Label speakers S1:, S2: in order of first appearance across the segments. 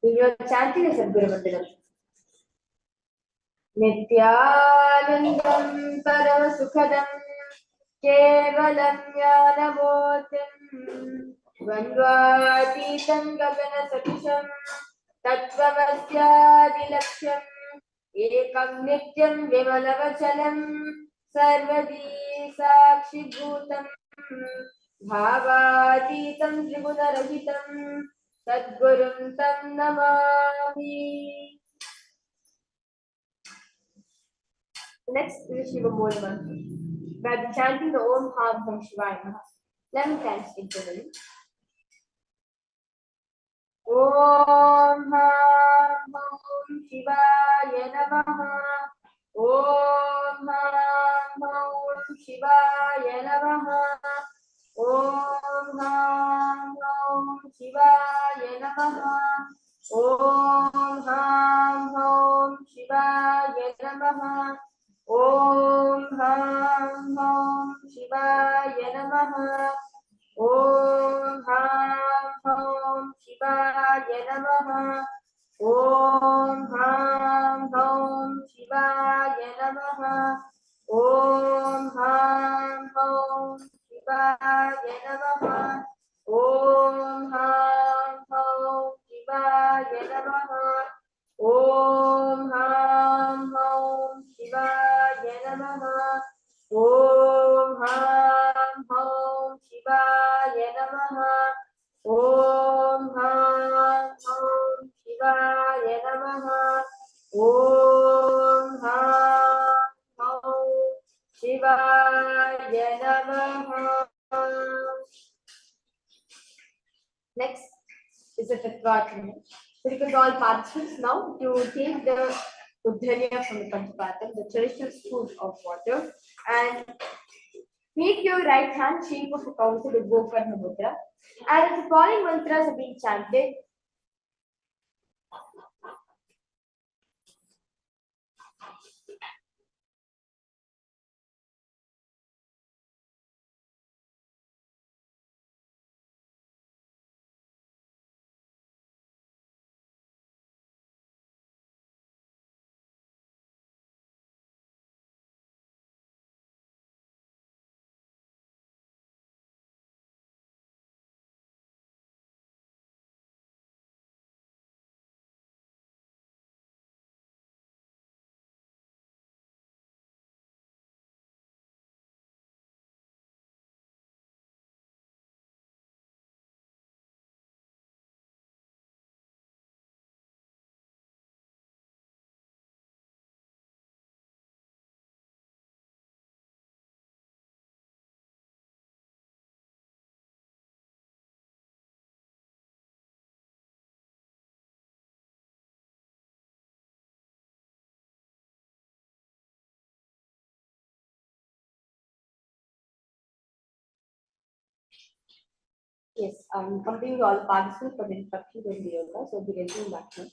S1: When you are chanting a Sadguru Mandiram. Nithyanandam Paramasukhadam Kevalam Yanamotim Vandvatitam Gagana Satisham Tattvavasyadilaksham Ekam Nityam Vimalavachalam Sarvadi Sakshi Bhutam Bhavatitam Trigunarahitam Sadgurum Tam Namami. Next is Shiva Mole Mantra. By chanting the Om Ham Ham Shivaya Namaha 11 times internally. Om Ham Ham Shivaya Namaha. Om Ham Ham Shivaya Namaha. Om Ham Ham Shivaya Namaha. Om Ham Ham Shivaya Namaha. Om Ham Ham Shivaya Namaha. Om Ham Ham Shivaya Namaha. Om Ham Ham Shivaya Namaha. Om Ham Ham Shivaya Namaha. Om Ham Ham Shivaya Namaha. Om Ham Ham Shivaya Namaha. Om Ham Ham Shivaya Namaha. Om Ham Ham Shivaya Namaha. Om Ham Ham Shivaya Namaha. Next is the Tattva. So request all participants now to take the Udhanya from the Panchapatam, the traditional spoon of water, and make your right hand shape of a counter with Gokarna Mudra. And the following mantras are being chanted. Yes, I'm completing all participants for the instruction in the yoga, so we're getting back now.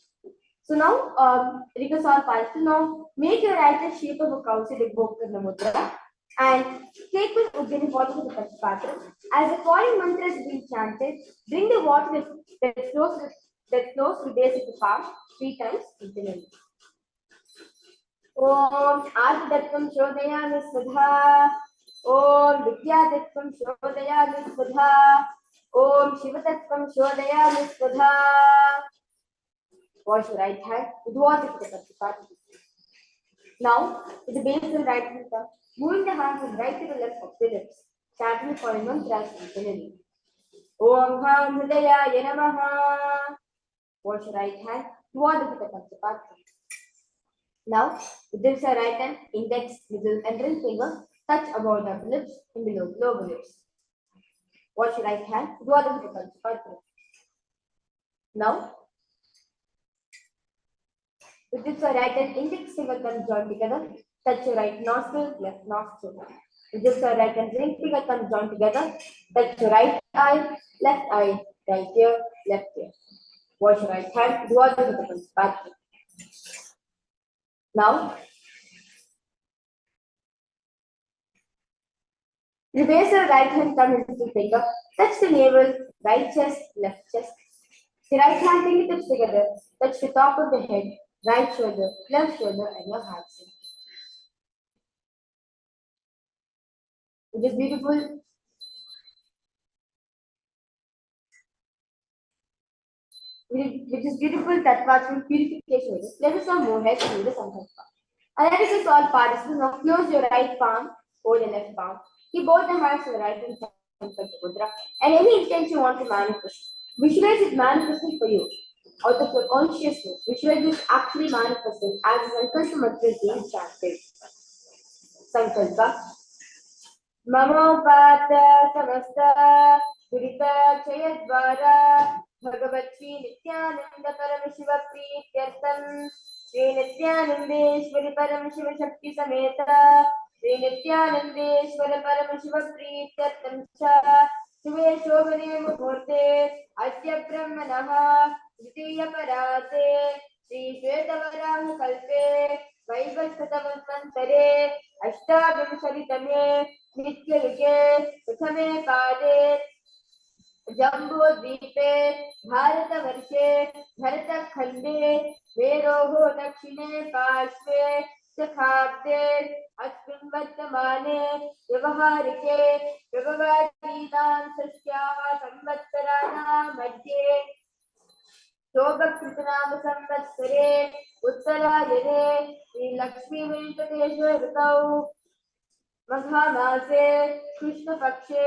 S1: So now, request all participants now make your right hand shape of a cow, say the Gokarna Mudra, and take with Udhani water to the Panchapatam. As the following mantra is being chanted, bring the water that flows to the base of the palm 3 times internally. Om Ardhatvam Shodayami Svadha. Om Vidyadhatvam Shodayami Svadha. Om Shivatatvam Shodayami Svadha. Wash your right hand with water to the Panchapatam. Now, with the base of the right hand up, moving the hand from right to the left of the lips, chanting the following mantras internally. Om Ham Hridayaya Namaha. Wash your right hand with water to the Panchapatam. Now, with this right hand, index, middle, and ring finger touch above the lips and below lower lips. Wash your right hand with water to the Panchapatam. Now, with this right hand, index finger can join together. Touch your right nostril, left nostril. With this right hand, ring finger can join together. Touch your right eye, right ear, left ear. Wash your right hand with water to the Panchapatam. Now, reverse your right hand thumb into the finger. Touch the navel, right chest, left chest. The right hand fingertips together, touch the top of the head, right shoulder, left shoulder, and your heart center. Which is beautiful. Which is beautiful Tattva purification. Let us now move ahead to the Sankalpa. And let us all participants now close your right palm over the left palm. Keep both the hands to the right and Sankalpa Mudra. And any intention you want to manifest, visualize it manifesting for you. Out of your consciousness, visualize this actually manifesting as Sankalpa Mantra is being chanted. Sankalpa. Mamopata samasta Durita Chayadvara Bhagavat Sri Nithyananda Paramashiva Prityartam Sri Nithyanandeshwari Paramashiva Shakti Sameta Sri Nithyanandeshwari Paramashiva Prityartam Cha Shive Shobhane Muhurte Adya Brahmanaha Dvitiya Parate Sri Shvetavaraha Kalpe Vaivasthatamantare Ashtavinsharitame Nithya Yuge Prathame Pade Jambudvipe Bharatavarse Bharatakhande Veroho Dakshine Pashve Sakhabde Asmin Vartamane Vyavaharike Vyavavadinam Sasyaha Samvatsarana Madhye Shobhakritanam Samvatsare Uttarayane Sri Lakshmi Venkateshwar Ritau Maghamase Krishna Pakshe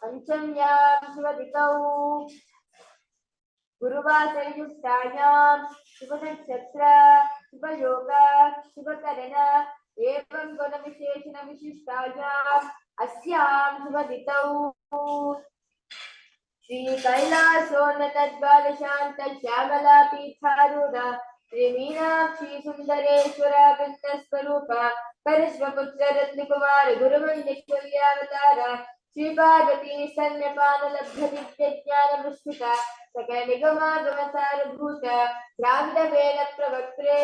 S1: Panchamyam Shivaditau Guruvasarayuktayam Shivanakshatra Shivayoga Shivakarana Evam Guna Visheshana Vishishtayam Asyam Shivaditau Shri Kailasonatadvala Shanta Shyamala Pitharuda Shri Meenakshi Sundareshwara Vintasvarupa Parishvaputra Ratnikumar Guruvandishwaryavatara Shri Parvati Sanyapana Labdhavidyajnana Vishvita Sakala Nigama Gamasara Bhuta Gravida Veda Pravaktre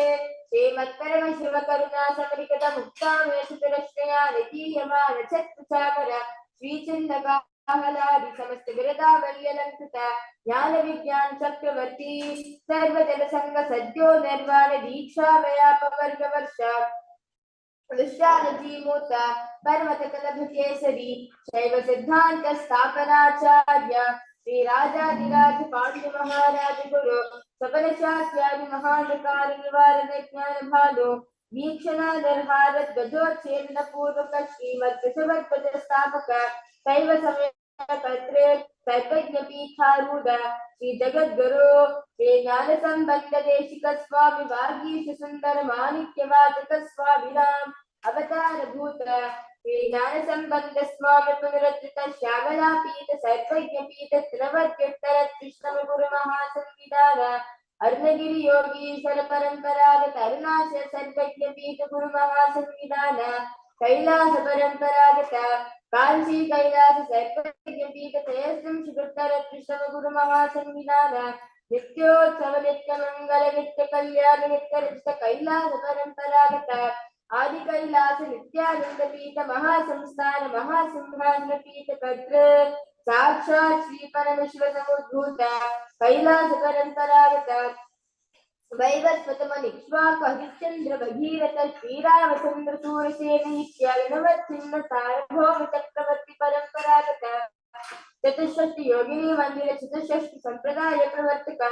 S1: Shri Matparamashriva Karuna Samarikata Mukta Meshutarashraya Nidiyamana Chatpachamara Shri Chindaka Ahaladi समस्त विरदावल्यलंकृता ज्ञान विज्ञान चक्रवर्ती सर्वजन संग सद्यो निर्वाण दीक्षा व्यापवर्ग वर्ष विश्वानजीमूता परमतकलभकेसरी शैव सिद्धांत स्थापनाचार्य श्री राजाधिराज पांड्य महाराज गुरु सबल शास्त्रादि महानकार निवारण ज्ञान भानु वीक्षणा निर्हारत गजोच्छेदन पूर्वक श्रीमद कृष्णवत स्थापक शैव समय पत्रे सर्वज्ञ पीठारूढ़ श्री जगद्गुरु श्री ज्ञान संबंध देशिक स्वामी वागीश सुंदर माणिक्य वाचक स्वामी राम अवतार भूत श्री ज्ञान संबंध स्वामी पुनरुत्थित श्यामला पीठ सर्वज्ञ पीठ त्रिवर्गोत्तर कृष्ण गुरु महासंविधान अर्णगिरि योगीश्वर परंपरागत अरुणाचल सर्वज्ञ पीठ गुरु महासंविधान कैलास परंपरागत कांची कैलास सर्वज्ञ पीठ तेस्त्रम श्रीधर कृष्ण गुरु महासंविधान नित्योत्सव नित्य मंगल नित्य कल्याण नित्य रचित कैलास परंपरागत आदि कैलास नित्यानंद पीठ महासंस्थान महासिंहासन पीठ कद्र साक्षात् श्री परमेश्वर समुद्भूत कैलास परंपरागत वैवस्वतमनिक्ष्वाक हरिश्चंद्र भगीरथ श्रीरामचंद्र सूरसेन इत्यादिनवच्छिन्न सार्वभौम चक्रवर्ती परंपरागत चतुष्षष्टि योगिनी मंदिर चतुष्षष्टि संप्रदाय प्रवर्तक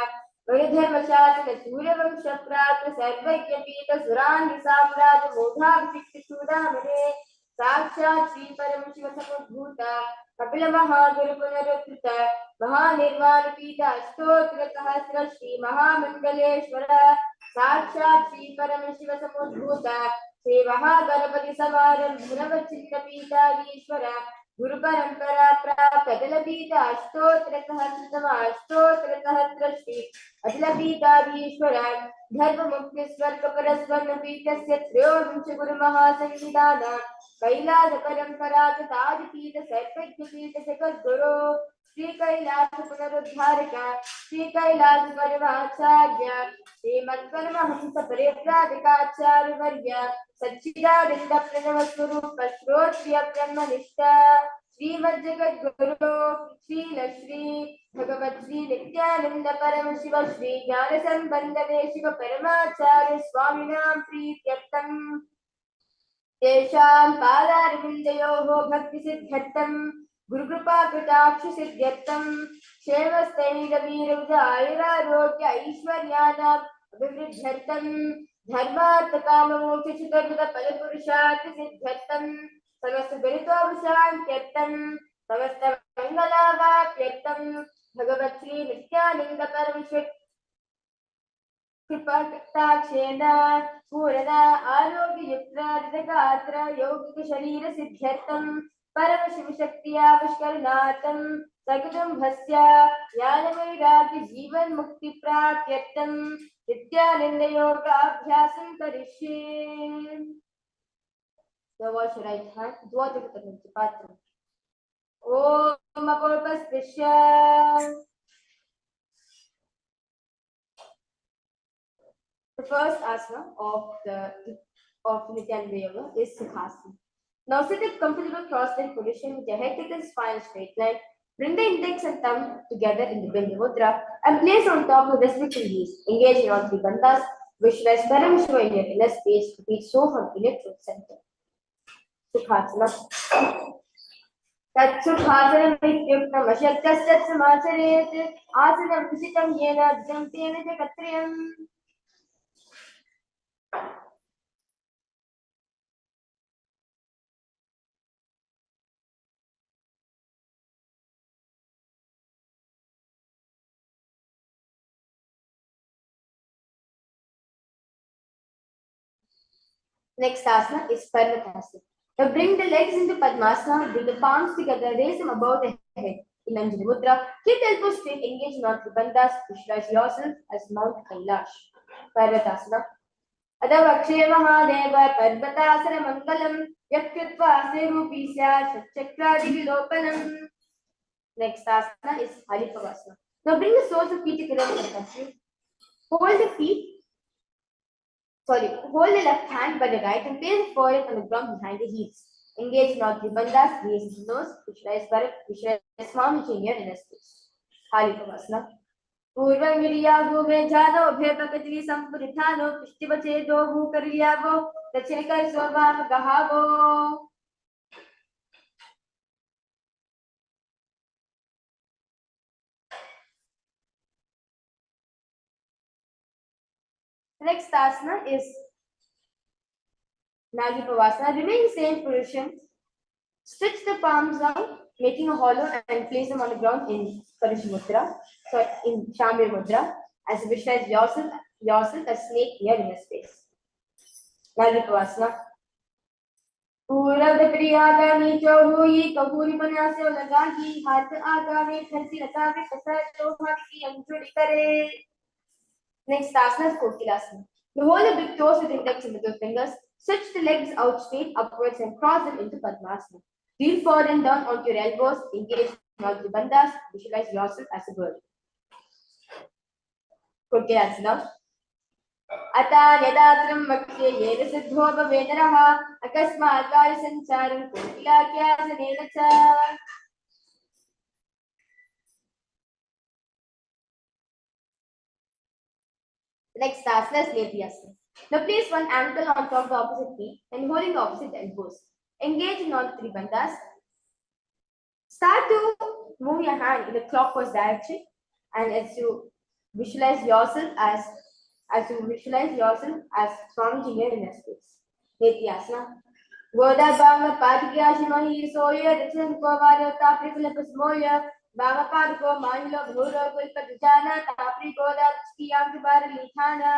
S1: वैधर्म शासन सूर्यवंश प्राप्त सर्वज्ञ पीठ सुरांगी साम्राज्य मोधाभिषिक्त चूड़ामणे साक्षात् श्री परमशिव समुद्भूत कपिल महागुरु पुनरुत्थित महानिर्वाण पीठ अष्टोत्तर सहस्र श्री महामंडलेश्वर साक्षात् श्री परमशिव समुद्भूत श्री महागणपति समारंभ नवचिन्न पीठाधीश्वर गुरु परंपरा प्राप्त अतल पीठ अष्टोत्तर सहस्र श्री अतल पीठाधीश्वर धर्म मुक्ति स्वर्ग पर स्वर्ण पीठस्य त्रयोविंश गुरु महासंविधान कैलास परंपरा ताज पीठ सर्वज्ञ पीठ जगद्गुरु श्री कैलास पुनरुद्धारक श्री कैलास परमाचार्य श्रीमद परमहंस परिव्राजकाचार्य वर्य सच्चिदानंद प्रणव स्वरूप श्रोत्रिय ब्रह्मनिष्ठ श्रीमज्जगद्गुरो श्री भगवत श्री नित्यानंद परम शिव श्री ज्ञान संबंधवे शिव परमाचार्य स्वामिनां प्रीत्यर्थम तेषां पादारविन्दयोः भक्तिसिद्ध्यर्थं गुरुकृपाकृताक्षसिद्ध्यर्थं क्षेमस्थैर्यवीरविजायुरारोग्य ऐश्वर्याणाम् अभिवृद्ध्यर्थं धर्मार्थकाममोक्षचतुर्विधफलपुरुषार्थसिद्ध्यर्थं समस्तदुरितोपशान्त्यर्थं समस्तमङ्गलावाप्यर्थं भगवत्श्री नित्यानन्दपरमशिव कृपाकटाक्षेण पूर्ण आरोग्ययुक्तार्धगात्र यौगिक शरीर सिद्ध्यर्थं परम शिव शक्ति आविष्करणार्थं सकुटुम्बस्य ज्ञानवैराग्य जीवन मुक्ति प्राप्त्यर्थं नित्यानंद योगाभ्यासं करिष्ये. Now wash your right hand. Dvajapatram. Om Apurpaspishya. The first asana of Nithyananda Yoga is Sukhasana. Now sit in comfortable cross-legged position with your head taken spine straight line. Bring the index and thumb together in the Bindu Mudra and place on top of the respective knees. Engage in all three bandhas. Visualize Paramashivoham in your inner space. Repeat Soham in your throat center. Sukhasana. Tatsukhasanam ityuktam ashyaktastat samacharet asanam visitam yena dhyantena jakatriyam. Next asana is Paramashivoham. Now bring the legs into Padmasana, bring the palms together, raise them above the head in Anjali Mudra. Keep the elbows straight, engage in all three bandhas, visualize yourself as Mount Kailash. Parvatasana. Adavakshay Mahadeva Parvatasana Mangalam Yakkritva Aserupi Syat Satchakradi Vilopanam. Next asana is Halipavasana. Now bring the soles of feet together in the hold the feet. Hold the left hand by the right and place the forehead on the ground behind the heels. Engage in all three bandhas, raise the nose, visualize Swami in your inner space. Halipavasana. Purvam Viriyago Vejano Bhepakatri Sampurithano Pishtivachedo Bhukaryago Dachinakar Swavam Gahavo. Next asana is Nagipavasana. Remain in the same position. Stretch the palms out, making a hollow and place them on the ground in Parashimudra, in Shambir Mudra, as you visualize yourself as snake here in your space. Nagipavasana. पूरब प्रियागामी चौहुई कपूरी पन्यासे लगाही हाथ आगामी खर्ची लगावे कसर चौहान की अंजुड़ी करे. Next asana is Kokilasana. You hold the big toes with index and middle fingers. Stretch the legs out straight upwards and cross them into Padmasana. Lean forward and down onto your elbows. Engage in all the bandhas. Visualize yourself as a bird. Kokilasana. Ata yadatram makshe yena siddho bhavedaraha akasma akari sancharam kokilakyasana cha. Next asana is Nithyananda. Now place one ankle on top of the opposite knee and holding the opposite elbows. Engage in all three bandhas. Start to move your hand in the clockwise direction, and as you visualize yourself as Swami in your space. Nithyananda. Goda Banga Padikashimohi Soya Dichan Kovara Taprikula Pasmoya Banga Padko Manilo Bhuro Kulpatijana Tapri Goda Chiyamtibar Lithana.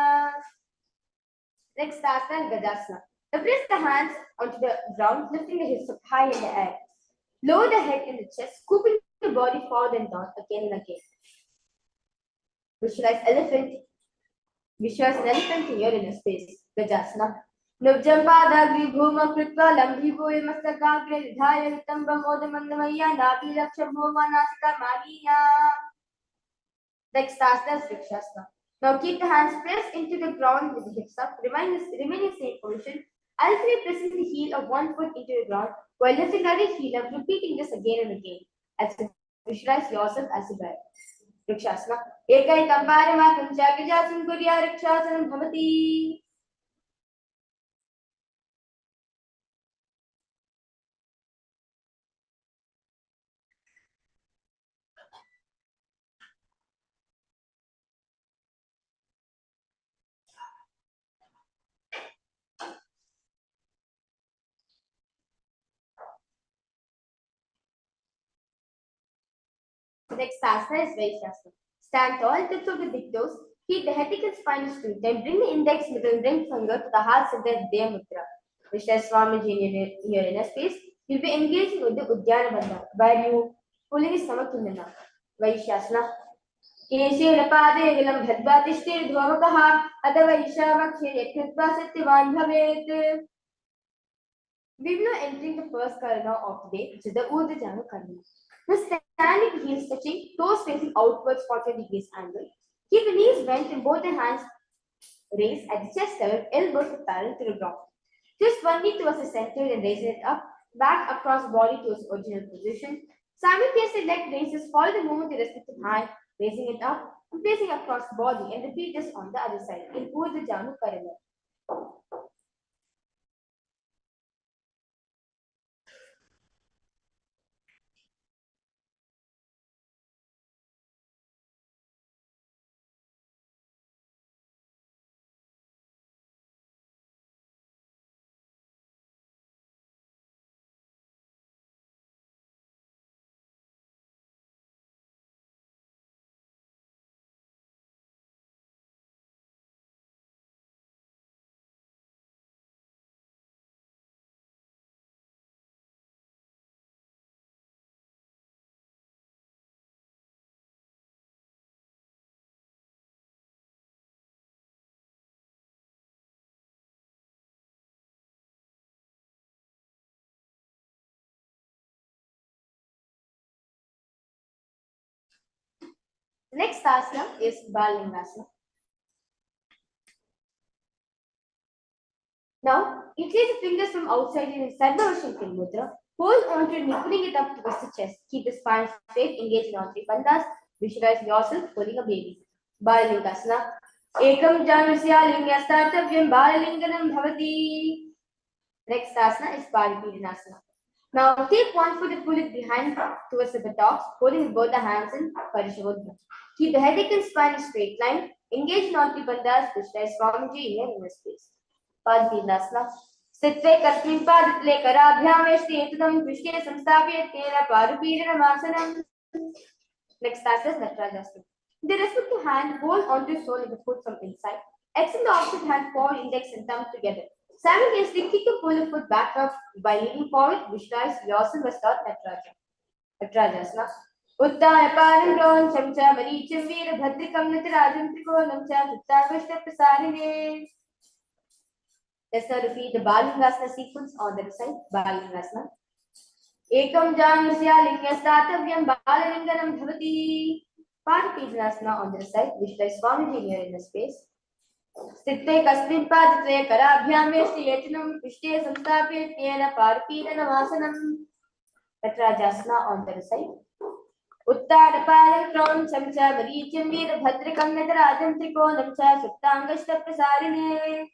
S1: Next asana, Gajasana. Now press the hands onto the ground, lifting the hips up high in the air. Lower the head in the chest, scooping the body forward and down again and again. Visualize an elephant in your inner space. Gajasana. Nubjampadagri bhuma kritva lambhivo yamastagagre vidhaya vitam brahmodamandamaya nabi lakshabhoma nasika maniya. Next asana is Vrikshasana. Now keep the hands pressed into the ground with the hips up. Remain in the same position. Alternate pressing the heel of one foot into the ground while lifting the other heel up, repeating this again and again. As to visualize yourself as a guide. Vrikshasana. Ekaikam paramatam chakajasam kurya rikshasanam bhavati. The next asana is Vaishasana. Stand tall, tips of the big toes, keep the helical spine straight, then bring the index, middle, and ring finger to the heart center Dhyaya Mudra. Vishwas Swamiji here in a space, you'll be engaging with the Udyana Bandha, where you pulling his stomach in the neck. Vaishasana. केशेन पादेविलं भद्वा तिष्ठेर्ध्वमकः अथवा ईशावाक्ये यत्कृत्वा सत्यवान् भवेत्. We will now entering the first karana of the day, which is the Urdhva Janu Karana. Now standing heels touching, toes facing outwards 40 degrees angle. Keep the knees bent and both the hands raised at the chest level, elbows parallel to the ground. Twist one knee towards the center and raise it up, back across body to its original position. Simultaneously leg raises, follow the movement to the respective hand, raising it up and placing across body, and repeat this on the other side in Urdhva Janu Karana. The next asana is Balingasana. Now, interlace the fingers from outside in Sarvavashanti Mudra. Hold on to it, pulling it up towards the chest. Keep the spine straight, engage in all three bandhas. Visualize yourself holding a baby. Balingasana. Ekam janusya lingastartavyam balalinganam bhavati. Next asana is Paripidanasana. Now, take one foot and pull it behind towards the buttocks, holding both the hands in Paramashivoham. Keep the headache and spine in a straight line. Engage in all three bandhas. Visualize Swamiji in your inner space. Padvidasana. Sitve kasmin paditle karabhyam eshtiyetudam vishne samstapye tena parupiranamasana. Next asana is Natrajasana. The respective hand hold onto the sole of the foot from inside. Extend the opposite hand, forward, index and thumb together. Simultaneously kick the pull the foot back up by leaning forward. Visualize yourself as Lord Natrajasana. Uttaya param gron chamcha maricham veera bhadrikam natrajam trikonam cha suttavashta prasarine. Let's now repeat the Balingasana sequence on the other side. Balingasana. Ekam janusya lingastartavyam balalinganam bhavati. Paripidanasana on the other side. Visualize Swamiji in your inner space. Sthitve kasmin paditle karabhyam eshtiyetudam vishne samstapye tena paripidanamasana. Natrajasana on the other side. Uttara param kron chamcha maricham veera bhadrikam natrajam trikonam cha suttangashta prasarine.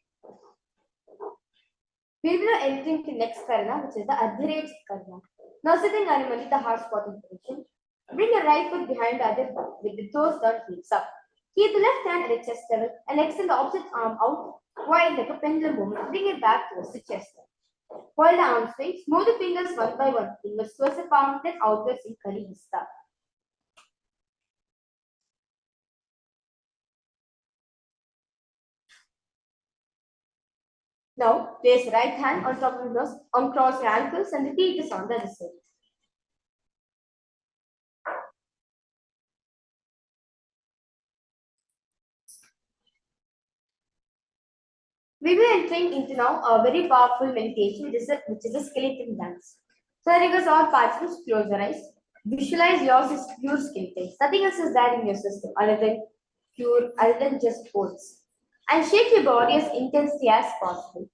S1: We will now entering the next karana, which is the Adhiraj karana. Now sitting animally, the heart squatting position. Bring your right foot behind the other with the toes down, heels up. Keep the left hand at the chest level and extend the opposite arm out wide like a pendulum movement. Bring it back towards the chest level. Hold the arm straight. Smooth the fingers one by one. Inwards towards the palm, then outwards in Kali Hasta. Now, place right hand on top of the nose, uncross your ankles and repeat this on the other side. We will entering into now a very powerful meditation, which is a skeleton dance. So, I request all participants close your eyes. Visualize yours as pure skeleton. Nothing else is there in your system other than just bones. And shake your body as intensely as possible.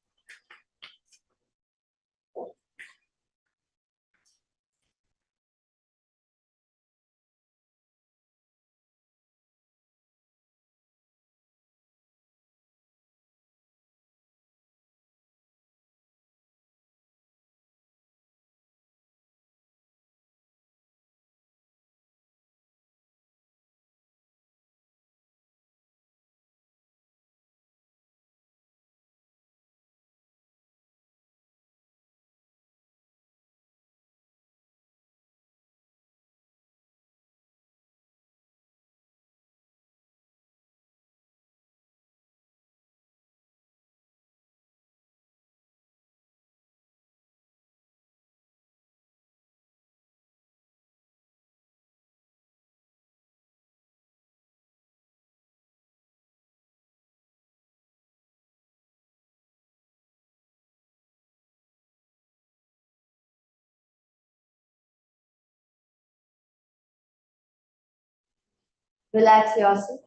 S1: Relax yourself.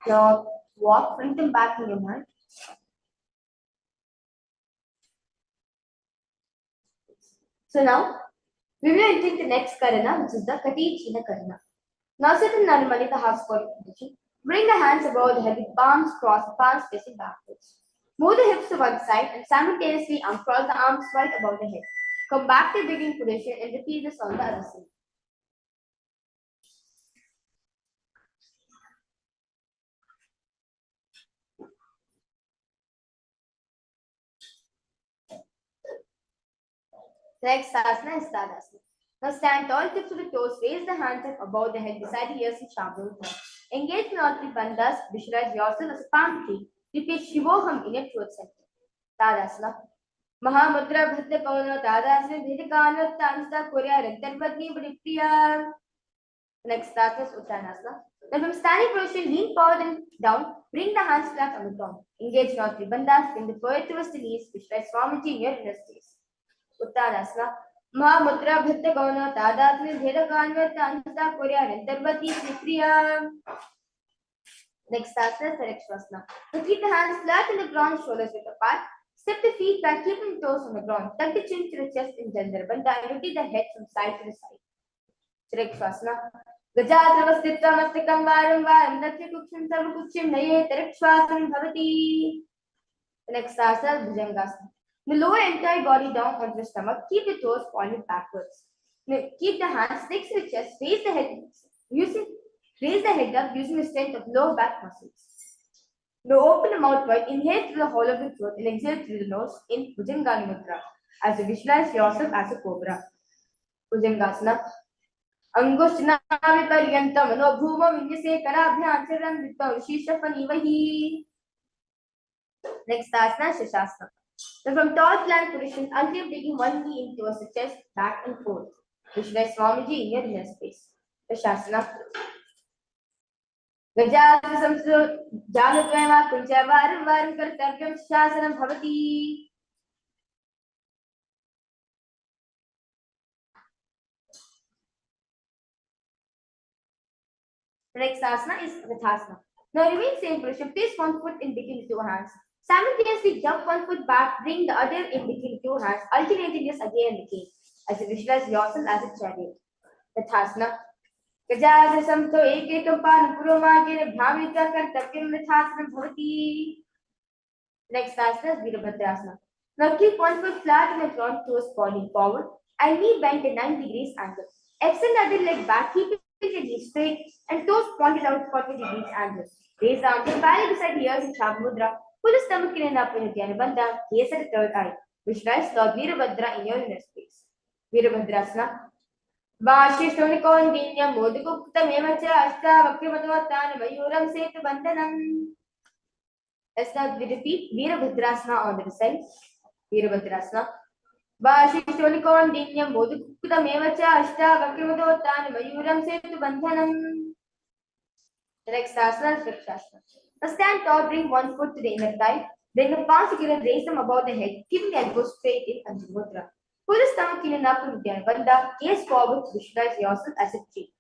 S1: Now walk front and back in your mind. So now we will enter the next karana, which is the Kati Karana. Now sit in Narmalika half squat position. Bring the hands above the head with palms crossed, palms facing backwards. Move the hips to one side and simultaneously uncross the arms right above the head. Come back to beginning position and repeat this on the other side. Next asana is Tadasana. Now stand tall, tips to the toes, raise the hands up above the head beside the ears in Shabda. Engage in all three bandhas, visualize yourself as a palm tree. Repeat Shivoham in your throat center. Tadasana. Mahamudra Bhadra Pavana Tadasana Dhidikana Tansta Korea Rentarvatni Priya. Next asana is Uttanasana. Now from standing position, lean forward and down. Bring the hands flat on the ground. Engage in all three bandhas. Bring the forehead towards the knees. Visualize Swamiji in your inner space. Uttanasana. Mahamudra Bhatta Gauna Tadatmi Bhedakanva Tansta Korea Rentarvati Priya. Next asana is Sarikshvasana. So keep the hands flat on the ground, shoulders width apart. Step the feet back, keeping the toes on the ground. Tuck the chin to the chest in Chandra and rotate the head from side to the side. Sarikshvasana. Gajadravastitra Mastikam Varam Varam Nithya Kuchim Sarvakuchim Naye Tarikshvasanam Bhavati. The next asana is Bhujangasana. The lower entire body down onto the stomach. Keep the toes pointed backwards. Now, keep the hands next to the chest. Raise the head up using the strength of lower back muscles. Now open the mouth wide. Inhale through the hollow of the throat and exhale through the nose in Bhujangani Mudra. As you visualize yourself as a cobra. Bhujangasana. Angushna Viparyantam Mano Bhuma Vinyase Karabhyan Charan Vita Shishafani Vahi. Next asana is Shashasana. Now from tall plank position, until taking one knee in towards the chest, back and forth. Visualize Swamiji in your inner space. Shashasana. Gajasana Janutva Kunja Varam Varam Kartavyam Shasanam Bhavati. The next asana is Vathasana. Now remain same position. Place one foot in between the two hands. Simultaneously jump one foot back, bring the other in between two hands, alternating this again and again, as you visualize yourself as a chariot. Vathasana. Gajasana Samto Ekekam Panam Puromagena Bhamita Kartavyam Vathasana Bhavati. Next asana is Virabhadrasana. Now keep one foot flat on the front, toes pointing forward, and knee bent at 9 degrees angle. Extend the other leg back, keeping the knee straight and toes pointed out 40 degrees angle. Raise the arms parallel beside the ears in Shabda Mudra. Pull the stomach in and up in Nithyananda. Gaze at the third eye. Visualize Lord Virabhadra in your inner space. Virabhadrasana. Vashishtonikondinya Modukukta Memacha Ashta Vakrimadvatana Mayuram Setu Bandhanam. Let's now repeat Virabhadrasana on the side. Virabhadrasana. Vashishtonikondinya Modukukta Memacha Ashta Vakrimadvatana Mayuram Setu Bandhanam. The next asana is Vrikshasana. Now stand tall, bring one foot to the inner thigh. Bring the palms together and raise them above the head, keeping the elbows straight in Anjali Mudra. Pull the stomach in and up in Uddiyana. Gaze forward to visualize yourself as a tree.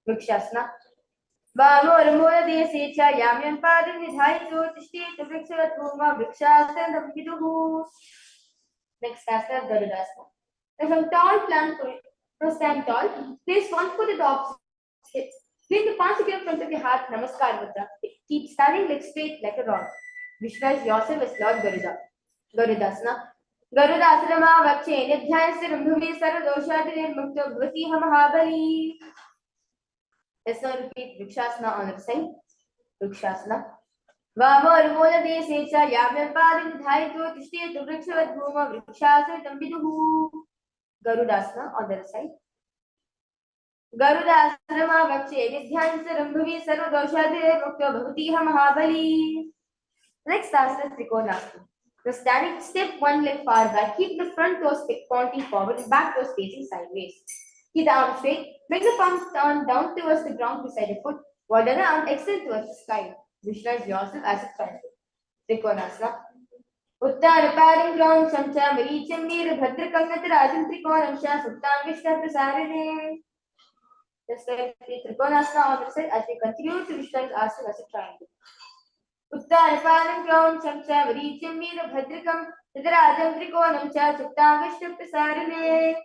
S1: Vrikshasana. Vamora Desecha Yamyan Padam Nidhaito Tishti Vrikshat Bhuma Vrikshasana Viduhu. Next asana is Garudasana. Now from tall plank, stand tall. Place one foot at the opposite hips. Bring the palms together in front of your heart, Namaskar Mudra. Keep standing legs straight like a rod. Visualize yourself as Lord Garuda. Garudasana. Garudasana Vakshe Nithyan Sirumbhuvi Saradosha Nirmukta Bhati Mahabali. Let's now repeat Vrikshasana on the side. Vrikshasana. Vamora Desecha Yamyan Padam Nidhaito Tishti Vrikshat Bhuma Vrikshasana Viduhu. Garudasana on the other side. Garuda Asrama Vakshe Nithyan Sarambhavi Sarvadoshadir Mukta Bhavatiha Mahabali. Next asana is Trikonasana. Now standing, step one leg far back. Keep the front toes pointing forward and back toes facing sideways. Keep the arms straight. Bring the palms down towards the ground beside the foot. While the other arm extend towards the sky. Visualize yourself as a triangle. Trikonasana. Uttara Paring Ground Shamcha Maricham Nir Bhadra Kangat Rajan Trikonam Shah Suttam Vishta Prasarine. Just like the Trikonasana on the side as we continue to visualize ourselves as a triangle. Uttarapanam Kron Chamcha Varicham Veera Bhadrakam Siddharajam Trikonam Cha Chittavishya Prasarane.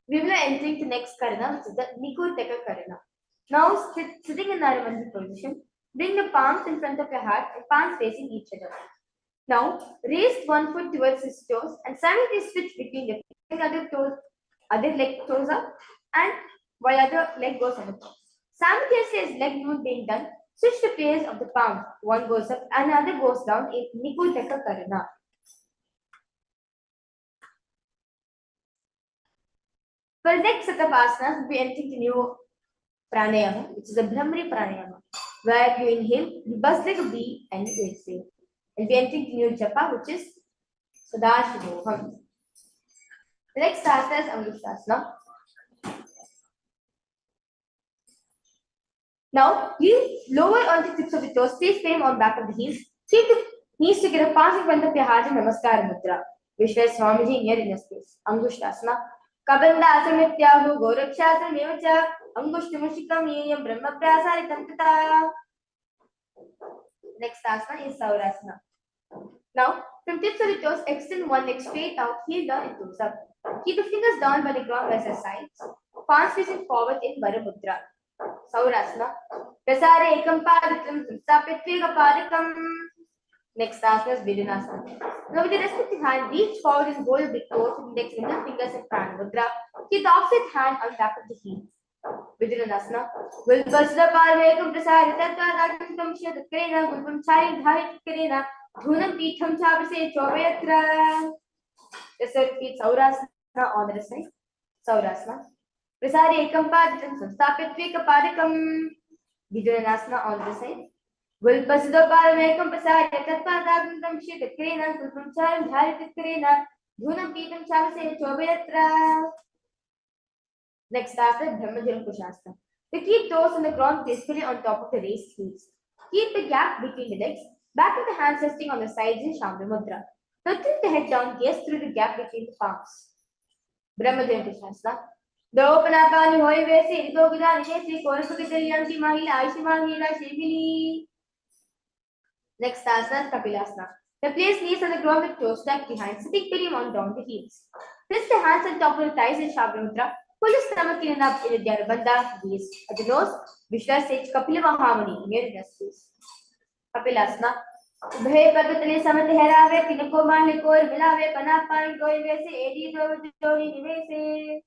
S1: We will entering the next karana, which is the Nikutaka karana. Now, sitting in Narumandra position, bring the palms in front of your heart and palms facing each other. Now, raise one foot towards his toes and simultaneously switch between the feet. Other leg toes up, and while other leg goes on the top. Simultaneously, as leg movement being done, switch the place of the palm. One goes up and another goes down in Nikutaka karana. For the next set of asanas, we'll be entering the new pranayama, which is a Brahmari pranayama, where you inhale, you buzz like a bee, and you exhale. We'll be entering the new japa, which is Paramashivoham. The next asana is Unclutching. Now, you lower on the tips of the toes, place firm on back of the heels, keep the knees together, pass in front of your heart in Namaskar Mudra. Visualize Swamiji in your inner space. Angushtasana. Kabandasana Gorakshasana Mevacha Angushtamushikam Yam Brahma Prasari Tantata. Next asana is Saurasana. Now, from tips of the toes, extend one leg straight out, heel down and toes up. Keep the fingers down by the ground by the sides. Palms facing forward in Varamudra. Saurasana. Prasare ekam padakam samstapyatvega padakam. Next asana is Vidyanasana. Now with the respective hand, reach forward and hold the toes with index middle fingers in Prana Mudra. Keep the opposite hand on back of the heel. Vidyanasana. Vilpasra parvekam prasare tattva dakam shadakrena gulpam chari dhari karena dhunam pitham chavase chobayatra. Let's repeat Saurasana on the side. Saurasana. Prasare ekam padakam samstapyatvega padakam. Vidyanasana on the side. Vilpasra parvekam prasare tattva dakam shadakrena gulpam chari dhari karena dhunam pitham chavase chobayatra. Next after Brahmajalam Pushasana. To keep toes on the ground gracefully on top of the raised heels. Keep the gap between the legs. Back of the hands resting on the sides in Shambhu Mudra. Now tilt the head down, gaze through the gap between the palms. Brahmajalam Pushasana. Dopanapani hoy vese idogida nishesi korasukitariyanti mahila aishi mahila shemili. Next asana is Kapilasana. Now place knees on the ground with toes tucked behind, sitting pillium on down the heels. Place the hands on top of the thighs in Shambhu Mudra. Pull the stomach in and up in the Dhyana gaze. At the nose, visualize sage Kapilavahamani in your inner space. Kapilasana. Ubhe padatale samat herave tinako mane kor milave panapani koi vese edi jodi nivese.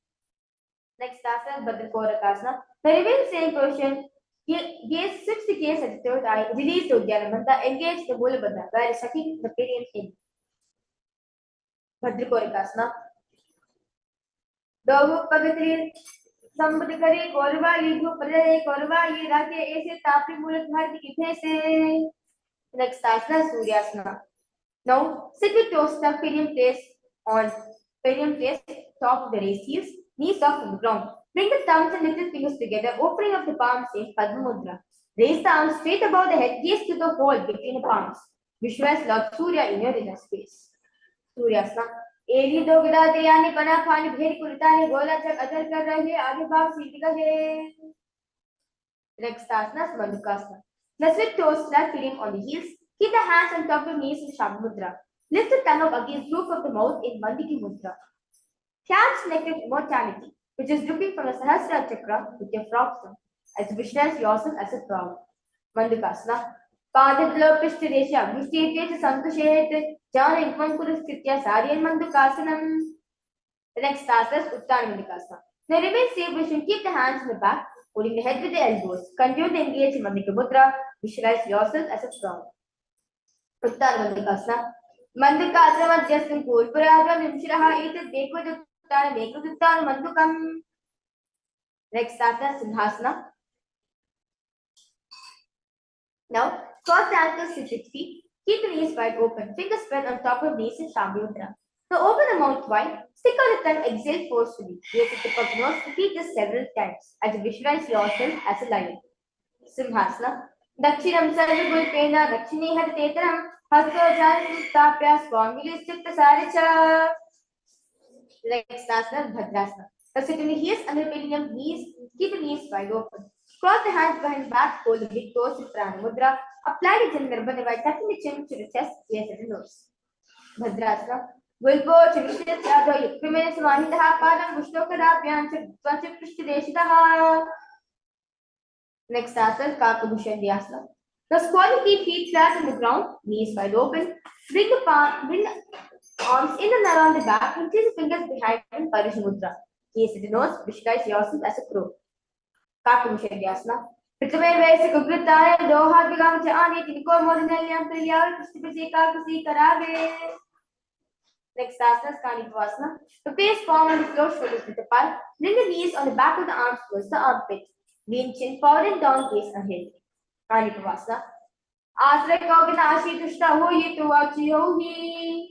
S1: Next asana Bhadrakorakasana. The remain same position. Gaze switch the gaze at the third eye. Release the Dhyana. Engage the Mulabandha where sucking the perineum in. Bhadrakorakasana. Dogu Pagatri Sambudikari Korva Lidu Pade Korva Yirake Ese Tapi Mulat Bharti Kithese. Next asana Suryasana. Now sit with toes tucked perineum place top of the raised heels, knees off from the ground. Bring the thumbs and little fingers together, opening up the palms in Padma Mudra. Raise the arms straight above the head, gaze to the hole between the palms. Visualize Lord Surya in your inner space. Suryasana. एरी दो गिरा दयानी पना पानी भेर कुलतानी गोला चक other कर रहे आगे भाग सीटिका है. Next asana is Mandukasana. Now switch toes flat feeling on the heels. Keep the hands on top of the knees in Shambhu Mudra. Lift the tongue up against roof of the mouth in Mandiki Mudra. Catch neck of immortality, which is dripping from the Sahasrara chakra with your frog tongue, as you visualize yourself as a frog. Mandukasana. Padadlo Pishtaresha, Vishti Santushet. John in Mankuristya Sari and Mandukasanam. The next asana is Uttanamandikasana. Now remain safe position, keep the hands in the back, holding the head with the elbows. Continue to engage in Mandika Mudra. Visualize yourself as a frog. Uttanamandikasana. Mandikasana Justin Purpura Nimshiraha Eat Beko Duttan Beko Duttan Mandukam. Next asana is Simhasana. Now, cross the ankles to 6 feet. Keep the knees wide open. Fingers spread on top of knees in Shambhu Mudra. Now open the mouth wide. Stick out the tongue. Exhale forcefully. Raise the tip of the nose. Repeat this several times as you visualize yourself as a lion. Simhasana. Dakshinam sarva gulpena dakshini had tetram hasto jan stapya swamili stikta saricha. Next asana, Bhadrasana. Now sit in the heels and repeating your knees, keep the knees wide open. Cross the hands behind back, hold the big toes in Prana Mudra. Apply the Janarbana by touching the chin to the chest, ears and the nose. Bhadrasana. Wilpo, Chivishnit, Yado, Yukimenes, Mahitaha, Padam, Mushtokarabhyan, Chitvanchit, Prishtideshitaha. Next asana, Kakabhushandhyasana. Now squat the feet flat on the ground, knees wide open. Bring the arms in and around the back and place the fingers behind in Parish Mudra. Gaze at the nose, visualize yourself as a crow. Kakabhushandhyasana. Prithamen Vese Kukritaya, Doha Bigam Chani, Tinko Modinaliam Priya, Kristipasika, Kusi Karabe. Next asana is Kanipavasana. The face form on the floor, shoulders width apart. Bring the knees on the back of the arms towards the armpit. Lean chin forward and down, gaze ahead. Kanipavasana. Asra Kogana Ashi Tushta Hoyi Tuachi Hohi.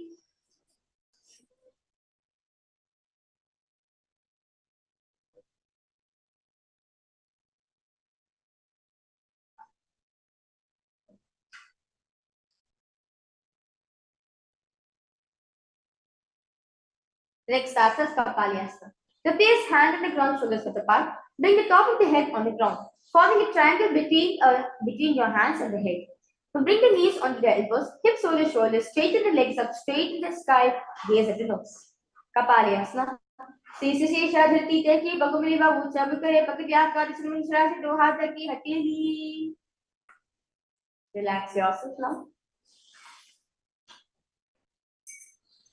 S1: Next asana is Kapalyasana. The place hand on the ground, shoulders width apart. Bring the top of the head on the ground, forming a triangle between your hands and the head. So bring the knees onto the elbows, hips over the shoulders, straighten the legs up, straight in the sky, gaze at the nose. Kapalyasana. Sisisha Dhati Teki, Bakumiliva Ucha Bukare, Pakataka, Sumushra, Dohataki, Hatili. Relax yourself now.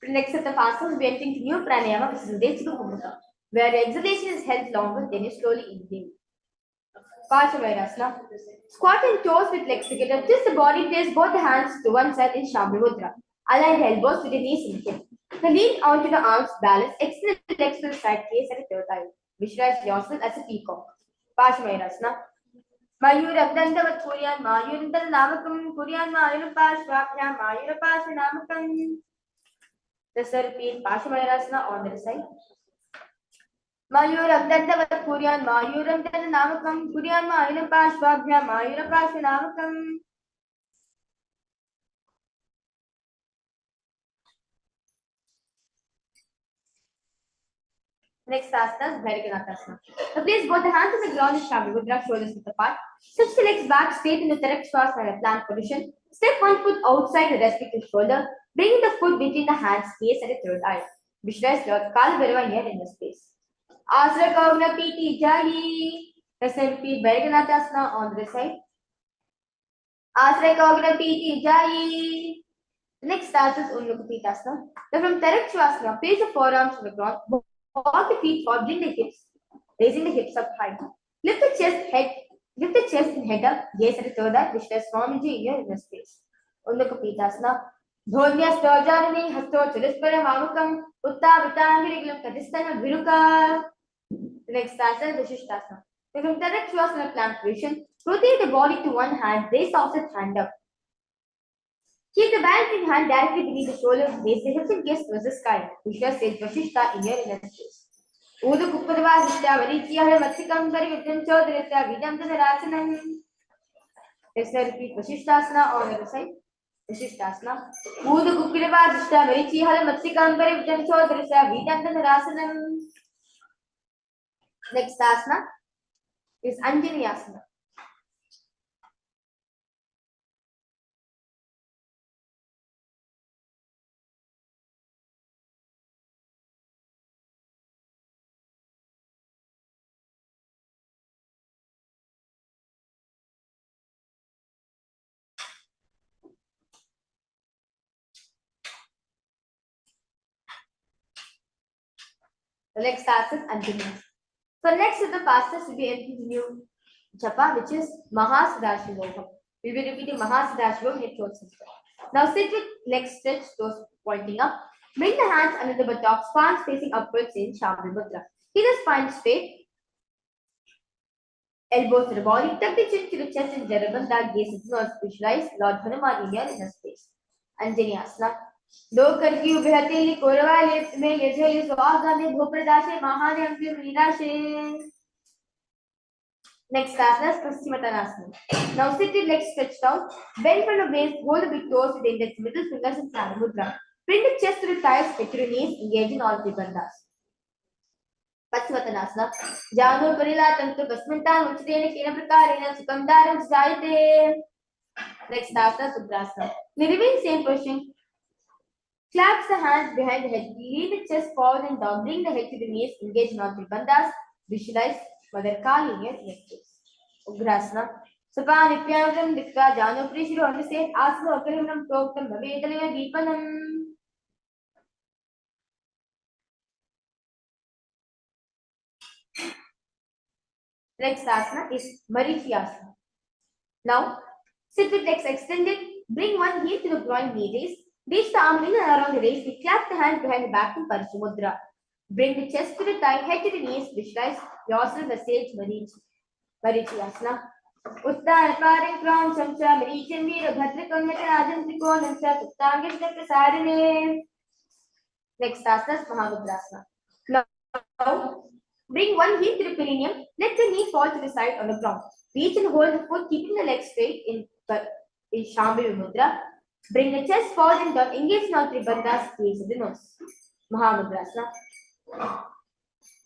S1: Next set of asanas, we are entering to new pranayama, which is Nithya Dhyaan, where the exhalation is held longer than you slowly inhale. Paramashivoham. Squat and toes with legs together. Twist the body, place both the hands to one side in Shambhu Mudra. Align the elbows with the knees in the hip. Now lean onto the arms, balance, extend the legs to the side, face at the third eye. Visualize yourself as a peacock. Paramashivoham. Mayuram Dandavat Kuryan Mayurandal Namakam Kuryan Mayurapashvabhyam Mayurapashanamakam. Let's repeat Paramashivoham on the side. Mayuram Dandavat Kuryan Mayuram Namakam Kuryan Mayurapashvabhyam Mayurapashanamakam. Next asana is Bhairakanasana. Now place both the hands on the ground in Shambhu Mudra, shoulders width apart. Stretch the legs back straight in the direct Shavasana in a plank position. Step one foot outside the respective shoulder. Bring the foot between the hands, face at the third eye. Visualize Lord Kala Bhairava here in the space. Asra Kavna Piti Jai. Let's repeat Bhairakanasana on the side. Asra Kavna Piti Jai. Next asana is Unclutching. Now from direct Shavasana, place the forearms on the ground. Walk the feet forward, bring the hips, raising the hips up high. Lift the chest and head up, gaze at the third eye, visualize Swamiji in your inner space. Unclutching. Dhonya Stojanani, Hasto Chilispara Mamakam, Utta Vitangiriglum Kadistana Viruka. The next asana is Vishishtasana. From direct Shavasana plank position, rotate the body to one hand, raise opposite hand up. Keep the balancing hand directly beneath the shoulders, raise the hips and gaze towards the sky. Visualize Sage Vashishta in your inner space. Udu Kupadava Vishta Varichya Matsikam Vidam Chodrita Vidam Rasanam. Let's repeat Vashishtasana on the other side. Vashishtasana. Udu Kupadava Vishta Varichya Matsikam Vidam Chodrita Vidam Rasanam. Next asana is Anjaneyasana. The next task is Anjaneyasana. So next with the fastest will be entering the new japa, which is Paramashivoham. We will be repeating Paramashivoham in your throat. Now sit with legs stretched, toes pointing up. Bring the hands under the buttocks, palms facing upwards in Shambhu Mudra. Keep the spine straight, elbows to the body, tuck the chin to the chest and Jarabandha, gaze into nose, visualize Lord Hanuman in your inner space. Anjaneyasana. दो करकी उभे हथेली Korwa left में यझेली स्वागा में भूप्रदाशे महाने अंतिम लीलाशे. Next asana is Paschimottanasana. Now sit with legs stretched out, bend from the base, hold the big toes with the index, middle fingers in Prana Mudra. Bring the chest to the thighs, stretch your knees, engage in all three bandhas. पश्वतनासना जानो परिला तंतु बस्मंता मुचतेन केन प्रकारेण सुखम दारम जायते. Next asana suprasana. We remain same position. Clasp the hands behind the head. Lean the chest forward and down. Bring the head to the knees. Engage non bandhas. Visualize Mother Kali in your neck space. Ugrasana. Sapa nityanam dikka jano prishiro understand. Asana okarimnam proktam bhavedalaya deepanam. Next asana is Marichyasana. Now, sit with legs extended. Bring one heel to the groin, knee raise. Reach the arm in and around the waist. Clasp the hands behind the back in Paramashivoham. Bring the chest to the thigh, head to the knees. Visualize yourself as sage Marichyasana. Uttara paring crown chamcha Marichyan Veera Bhadra Kanyaka Rajan Trikonam Cha Suttangishta Prasarane. Next asana is Mahamudrasana. Now, bring one heel to the perineum. Let the knee fall to the side on the ground. Reach and hold the foot, keeping the legs straight in Shambhavi Mudra. Bring the chest forward and down. Engage now three bandhas. Gaze at the nose. Mahamudrasana.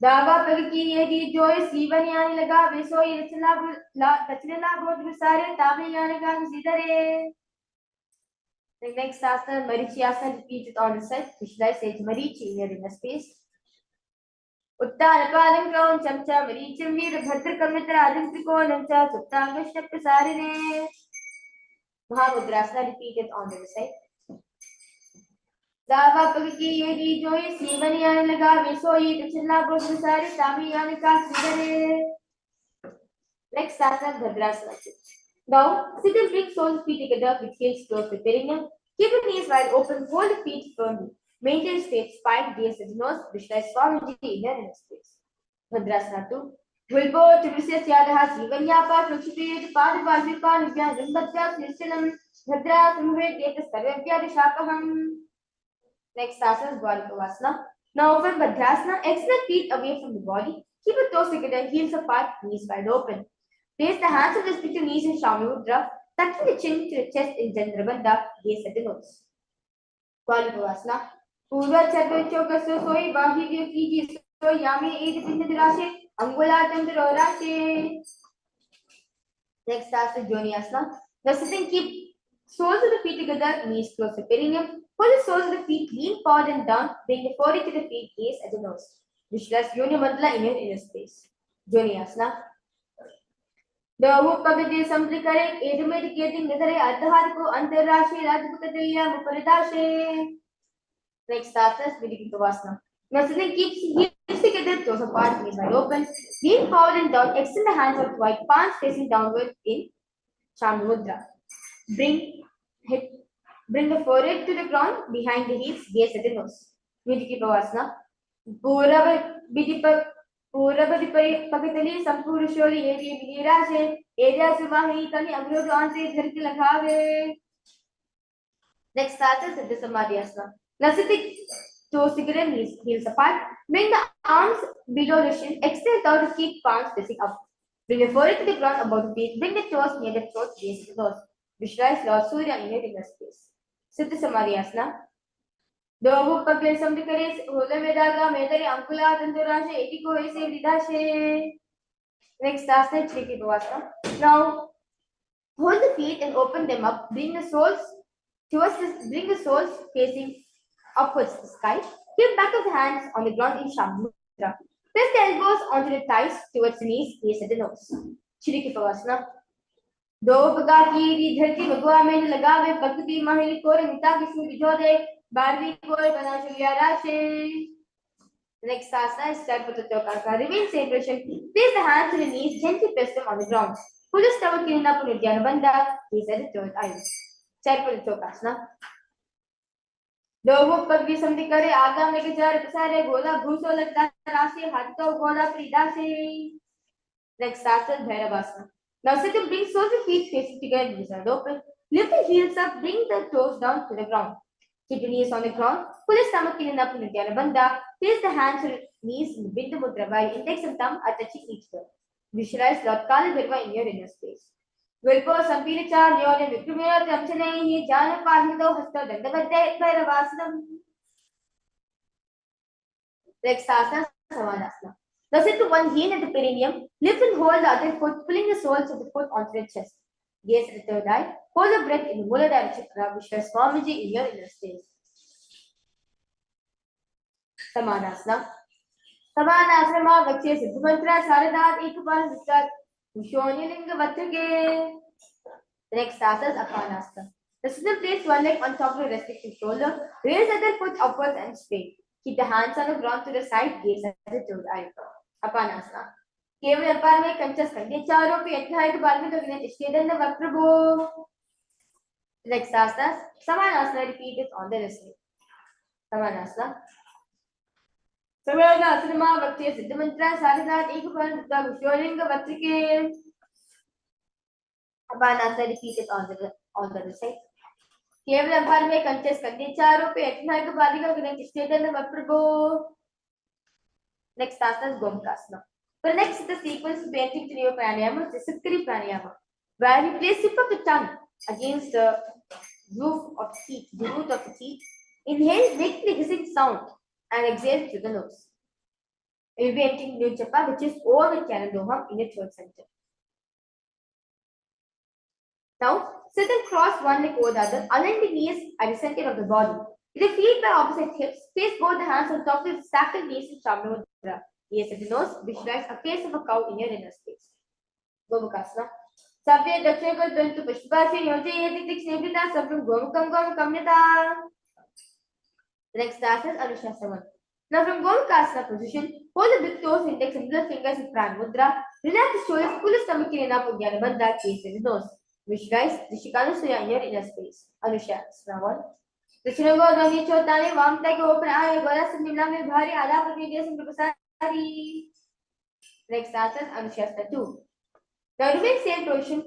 S1: दावा पग की यदि जोय सीवन यानी लगा बेसो ये रचना बोध विसारे तामे यानी का सीधरे. The next asana Marichyasana, repeat it on the side. Visualize sage Marichi in your inner space. Uttara palam crown chamcha Maricham Veera Bhadra Kamitra Adin Trikonam Cha Suttangishta Prasarane. Mahamudrasana, repeat it on the other side. दावा पग की यदि जोय सीवन यानी लगा बेसो ये रचना बोध विसारे तामे यानी का सीधरे. Next asana Bhadrasana. Now, sit and bring soles feet together with heels close to perineum. Keep the knees wide open, hold the feet firmly. Maintain straight spine, gaze at the nose, visualize Swamiji in your inner space. Bhadrasana 2. Wilbo Trivisias Yadaha Sivanyapa, Flukshipet, Padavalvipa, Nivya, Rimbhadra, Nistilam, Bhadra, Simve, Deta, Sarvavya, Rishapaham. Next asana is Dwarikavasana. Now, open Bhadrasana, extend feet away from the body. Keep the toes together, heels apart, knees wide open. Place the hands of the split knees in Shambhavi Mudra, tucking the chin to the chest in Chandrabandha, gaze at the nose. Dwarikavasana. Purva Chadva Chokaso Soi, Bahi Vyakiji Soi, Yami Edi Pindadirashe, Angula Tandrarashe. Next asana, Joniasana. Now sitting, keep soles of the feet together, knees close to perineum. Pull the soles of the feet, lean forward and down, bring the forehead to the feet, gaze at the nose. Visualize Yoni Mandala in your inner space. Joniasana. Dahu Pagati Samplikare, Edumedicating Nithare Adhadiko, Antarashe, Radhukataya, Muparidashe. Next asana is Vidikavasana. Now sitting, keep heels together, toes apart, knees wide open. Lean forward and down, extend the hands out wide, palms facing downward in Shambhavi Mudra. Bring the forehead to the ground, behind the hips, gaze at the nose. Vidikavasana. Purabadi Pakatali, Sampurishori, Edi Vinirashe, Area Sumahi, Kali, Agro Ante, Herkilakave. Next asana is the Samadhyasana. Now sit the toes together, heels apart. Bring the arms below the shin. Extend out to keep palms facing up. Bring the forehead to the ground above the feet. Bring the toes near the throat, gaze at the nose. Visualize Lord Surya in your inner space. Sit the Samadhyasana. Dohu Pagil Samdikaris, Hula Vedaga, Medari, Ankula, Tandurashe, Etiko, Ese, Vidashe. Next asana is Vidikavasana. Now hold the feet and open them up. Bring the soles facing upwards to the sky. Keep back of the hands on the ground in Shambhavi Mudra. Press the elbows onto the thighs towards the knees, gaze at the nose. Chirikipavasana. दो पगा की धरती भगवा में लगावे भक्ति महिल core मिता किसु बिजोदे 12वीं कोर बना चुलिया राशे. Next asana is Charpatotokasa. Remain same position. Place the hands to the knees, gently press them on the ground. Pull the stomach in up in Nithyananda, gaze at the third eye. Charpatotokasa. दो पग भी समझ करे आगा में के चार पसारे गोला भूसो लगता राशि हाथ तो गोला प्रीदा से. Next asana is Bhairavasana. Now sit and bring soles of feet facing together, knees are open. Lift the heels up, bring the toes down to the ground. Keep the knees on the ground. Pull the stomach in and up in the Dhyana. Place the hands to the knees in the Bindu Mudra while index and thumb are touching each other. Visualize Lord Kali Bhirva in your inner space. Vilpo Sampiricha, Nyone Vikrumira, Tamchane, Jana Pahito, Hasta, Dandavate, Bhairavasanam. Next asana, Samadasana. Now sit to one heel at the perineum, lift and hold the other foot, pulling the soles of the foot onto the chest. Gaze at the third eye, hold the breath in the Muladhara Chakra, which does Swamiji in your inner space. Samanasana. Samanasana ma vakshe siddhu mantra saradat ekapal vistat Ushonilinga vatrike. The next asana is Apanasana. The student place one leg on top of the respective shoulder, raise the other foot upwards and straight. Keep the hands on the ground to the side, gaze at the third eye. Apanasana. केवल अपार में कंचस कंधे चारों पे अठाई के बाद में तो गिने इष्टेदन वक्रभो. Next asana, Samanasana. Repeat it on the wrist. Samanasana. Samanasana ma vakshe siddha mantra saradat ekapal vistat Ushonilinga vatrike. Apanasana. Repeat it on the wrist. केवल अपार में कंचस कंधे चारों पे अठाई के बाद में तो गिने इष्टेदन वक्रभो. Next asana is Gomukasana. For next the sequence is basic trio pranayama, the Sitkari pranayama, where we place tip of the tongue against the roof of the teeth, the root of the teeth. Inhale, make the hissing sound, and exhale through the nose. We will be entering New Japa, which is over the Karandoham in the third center. Now, sit and cross one leg over the other, align the knees at the center of the body. With the feet by opposite hips, place both the hands on top of the stacked knees in Chandra Mudra. Gaze at the nose, visualize a face of a cow in your inner space. Gomukasana. Sabya Dakshinakal Bantu Pushpashi Yoja Yeti Snebita Sabram Gomukam Kamnita. The next asana is Anushasana. Now from Gomukasana position, hold the big toes, index and middle fingers in Pran Mudra. Relax the shoulders, pull the stomach in up with Jnanabandha, gaze at the nose. Visualize Rishikana in your inner space. Anushasana 1. Dachinango Dani Chotani, Vamta Open Eye, Gola Sandimla में भारी आधा प्रतिदेश में प्रसारी. Next asana Anushasana 2. Now remain same position.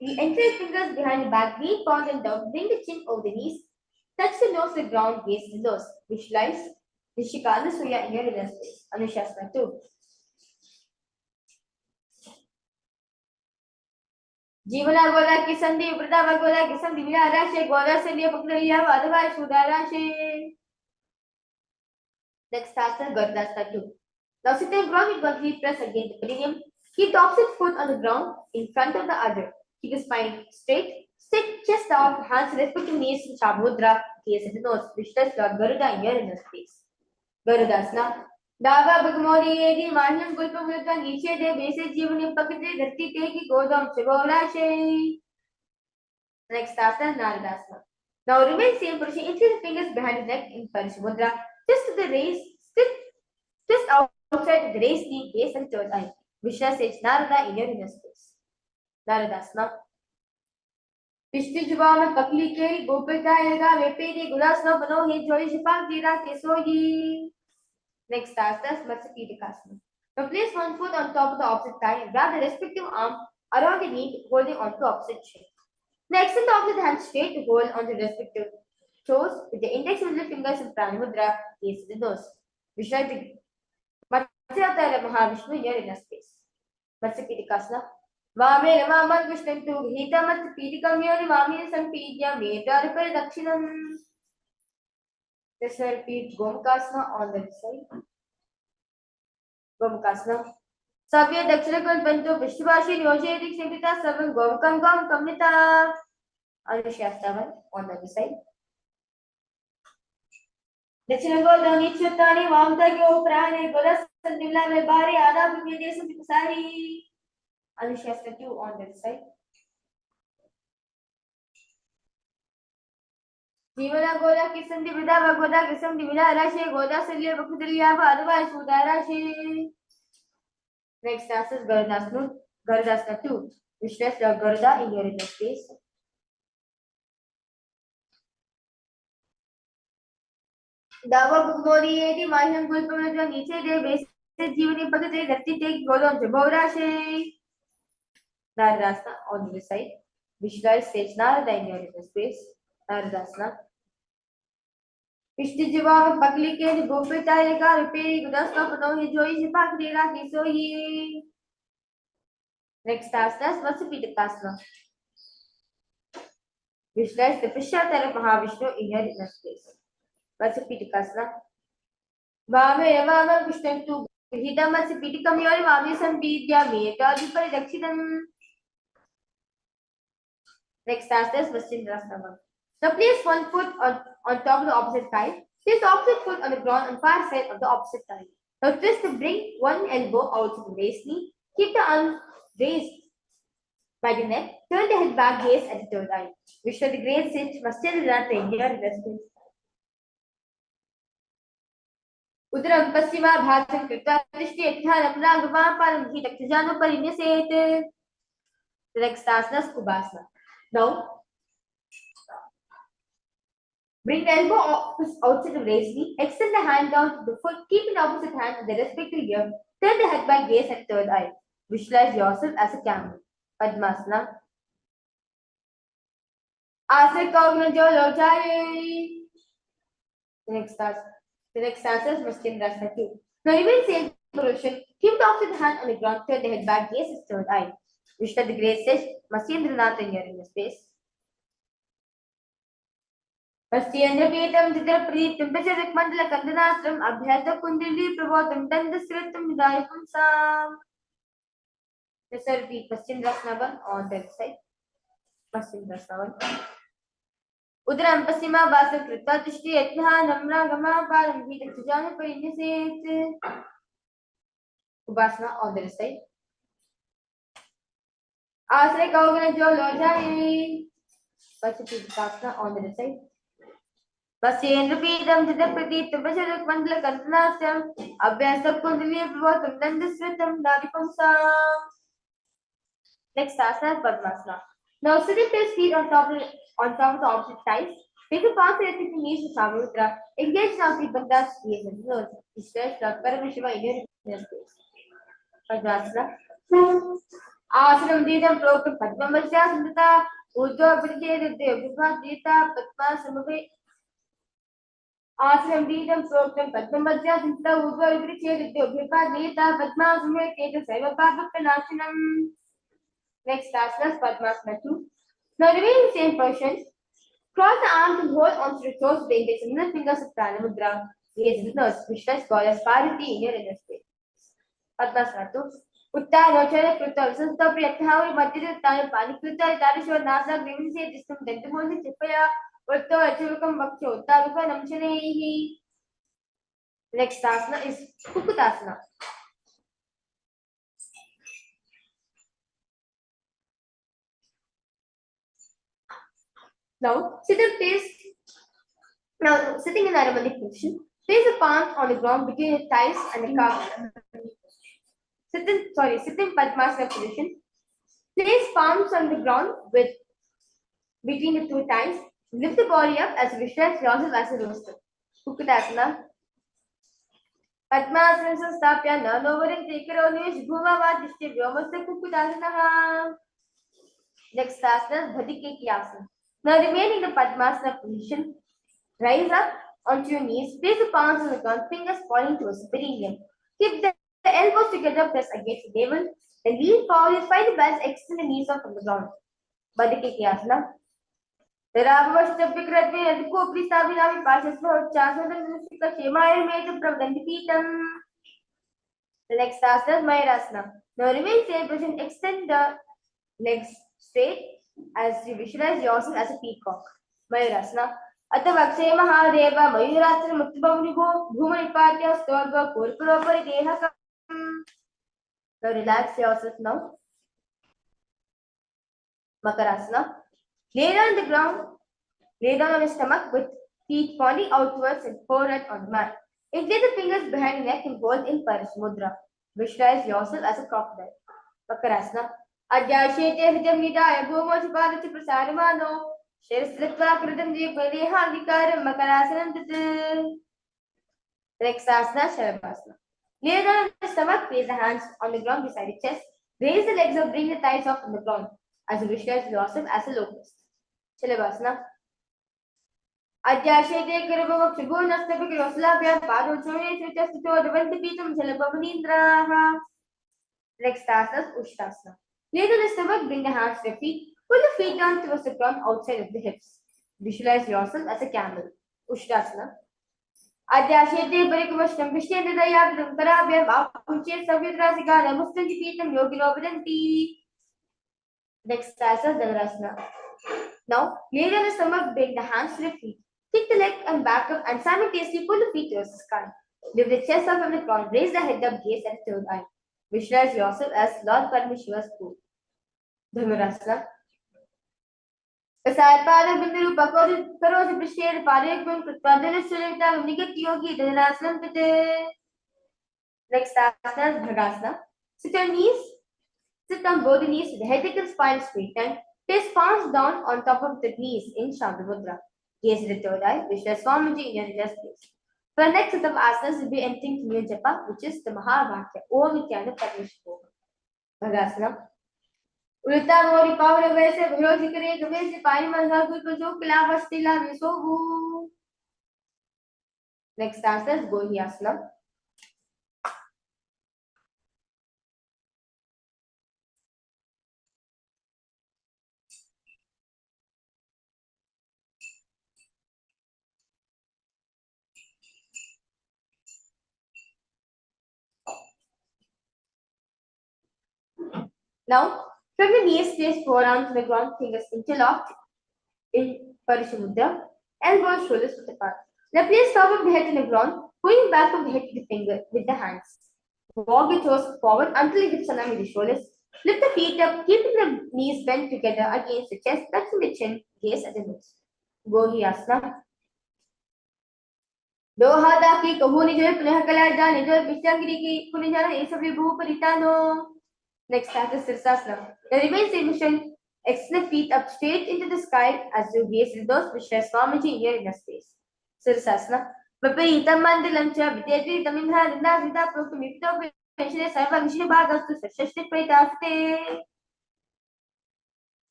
S1: We enter the fingers behind the back, knee point and down, bring the chin over the knees, touch the nose to the ground, gaze the nose. Visualize Rishikana Suya in your inner space. Anushasana 2. जीवना गोला की संधि वृद्धा गोला की संधि मिला राशि गोला से लिए पकड़ लिया अथवा सुधा राशि. Next asana Gardasana 2. Now sit and ground with one heel press against the perineum. Keep the opposite foot on the ground in front of the other. Keep the spine straight. Sit chest out, hands respect to knees in Shamudra. Gaze at the nose. Visualize Lord Garuda in your inner space. Garudasana. Dava Bhagmori Edi Manam Gulpa Multa Niche De Base Jivani Pakate Dati Teki Godam Chivolashe. Next asana Naradasana. Now remain same position. Increase the fingers behind the neck in Parishamudra. Twist to the raise. Twist outside the raised knee, gaze and third eye. Vishnu says Narada in your inner space. Naradasana. Pishti Juva में पकली के गोपिका एगा वेपेरी गुलासना बनो हे जोई शिपाक जीरा केसोगी. Next asana is Matsapittakasana. Now place one foot on top of the opposite thigh and grab the respective arm around the knee, holding on to opposite shin. Now extend the opposite hand straight to hold on to the respective toes with the index and middle fingers in Pranamudra, gaze to the nose. Vishnu Matsapittakasana Mahavishnu in your inner space. Matsapittakasana. Vame Ramaman Vishnu Hita Matsapittakam Yoni Vami Sampidya Medarpar Dakshinam. Just repeat Gomukasana on the side. Gomukasana. Sabya Dakshinakal Bantu Vishvashi Yojedik Sivita Savan Gomukam Kamnita. Anushasana on the side. Dachinango Dani Chutani Vamta Gyo Prane Golas Sandimla में बारी आधा प्रतिदेश में प्रसारी. Anushasana 2 on that side. जीवना गोला की संधि वृद्धा व गोदा की संधि मिला राशि गोदा से लिए बखुदलिया व अथवा सुधा राशि. Next asana is Garudasana 2. Visualize Lord Garuda in your inner space. दावा बुगमोरी एदी माहिम गुलपमृत नीचे दे बेसे जीवनी पगते धरती take गोदम जबोराशे. Naradasana on the side. Visualize stage Narada in your inner space. Naradasana. Pishti Jiva में पगली के गोपिता एगा रिपेरी गुदासना पनोही जोई शिपाक देगा किसोही. Next asana is Matsapittakasana. Visualize the Pishatara Mahavishnu in your inner space. Matsapittakasana. Vame Ramama Vishnu Hitamatsi Pitikam Yorim Avisam Vidya Meta Diparidakshitam. Next task is Vastindrasana. Now place one foot on top of the opposite thigh. Place the opposite foot on the ground on far side of the opposite thigh. Now twist to bring one elbow out to the raised knee. Keep the arm raised by the neck. Turn the head back, gaze at the third eye. Vishwa the great sit, Vastindrasana India investment. Udaram Pasima Bhasam Krita Trishti Ethanam Ragama Param Hitakjano Parineset. The next asana is Kubasana. Now bring the elbow outside the raised knee. Extend the hand down to the foot. Keep the opposite hand at the respective ear. Turn the head back, gaze at third eye. Visualize yourself as a camel. Padmasana. Asana Kaugna Jolo Jai. The next answer is Mastindrasana 2. Now remain same position. Keep the opposite hand on the ground. Turn the head back, gaze at third eye. Vishnu the Great says, Masindranatha here in the space. Pastyandapietam Chitrapritam Pacharak Mandala Kandanastram Abhyata Kundali Pravotam Dandasritam Nidayapam Sam. Let's repeat Pastindrasana 1 on that side. Pastindrasana 1. Udaram Pasima Vasa Krita Tishti Etha Namra Gama Param Hita Tujana Parineset. Ubasana on the side. Asana Kaugana Jolo Jai. Pasipidasana on the side. Pasyendapidam Chitrapritam Pacharak Mandala Kandanastram Abhyasa Kundali Pravotam Dandasritam Nidayapam Sam. Next asana is Padmasana. Now sit with your feet on top of the opposite sides. Take the palms relative to knees to Samudra. Engage now the Bandha's ears and nose. Stretch the Paramashivoham Level-1 Padmasana. Asanam Didam Prokam Padmasya Sundata Uddhava Pritya Dita Dita Padma Samabhe. Asanam Didam Prokam Padmasya Sundata Uddhava Pritya Dita Padma Samabhe Keta Saiva Papakanashanam. Next asana is Padmasana 2. Now remain in the same position. Cross the arms and hold onto the toes with the index and middle fingers of Pranamudra. Gaze with nose, visualize Goddess Parvati in your inner space. Padmasana 2. Utta Nochara Krutta Visasta Priyathauri Madhya Tana Panikrita Tarishwa Nasa Grivinse Distum Dentamoni Chipaya Utto Achurukam Bakcho Uttaruka Namchanehi. Next asana is Kukutasana. Now, sitting in Aramanic position, place the palms on the ground between your thighs and the calves. Sit in Padmasana position. Place palms on the ground between the two thighs. Lift the body up as visualize yourself as a rooster. Kukutasana. Padmasana Sastapya Nanovarin Tekaronish Bhumava Dishti Vyomasta Kukutasana. Next asana is Bhadikekiyasana. Now remain in the Padmasana position. Rise up onto your knees. Place the palms on the ground, fingers pointing towards the perineum. Keep the elbows together, press against the navel. Then lean forward, find the balance, extend the knees up from the ground. Bhadikekiyasana. Ravavashtapikratve Adiko Pristavinami Pashasva Chasana Nushika Shemaya Meta Pravdandipitam. The next asana is Mayurasana. Now remain same position, extend the legs straight as you visualize yourself as a peacock. Mayurasana. Atavakshay Mahadeva Mayuratra Muttubhavnigo Bhumanipatya Storva Purpurapari Dehakam. Now relax yourself now. Makarasana. Lay down on the ground. Lay down on your stomach with feet pointing outwards and forehead on the mat. Incline the fingers behind the neck and hold in Paramudra. Visualize yourself as a crocodile. Makarasana. Adyashete Hidam Nidaya Bhumochipadachi Prasaramano. Shirsritva Kritam Jipaleha Vikaram Makarasanam Tatu. Next asana, Shalabhasana. Lay down on the stomach, place the hands on the ground beside the chest. Raise the legs up, bring the thighs off from the ground as you visualize yourself as a locust. Shalabhasana. Adyashete Kirabhava Tribunastapik Roslabhya Padu Chone Sritastito Devantipitam Shalabhavanindra. Next asana is Ushtasana. Lay down the stomach, bring the hands to your feet. Pull the feet down towards the ground outside of the hips. Visualize yourself as a camel. Ushtasana. Adyashete Parikavashtam Vishnendayabdam Karabhyam Apuche Savidrasika Namustanjitam Yogino Vadanti. Next asana Dhanurasana. Now, lay down the stomach, bring the hands to the feet. Kick the leg and back up and simultaneously pull the feet towards the sky. Lift the chest up from the ground, raise the head up, gaze at the third eye. Visualize yourself as Lord Paramashiva's pool. Dhanurasana. Aside Padabindu Karoja Prishir Parekun Padana Sulita Nigat Yogi Dhanurasana Pite. Next asana is Bhagasana. Sit on knees. Sit on both the knees with the head and spine straight and place palms down on top of the knees in Shabda Mudra. Gaze at the third eye, visualize Swamiji in your rest place. For the next set of asanas, we'll be entering New Japa, which is the Mahavakya, Om Nithyananda Paramashivoham. Bhagasana. Ulta Mori Power Vese, Virojikare, Gavese, Paimanga, Gulpajo, Kilavastila, Visogu. Next asana is Gohyasana. Now, from the knees, place forearms to the ground, fingers interlocked in Parishamudra, elbows, shoulders width apart. Now, place top of the head in the ground, pulling back of the head to the finger with the hands. Walk the toes forward until the hips align with the shoulders. Lift the feet up, keeping the knees bent together against the chest, touching the chin, gaze at the nose. Gohyasana. Dohada ki kahuni jo punah kala jane jo vishyangiri ki punijana ye sabhi bhuparitano. Next start is Sirsasana. Now remain same position. Extend the feet up straight into the sky as you gaze at those which are Swamiji in your inner space. Sirsasana. Paparitam mandalam cha videti tamimha dinda sita prokumipto vishne sarva vishne bhagastu sashashti pretaste.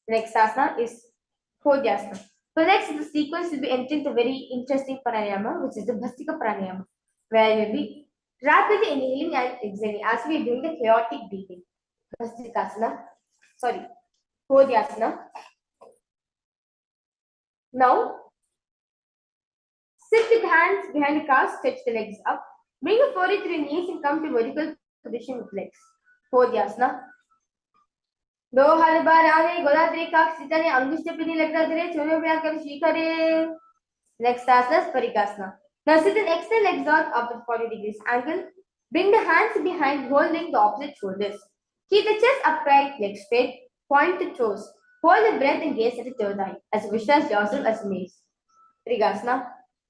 S1: Next asana is Kodhyasana. So next the sequence will be entering the very interesting pranayama, which is the Bhastika pranayama, where you will be rapidly inhaling and exhaling as we are doing the chaotic breathing. Bhastikasana. Sorry. Kodhyasana. Now, sit with hands behind the calves, stretch the legs up. Bring your forehead to your knees and come to vertical position with legs. Kodhyasana. दो हाथ बार आने गोदावरी काक्ष सिताने अंगुष्ठ पिनी लगता धीरे चोनो व्याकर शिखरे. Next asana is Parikasana. Now sit and extend legs out up at 40 degrees angle. Bring the hands behind, holding the opposite shoulders. Keep the chest upright, legs straight, point to toes. Hold the breath and gaze at the third eye as visualize yourself as a maze. Trigasana.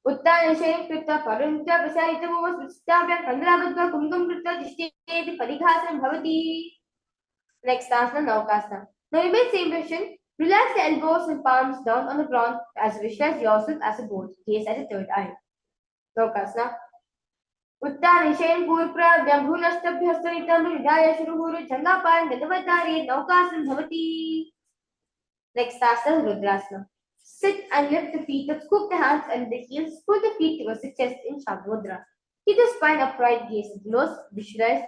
S1: Uttana Shayin Krita Parunta Pasarita Movas Vistabya Kandrabhadva Kumkum Krita Dishteti Parikasana Bhavati. Next asana, Naukasana. Now remain same position. Relax the elbows and palms down on the ground as visualize yourself as a boat. Gaze at the third eye. Naukasana. Uttana Shayin Purpra Vyambhunastabhyastanitam Vidaya Shuruhuru Changapan Gandavadari Naukasana Bhavati. Next asana, Rudrasana. Sit and lift the feet up, scoop the hands and the heels, pull the feet towards the chest in Shabdamudra. Keep the spine upright, gaze at the nose, visualize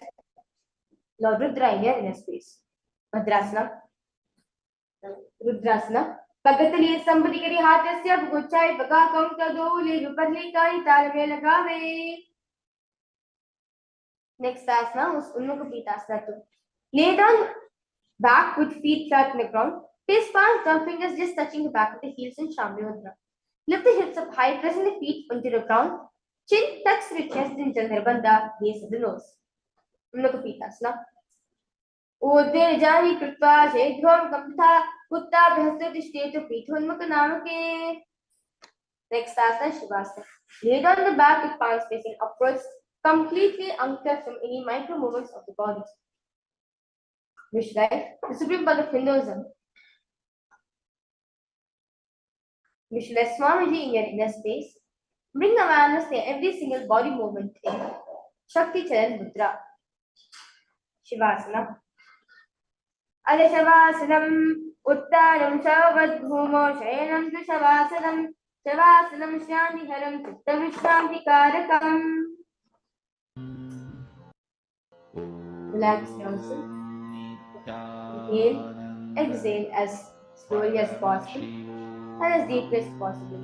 S1: Lord Rudra in your inner space. Bhadrasana. Rudrasana. Pagatali somebody kari hatasya guchai baga kaunta dole ruparli kai talme lagave. Next asana is Unnukapita too. Lay down back with feet flat on the ground. Place palms down, fingers just touching the back of the heels in Shambhavi Mudra. Lift the hips up high, pressing the feet onto the ground. Chin tucks to the chest in Jandharbandha, gaze at the nose. Unnukapita. Udde jani krutva shedhvam kamtha kutta bhastati shtetu pithunmaka namake. Next asana, Shivasana. Lay down the back with palms facing upwards, completely unclutched from any micro movements of the body. Visualize the Supreme Ponttiff of Hinduism. Visualize Swamiji in your inner space. Bring awareness to every single body movement in Shakti Charan Mudra. Shivasana. Adashavasanam Uttanam Savadbhumo Shayanam Dusavasanam Shavasanam Shantiharam Chittavishranti Relax yourself. Inhale, exhale as slowly as possible and as deep as possible.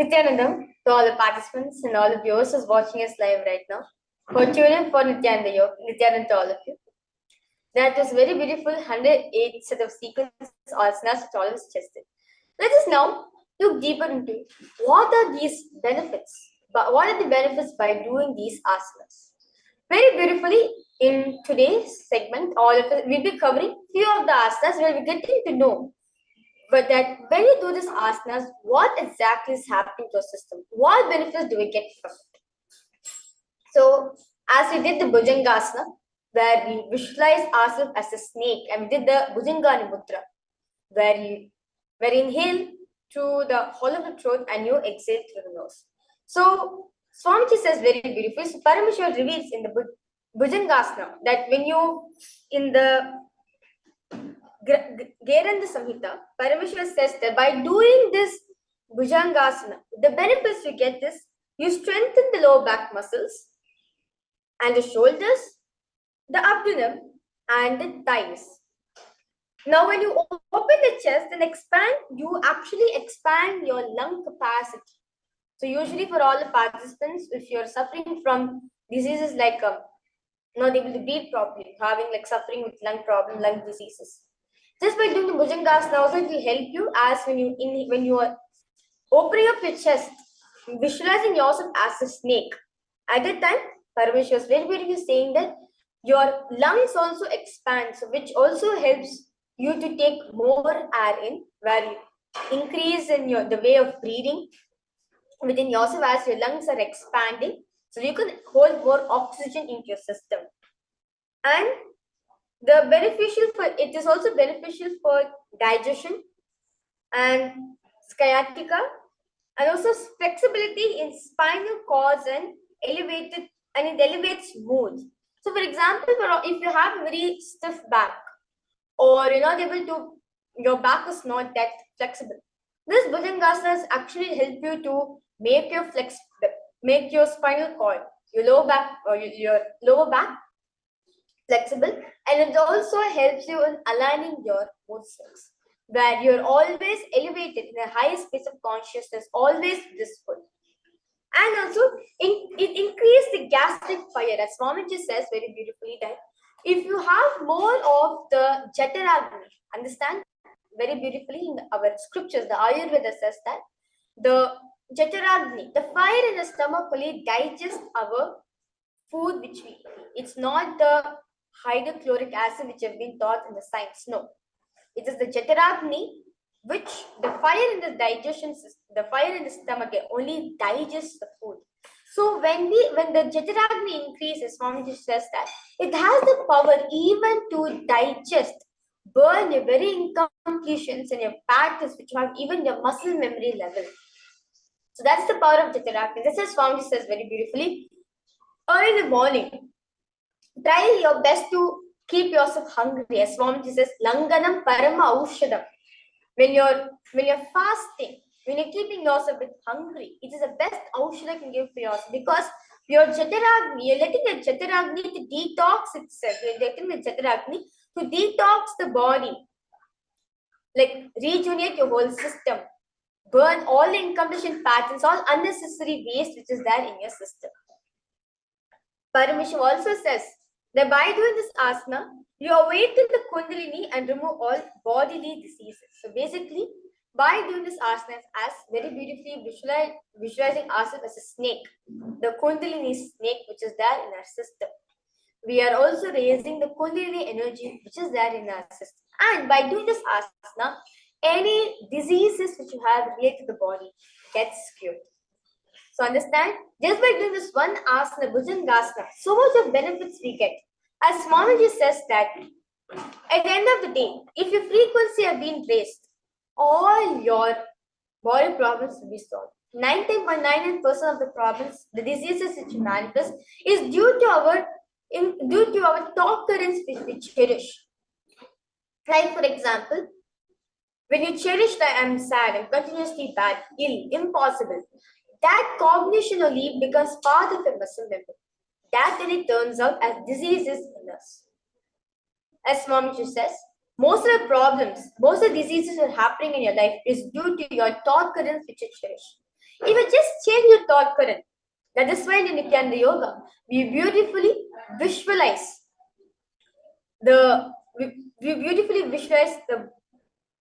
S1: Nithyananda, to all the participants and all the viewers who's watching us live right now, for tuning in for Nithyananda Yoga, Nithyananda to all of you. That was very beautiful 108 set of sequence asanas which all of us tested. Let us now look deeper into what are these benefits, but what are the benefits by doing these asanas. Very beautifully in today's segment, all of us will be covering few of the asanas where we're getting to know. But that when you do this asanas, what exactly is happening to your system? What benefits do we get from it? So, as we did the Bhujangasana, where we visualize ourselves as a snake, and we did the Bhujangani Mudra, where you inhale through the hollow of the throat and you exhale through the nose. So, Swamiji says very beautifully, so Paramashivoham reveals in the Bhujangasana that when you, in the Geranda Samhita, Paramashivoham says that by doing this Bhujangasana, the benefits you get is you strengthen the lower back muscles and the shoulders, the abdomen, and the thighs. Now, when you open the chest and expand, you actually expand your lung capacity. So, usually for all the participants, if you're suffering from diseases like not able to breathe properly, having like suffering with lung problem, lung diseases, just by doing the Bhujangasana also it will help you as when you are opening up your chest, visualizing yourself as a snake. At that time, Paramash was very beautifully saying that your lungs also expand, so which also helps you to take more air in, where you increase in the way of breathing within yourself as your lungs are expanding, so you can hold more oxygen into your system. And it is also beneficial for digestion and sciatica, and also flexibility in spinal cords and it elevates mood. So, for example, if you have a very stiff back, or you're not able to, your back is not that flexible, this Bhujangasana actually help you to make your spinal cord, your lower back, or your lower back flexible, and it also helps you in aligning your mood swings, where you're always elevated in a high space of consciousness, always blissful. And also, it increases the gastric fire, as Swamiji says very beautifully that if you have more of the Jataragni, understand very beautifully in our scriptures, the Ayurveda says that the Jataragni, the fire in the stomach, only digests our food which we eat. It's not the hydrochloric acid which have been taught in the science. No, it is the Jataragni, which the fire in the digestion system, the fire in the stomach only digests the food. So when the Jataragni increases, Swamiji says that it has the power even to digest, burn your very incompletions and your patterns which have even your muscle memory level. So that's the power of Jataragni. This is Swamiji says very beautifully. Early in the morning, try your best to keep yourself hungry. As Swamiji says, Langanam Parama Aushadam. When you're fasting, when you're keeping yourself a bit hungry, it is the best aushadam you can give for yourself, because your Jataragni, you're letting the Jataragni to detox itself. You're letting the Jataragni to detox the body, like rejuvenate your whole system, burn all the incomplete patterns, all unnecessary waste which is there in your system. Paramashivoham also says that by doing this asana, you awaken the Kundalini and remove all bodily diseases. So basically, by doing this asana, as very beautifully visualizing ourselves as a snake, the Kundalini snake which is there in our system, we are also raising the Kundalini energy which is there in our system. And by doing this asana, any diseases which you have related to the body gets cured. So understand, just by doing this one asana, Bhujangasana, so much of benefits we get. As Swamiji says that at the end of the day, if your frequency have been raised, all your body problems will be solved. 99.99% of the problems, the diseases which you manifest, is due to our thought currents which we cherish. Like for example, when you cherish that I'm sad, I'm continuously bad, ill, impossible, that cognition only becomes part of your muscle memory. That really turns out as diseases in us. As Swamiji says, most of the problems, most of the diseases that are happening in your life is due to your thought currents which you cherish. It will just change your thought current. That is why in Nithyananda Yoga, we beautifully visualize the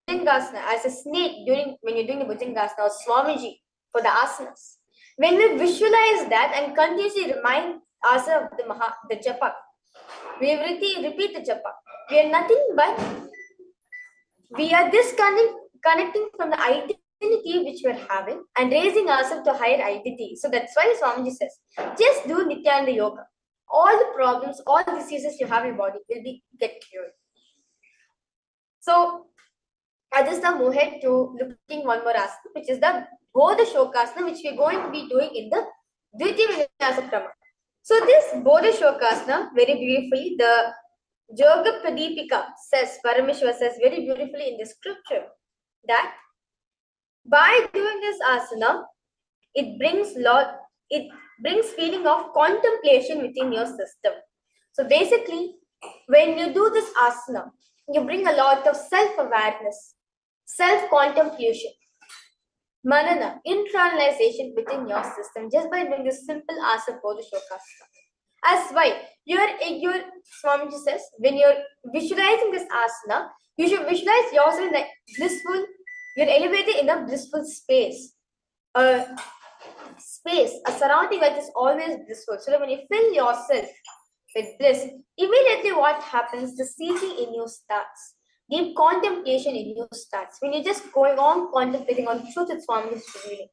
S1: Bhujangasana as a snake when you're doing the Bhujangasana or Swamiji for the asanas. When we visualize that and continuously remind ourselves of the japa, we repeat the japa. We are nothing but we are connecting from the identity which we are having and raising ourselves to higher identity. So that's why Swamiji says, just do Nithyananda Yoga. All the problems, all the diseases you have in your body will get cured. So I just now move ahead to looking one more asana, which is the Bodha Shokasana, which we're going to be doing in the Dvitiya Vinyasa Krama. So this Bodha Shokasana, very beautifully, the Yoga Pradipika says, Paramashiva says very beautifully in the scripture that by doing this asana, it brings feeling of contemplation within your system. So basically, when you do this asana, you bring a lot of self-awareness, self-contemplation, manana, internalization within your system just by doing this simple asana Bodha Shokasana. As why your Swamiji says, when you're visualizing this asana, you should visualize yourself in the blissful, you're elevated in a blissful space. A surrounding that is always blissful. So that when you fill yourself with bliss, immediately what happens? The seeking in you starts. Deep contemplation in you starts. When you're just going on contemplating on truth that Swami is revealing,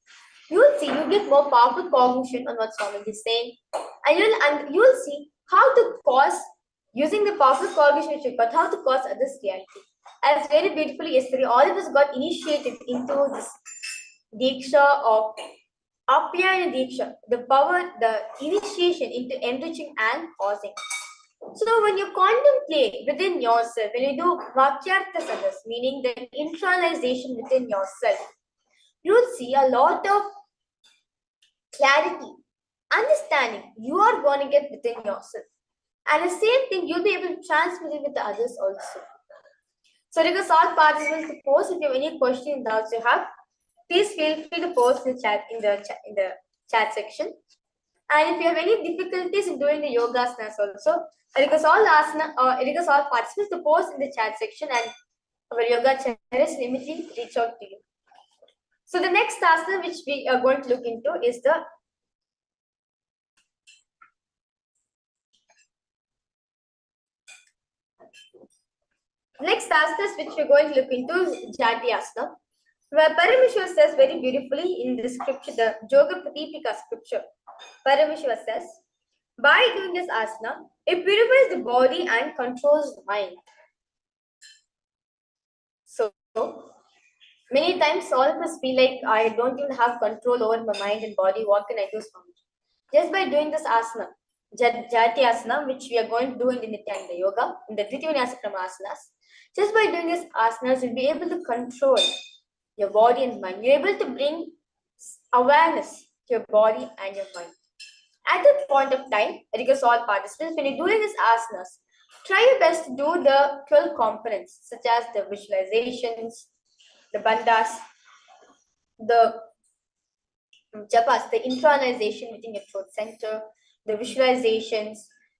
S1: you will see, you get more powerful cognition on what Swami is saying, and you will see how to cause, using the powerful cognition which you got, how to cause others reality. As very beautifully yesterday, all of us got initiated into this Diksha of Apyayana Diksha, the power, the initiation into enriching and causing. So when you contemplate within yourself, when you do Vakyartha Sadas, meaning the internalization within yourself, you will see a lot of clarity, understanding you are going to get within yourself. And the same thing, you'll be able to transmit it with the others also. So request all participants to post if you have any questions, doubts you have. Please feel free to post in the chat section. And if you have any difficulties in doing the yoga asanas also, I request all participants to post in the chat section, and our yoga chairs immediately reach out to you. So the next asana which we are going to look into is the next asana which we're going to look into is Jati asana, where Paramashiva says very beautifully in the scripture, the Yoga Pradipika scripture. Paramashiva says, by doing this asana, it purifies the body and controls the mind. So, many times all of us feel like I don't even have control over my mind and body. What can I do, Swami? Just by doing this asana, Jati asana, which we are going to do in the Nithyananda Yoga, in the Dvitiya Vinyasa Krama asanas, just by doing this asanas, you'll be able to control your body and mind. You're able to bring awareness to your body and your mind. At that point of time, I request all participants, when you're doing these asanas, try your best to do the 12 components, such as the visualizations, the bandhas, the japas, the internalization within your throat center, the visualizations,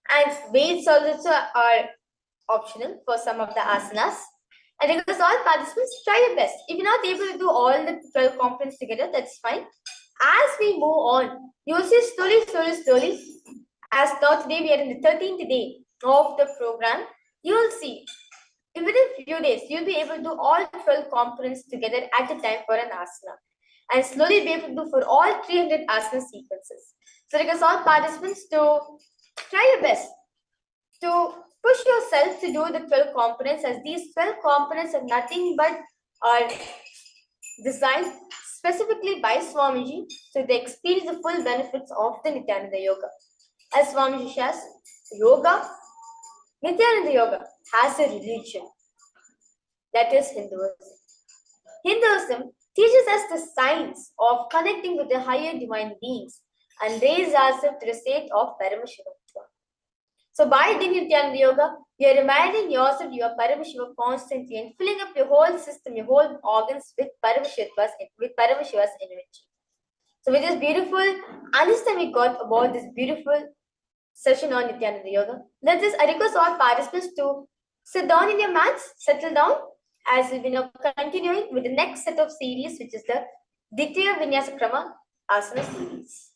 S1: and weights also are optional for some of the asanas. And because all participants, try your best. If you're not able to do all the 12 components together, that's fine. As we move on, you'll see slowly, as now today we are in the 13th day of the program, you'll see, within a few days, you'll be able to do all 12 components together at a time for an asana. And slowly be able to do for all 300 asana sequences. So request all participants to try your best to push yourself to do the 12 components, as these 12 components are nothing but are designed specifically by Swamiji, so they experience the full benefits of the Nithyananda Yoga. As Swamiji says, Nithyananda Yoga has a religion, that is Hinduism. Hinduism teaches us the science of connecting with the higher divine beings and raise ourselves to the state of Paramashivoham. So by doing Nithyananda Yoga, you are reminding yourself you are Paramashiva constantly and filling up your whole system, your whole organs with Paramashiva's energy. So with this beautiful understanding we got about this beautiful session on Nithyananda Yoga, I request all participants to sit down in your mats, settle down, as we'll be now continuing with the next set of series, which is the Ditya Vinyasa Krama Asana series.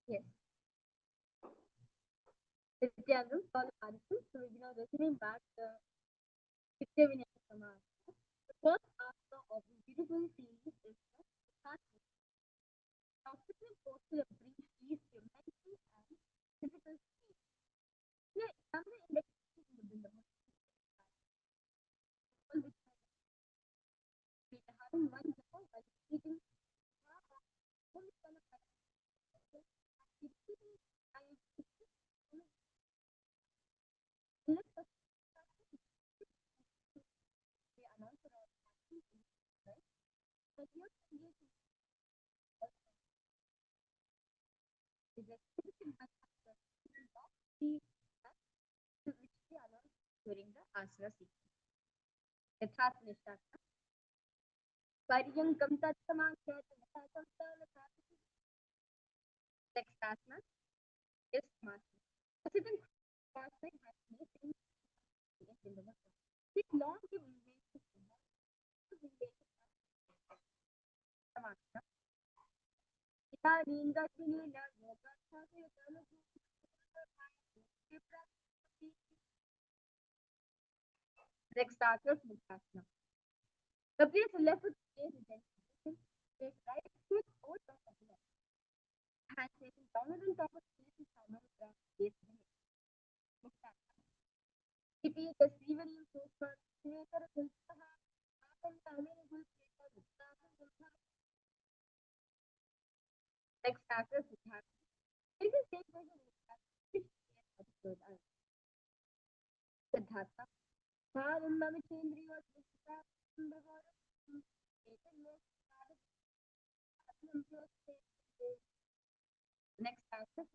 S1: Yes. Nithyananda, all participants. So we now resuming back the Ditya Vinyasa Krama. The first asana of this beautiful series is the Vipassana. Now, sitting posture brings ease to your mental and physical state. Here, examine the index within the muscle, all which having one jaw while eating only kind of repeating lift of the announcer or right? But here, is a physical aspect of the which we announce during the asana sequence. Yathasanishtasana. Paryankam tatsamankya tathasam talathasanishtasana. Next asana is Samasana. A sitting posture has no things in the muscle. Sit long to relate Samasana. Idanim dakinina yogathase dalugu. Next starter, Muktasana. The place left with space is then take right foot out of the left. Hand facing downward on top of space is downward grab space. Muktasana. Repeat the Steven you so far. Creator Gulsaha. Akan Tamil Gulsaha. Next starter, Siddhartha. It is the same person Siddhartha. Mama Chandri was next starter,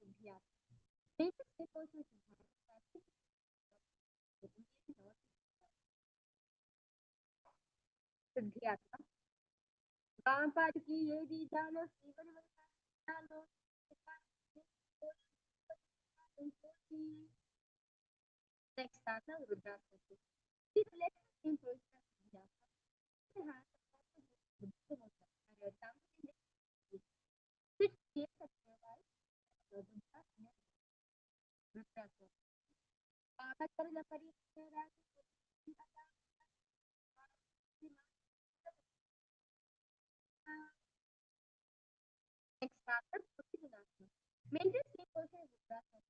S1: Siddhartha. Make the same person Siddhartha. Vampire की ये दी जानो जीवन में जानो next starter Rudraksha. Please let us impose Siddhartha. Which case of Rudraksha. Baba Karla Pari next starter Rudraksha. Maintain sleep position Rudraksha.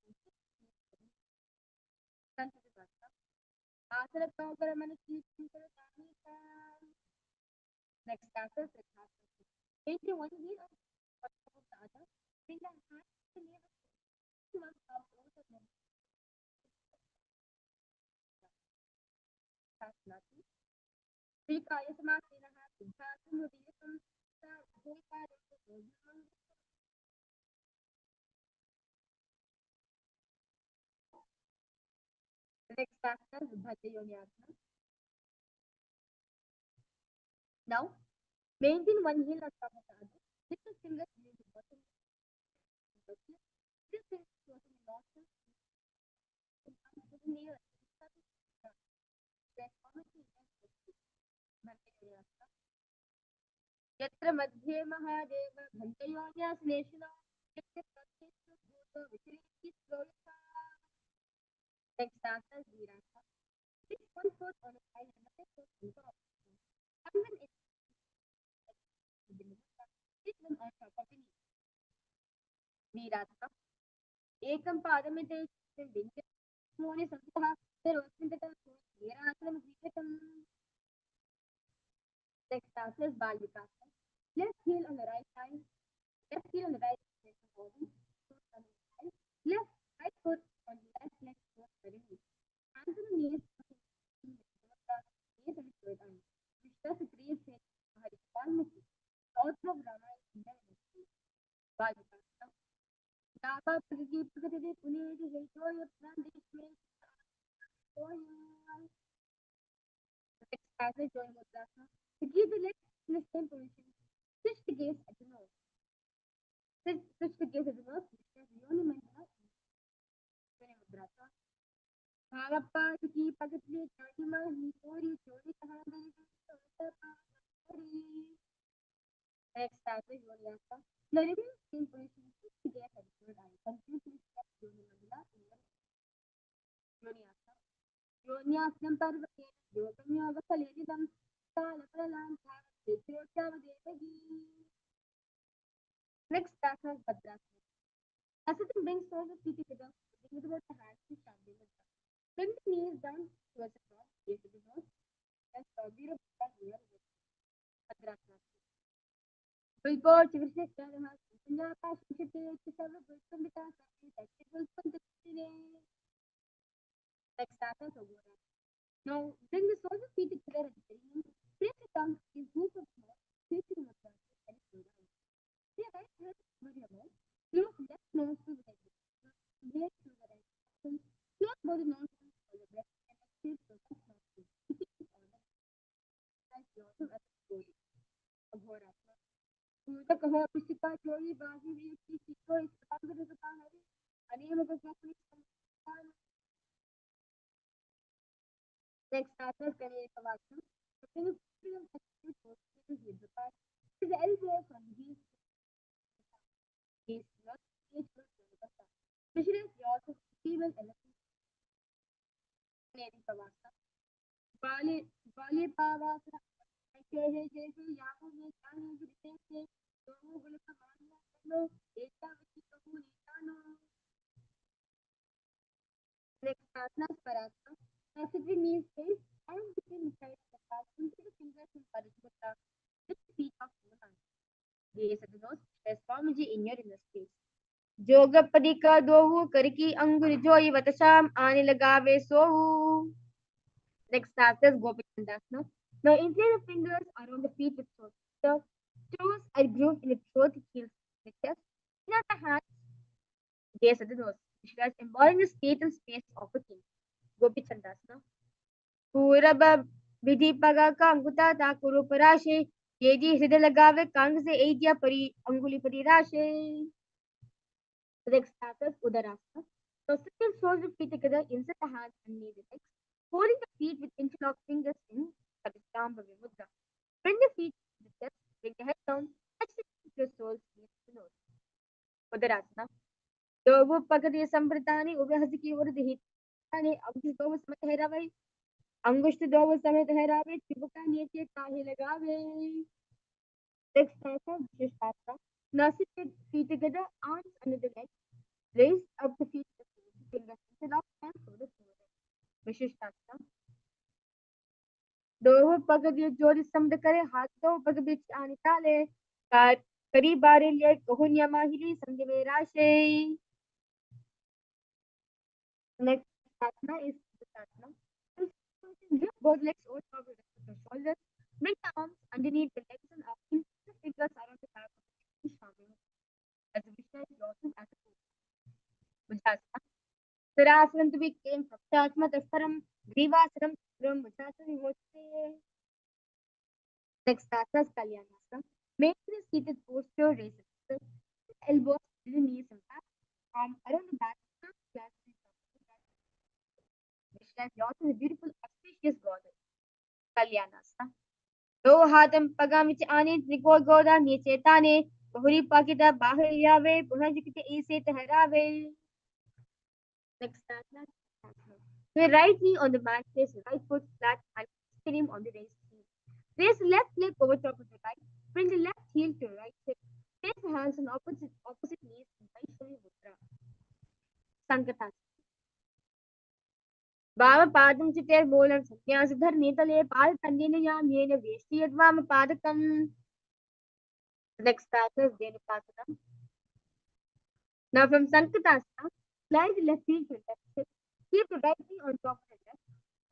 S1: Asana Kogara Manaki next starter Siddhartha. Maintain one knee on top of the other. Bring the hand to the knee of both of them. That's nothing. Vikaya Samasinaha Siddhartha Mudiyam next factor Bhajayonyasana. Now maintain one heel on top of the other. Lift the fingers near the bottom. This is closing the nostrils. Near यत्र मध्ये Mahadev भंजयोन्यासनेषिणो next answer Virata. This one foot on the side and another foot on top. And then it's this one on top of the knee. Virata. Ekam padamite vinjam. Mone samsitaha. Terosmintata. Virasanam vikatam. Next answer is Balyukasa. Left heel on the right side. Left heel on the right side of the body. Foot on the side. Left right foot on the left leg foot very weak. Hands on the knees. Knees and the third arm. Vishta Supriya says Haripanmukhi. Also of Rama is in the ministry. Balyukasa. Napa Pragati Pragati Punedi Heitoya Prandishme. Next answer is Joy Mudrasana. To keep the legs in the same position, switch the gaze at the nose. Switch the gaze at the nose, which is the only mental Joy Mudrasana. Bhavappa to keep Pagatli, Chatima, Hikori, Chori, Tahadari, next answer is Yonyasa. Now remain in the same position, switch the gaze at the third eye. Completely stop Yonyamandala in Yonyasa. Yonyasam Parvate, Yogam Yoga Kalidam. Next asana is Bhadrasana. Asana brings all the feet together, bring about the hands to standing Mudra. Bring the knees down towards the front, gaze to the nose, and Vira Bhadrasana. Billboard, Chivisha, Kalaha, Punjaba, Shishite, Chisava, Bulsundita, next asana is Obora. Now bring the soles of feet together at the beginning. Place the tongue in roof of the mouth, facing the front and slow down. Say right hand over your mouth. Close left nose to the right. Breathe through the right nostril. Close both the nostrils for the breath and exhale through the nostril. Repeat this order as yourself as a story. Abhorasana. Purta kaho pisika chori bahi viyuti sikho ispatangara sapahari. Anima kasapuni samsana. Next asana is Kanekavasana. Bring the feet on the toes to the hip part. The elbows on the heels. Gaze not gaze to the back. Visualize yourself even elephant. Kanekavasana. Bali Next asana is parasana. Now sit with knees raised and between inside the back into the fingers in Parasmata with the feet of your hands. Gaze at the nose, stress Swamiji in your inner space. जोगपदी का दोहु करकी अंगुर जोई वतशाम आने लगावे सोहु. Next task is Gopichandasana. Now insert the fingers around the feet with toes. The toes are grooved in the throat, heels, the chest. In the hands, gaze at the nose. Visualize embodying the state and space of a king. Gopichandasana. पूरब विधि पगा का अंगुता ता कुरु पराशे ये जी हृदय लगावे Kong से Asia परी अंगुली परी राशे. Next starters Udarasana. So sit and fold the feet together, insert the hands and knee the legs, holding the feet with interlocked fingers in Padishambhavi Mudra. Bring the feet to the chest, bring the head down, touch the feet with your soles near the nose. Udarasana. Dovu pagadi sampratani ubhasiki urdhitani abhi dovu samat heravai अंगुष्ठ दोव समेत हरावे चिबुका नीचे काहे लगावे. Next starter Vishishtasana. Now sit with feet together, arms under the legs. Raise up the feet to the fingers into lock and through the shoulder. Vishishtasana. दोनों पग दिए जोड़ी समझ करे हाथ दो पग बीच आने ताले करी बारे लिए कहुनिया माहिरी समझ में राशे. Next asana is Vishishtasana. Lift both legs over top of the shoulders. Bring the arms underneath the legs and up. Insert the fingers around the back of the Shambhavi as a visualize yourself as a Bhujasana. Sthirasanam to be came from Chasma Tastaram, Grivasanam, from Bhujasana Vimochte. Next asana is Kalyanasana. Maintain a seated posture, raise the elbows to the knees and back, arm around the back, visualize yourself as a beautiful, auspicious goddess. Kalyanasana. दो हाथ पगा विच आने त्रिकोण गोदा नीचे ताने बहुरी पाकिता बाहर यावे पुनः जिकते ऐसे ठहरावे. Next asana. Your right knee on the mat, place right foot flat and spin him on the raised knee. Raise left leg over top of the right. Bring the left heel to right hip. Place the hands on opposite knees in Vaishnavi Mudra. Sankatasana. वाम पादं चिते मूलं संन्यासधर नीतले पाद तन्नेन याम्येन वेष्टि यद्वाम पादकम्. Next asana is Dhenukasana. Now from Sankatasana, slide the left heel to left hip. Keep the right knee on top of the left.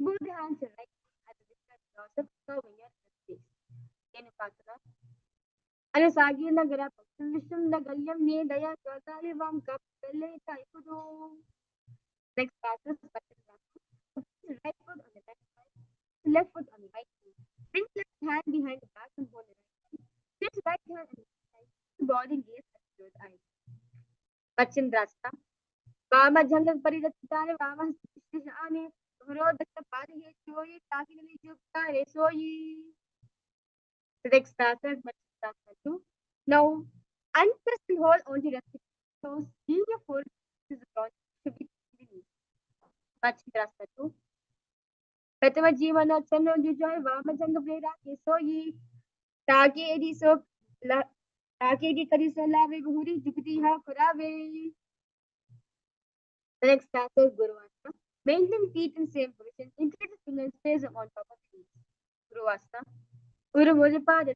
S1: Move the hands to right knee as a distance yourself covering your space. Dhenukasana. Anusagina gara Vishnu Nagalyam ne daya Swatali Vam Kap Pele Taikudu. Next asana is Patrasana. Right foot on the left side, left foot on the right knee. Bring left hand behind the back and hold the right side. Place right hand on the left side. Body gaze at your eyes. Pachindrasana. Vama Jangal Paridatane Vama Stishane Guru Dakta Padi Soyi Takili Jukta Soyi. The next asana is Pachindrasana 2. Now unpress and hold on the left toes. Lean your forehead to the front to be the knee. Pachindrasana 2. प्रथम जीवन चलो जुजोय वाम जंग प्रेरा केसोई ताके AD सो ताके AD करी सो लावे गुहुरी जुगती हा खुरावे. The next task is Guruvasana. Maintain feet in same position. Increase the fingers face on top of feet. Guruvasana. Guru Mujapa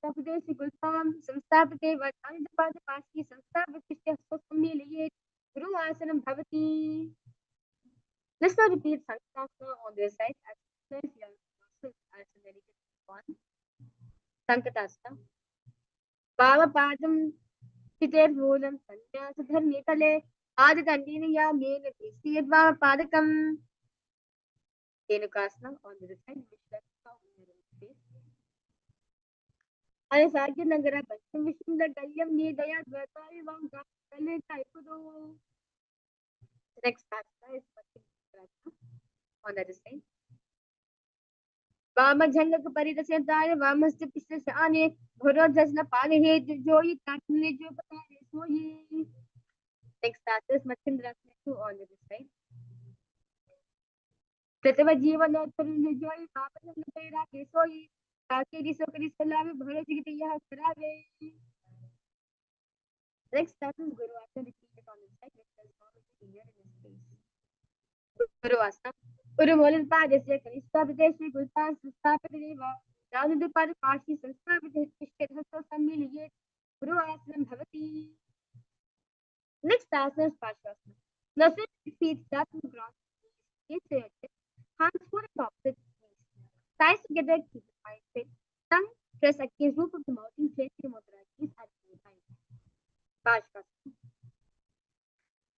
S1: Stapate Gulpam Samstapate Vatani Pada Pasti Samstapate Sosamiliye Guru Asanam Bhavati. Let's now repeat Sankatasana on this side as well as your muscles as a delicate one. Sankatasana. Bhava Padam Chiter Moolam Sanyasadhar Netale Aditandina Mena Vesti Yadvama Padakam. Dhenukasana on this side, which left now in your face. Anasagya Nagara Bhakti Vishnu Galyam Ne Daya Dvatari Vam Kapale Taikudu. Next asana is on the other side. वाम झंग परिदस्य दाय वामस्य पिष्ट शाने घोरो जसना पाले हे जोई ताटने जो पता रे सोई. Next asana is Matsyendrasana 2 on the other side. प्रथम जीवनोत्तरंजय पापन तेरा केसोई ताकि रिसो करिसला में भरे जिगते यह करावे. Next step is Guru Asana. Repeat it on the side. Let's transform it to here in this space. Guru Asana. Guru Molan Padesya Kanishta Videshi Gulpan Sustapateva. Down in the Parakashi Sanskrit Ishket Hasso Samili Guru Asana Bhavati. Next asana is Pashasana. Now sit with feet flat on the ground. Hands for the opposite knees. Thighs together, keep the eyes straight. Tongue press against roof of the mouth in place your mudra keys at the same time. Pashasana.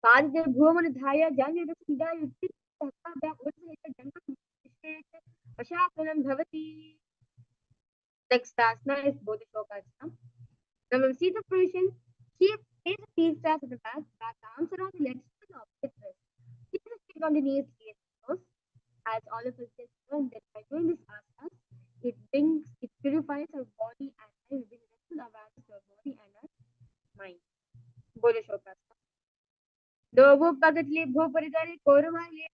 S1: Padre Bhuman Dhaya Janya Sida Yutti Taka Uttara Janka Pashasanam Bhavati. Next asana is Bodhishoka. Now see the position. Keep face the feet flat at the back arms around the legs to the opposite wrist. Keep the feet on the knees, gaze close. As all of us just learned that by doing this asana, it purifies our body and mind, brings restful awareness to our body and our mind. Bodhishoka. Dobu pagatli bhu paridari korumali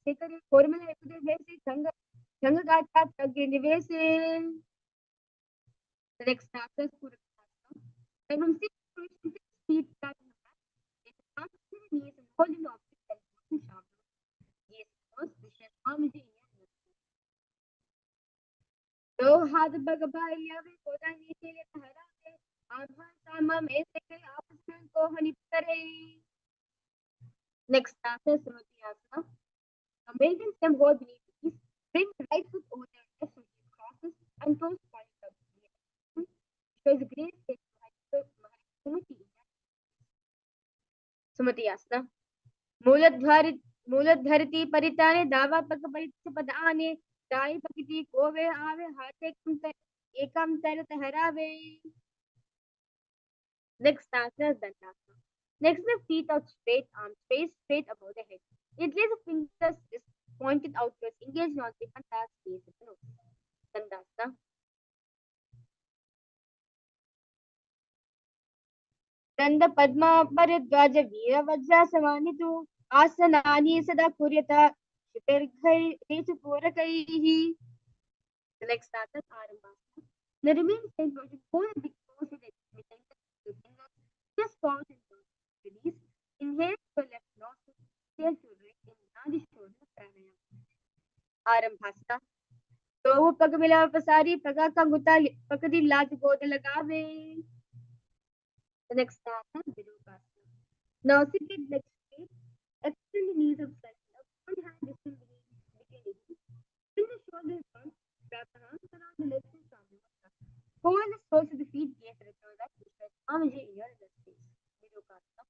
S1: sekari korumali ekude vesi janga gata tagge nivese. The next chapter is Purify. When one sits feet flat on the back, it comes to the knees and holding the object and motion sharply. Yes, first we shall arm is in your दो हाथ बगबाई यावे कोदा नीचे ले हरा के आभा सामा में से के आपस में को हनि करे. Next asana is Samati asana. Maintain stem hold beneath the knees. Bring the right foot over the left foot crosses and toes point up. Shows a great state of Sumati asana. मूलधरती परिताने दावा पक परिच पदाने दाई पकती कोवे आवे हाथ एकम तरत हरावे. Next asana is Dandasana. Next the feet out straight, arms straight above the head. It lays the fingers just pointed outwards, engaged on the fantas face of the nose. Dandasana. Danda Padma Paridvaja Veera Vajrasavanitu Asanani Sada Kuryata Shitirghai Rechu Purakaihi. The next asana is Arambasana. Now remain same position, hold a big pose with the fingers, just pause and release. Inhale to left nostril, exhale to right, and Nadi shoulder pranayama. Arambhasana. दो पग मिला पसारी पगा का गुता पकड़ी लात गोद लगावे. The next asana is Virupasana. Now sit with legs straight, extend the knees up slightly up, one hand distant between the knees. Bring the shoulders down, wrap the hands around the legs and Paramashivoham. Hold the soles of the feet, gaze at the shoulder, stretch arm in your space. Virupasana.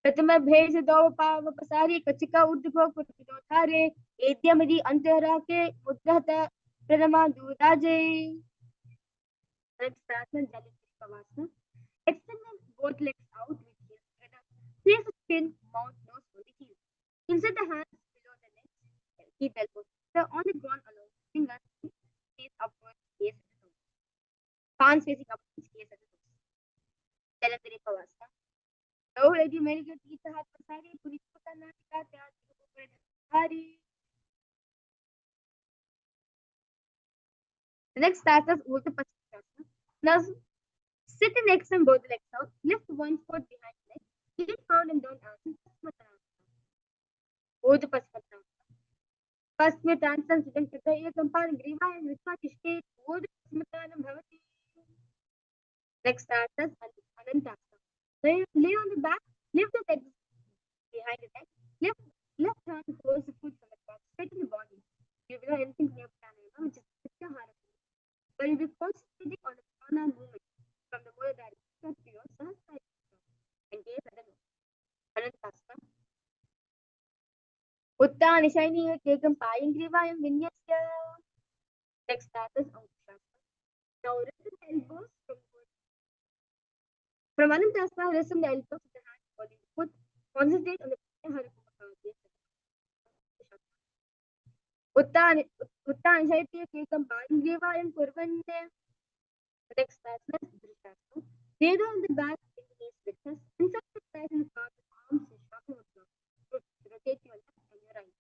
S1: प्रथम भेष दो पाव पसारी कचिका उद्घो कुर्पितो थारे एद्यमदि अंतरा के मुद्रहत प्रणमा दूदाजे. Next asana Jali Pushpavasana. Extend both legs out with heels together. Place the chin, mouth, nose on the heels. Insert the hands below the legs. Keep elbows on the ground alone. Fingers face upwards, gaze at the toes. Palms facing upwards, gaze at the toes. Jalandhari Pavasana. Now ready meditate each हाथ पसारी पूरी करना सिखाते हैं ऊपर धारी. The next asana is Uddha Paschimottanasana. Now sit and extend both legs out. Lift one foot behind the leg. Keep round and down asana. Uddha Paschimottanasana. Paschimottanasana sitting kata ekam pan griva and vishwa straight. Uddha Paschimottanam bhavati. Next asana is Anantasana. Lay on the back, lift the legs behind the neck, left hand holds the foot from the top, straighten the body. You will not anything near pranayama, which is Nithyananda. But you will be concentrating on the prana movement from the word direction to your sahasrara and gaze at the nose. Anantasana. Uttani shiny ekam payam grivayam vinyasya. Next asana is Ankushasana. Now rest the elbows from Anantasana, rest on the elbows of the hand body. Foot, concentrate on the Uttan Shaiti Ekam Pandeva and Kurvande. Next asana is Drishasana. Lay down the back in the knees fitness. Insert the thighs in the front, arms and sharpen the block. Rotate your left and your right.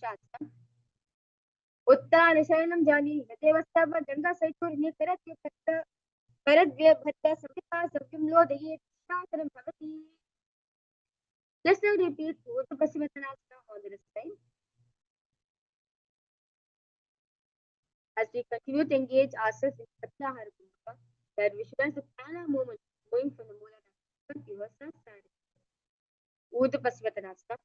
S2: Shastra. Uttana Shayanam Jani, Devastava, Ganga Saituri, Karadvya Bhatta, Sabita, Sakyam Lo, the Shastram Bhavati. Let's now repeat Uttana Pasivatanasana all the time. As we continue to engage ourselves in Pratyahara Kumaka, that visualize the prana movement going from the Mooladhara to your Sahasrara. Uttana Pasivatanasana.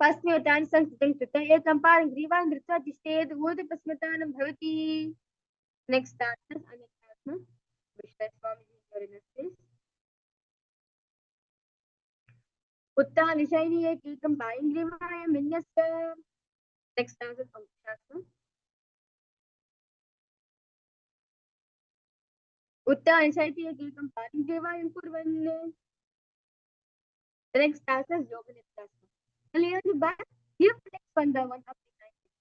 S2: Pasmyotan Sanskritam Krita Ekampar Griva Nritya Tishthed Uttana Pasivatanam Bhavati. Next answer, Anekasma. Visualize Swamiji in your inner space. Utta Nishayini Ekam Buying Grivaya Minyasta. Next answer, Ankushasma. Utta Nishayini Ekam Buying Grivaya Kurvan. The next answer is Yoga Nithyananda. Lay on the back, give the next one by one up behind you.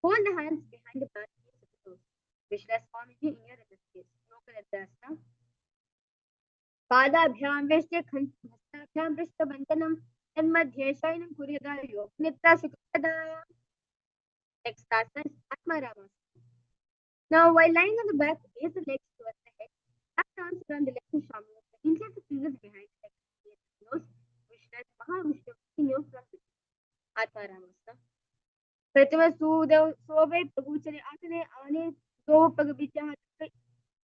S2: Hold the hands behind the back, knees at the toes. Visualize Swamiji in your inner space. Yoga Nithyananda. Padabhyam Veshya Hastabhyam Prishtabandhanam Tanmadhye Shayanam Kuryada Yoga Nithya Shukrada. Next answer is Atmarama. Now, while lying on the back, raise the legs towards the head. Back arms around the left and shoulders. Insert the fingers behind the head. Nose. Visualize Mahavishnu in your front. Atmarama. प्रथम सूदेव सोवे प्रभुचरे आसने आने दो पग बिचा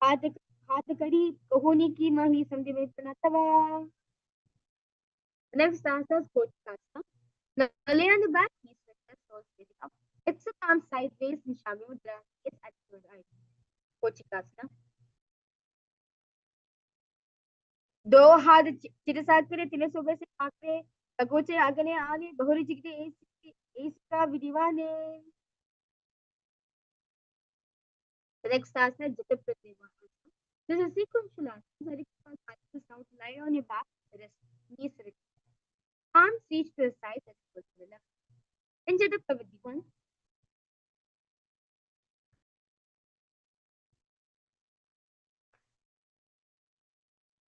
S2: हाथ हाथ कड़ी कोहनी की माही समझे में प्रणतवा. Next answer is Kochikasana. Now lay on the back, knees flexed, toes facing up. Exit arms sideways in Shami Mudra. Gaze at your eyes. Kochikasana. दो हाथ चिर साथ करे तिले सुबह से आके अगोचे आगने आने बहुरी जिगने इसका विधिवाने. The next asana is Jita Prateva. This is a sequential asana. Very fast sound. Lie on your back, rest, knees rest. Arms reach to the side and pull to the left. In Jita Prateva.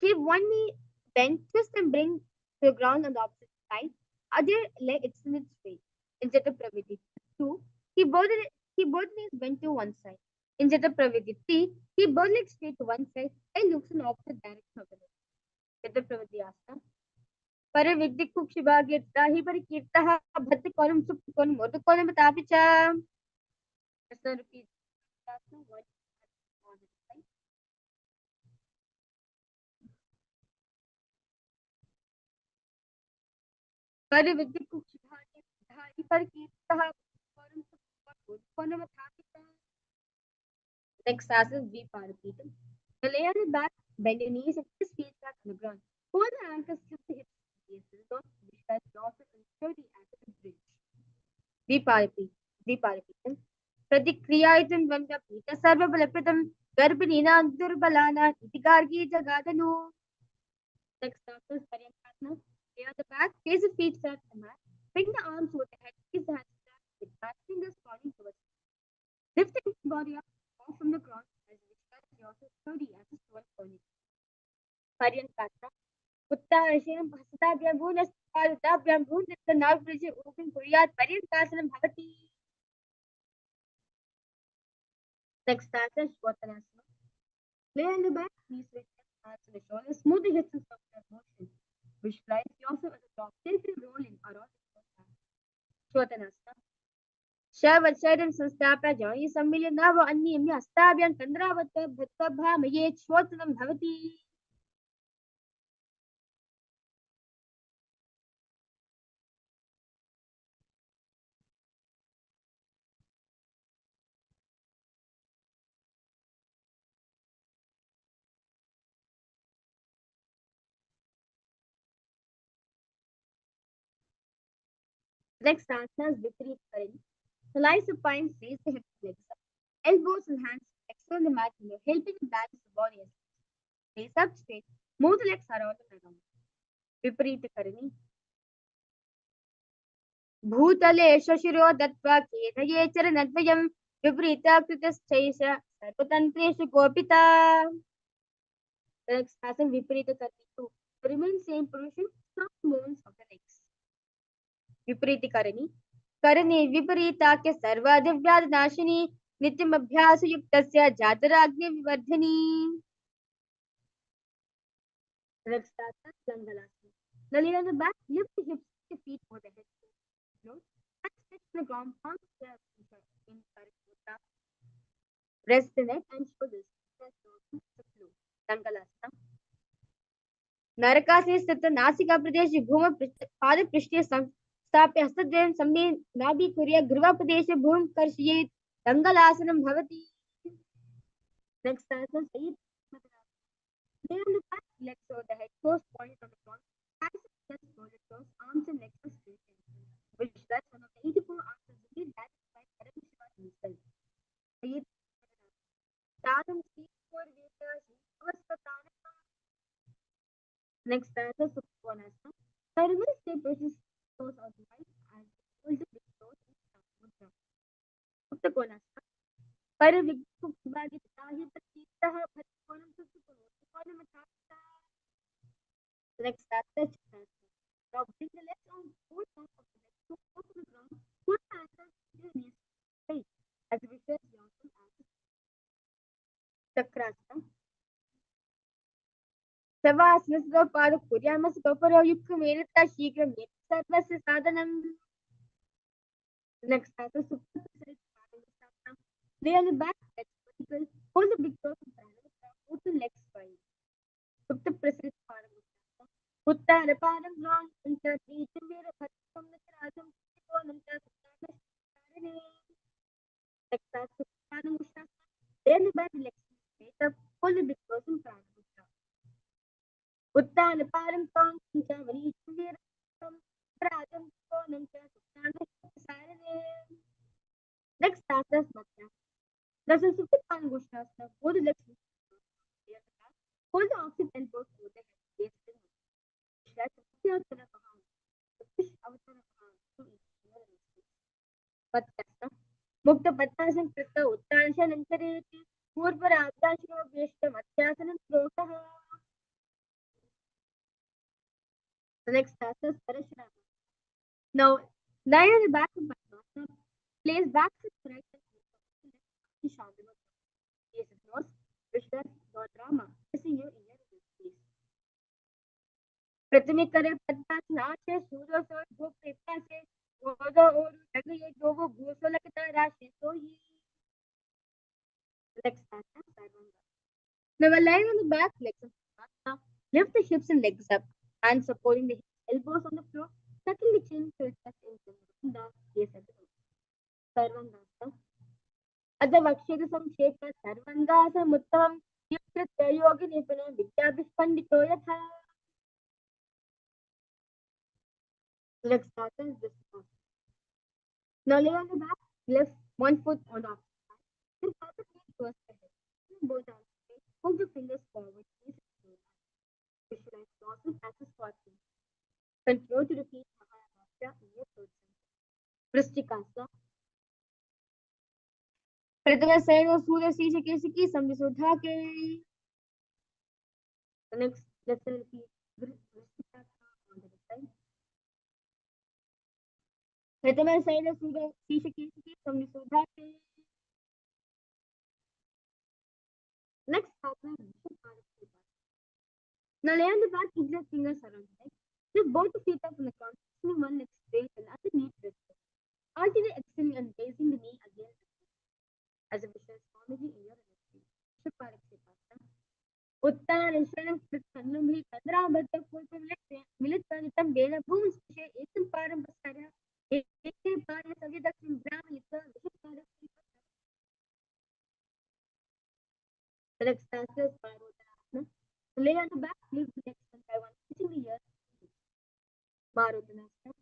S2: Keep one knee bent, twist and bring to the ground on the opposite side. Other leg extended straight. In Jata Praviti. 2. Keep both knees bent to one side. In Jata Praviti. 3. Keep both legs straight to one side and looks in the opposite direction of the leg. Jata Praviti Asana. Pare Viddik Kukshibhagirta hi parikirtaha bhatta konam supta konam murda konam batapicha. Let's now repeat Asana. One. Pare Viddik Kukshibhagirta hi parikirtaha konam supta konam batapicha. Next asana is Viparapita. Now lay on the back, bend your knees and twist feet back on the ground. Hold the ankles, slip the hips. Don't visualize yourself and show the ankle to bridge. Viparapita. Pradikriyayitam Vamdapita Sarvabalapritam Garbhanina Durbalana Itigargi Jagadanu. Next asana is Paryankasana. Lay on the back, place the feet flat on the mat. Bring the arms over the head, squeeze the hands flat with back fingers pointing towards the lift the body up. Off from the ground as you visualize yourself sturdy as a stone pony. Paryankasana. Uttanashanam Bhasatabhyam Bhunasthadabhyam Bhundatta Navbridge Open Kuryat Paryankasanam Bhavati. Next asana is Shvatanasana. Lay on the back, knees straight, hands on the shoulders, smooth the hips and circular motion. Visualize yourself as a dog, gently rolling around the Shvatanasana. Shavacharam Sanstapya Joyi Samilya Nava Anni Astabhyam Tandravata Bhattabhamaye Shvatanam Bhavati. Next asana is Viparit Karini. So lie supine, raise the hips, legs up. Elbows and hands extend the mat below, helping to balance the body. Face up straight. Move the legs around and around. Viparit Karini. Bhutale Shashiro Dattva Kedaye Charanadvayam Viparita Kritaschayasha Sarvatantresha Gopita. The next asana Viparita Karini. To remain same position, soft movements of the legs. Vipariti Karini. करणे विपरीताख्य सर्वादिव्यादिनाशिनी नित्यमभ्यासयुक्तस्य जातराग्निविवर्धिनी. Let's start the Dangalasana. Now lay on the back, lift the hips, the feet over the head. And stretch the ground, palms together in Parikota. Rest the neck and shoulders. Dangalasana. नरकासे स्थित नासिका प्रदेश भूम पाद पृष्ठे स्थाप्य हस्तद्वयं सम्मे नाभि कुर्य ग्रीवापदेश भूम कर्षयेत् दंगलासनं भवति. Next आसन सहित lay on the back, legs over the head, toes pointed on the ground, hands and chest folded toes, arms and legs are straight. Which that's one of the 84 asanas that by Paramashivoham himself. Sahit Tadam Sri 4 Vedas Avasthatana. Next stanza, Supkonasana. Pyramid stay pushes toes out wide and hold the big toes in mudra. Supkonasana. Paravigku Bhagi Tahi Patitaha Bhatkonam Supkonam Matata. Next stanza, Chakranasana. Now bring the left arm both arms of the left foot to the ground. Put the hands on your knees straight as we stretch yourself out. Chakrasana. Savasana पाद कुर्यामः कपरो युक्तमेनता शीघ्रं सर्वस्य साधनं. Next stanza, Supta. Lay on the back, legs vertical, hold the big toes in parallel, open legs wide. Supta Prasarita Paramashivoham. Uttara Padam long, Unta Tricham Vera Bhattam Natarajam Sikonam Tasarane. Next stanza, Paramashivoham. Lay on the back, legs straight up, hold the big toes in parallel. Uttan param pam cha vani chandira prajam konam cha sutana sarane. Next asana madhya. This is Suppan Gushnasana. Both the legs hold the opposite elbows over the head. That's Nithyananda. Push outside of arms to each. Patyasana. Mukta Pattasana Krita Uttansha Nantareti Purvara Abdashino Veshta Madhyasanam Protah. The next asana is Parashrama. Now, lie on the back of Padmasana. Place back foot right and left Shandana. Face is nose, Vishnu, Lord Rama. Facing you in your face. प्रथमे करे पद्मासना से सूर्य से भूप PETA से गोदा और जग ये जो वो भूसोल की तरह राशि तो ही. Next asana Sarvanga. Now, while lying on the back, legs of Padmasana, lift the hips and legs up. Hands supporting the elbows on the floor, tucking the chin to its chest in the gaze at the door. Sarvangasa. Adha Vakshita Samsheka Sarvangasa Muttam Yukritya Yogi Nipana Vidyabhis Pandito Yatha. Next asana is Blissful. Now lay on the back, left one foot on the opposite side. Then pass the feet towards the head. Both arms straight. Hold the fingers forward. Visualize yourself as a squatting. Continue to repeat Maharashtra in your throat center. Vrishtikasana. Pratama Sayo Surya Sisha Kesiki Samvisudha Ke. The next, let's repeat Vrishtikasana on the side. Pratama Sayo Surya Sisha Kesiki Samvisudha Ke. Next, now lay on the back, keep your fingers around the leg. Lift both the feet up on the ground, pushing one leg straight and other knee twisted. Alternate extending and raising the knee again as a visual Swamiji in your energy. Uttan Shanam Kritanum Hi Kadra Bhatta Pulpam Militanitam Bela Boom Spisha Etam Param Basara Eke Para Savidakim Brahma Litha Vishapara. The next answer is Marodhanasana. Lay on the back, lift the legs one by one, pitching the ears. Marodhanasana.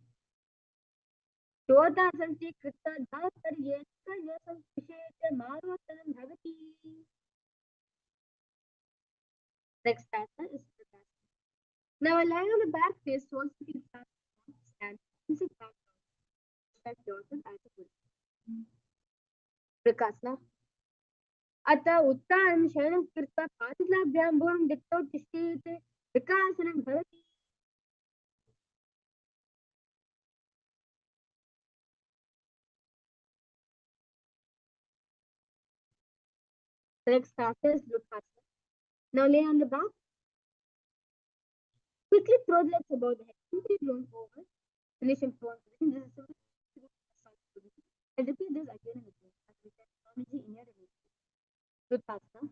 S2: Shodhasanti Krita Dhasar Yesa Yesam Visheta Marodhanam Bhavati. Next answer is Prakasana. Now lie on the back, face towards the feet, and sit back. Stretch yourself as a Buddha. Prakasana. अतः उत्तानं शरणं कृत्वा पादलाभ्यां भूमिं दिक्तो तिष्ठेत् विकासनं भवति. The next starter is Luthasana. Now lay on the back. Quickly throw the legs above the head. Simply roll over. Finish in front position. This is simple. And repeat this again and again as we get energy in your release. Luthasana.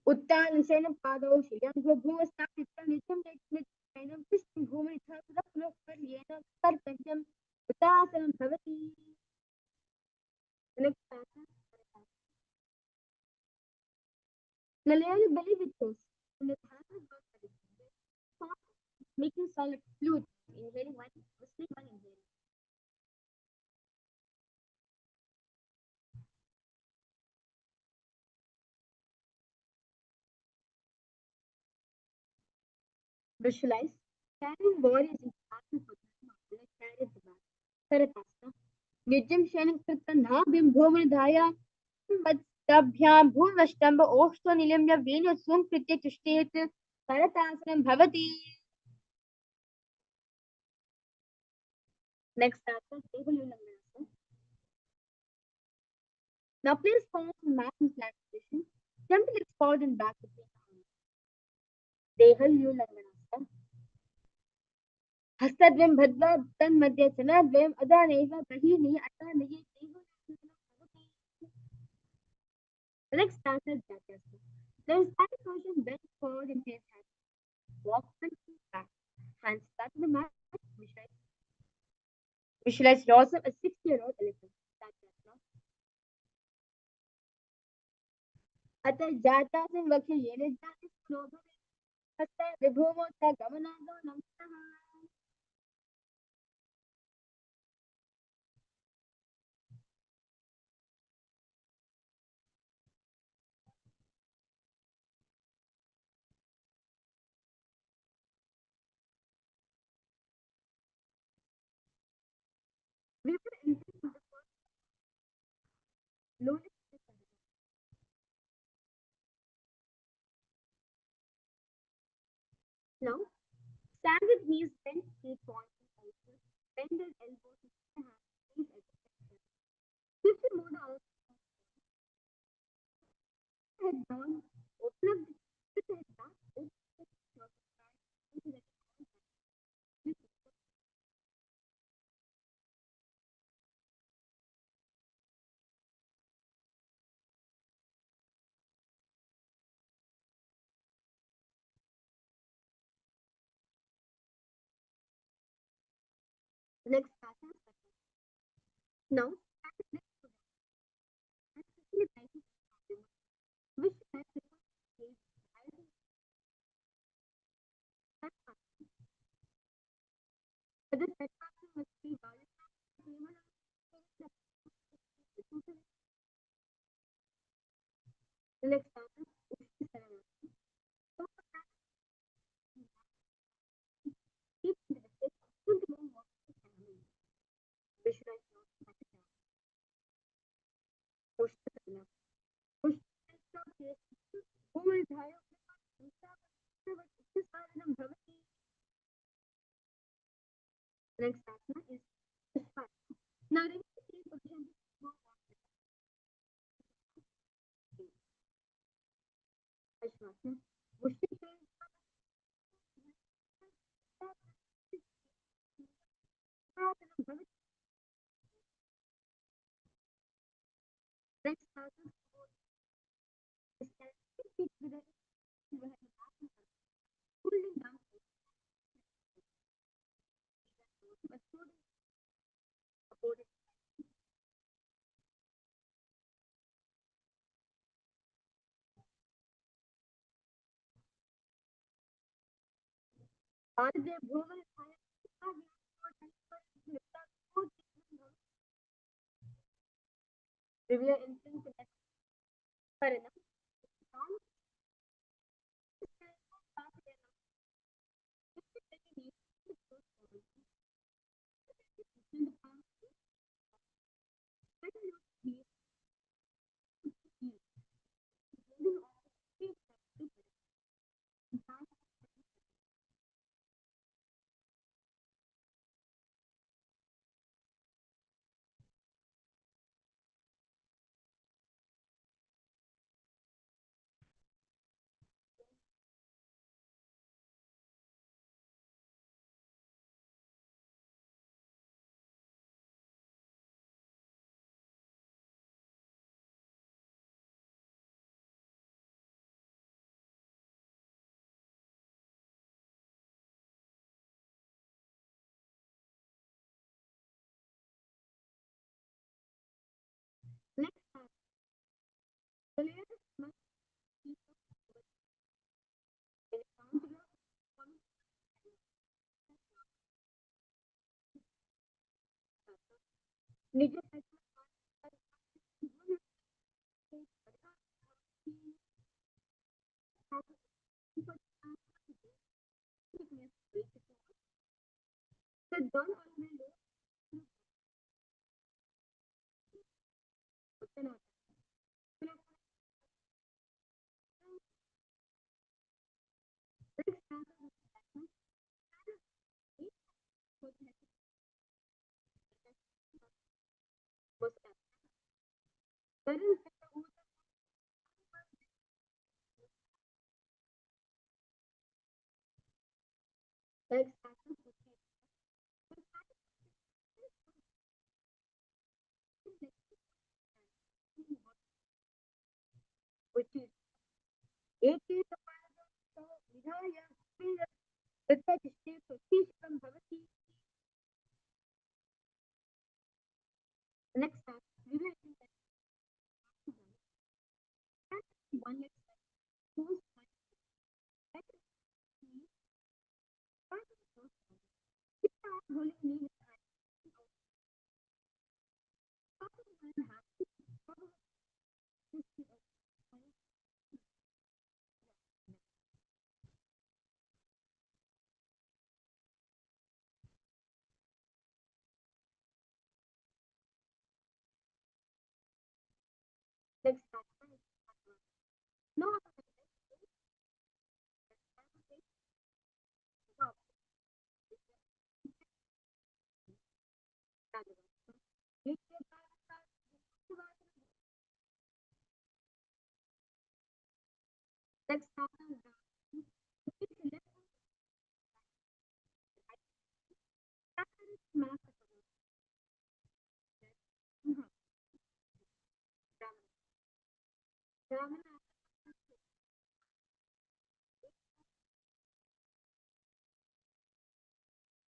S2: Uttan Senam Pado Shilam Guru Stapitan Nitum Nitum Piston Gumi Thakura Yena Sarpajam Uttasanam Bhavati. The next starter. Now lay on your belly with toes. And the hands are not soft, making sound like flute. Inhaling one, whistling one, inhaling. Visualize. Carrying body is important for the like carry the back. Karatasana. Nijam Shanim Kirtana Bim Bhuman Dhaya Vatstabhyam Bhuvashtamba Oshto Nilamya Vena Sum Kritya Tushtet Karatasanam Bhavati. Next starter, table Ulanganasa. Now place palms in mat and flat position. Jump the legs forward and back between the arms. Dehal Ulanganasa. Hastadvim Bhadva Tan Madhyachana Dvim Adaneva Bahini Atanayi The next starter is Jatyasana. Now in static position, bend forward and face hands. Walk front to back. Hands flat to the mat. Visualize yourself as a 6-year-old elephant. Jatyasana. अतः जाता से वक्ष येने जाति स्लोभ हस्ते विभुमो च गमनादो नमः. We will enter into the first lowest position. Now, stand with knees bent, feet pointing outward, bend the elbows to the hands, knees at the center. Shift the mode out, head down, open up the head back, open the head back, into the next pattern. Now, stand with legs together and quickly try to which time the face rising that pattern. But this head pattern must be valid. The next pattern is Sarana. So, keep the face to the moon walk to family. Visualize your pattern. Push the Sarana. Push the stop here. Who will die of the next asana is Purify. Now, remember the same position. Ashwasana. Next asana is feet with a holding down. Supported. Aditya Bhuvan review instance in Parana. निज which is 80 विधाय तत्तदिष्टे प्रतीक्षं भवति. Next step, realizing that one next step, whose mind holding me next step. No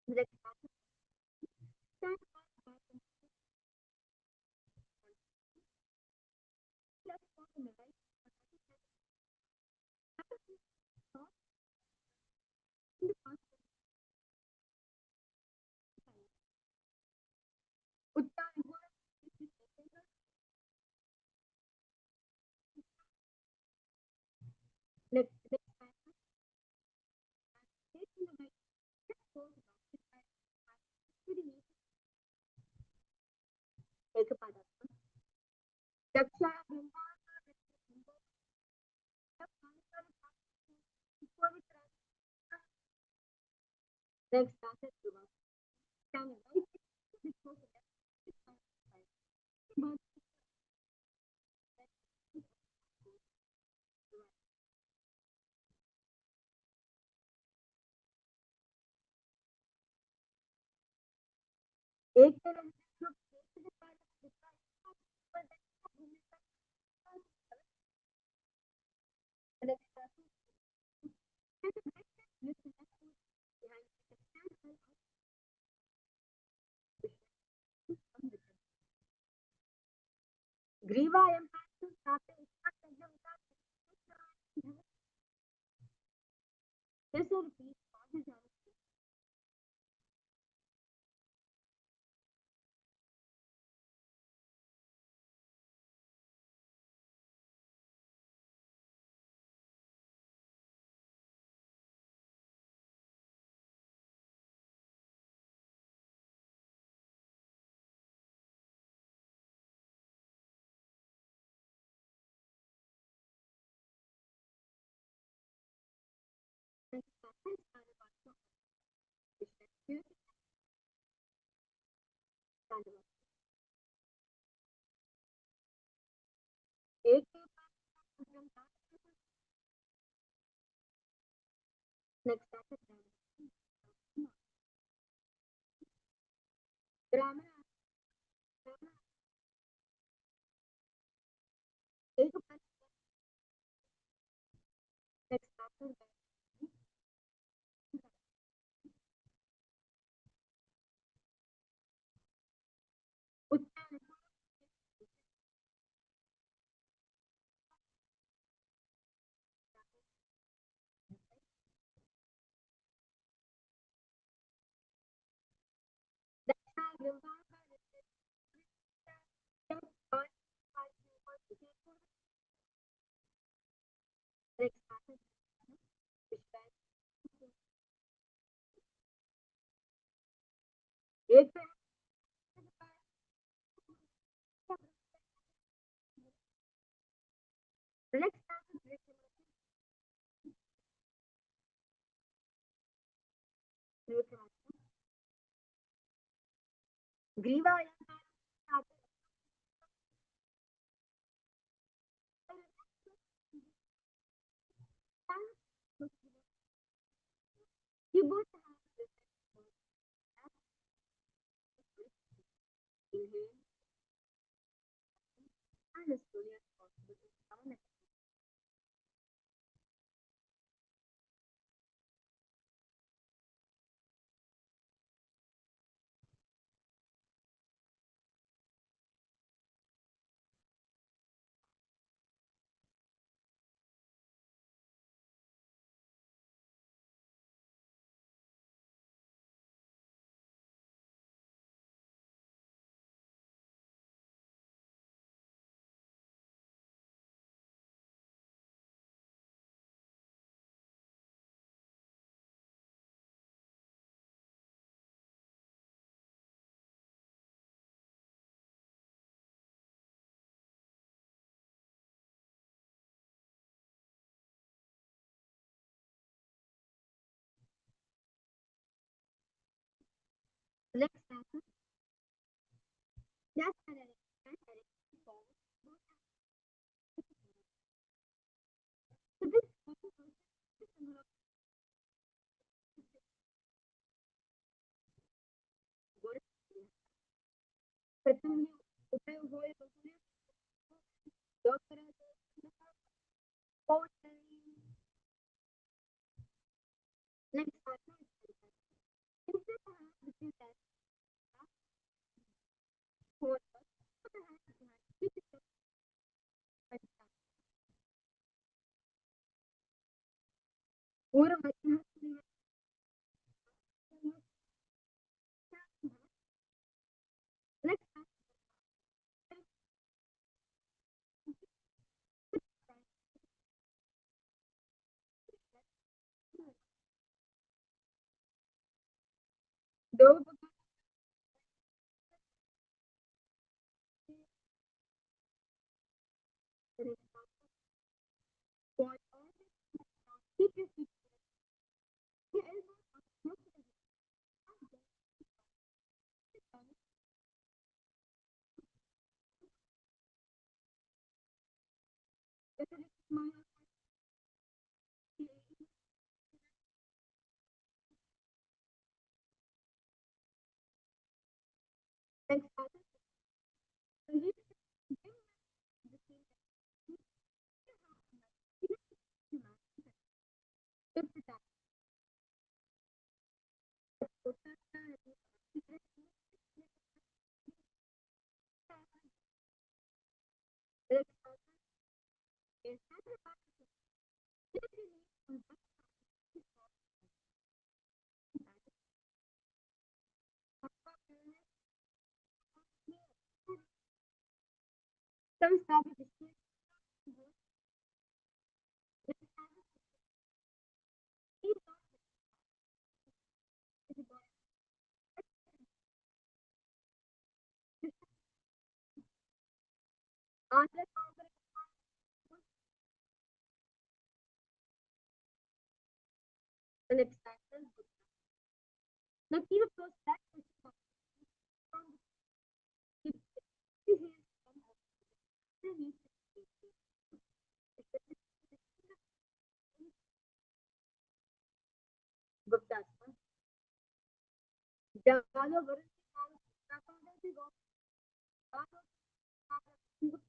S2: next step. Next started to work. Standing right before the एक तरफ ग्रीवायं this will repeat causes our एक next started grammar एक next started Griva you both have this inhale and as slowly as possible down and next time that's direction forward. So this प्रथम उपाय होय बघूया योग करायचं next partner instead of between that for पूरा मध्य next दो keep your feet your elbows next partner some stop at the and it's now keep a close back Gupta Jalo Varun this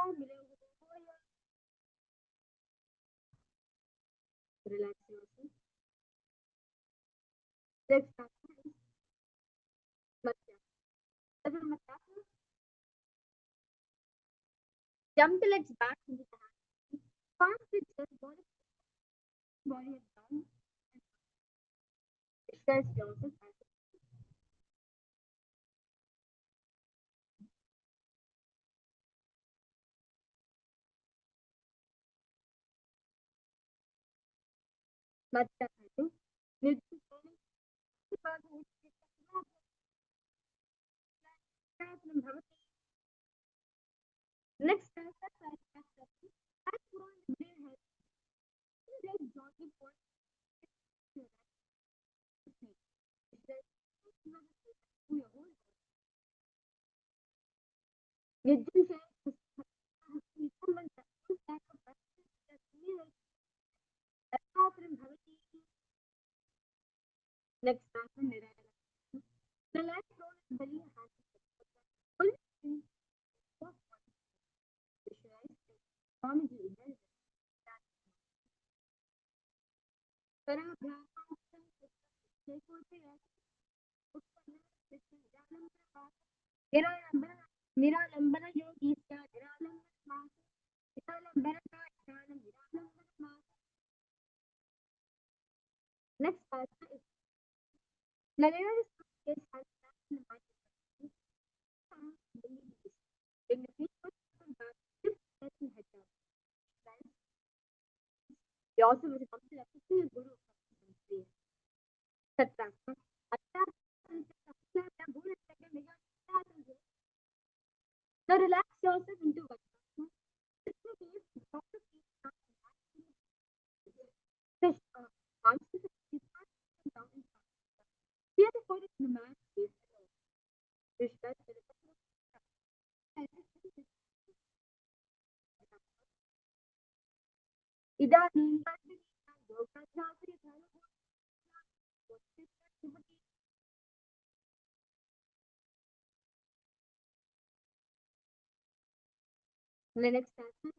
S2: answer relaxation. Next jump the legs back into the hands. Palms with just body is down. Stretch yourself. मत्तः निर्दिष्टं भवति. Next next the last role is very hard. निरालंबन Yogi next person is Nalena is in the people he also was a complete guru. Now relax yourself into one. Here the photo in the man is इदानीं the next answer.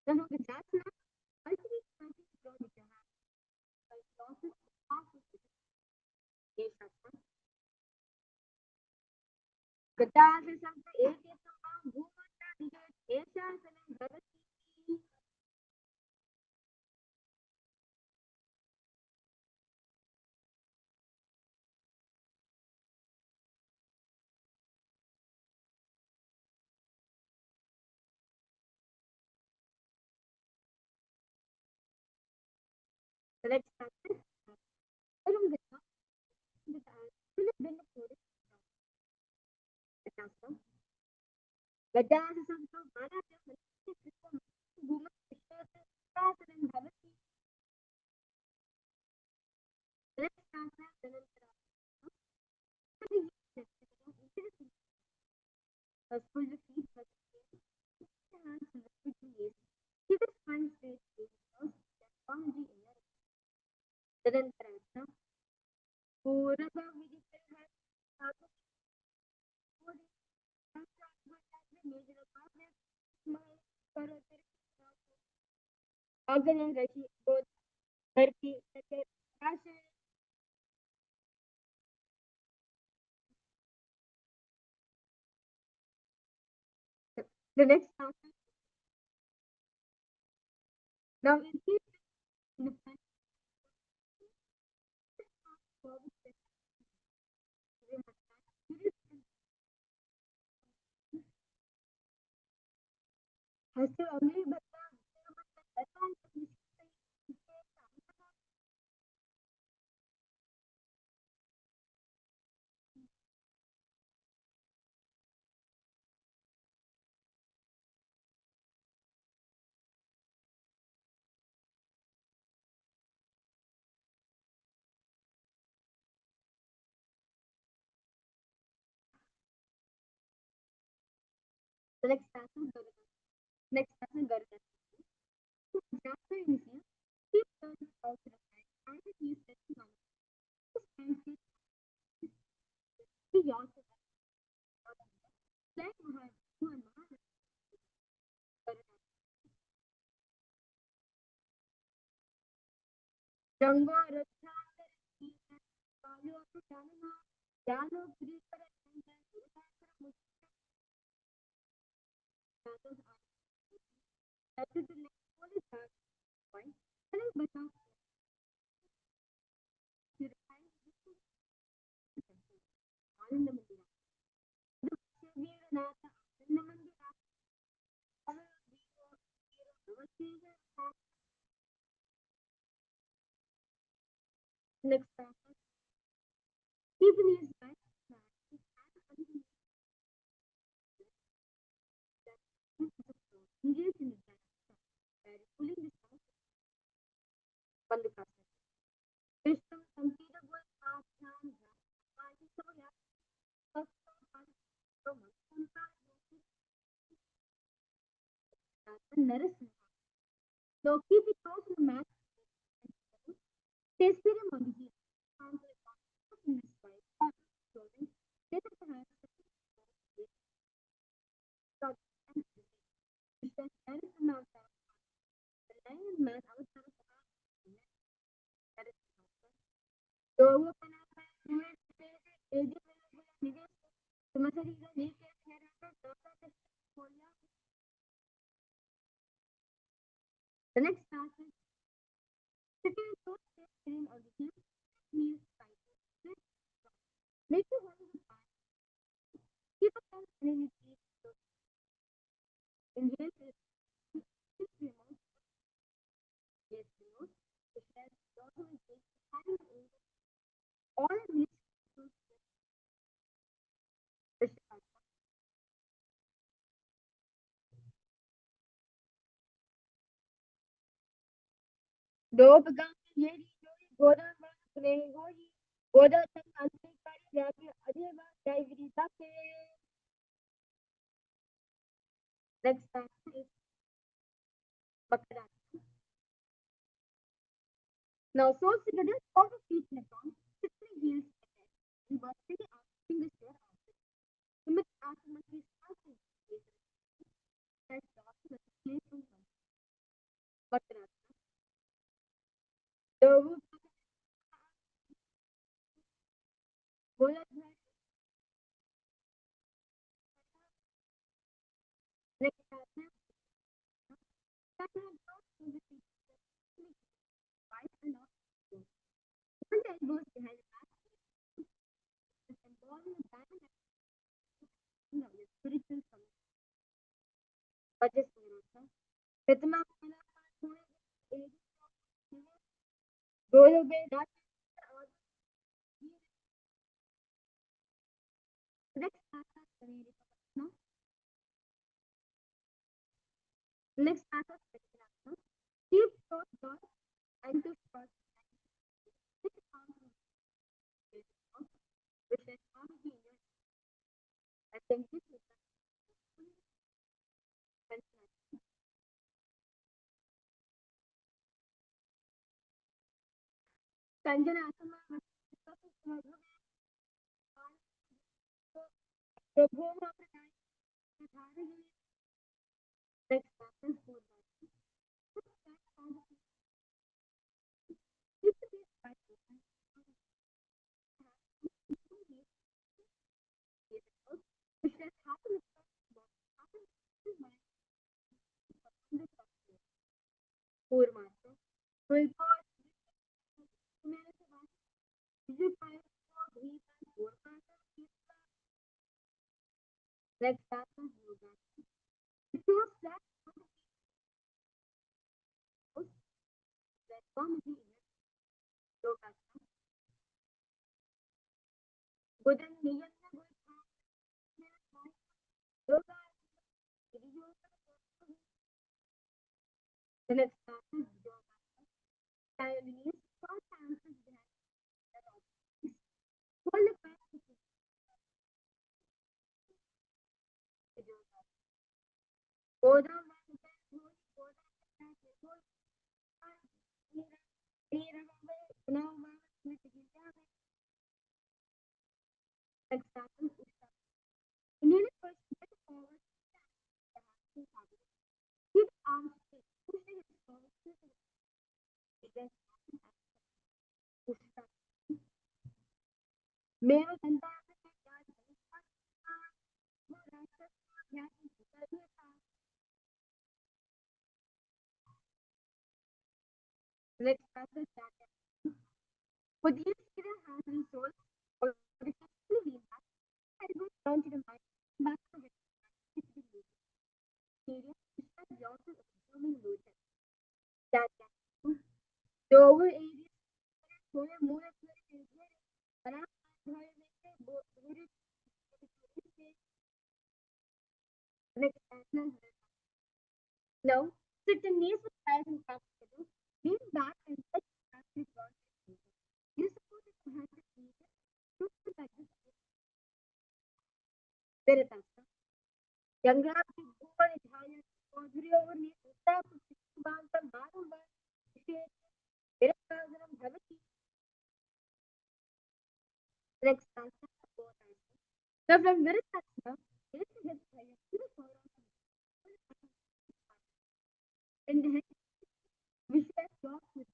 S2: Then we can ask now. Ultimate country from the Jahan. By losses half of the case of the dance is something a case of Bhumata because Asia is an Bharati. The next answer. I don't get that. Will it bring a photo? The answer. The dance is something Bharati because Bhumata is an Bharati. The next answer. The full defeat was he was fine state technology then both the next answer. Now in the has to only but the next answer. Next answer. Chapter in here. Keep learning how to write and use technology. Be yourself. Like Jango Next practice. Keep in his mind engage in the pulling the sound from the process. System completable half time nourishment. So keep it close to the mat. Stay still on the heel. In this way, clothing. Let the hands start and that is the mouth. The line and mat outside of the mouth. That is the mouth. So open up and the next task is sitting so sitting on the heel, knees tight. Make your hands apart. Keep a hand underneath each foot. Inhale is remote. Yes, remote. Which has also takes hand over all knees to push out. दो बगान ये जोड़ी गोदा में नहीं होगी गोदा तक अंतरिकारी जाके अजय बात जाएगी ताकि next time is bakra. Now so together all the feet left on sitting heels and vertically asking the chair out. Commit asking is starting and starting with place from bakra. दो गोदा next time and not one elbows behind the back and ball in the back and the spiritual from budget Ritma Golo be that next next keep short doors and to short which is how be I think this is Sanjana Asama Prabhu next practice food. Poor master. Will God next practice yoga. It shows that comedy yoga. Good and million yoga. The next practice yoga. Chinese short answers behind that object. Hold the practice yoga. Go down next practice in any person get forward keep arms straight pushing it forward मेरा धंधा next practice for these hidden hands and souls or the we have I go down to the mind back to the area is yourself assuming loaded that the over area थोड़े मूल now, sit in knees with thighs and calves together. Lean back and touch your hands with your hands. You support your hands with knees. Two like this. Veritasana. Yangra की ऊपर ध्यान चौधरी और नीचे उत्तर बांध कर बारंबार विशेष Veritasana भवति. Next asana. Now from Veritasana, lift the hips higher to the floor and the head. Visualize your with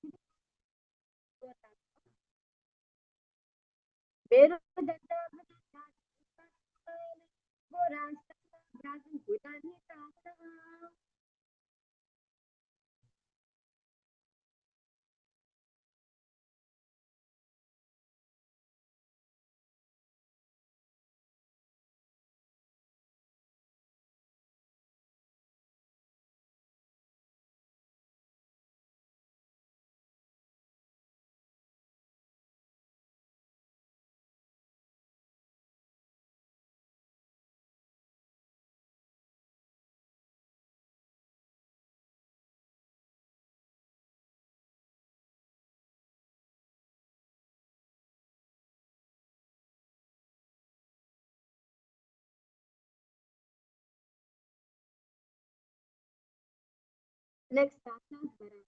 S2: Next asana is Varana.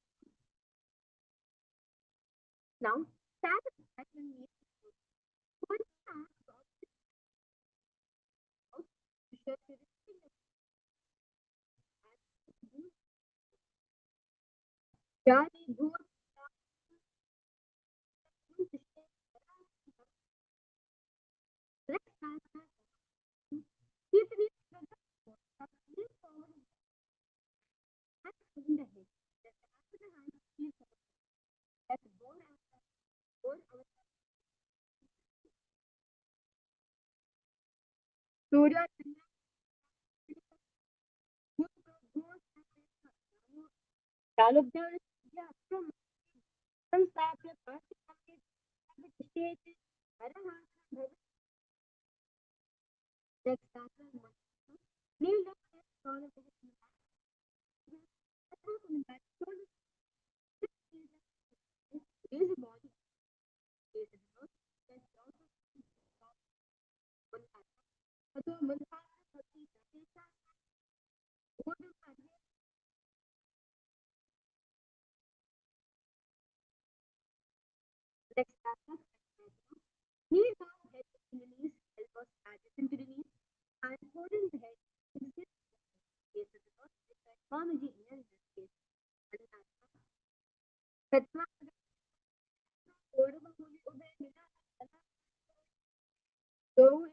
S2: Now, stand up back and knee. One hand out to show to the finger. Jari bhoot. Next asana. Keep the knees together. Lean forward and in the head. Just after the hand, feel that's bone after bone our Surya Chandra. Kalubja is from Sapya Party stage. Next asana. Kneel down and follow the raise the body. Raise the nose. Next asana. Kneel down, head to the knees, elbows adjacent to the knees, and holding the head. Gaze at the nose. Swamiji here in this case. Tatma. So,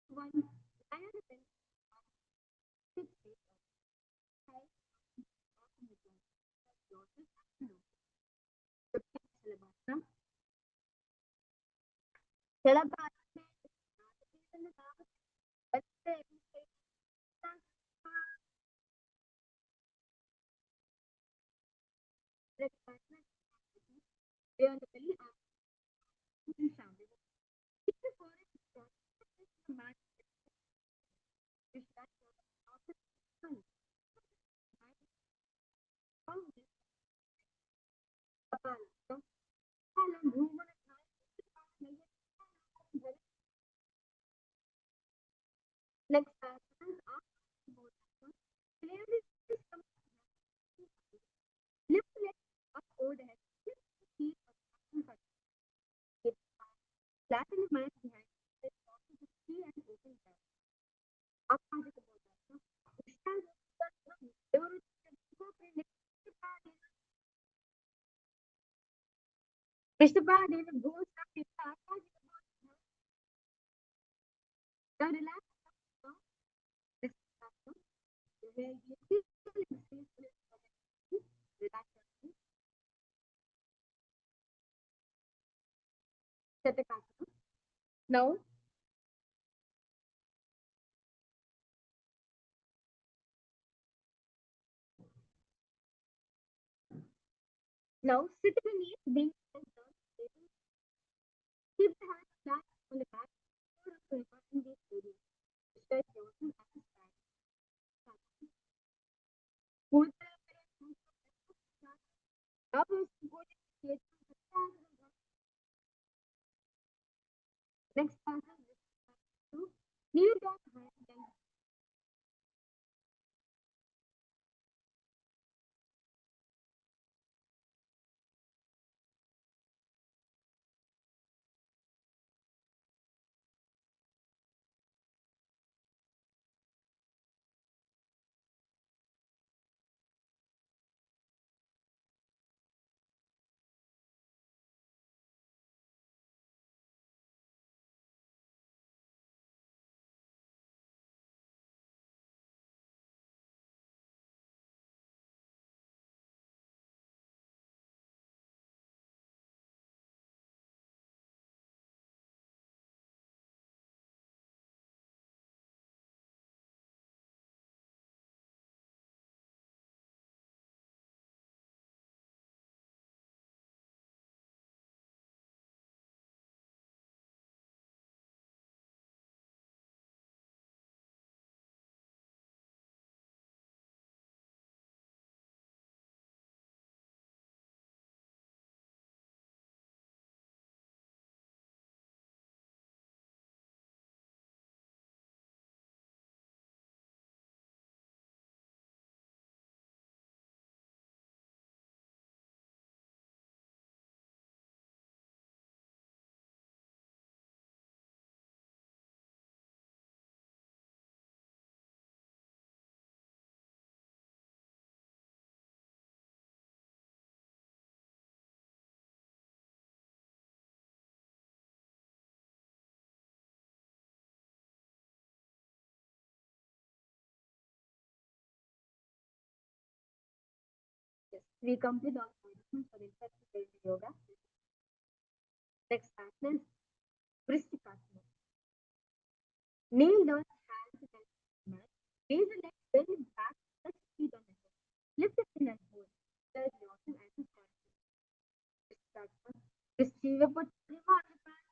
S2: one next lift leg up over the head. Feet flatten the mind behind. Free and open down. Up as it Prishtapadena goes up in the relax. Now, Now sit in a knees, bring yourself down. Keep the hands flat on the back. More of in these areas. Stretch yourself as a stand. Pull the now we go to the next passage. Kneel down high and yes, we complete all positions for interpretive yoga. Next pattern is Vrishtikasana. Kneel down, hands and mat. Raise the legs, bend back, touch feet on the floor. Lift the chin and hold. Stretch yourself as a squat. Vrishtikasana. Vrishtivaput Prima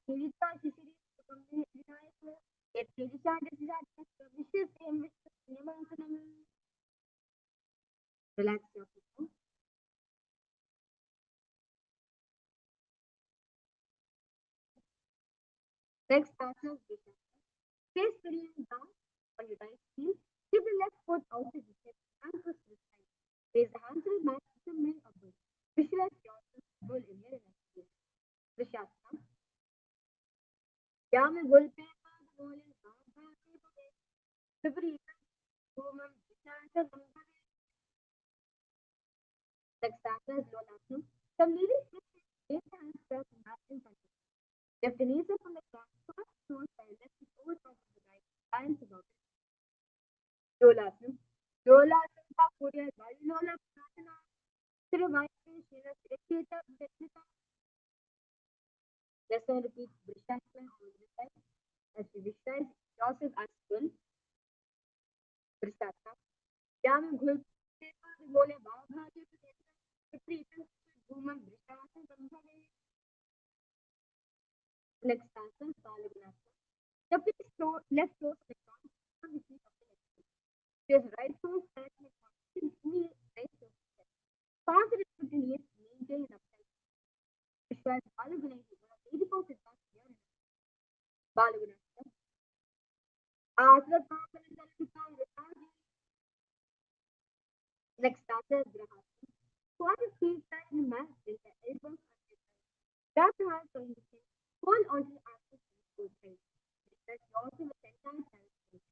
S2: Nidita Shishiri Sukamni Vinayaka. Yet Nidita Desijata Vishis Em Vishis Niyamansanam. Relax yourself. Next pattern is Vrishtikasana. Face sitting down on your right heel. Keep the left foot out of the hip and push to the side. Raise the hands to the mat with the middle upward. Visualize yourself full in your neck. Vrishasana. या मैं बोल पे बोले बाबा के बोले विपरीत ओमम विचार संभवे next chapter is Lolasana. Some leaders raise the hands back and back in front. Lift the knees up from the ground. First toes by left and over top of the right. Balance about it. Lolasana. Lolasana का पूरे वाली लोला प्रार्थना. सिर white पे शेरा सिरकेता विचलिता. Let's now repeat Vrishasana on this side. As you visualize yourself as full. Vrishasana. या मैं घुल पे बोले बाबा के विपरीत ओमम विचार संभवे. Next pattern is Paramashivoham. Now please throw left toe to the ground and the feet of the left foot. Place right toe flat in the ground. Knee right toe flat. Pass the foot in the maintain an upside. Visualize Balagunai. One of 80% back here. Balagunai. Asana Kapalan. Next pattern is Grahasana. Squat your feet back in the mat with the elbows on the side. Grab the hands on the chin. Hold onto the axis of both sides. Stretch yourself with 10 times hands.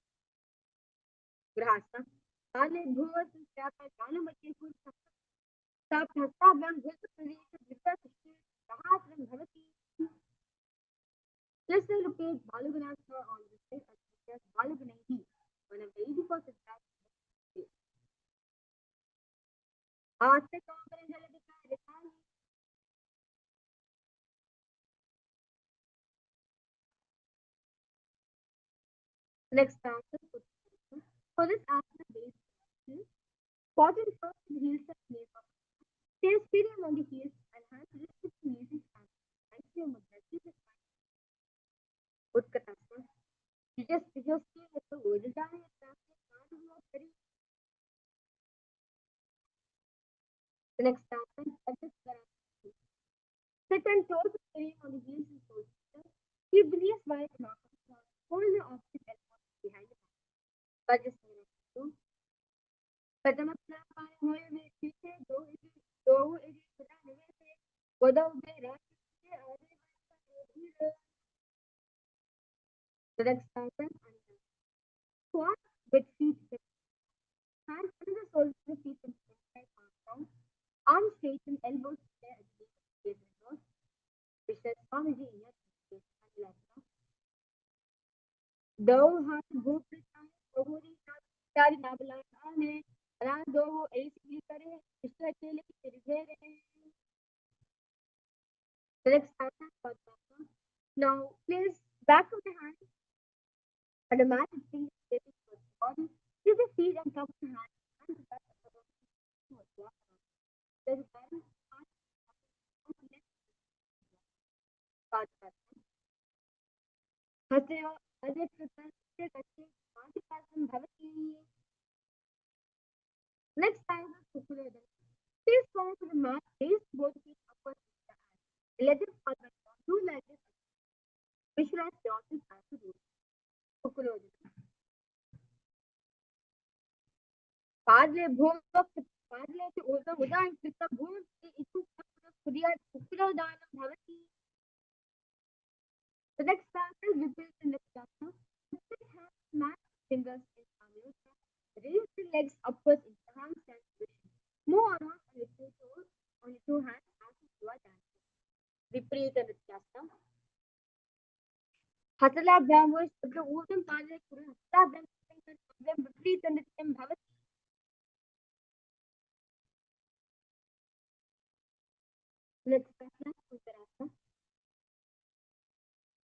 S2: Grahasana. Kale bhuva step by kale bacche full stop hasta bam bhut pradesh vita sishti grahasana bhavati. Let's now repeat Balagunasana on the side and suggest Balagunai. One of the 80% back. हाथ से काम करें जले दिखाए. Next answer for this asana base position. Squat in first and heels at knee. Place period on the heels and hands lifted to music and Maitreya Mudra. This is Utkatasana. You just stay with the word. The next time, sit and toes carrying on the heels and toes. Keep the knees wide and up. Hold the opposite elbow behind the back. But just do. Paramashivoham The next pattern squat with feet fixed. Hands under the soles of the feet and straight arms down. Arms straight and elbows square at the base of the nose. Which says Swamiji in your face. Though heart go Ohuri Sari Nabala Ane Rando AC Kare Mr. Chile The next pattern. Now place back of the hand and the mat is fingers facing towards the body. Use the feet and top of the hand and the back of the body towards the bottom. There's a balance part on the left part. Haseo Ajay Prasad Multitasking Bhavati. Next time Sukuloda. Please fall to the mat, raise both feet upwards with the hand. Let it fall back down. Do like this. Visualize yourself as you do. Sukuloda. Padre Bhum Padre to Uda Uda and Krita Bhum Itu Surya Sukulodanam Bhavati. The next pattern repeats in the chakra. Mat fingers in Amrita. Raise the legs upwards in the handstand position. Move around on your two toes, on your two hands as if you are dancing. Repeat in the chakra. Hatala Brahmos, the Udam Padre Kuru, Hatala Brahmos, repeat in the same Bhavati. Next pattern, Uttarasana.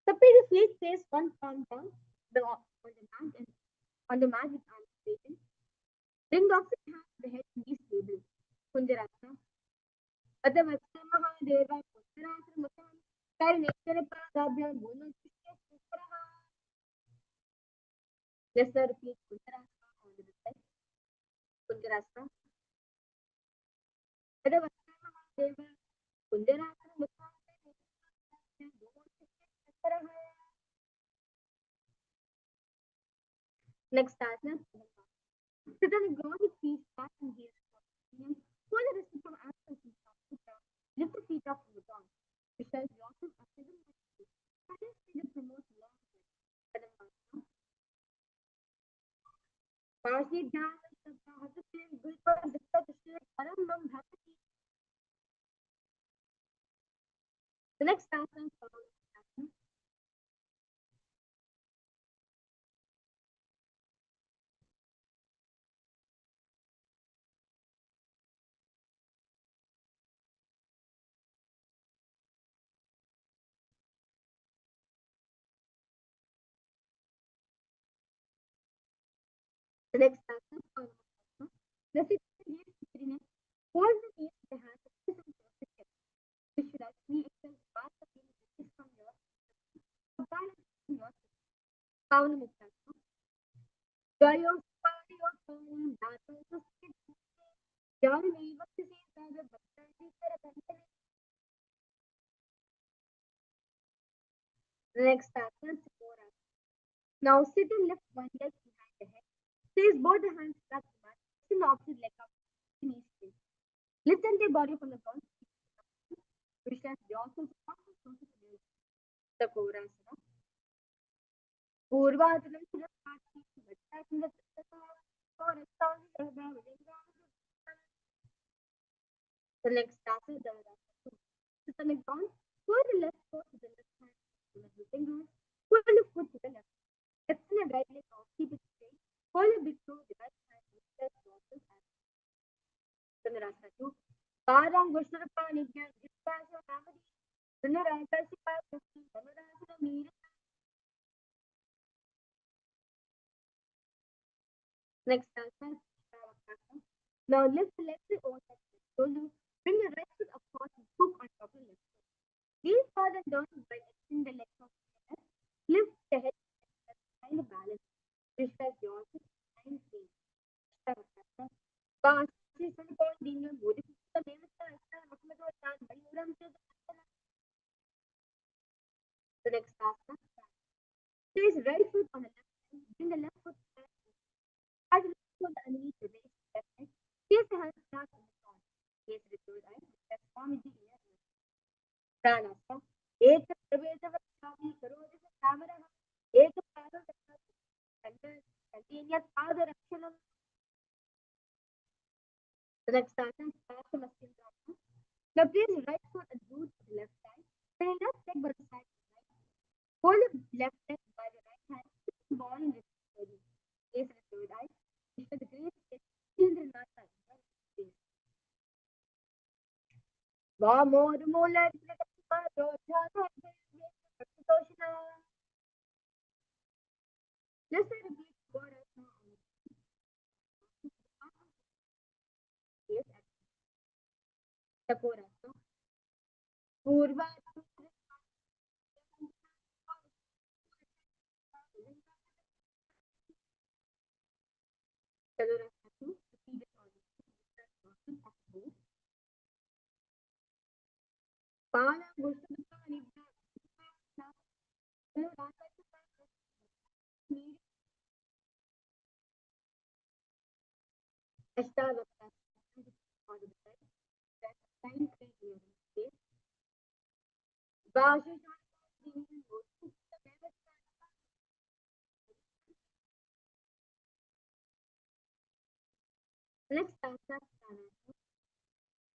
S2: Separate the feet, face one palm down on the mat with arms straightened. Bring the opposite hand to the head and be stable. Kunjarasana. Mahadeva Kunjarasana Mutam. Karineshwara Padabhyam Bono Chishya Sukaraha. Let's now repeat Kunjarasana on the side. Kunjarasana. Mahadeva Kunjarasana Mutam. Next asana. Sit on the ground with feet back and heels forward. Hold the wrist from ankles and top. Lift the feet up from the ground. Visualize yourself as seven minutes. Silence figure promotes long term. Parsi Dhyaan Hadasya Gulpa Dikta Paramam Bhavati. The next asana is asana. The next asana is Paramashivoham. The sit in the knees, hold the knees with the hands of the chest. Visualize knee extends back the knee release from your balance in your Pavana Muktasana. Jayo Pari or Pavana Data to sit. Jani what to say that the Bhattani. The next asana is Sikorasana. Now sit and lift one leg behind the head. Place both the hands flat to mat. Sit the opposite leg up. Knees straight. Lift the body from the ground. Visualize yourself the Korasana. Purvadhanam Sirapati. The next asana is Dharasana. Sit on the ground. Hold the left foot to the left hand. The fingers. Pull the foot to the left. Extend the right leg out. Keep it straight. Hold the big toe with the right hand. Stretch yourself as Dharasana 2. Parang Gusharapani Gyan Dispasha Namadi. Dhanarakashi Pasi. Dhanarasana Meera. Next asana is Now lift the legs over the shoulders. Bring the right foot across and hook on top of the left foot. Lean forward down while extend the legs of the left. Lift the head and find a balance. Visualize yourself and see. Bashi Sanikon Dino Buddhista Devata Makamata Bayuram to the next asana. Place right foot on the left hand. Bring the left foot back. As the left foot underneath the base left hand. Place the hand flat on the front. Place the third eye. Transform into the inner Pranasa. एक प्रवेशवक्षामि करोति कामरः एकपादः continuous पादरक्षणम्. The next asana, Paramashivoham. Now place right foot and root to the left side. Then left leg by the side. Hold the left leg by the right hand. Put the ball in the body. Place the third eye. For the great Nithyananda. Vamormola. Let's repeat what I know. Yes, the Purasha. Purva. Pala Gustavani. Ashtavakra. Next asana.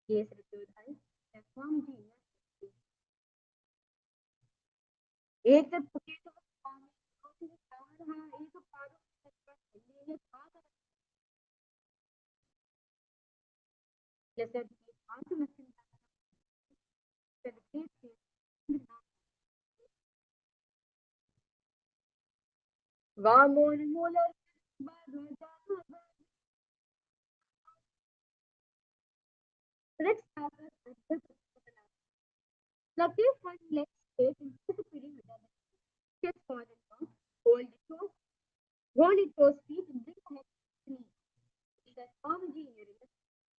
S2: Yes, repeat eye. Transform the inner space. एक pocket Let's start with now place one leg straight and put the feet with the other. Chest forward and down. Hold the toes feet and bring the head to the knee. That energy in your wrist.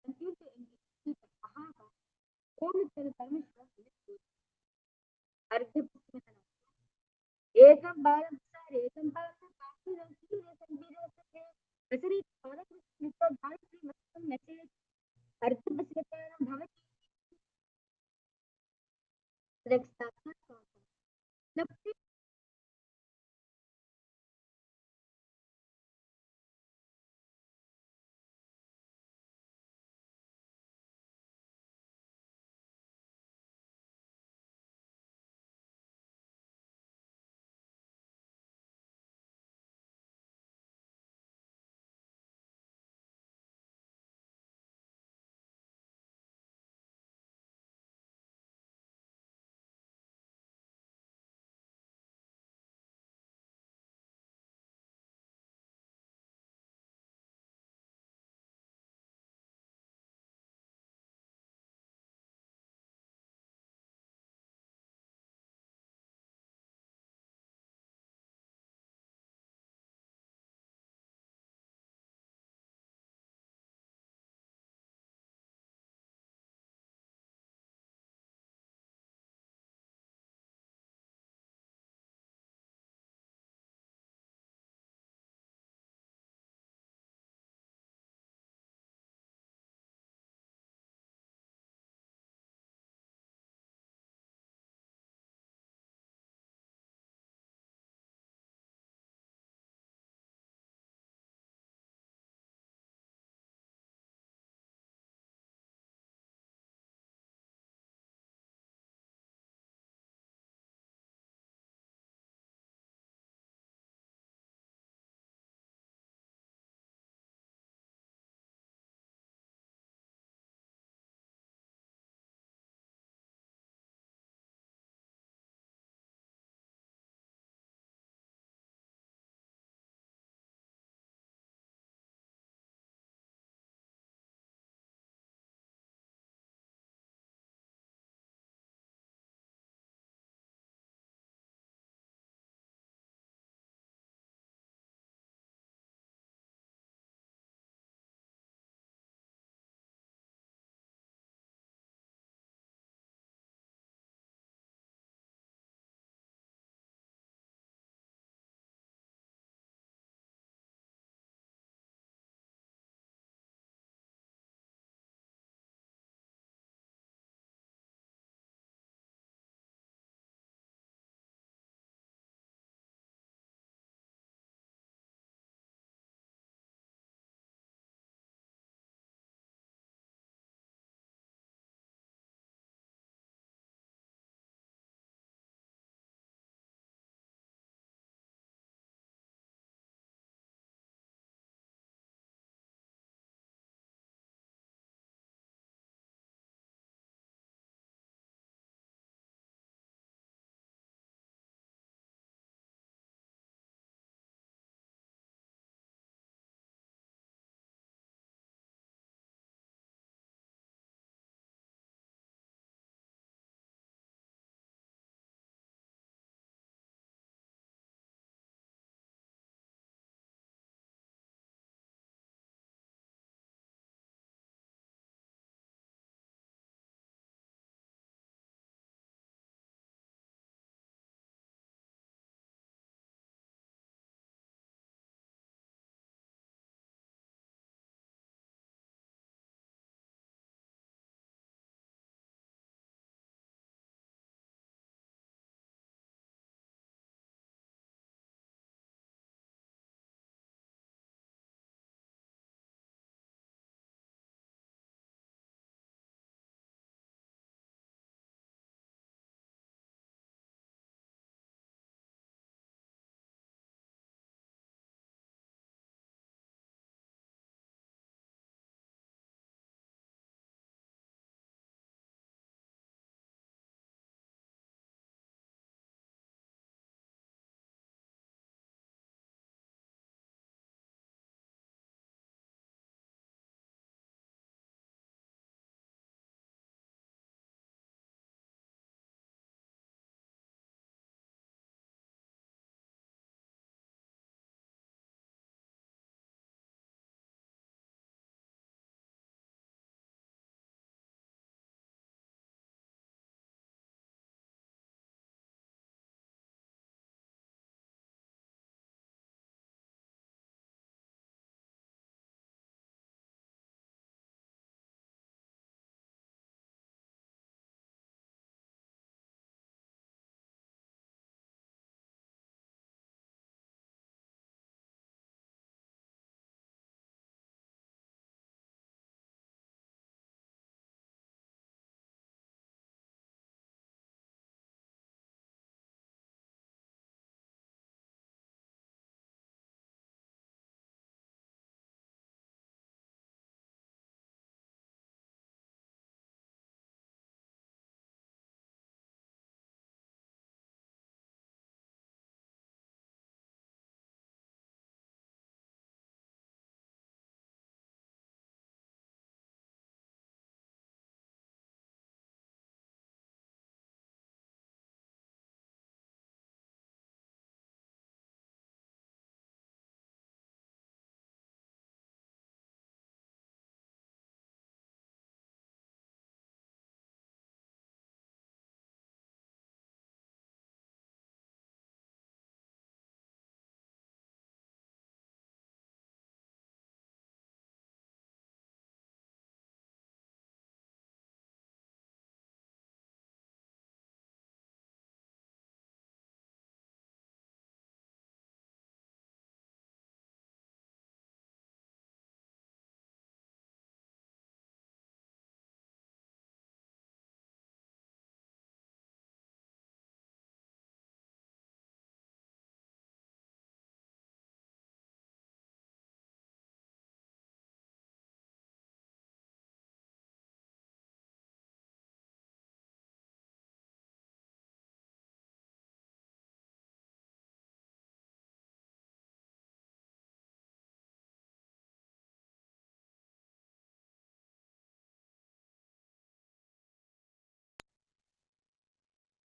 S2: Continue to engage the Ahava. Hold it to the Paramashivoham Level-1 Yoga Meditation. Ekam balam sar, ekam balam baaki rangi resan birasake. Rasari thara krishna bharati masam message. Ardha basrataram bhavati. Next asana. Now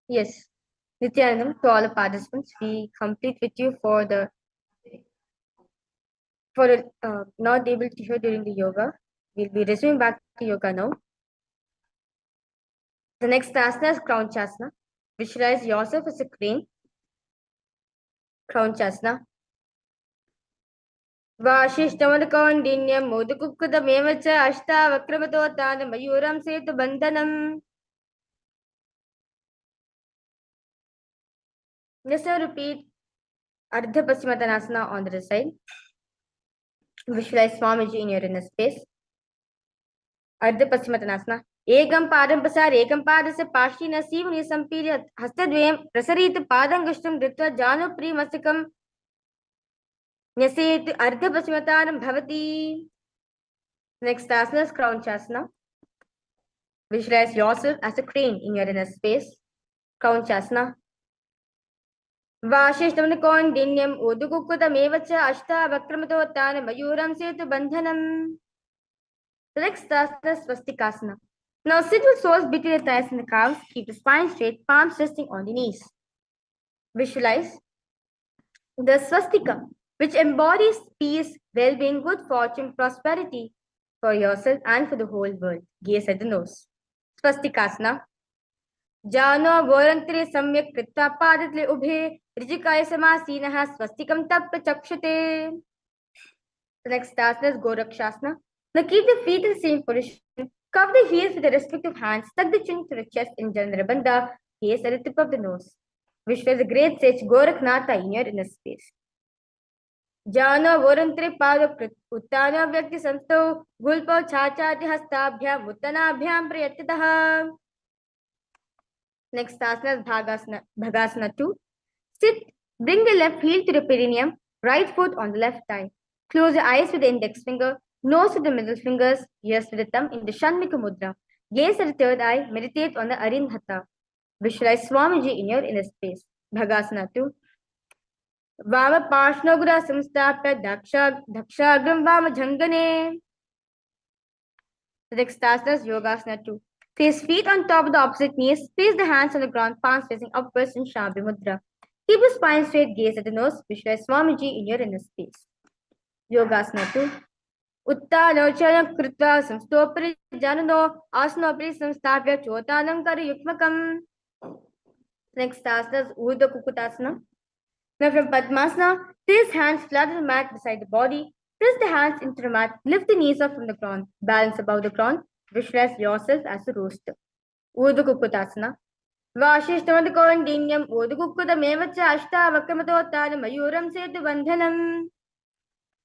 S2: Yes. Nithyananda, to all the participants, we complete with you for not able to hear during the yoga. We'll be resuming back to yoga now. The next asana is Crown Chasana. Visualize yourself as a crane. Crown Chasana. वाशिष्ठमनुकौण्डिन्यं मोदकुक्कुटमेव च अष्टावक्रमतोत्तानं मयूरं सेतुबन्धनम्. Just now repeat Ardha Paschimottanasana on the side. Visualize Swamiji in your inner space. Ardha Paschimottanasana. Ekam padam pasar ekam padasya pashina sivani sampirya hastadvayam prasarita padangashtam dritva janu primastikam nyaset Ardha Paschimottanam bhavati. Next asana is Crown Chasana. Visualize yourself as a crane in your inner space. Crown Chasana. वाशिष्ठमनुकौण्डिन्यं ऊर्ध्वकुक्कुटमेव च अष्टावक्रमतोत्तानं मयूरं सेतुबन्धनम्. The next asana is Swastikasana. Now sit with soles between the thighs and the calves. Keep the spine straight, palms resting on the knees. Visualize the swastika, which embodies peace, well-being, good fortune, prosperity for yourself and for the whole world. Gaze at the nose. Swastikasana. जानो वोरंतरे सम्यक कृत्वा पादतले उभे ऋजिकाय समासीनः स्वस्तिकं तप्त चक्षुते. The next asana is Gorakshasana. Now keep the feet in the same position. Cup the heels with the respective hands. Tuck the chin to the chest in Jandrabandha. Gaze at the tip of the nose. Visualize the great sage Goraknatha in your inner space. जानो वोरंतरे पादो उत्तानो व्यक्ति संस्थो गुल्पो छाचाति हस्ताभ्याम उत्तनाभ्याम प्रयत्ततः. Next asana is Bhagasana 2. Sit, bring the left heel to the perineum, right foot on the left thigh. Close your eyes with the index finger, nose with the middle fingers, ears with the thumb in the Shanmika Mudra. Gaze at the third eye, meditate on the Arindhata. Visualize Swamiji in your inner space. Bhagasana 2. Vama Pashnogura Samstapya Dakshagram Vama Jhangane. The next asana is Yogasana 2. Place feet on top of the opposite knees. Place the hands on the ground, palms facing upwards in Shabhi Mudra. Keep the spine straight, gaze at the nose. Visualize Swamiji in your inner space. Yogasana 2. Uttanochanam krutva samstopari janano asanopari samstapya chotanam kari yukmakam. Next asana is Urdhva Kukutasana. Now from Padmasana, place hands flat on the mat beside the body. Press the hands into the mat. Lift the knees up from the ground. Balance above the ground. Visualize yourself as a rooster. Urdhva Kukutasana. Vashishthamadakauण्डिन्यं ऊर्ध्वकुक्कुटमेव च अष्टावक्रमतोत्तानं मयूरं सेतुबन्धनम्.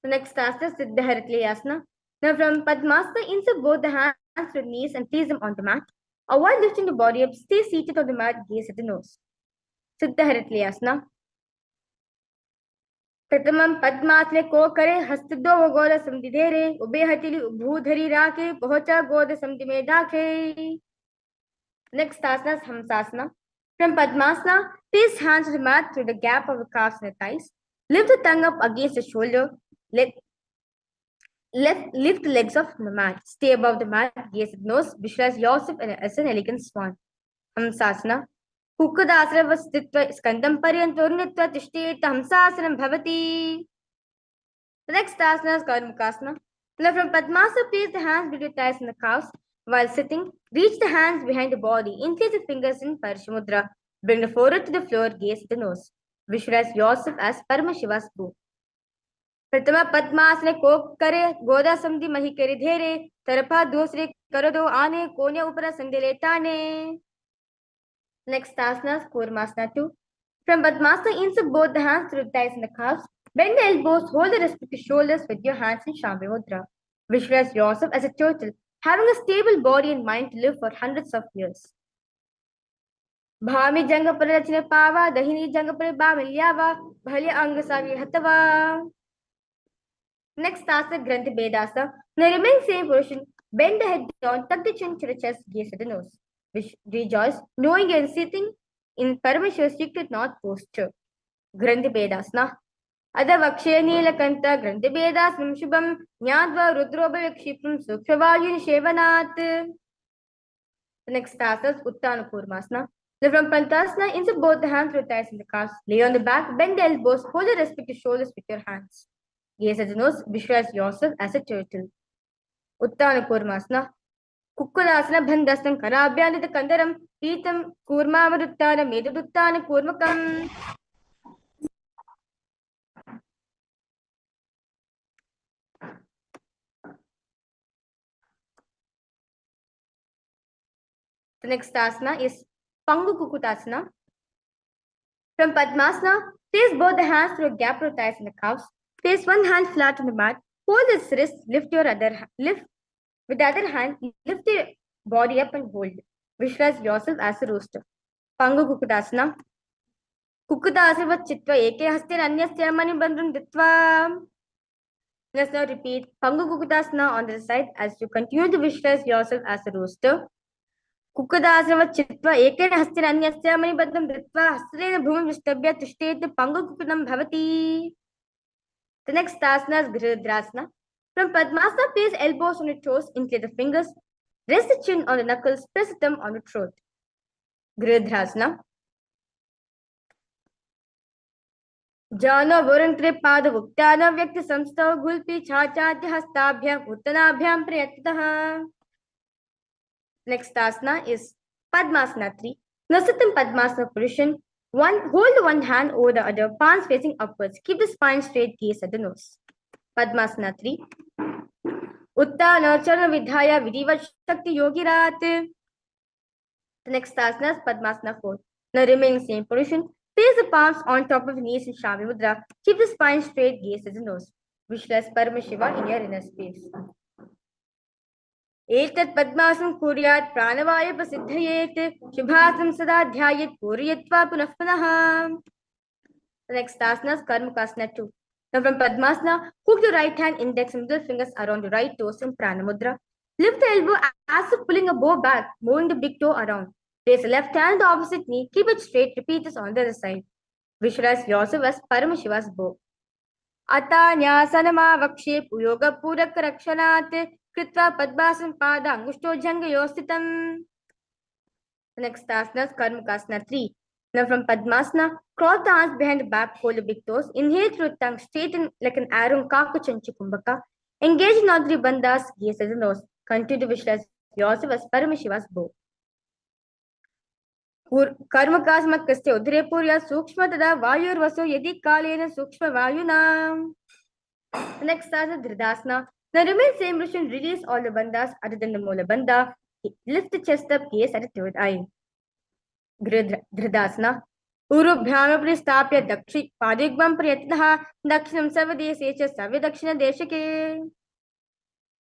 S2: The next asana is Siddha Haritliyasana. Now from Padmasana, insert both the hands to the knees and place them on the mat. Avoid lifting the body up. Stay seated on the mat. Gaze at the nose. Siddha Haritliyasana. प्रथमं पद्मासने को करे हस्तदो वो गोद समदिधेरे ube हतिली भूधरी राखे पहुंचा गोद समदि में दाखे. Next asana is Hamsasana. From Padmasana, place hands to the mat through the gap of the calves and the thighs. Lift the tongue up against the shoulder. Lift the legs off the mat. Stay above the mat. Gaze at the nose. Visualize yourself as an elegant swan. Hamsasana. Kukkudasana stitva skandam paryanturnitva tishtet hamsasanam bhavati. The next asana is Karmukasana. Now from Padmasana, place the hands between the thighs and the calves. While sitting, reach the hands behind the body. Inflate the fingers in Paramashivamudra. Bring the forehead to the floor. Gaze at the nose. Visualize yourself as Paramashiva's boo. प्रथमा पद्मासने को करे गोदा समधि मही करे धेरे तरफा दूसरे करो दो आने कोने ऊपर संदेले ताने. Next asana is Kurmasana 2. From Padmasana, insert both the hands through the thighs and the calves. Bend the elbows, hold the respective shoulders with your hands in Shambhi Mudra. Visualize yourself as a turtle, having a stable body and mind to live for hundreds of years. Bhami janga parachne pava, dahini janga pare bamilyava, bhalya anga sagi hatava. Next asana, Granthi Bedasa. Now remain same position. Bend the head down, tuck the chin to the chest, gaze at the nose. Rejoice, knowing you're sitting in Paramashiva's secret north posture. Granthi Bedasana. Ada Vakshe Neelakanta Granthi Bedasanam Shubham Nyadva Rudrobalakshipam Sukshavayu Shevanat. The next asana is Uttana Kurmasana.
S1: Now from Plantasana, insert both the hands through thighs and the calves. Lay on the back, bend the elbows, hold the respective shoulders with your hands. Gaze at the nose, visualize yourself as a turtle. Uttana Kurmasana. Kukkulasana Bandhasam Karabhyandita Kandaram Pitam Kurmavaduttana Medaduttana Kurmakam. The next asana is Pangu Kukutasana. From Padmasana, place both the hands through a gap through thighs and the calves. Place one hand flat on the mat. Hold its wrist. Lift with the other hand. Lift the body up and hold. Visualize yourself as a rooster. Pangu Kukutasana. Kukutasana Chitva Eke Hastir Anyasya Mani Bandham Ditva. Let's now repeat Pangu Kukutasana on the side as you continue to visualize yourself as a rooster. Kukkadasana Chitva Ekena Hastin Anyasya Mani Bandham Dritva Hasrena Bhumam Vishtabhya Tishtete Pangu Kukudam Bhavati. The next asana is Gridrasana. From Padmasana, place elbows on your toes, incline the fingers, rest the chin on the knuckles, press the thumb on the throat. Gridrasana. Jana Varantre Pada Vuktana Vyakti Samstha Gulpi Chachati Hastabhyam Uttanabhyam Priyatitaha. Next asana is Padmasana 3. Now sit in Padmasana position. Hold one hand over the other, palms facing upwards. Keep the spine straight, gaze at the nose. Padmasana 3. Uttana Charana Vidhaya Vidivat Shakti Yogirat. The next asana is Padmasana 4. Now remain in the same position. Place the palms on top of the knees in Shami Mudra. Keep the spine straight, gaze at the nose. Visualize Paramashiva in your inner space. एतत् पद्मासनं कुर्यात् प्राणवायु प्रसिद्धयेत् शुभासनं सदा ध्यायेत् पूरयित्वा पुनः पुनः. The next asana is Karmakasana 2. Now from Padmasana, hook your right hand index and middle fingers around your right toes in Prana Mudra. Lift the elbow as if pulling a bow back, moving the big toe around. Place the left hand on the opposite knee, keep it straight, repeat this on the other side. Visualize yourself as Paramashiva's bow. Atanyasana vakshe yoga purak rakshanat. Kritva Padmasana Pada Angushto Jangayostitam. The next asana is Karmakasana 3. Now from Padmasana, cross the arms behind the back, hold the big toes. Inhale through the tongue, straighten like an arrow, Kakuchanchi Kumbhaka. Engage in all three bandhas, gaze at the nose. Continue to visualize yourself as Paramashiva's bow. Karmakasana Kaste Udre Purya Sukshma Tada Vayur Vaso Yadi Kalena Sukshma Vayuna. The next asana is Dridasana. Now remain same position, release all the bandhas other than the Mula Bandha. Lift the chest up, gaze at the third eye. Dridasana. Urubhyam Pristapya Dakshi Padigvam Priyatnaha Dakshinam Savadesecha Savidakshina Deshake.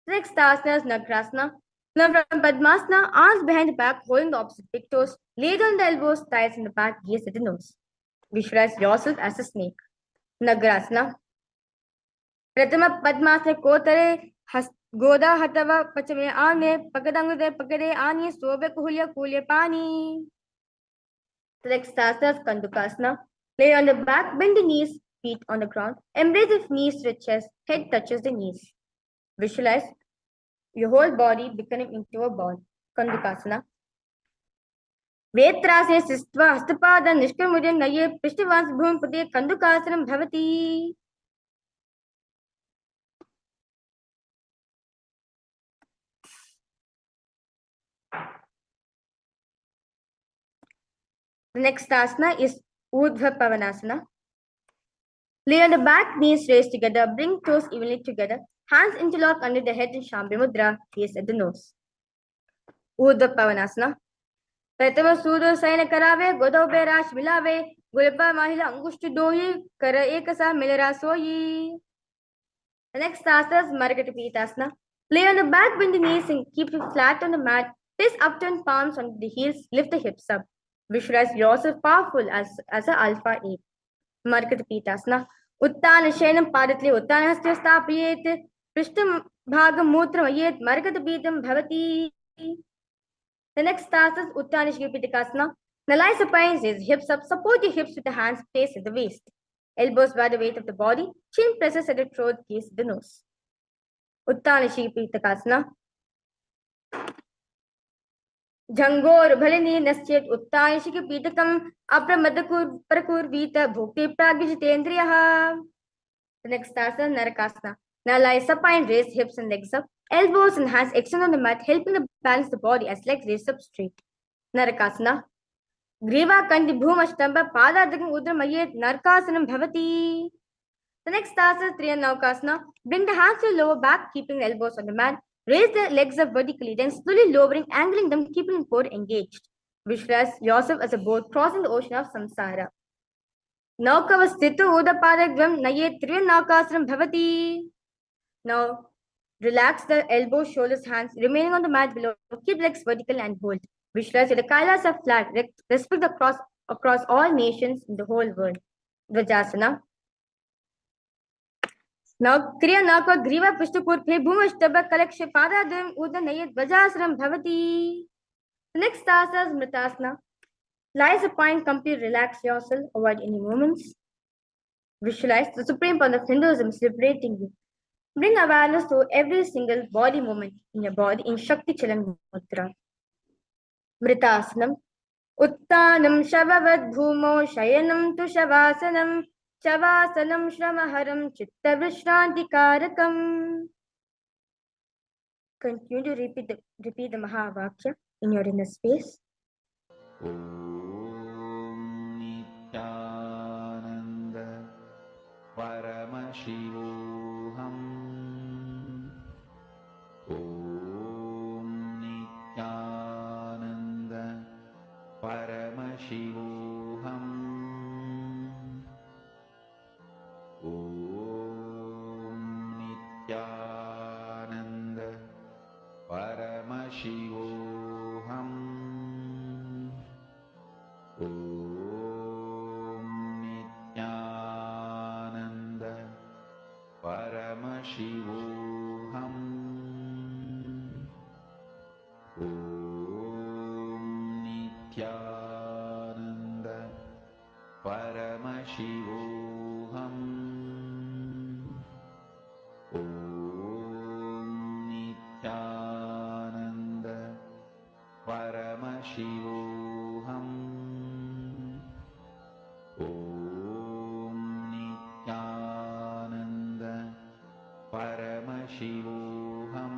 S1: Next asana is Nagrasana. Now from Padmasana, arms behind the back, holding the opposite big toes. Lay down the elbows, thighs in the back, gaze at the nose. Visualize yourself as a snake. Nagrasana. Pratama Padmasana Kotare Goda Hatava Pachame Ane Pakadangude Pakade Ani Sobe Kuhulya Kulya Pani. The next asana is Kandukasana. Lay on the back, bend the knees, feet on the ground. Embrace the knees to the chest, head touches the knees. Visualize your whole body becoming into a ball. Kandukasana. Vetrasya Sistva Hastapada Nishkamudya Naye Prishtavans Bhum Pude Kandukasanam Bhavati. The next asana is Urdhva Pavanasana. Lay on the back, knees raised together, bring toes evenly together, hands interlock under the head in Shambhi Mudra, gaze at the nose. Urdhva Pavanasana. Pratama Sudo Saina Karave, Godo Berash Milave, Gulpa Mahila Angushtu Dohi, Kara Ekasa Milera Soyi. The next asana is Margata Pitasana. Lay on the back, bend the knees and keep it flat on the mat. Place upturned palms on the heels, lift the hips up. Visualize yourself powerful as an alpha ape. Margata Pitasana. Uttana Shainam Padatli Uttana Hastya Stapayet, Prishtam Bhagam Mutra Mayet, Margata Pitam Bhavati. The next task is Uttana Shripitakasana. Now lie supine, raise hips up, support your hips with the hands placed at the waist. Elbows by the weight of the body, chin presses at the throat, gaze at the nose. Uttana Shripitakasana. जंगोर्भलिनी नश्चेत् उत्तायशिक पीतकम् अप्रमदकुर्वीत भुक्ति प्राग्जितेन्द्रियः. The next asana, Narakasana. Now lie supine, raise hips and legs up. Elbows and hands extend on the mat, helping to balance the body as legs raise up straight. Narakasana. Griva kandi bhumastamba padadagam udramayet narkasanam bhavati. The next asana, Triyanavakasana. Bring the hands to the lower back, keeping the elbows on the mat. Raise the legs up vertically, then slowly lowering, angling them, keeping the core engaged. Visualize yourself as a boat crossing the ocean of samsara. Naukavasthitu udapadagvam nayet Triyanavakasana bhavati. Now, relax the elbows, shoulders, hands, remaining on the mat below. Keep legs vertical and hold. Visualize the KAILASA flag. Respect the cross across all nations in the whole world. Dvajasana. Now, Kriya Nakva Griva Pushtakurphe Bhumashtaba Kalaksha Padadam Udanayat Dvajasanam Bhavati. The next asana is Mritasana. Lie supine, completely relax yourself, avoid any movements. Visualize the Supreme Point of Hinduism celebrating you. Bring awareness to every single body movement in your body in Shakti Chalan Mudra. Mritasanam. Uttanam Shavavad Bhumo Shayanam Tu Shavasanam Shavasanam Shramaharam Chitta Vishranti Karakam. Continue to repeat the Mahavakya in your inner space.
S3: Om Nithyananda Paramashivoham. Om Nithyananda Paramashivoham. Om Nithyananda Paramashivoham. Om Nithyananda Paramashivoham. Om Nithyananda Paramashivoham. Om Nithyananda Paramashivoham. Om Nithyananda Paramashivoham.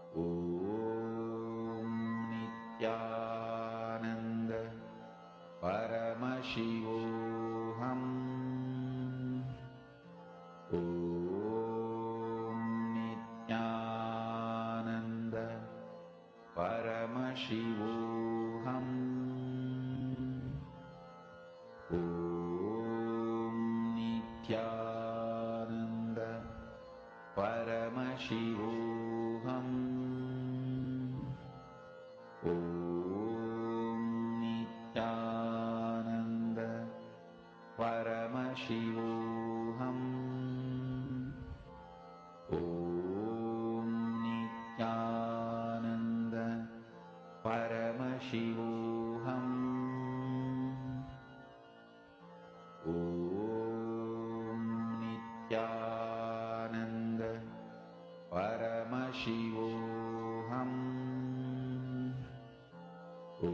S3: Om Nithyananda Paramashivoham. Om Nithyananda Paramashivoham. Om Nithyananda Paramashivoham. Om Nithyananda Paramashivoham. Om Nithyananda Paramashivoham. Om Nithyananda Paramashivoham. Om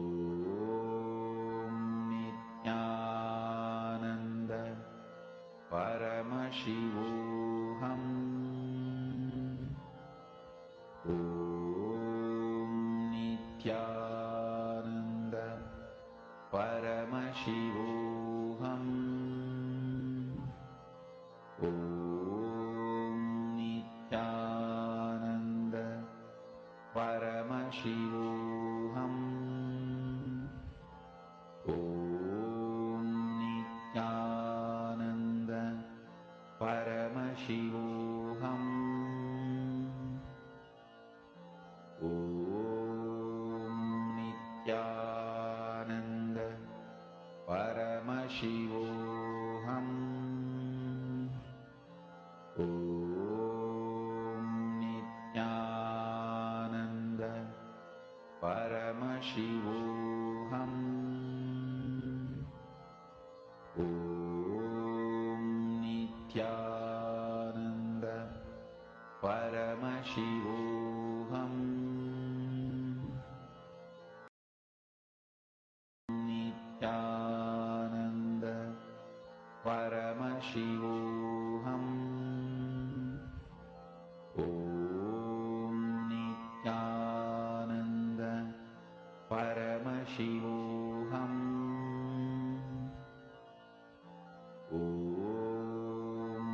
S3: Nithyananda Paramashivoham. Om Nithyananda Paramashivoham. Om Nithyananda Paramashivoham. Om Nithyananda Paramashivoham. Om Nithyananda Paramashivoham. Nithyananda Paramashivoham Om Nithyananda Paramashivoham Om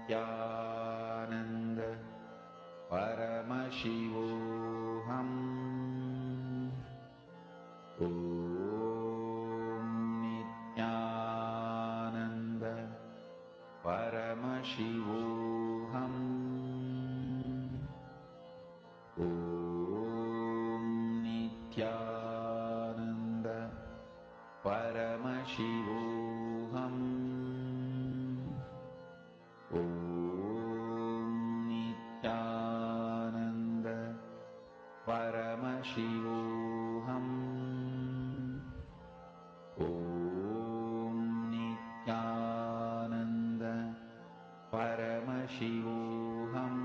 S3: Nithyananda Paramashivoham Om Nithyananda Paramashivoham Om Nithyananda Paramashivoham Om Nithyananda Paramashivoham Om Nithyananda Paramashivoham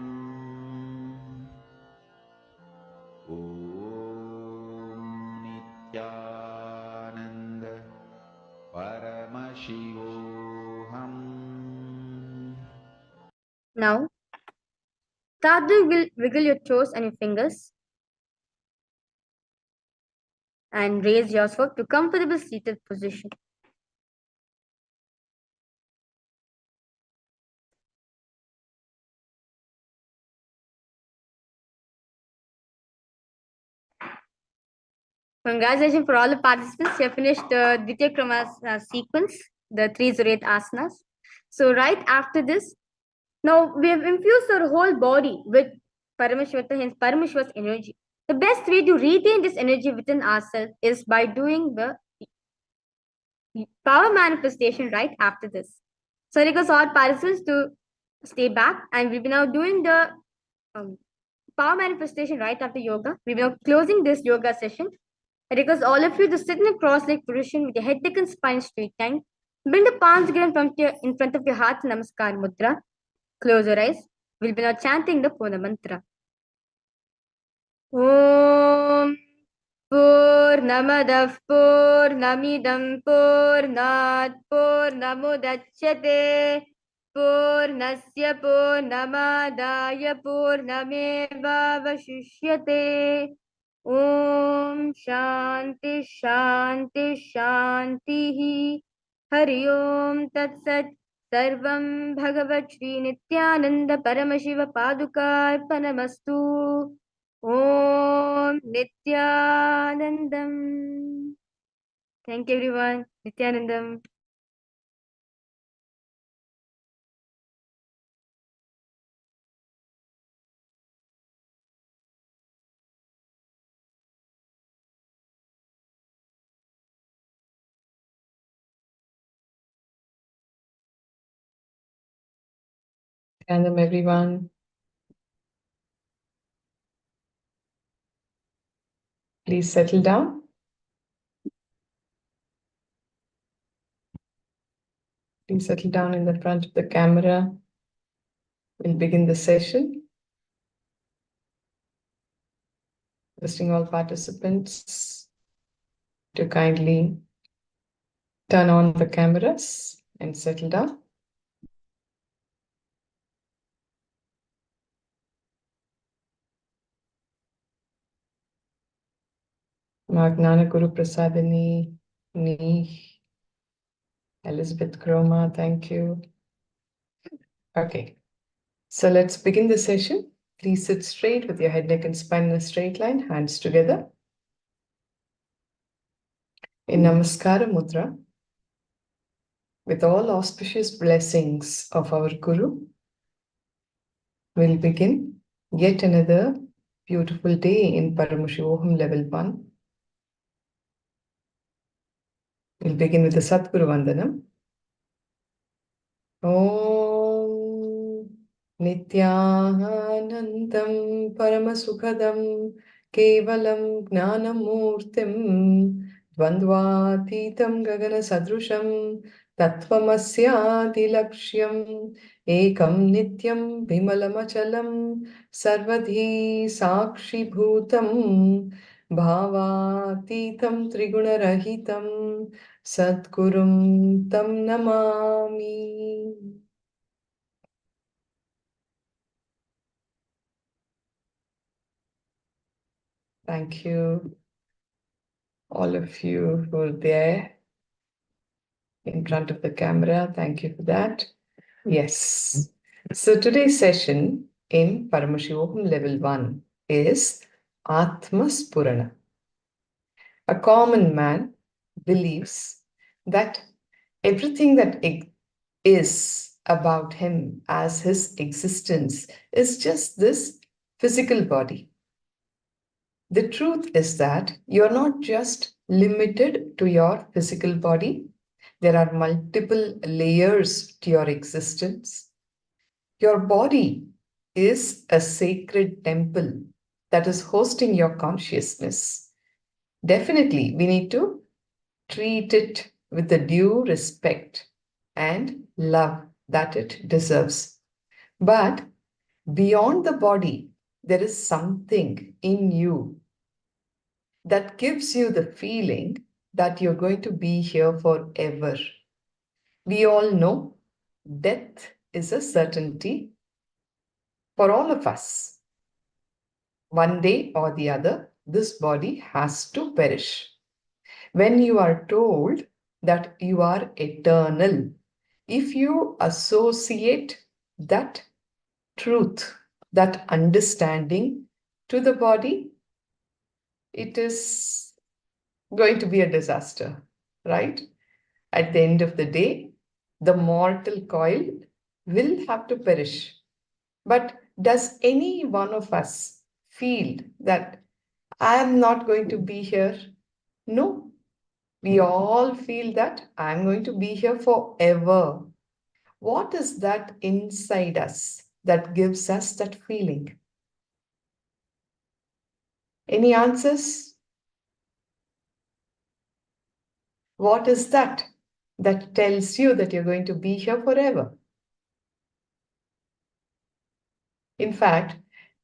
S3: Om Nithyananda Paramashivoham.
S2: Now, start to wiggle your toes and your fingers and raise yourself to comfortable seated position. Congratulations for all the participants. You have finished the Ditya sequence, the 308 asanas. So right after this, now we have infused our whole body with Paramashivata, hence Paramashiva's energy. The best way to retain this energy within ourselves is by doing the power manifestation right after this. So I request all participants to stay back, and we'll be now doing the power manifestation right after yoga. We'll be now closing this yoga session. I request all of you to sit in a cross-legged position with your head, neck, and spine straightened. Bring the palms together in front of your heart, Namaskar Mudra. Close your eyes. We'll be now chanting the Purna Mantra. Om Purnamadav Purnamidam Purnat Purnamudachyate Purnasya Purnamadaya Purnameva Vashishyate. Om Shanti Shanti Shanti Hari Om Tat Sat Sarvam Bhagavat Shri Nithyananda Paramashiva Paduka Arpanamastu. Om Nithyanandam. Thank you everyone. Nithyanandam.
S4: Nithyanandam, everyone. Please settle down. Please settle down in the front of the camera. We'll begin the session. Requesting all participants to kindly turn on the cameras and settle down. Magnana Guru Prasadini, Ni, Elizabeth Croma, thank you. Okay, so let's begin the session. Please sit straight with your head, neck, and spine in a straight line, hands together. In Namaskara Mudra, with all auspicious blessings of our Guru, we'll begin yet another beautiful day in Paramashivoham Level 1. We'll begin with the Satguru Vandanam. Om Nithyanandam Paramasukhadam Kevalam Gnanamurtim Dvandvatitam Gagana Sadrusham Tattvamasya Lakshyam Ekam Nityam Vimalamachalam Sarvadhi Sakshi Bhutam Bhavatitam Trigunarahitam Sadgurum Tam Namami. Thank you, all of you who are there in front of the camera. Thank you for that. Yes. So today's session in Paramashivoham Level 1 is Atma Spurana. A common man believes that everything that is about him as his existence is just this physical body. The truth is that you're not just limited to your physical body. There are multiple layers to your existence. Your body is a sacred temple that is hosting your consciousness. Definitely, we need to treat it with the due respect and love that it deserves. But beyond the body, there is something in you that gives you the feeling that you're going to be here forever. We all know death is a certainty for all of us. One day or the other, this body has to perish. When you are told that you are eternal, if you associate that truth, that understanding to the body, it is going to be a disaster, right? At the end of the day, the mortal coil will have to perish. But does any one of us feel that I am not going to be here? No. We all feel that I'm going to be here forever. What is that inside us that gives us that feeling? Any answers? What is that that tells you that you're going to be here forever? In fact,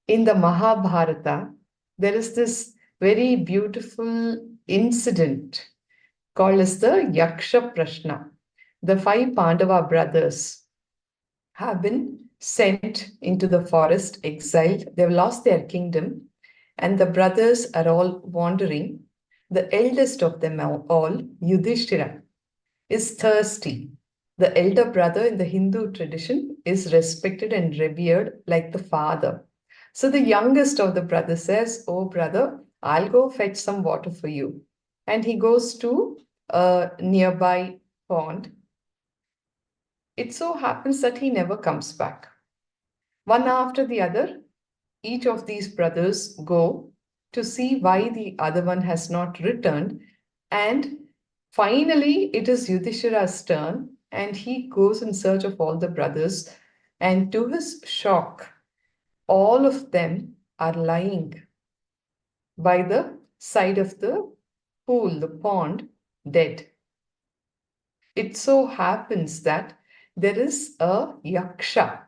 S4: in the Mahabharata, there is this very beautiful incident called as the Yaksha Prashna. The 5 Pandava brothers have been sent into the forest, exiled. They've lost their kingdom, and the brothers are all wandering. The eldest of them all, Yudhishthira, is thirsty. The elder brother in the Hindu tradition is respected and revered like the father. So the youngest of the brothers says, "Oh, brother, I'll go fetch some water for you." And he goes to a nearby pond. It so happens that he never comes back. One after the other, each of these brothers go to see why the other one has not returned. And finally, it is Yudhishthira's turn, and he goes in search of all the brothers. And to his shock, all of them are lying by the side of the pool, the pond, dead. It so happens that there is a yaksha.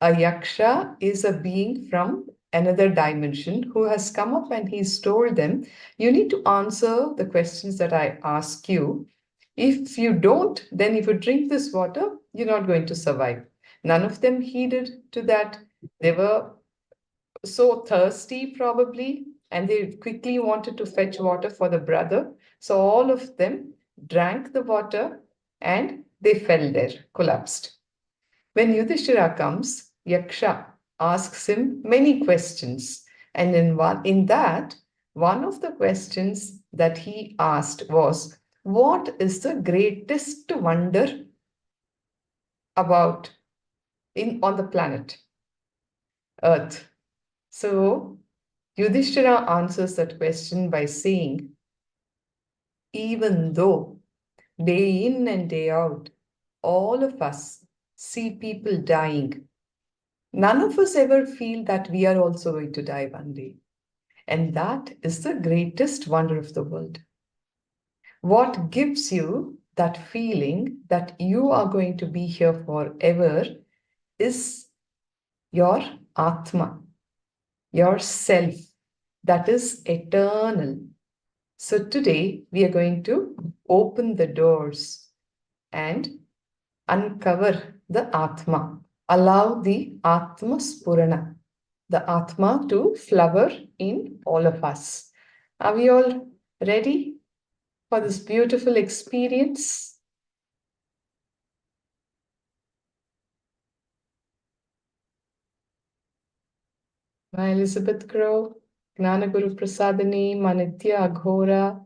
S4: A yaksha is a being from another dimension who has come up and he's told them, you need to answer the questions that I ask you. If you don't, then if you drink this water, you're not going to survive. None of them heeded to that. They were so thirsty probably, and they quickly wanted to fetch water for the brother. So all of them drank the water and they fell there, collapsed. When Yudhishthira comes, Yaksha asks him many questions. And in that, one of the questions that he asked was, what is the greatest wonder about on the planet Earth? So Yudhishthira answers that question by saying, even though day in and day out, all of us see people dying, none of us ever feel that we are also going to die one day. And that is the greatest wonder of the world. What gives you that feeling that you are going to be here forever is your Atma, your self, that is eternal. So today we are going to open the doors and uncover the Atma. Allow the Atma Spurana, the Atma to flower in all of us. Are we all ready for this beautiful experience? Ma Elizabeth Crow, Gnana Guru Prasadani, Ma Nithya Aghora,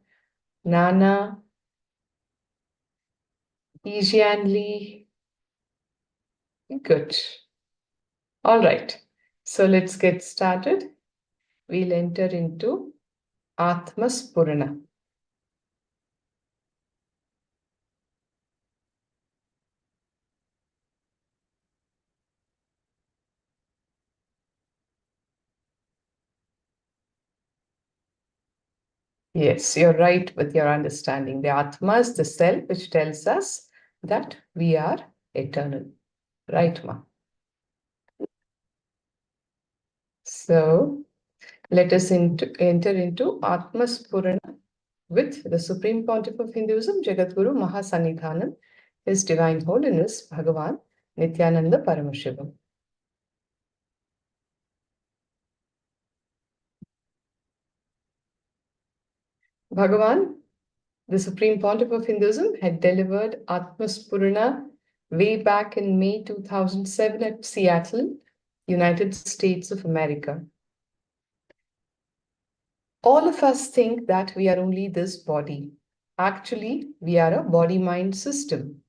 S4: Nana, Ijian Lee. Good. All right. So let's get started. We'll enter into Atma Spurana. Yes, you're right with your understanding. The Atma is the self which tells us that we are eternal. Right, Ma? So let us enter into Atma Spurana with the Supreme Pontiff of Hinduism, Jagadguru Mahasannidhanam, His Divine Holiness, Bhagavan Nithyananda Paramashivoham. Bhagavan, the Supreme Pontiff of Hinduism, had delivered Atma Spurana way back in May 2007 at Seattle, United States of America. All of us think that we are only this body. Actually, we are a body-mind system.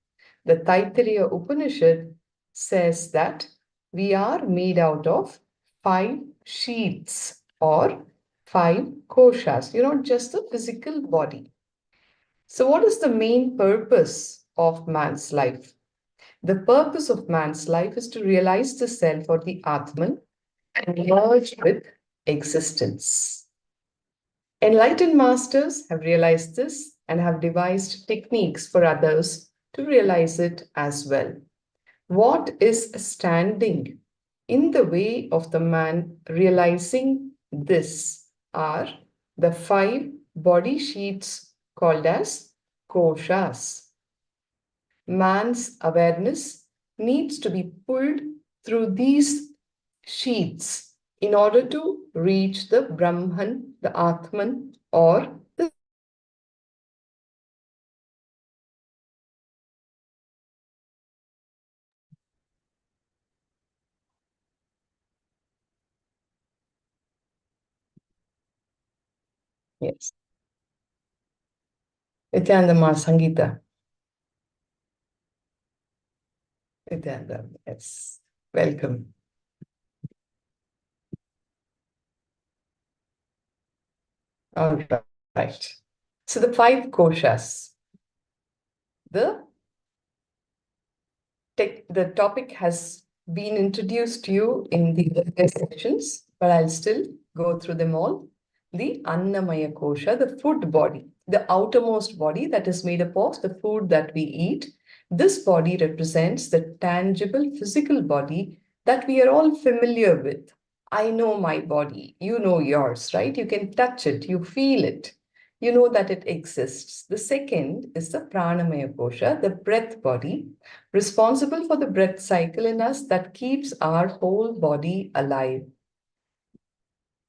S4: The Taittiriya Upanishad says that we are made out of 5 sheaths or 5 koshas. You're not just a physical body. So what is the main purpose of man's life? The purpose of man's life is to realize the self or the Atman and merge with existence. Enlightened masters have realized this and have devised techniques for others to realize it as well. What is standing in the way of the man realizing this are the 5 body sheaths called as koshas. Man's awareness needs to be pulled through these sheaths in order to reach the Brahman, the Atman, or the yes. Nithyananda Ma Sangeeta. Nithyananda, yes. Welcome. All right. So the 5 koshas. The topic has been introduced to you in the earlier sections, but I'll still go through them all. The Annamaya kosha, the food body, the outermost body that is made up of the food that we eat. This body represents the tangible physical body that we are all familiar with. I know my body, you know yours, right? You can touch it, you feel it. You know that it exists. The second is the Pranamaya kosha, the breath body, responsible for the breath cycle in us that keeps our whole body alive.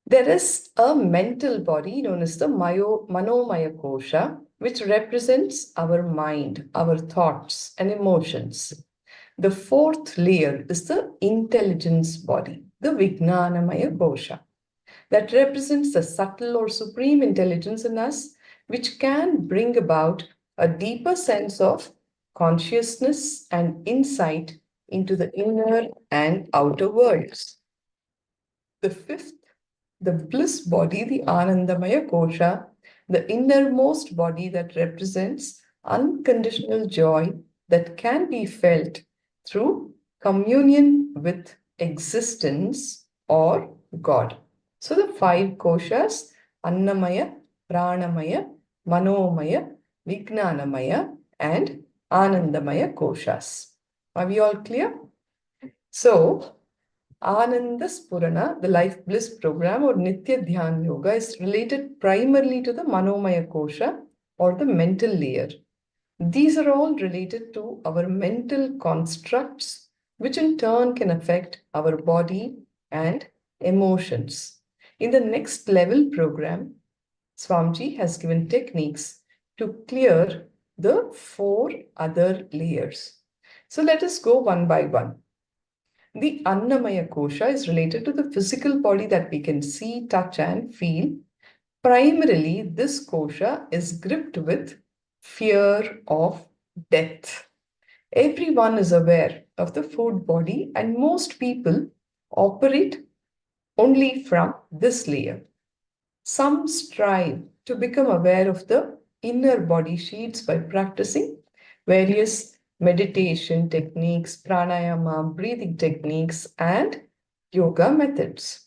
S4: There is a mental body known as the Manomaya kosha, which represents our mind, our thoughts and emotions. The 4th layer is the intelligence body, the Vijnanamaya kosha, that represents the subtle or supreme intelligence in us, which can bring about a deeper sense of consciousness and insight into the inner and outer worlds. The 5th, the bliss body, the Anandamaya kosha, the innermost body that represents unconditional joy that can be felt through communion with existence or God. So the 5 koshas, Annamaya, Pranamaya, Manomaya, Vijnanamaya, and Anandamaya koshas. Are we all clear? So, Ananda Spurana, the Life Bliss program or Nithya Dhyaan Yoga is related primarily to the Manomaya Kosha or the mental layer. These are all related to our mental constructs, which in turn can affect our body and emotions. In the next level program, Swamiji has given techniques to clear the 4 other layers. So let us go one by one. The Annamaya Kosha is related to the physical body that we can see, touch, and feel. Primarily, this kosha is gripped with fear of death. Everyone is aware of the food body, and most people operate only from this layer. Some strive to become aware of the inner body sheets by practicing various meditation techniques, pranayama, breathing techniques, and yoga methods.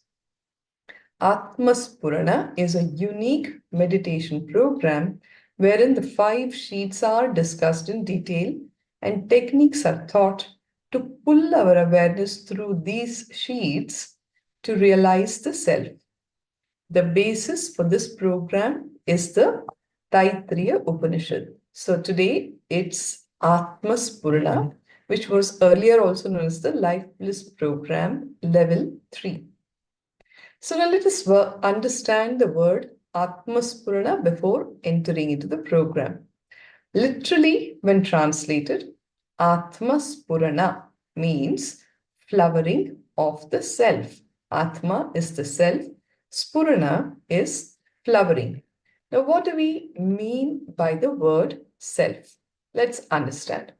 S4: Atmaspurana is a unique meditation program wherein the 5 sheets are discussed in detail and techniques are taught to pull our awareness through these sheets to realize the self. The basis for this program is the Taittiriya Upanishad. So today it's Atmaspurana, which was earlier also known as the Life Bliss program, level 3. So now let us understand the word Atmaspurana before entering into the program. Literally, when translated, Atmaspurana means flowering of the self. Atma is the self. Spurana is flowering. Now, what do we mean by the word self? Let's understand.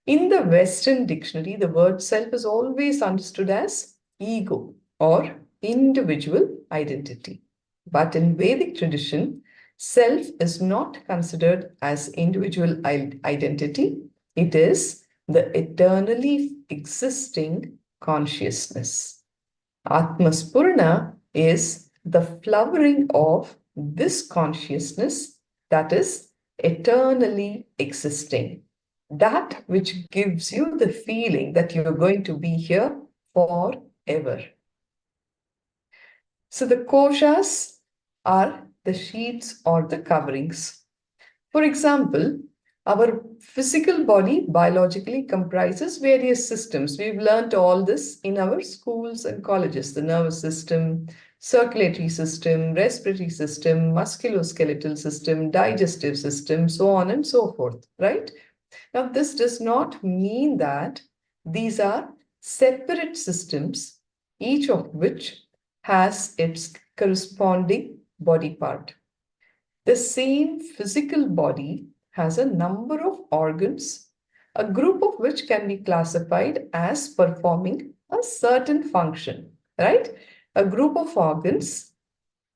S4: In the Western dictionary, the word self is always understood as ego or individual identity. But in Vedic tradition, self is not considered as individual identity. It is the eternally existing consciousness. Atmaspurana is the flowering of this consciousness that is eternally existing. That which gives you the feeling that you're going to be here forever. So the koshas are the sheets or the coverings. For example, our physical body biologically comprises various systems. We've learned all this in our schools and colleges. The nervous system, circulatory system, respiratory system, musculoskeletal system, digestive system, so on and so forth, right? Now, this does not mean that these are separate systems, each of which has its corresponding body part. The same physical body has a number of organs, a group of which can be classified as performing a certain function, right? A group of organs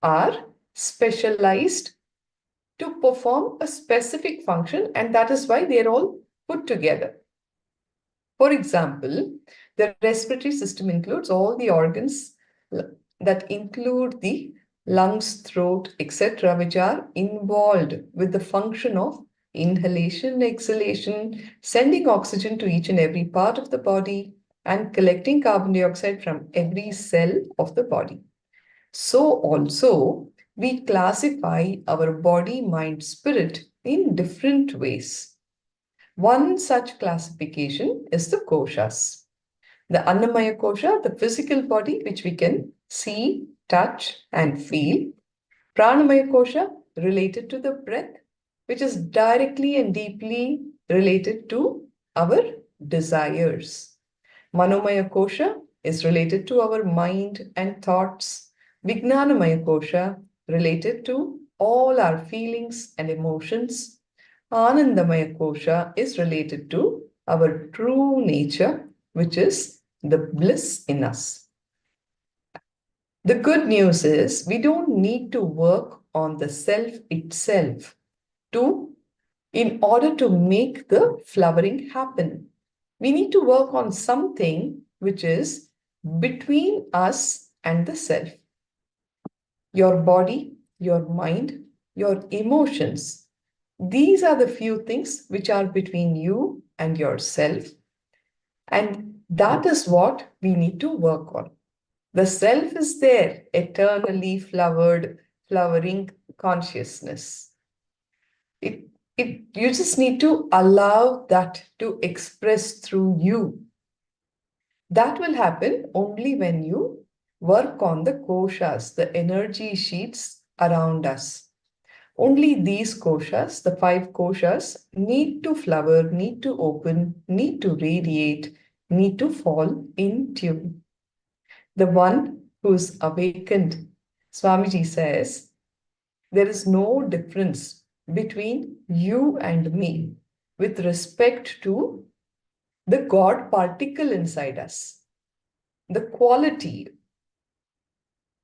S4: are specialized to perform a specific function, and that is why they are all put together. For example, the respiratory system includes all the organs that include the lungs, throat, etc., which are involved with the function of inhalation, exhalation, sending oxygen to each and every part of the body, and collecting carbon dioxide from every cell of the body. So also, we classify our body, mind, spirit in different ways. One such classification is the koshas. The Annamaya kosha, the physical body, which we can see, touch, and feel. Pranamaya kosha, related to the breath, which is directly and deeply related to our desires. Manomaya kosha is related to our mind and thoughts. Vijnanamaya kosha, related to all our feelings and emotions. Anandamaya kosha is related to our true nature, which is the bliss in us. The good news is we don't need to work on the self itself in order to make the flowering happen. We need to work on something which is between us and the self. Your body, your mind, your emotions. These are the few things which are between you and yourself. And That is what we need to work on. The self is there, eternally flowering consciousness. You just need to allow that to express through you. That will happen only when you work on the koshas, the energy sheets around us. Only these koshas, the 5 koshas, need to flower, need to open, need to radiate, need to fall in tune. The one who's awakened, Swamiji says, there is no difference between you and me with respect to the God particle inside us. The quality,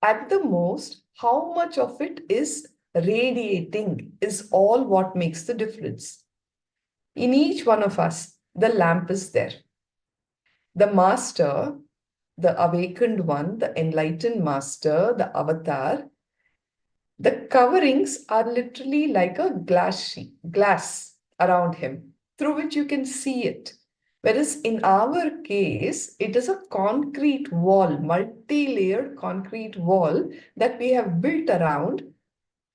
S4: at the most, how much of it is radiating is all what makes the difference. In each one of us, the lamp is there. The master, the awakened one, the enlightened master, the avatar, the coverings are literally like a glass around him through which you can see it. Whereas in our case, it is a concrete wall, multi-layered concrete wall that we have built around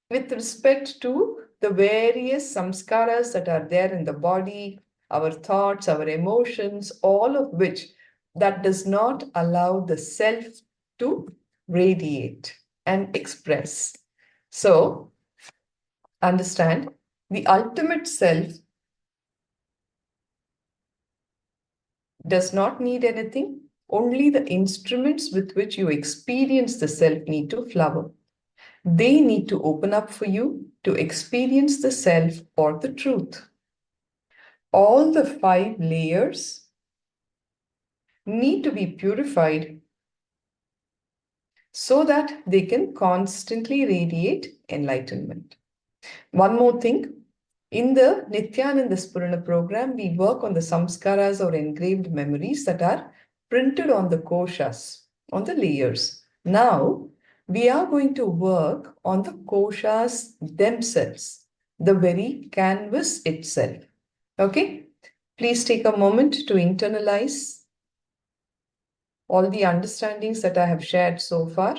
S4: with respect to the various samskaras that are there in the body, our thoughts, our emotions, all of which that does not allow the self to radiate and express. So, understand, the ultimate self does not need anything. Only the instruments with which you experience the self need to flower. They need to open up for you to experience the self or the truth. All the 5 layers need to be purified so that they can constantly radiate enlightenment. One more thing, in the Nithyananda Spurana program, we work on the samskaras or engraved memories that are printed on the koshas, on the layers. Now, we are going to work on the koshas themselves, the very canvas itself. Okay? Please take a moment to internalize all the understandings that I have shared so far.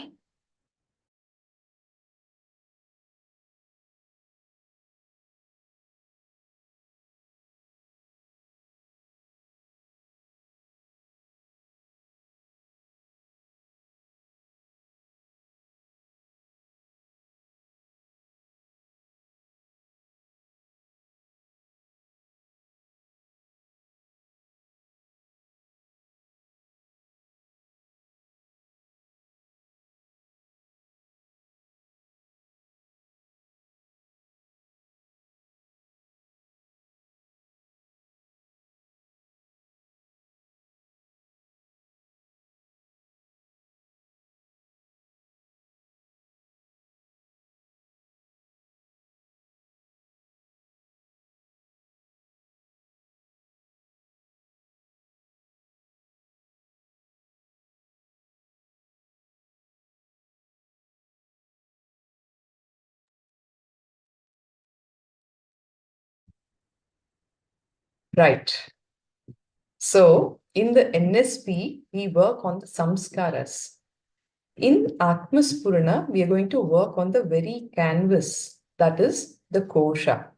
S4: Right. So, in the NSP, we work on the samskaras. In Atmaspurana, we are going to work on the very canvas, that is the kosha.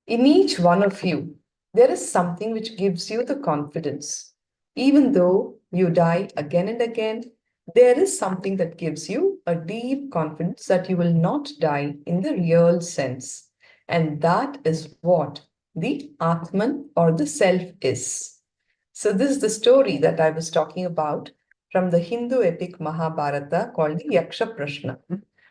S4: In each one of you, there is something which gives you the confidence. Even though you die again and again, there is something that gives you a deep confidence that you will not die in the real sense. And that is what the Atman or the self is. So this is the story that I was talking about from the Hindu epic Mahabharata called the Yaksha Prashna.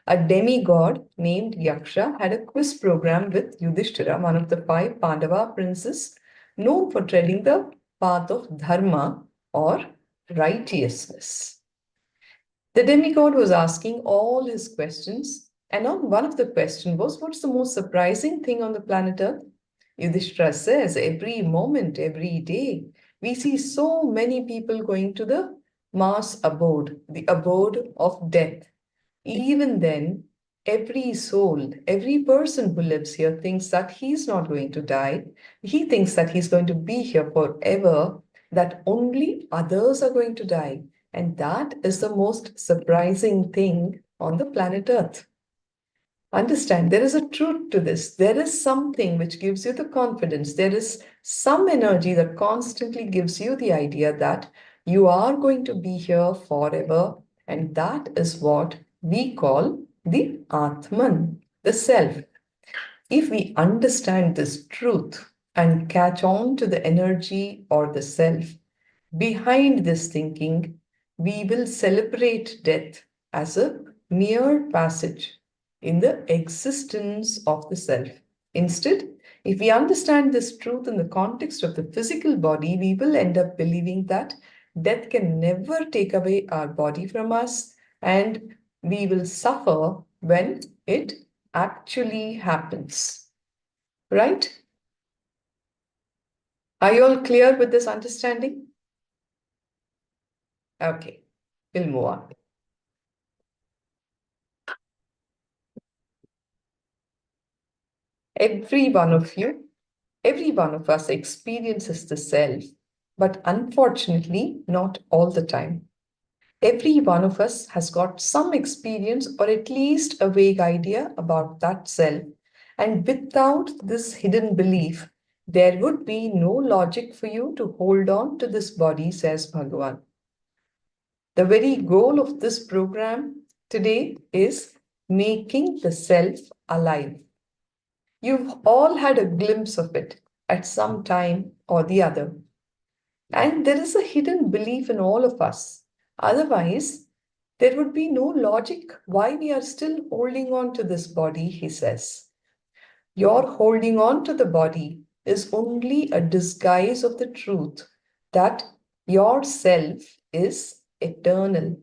S4: A demigod named Yaksha had a quiz program with Yudhishthira, one of the 5 Pandava princes, known for treading the path of dharma or righteousness. The demigod was asking all his questions, and on one of the questions was, what's the most surprising thing on the planet Earth? Yudhishthira says, every moment, every day, we see so many people going to the mass abode, the abode of death. Even then, every soul, every person who lives here thinks that he's not going to die. He thinks that he's going to be here forever, that only others are going to die. And that is the most surprising thing on the planet Earth. Understand, there is a truth to this. There is something which gives you the confidence. There is some energy that constantly gives you the idea that you are going to be here forever. And that is what we call the Atman, the self. If we understand this truth and catch on to the energy or the self behind this thinking, we will celebrate death as a mere passage in the existence of the self. Instead, if we understand this truth in the context of the physical body, we will end up believing that death can never take away our body from us, and we will suffer when it actually happens. Right? Are you all clear with this understanding? Okay, we'll move on. Every one of us experiences the self, but unfortunately, not all the time. Every one of us has got some experience or at least a vague idea about that self. And without this hidden belief, there would be no logic for you to hold on to this body, says Bhagavan. The very goal of this program today is making the self alive. You've all had a glimpse of it at some time or the other. And there is a hidden belief in all of us. Otherwise, there would be no logic why we are still holding on to this body, he says. Your holding on to the body is only a disguise of the truth that your self is eternal.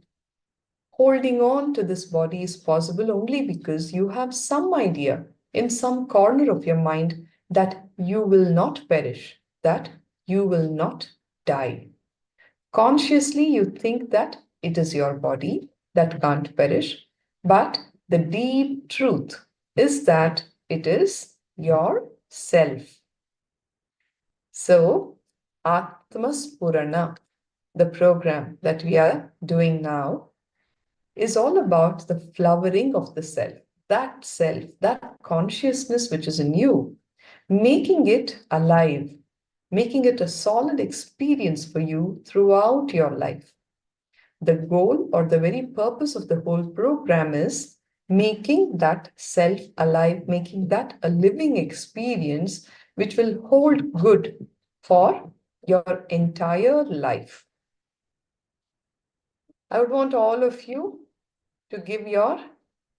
S4: Holding on to this body is possible only because you have some idea in some corner of your mind that you will not perish, that you will not die. Consciously, you think that it is your body that can't perish, but the deep truth is that it is your self. So, Atmaspurana, the program that we are doing now, is all about the flowering of the self, that consciousness which is in you, making it alive, making it a solid experience for you throughout your life. The goal or the very purpose of the whole program is making that self alive, making that a living experience which will hold good for your entire life. I would want all of you to give your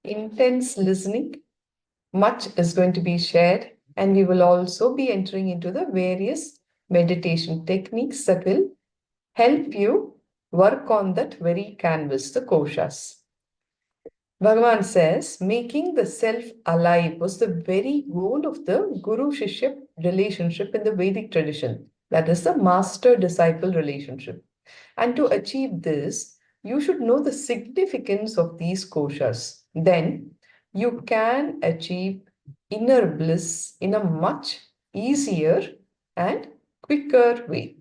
S4: intense listening. Much is going to be shared, and we will also be entering into the various meditation techniques that will help you work on that very canvas, the koshas. Bhagavan says, making the self alive was the very goal of the Guru-Shishya relationship in the Vedic tradition. That is the master-disciple relationship. And to achieve this, you should know the significance of these koshas. Then you can achieve inner bliss in a much easier and quicker way.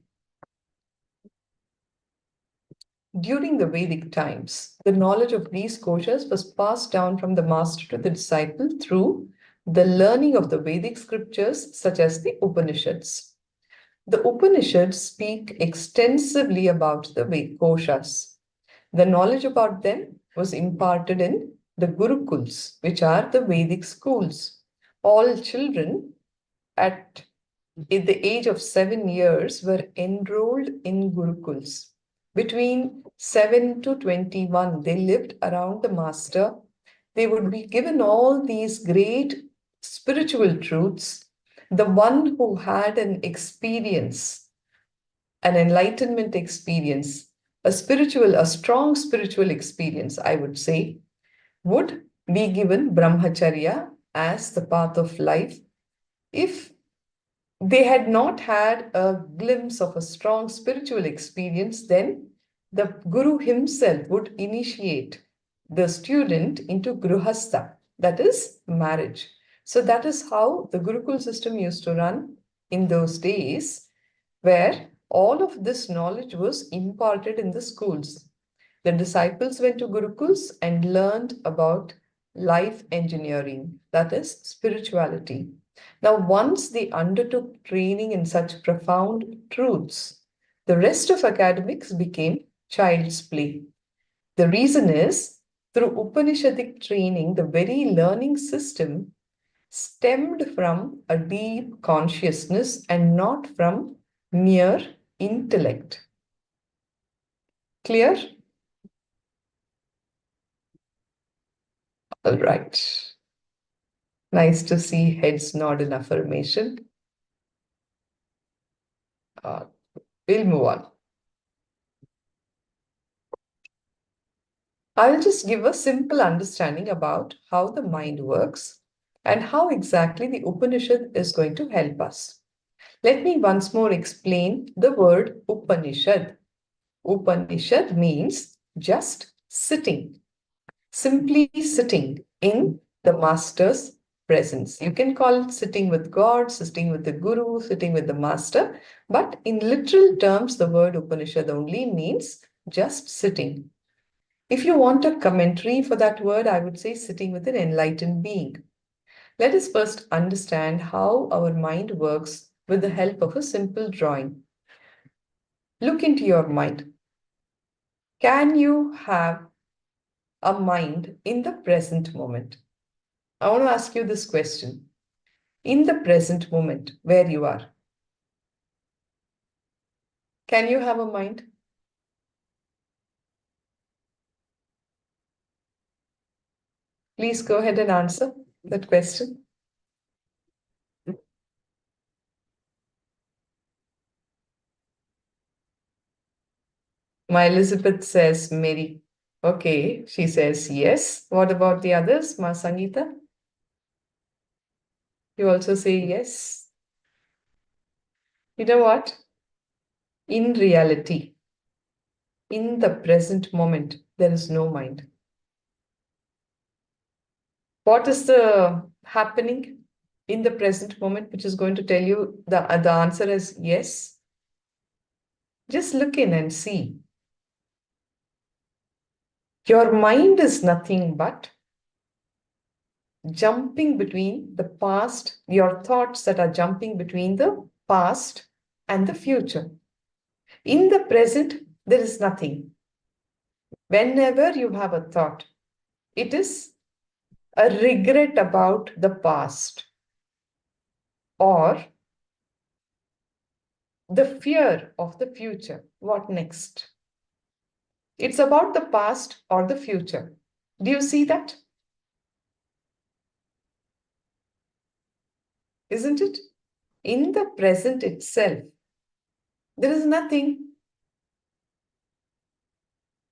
S4: During the Vedic times, the knowledge of these koshas was passed down from the master to the disciple through the learning of the Vedic scriptures such as the Upanishads. The Upanishads speak extensively about the koshas. The knowledge about them was imparted in the Gurukuls, which are the Vedic schools. All children at the age of 7 years were enrolled in Gurukuls. Between 7 to 21, they lived around the master. They would be given all these great spiritual truths. The one who had an experience, an enlightenment experience, a strong spiritual experience, I would say, would be given brahmacharya as the path of life. If they had not had a glimpse of a strong spiritual experience, then the Guru himself would initiate the student into Gruhastha, that is marriage. So that is how the Gurukul system used to run in those days, where all of this knowledge was imparted in the schools. The disciples went to Gurukuls and learned about life engineering, that is spirituality. Now, once they undertook training in such profound truths, the rest of academics became child's play. The reason is, through Upanishadic training, the very learning system stemmed from a deep consciousness and not from mere intellect. Clear? All right. Nice to see heads nod in affirmation. We'll move on. I'll just give a simple understanding about how the mind works and how exactly the Upanishad is going to help us. Let me once more explain the word Upanishad. Upanishad means just sitting, simply sitting in the master's presence. You can call it sitting with God, sitting with the Guru, sitting with the master, but in literal terms, the word Upanishad only means just sitting. If you want a commentary for that word, I would say sitting with an enlightened being. Let us first understand how our mind works with the help of a simple drawing. Look into your mind. Can you have a mind in the present moment? I want to ask you this question. In the present moment, where you are, can you have a mind? Please go ahead and answer that question. My Elizabeth says Mary. Okay, she says yes. What about the others, Ma Sangeeta? You also say yes. You know what? In reality, in the present moment, there is no mind. What is the happening in the present moment, which is going to tell you the answer is yes? Just look in and see. Your mind is nothing but jumping between the past, your thoughts that are jumping between the past and the future. In the present, there is nothing. Whenever you have a thought, it is a regret about the past or the fear of the future. What next? It's about the past or the future. Do you see that? Isn't it? In the present itself, there is nothing.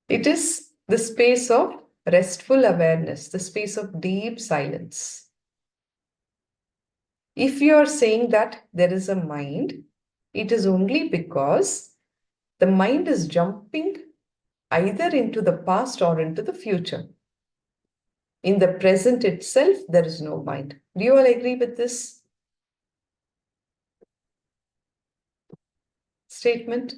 S4: It is the space of restful awareness, the space of deep silence. If you are saying that there is a mind, it is only because the mind is jumping either into the past or into the future. In the present itself, there is no mind. Do you all agree with this statement?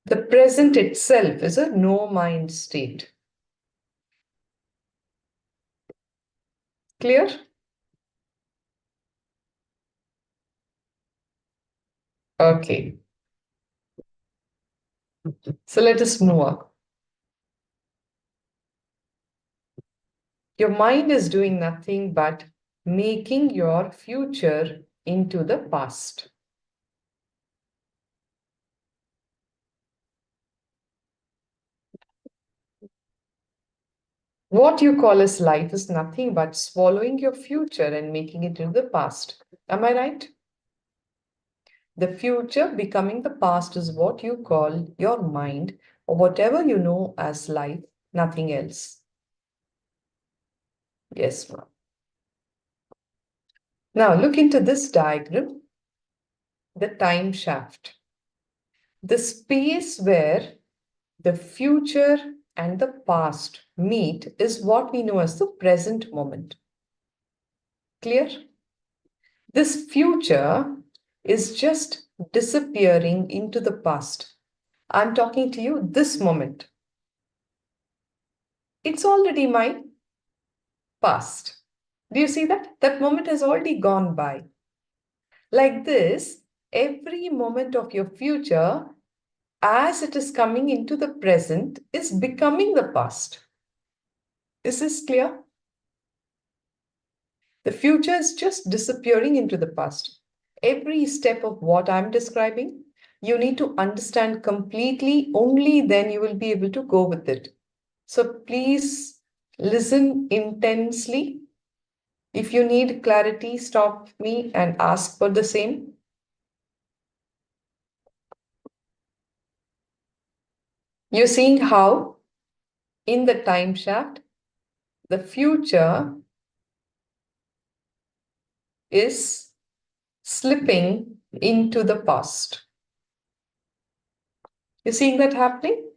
S4: The present itself is a no-mind state. Clear? Okay. So let us move on. Your mind is doing nothing but making your future into the past. What you call as life is nothing but swallowing your future and making it into the past. Am I right? The future becoming the past is what you call your mind or whatever you know as life, nothing else. Yes, ma'am. Now look into this diagram, the time shaft. The space where the future and the past meet is what we know as the present moment. Clear? This future is just disappearing into the past. I'm talking to you this moment. It's already my past. Do you see that? That moment has already gone by. Like this, every moment of your future, as it is coming into the present, is becoming the past. Is this clear? The future is just disappearing into the past. Every step of what I'm describing, you need to understand completely. Only then you will be able to go with it. So please listen intensely. If you need clarity, stop me and ask for the same. You're seeing how in the time shaft, the future is slipping into the past. You're seeing that happening?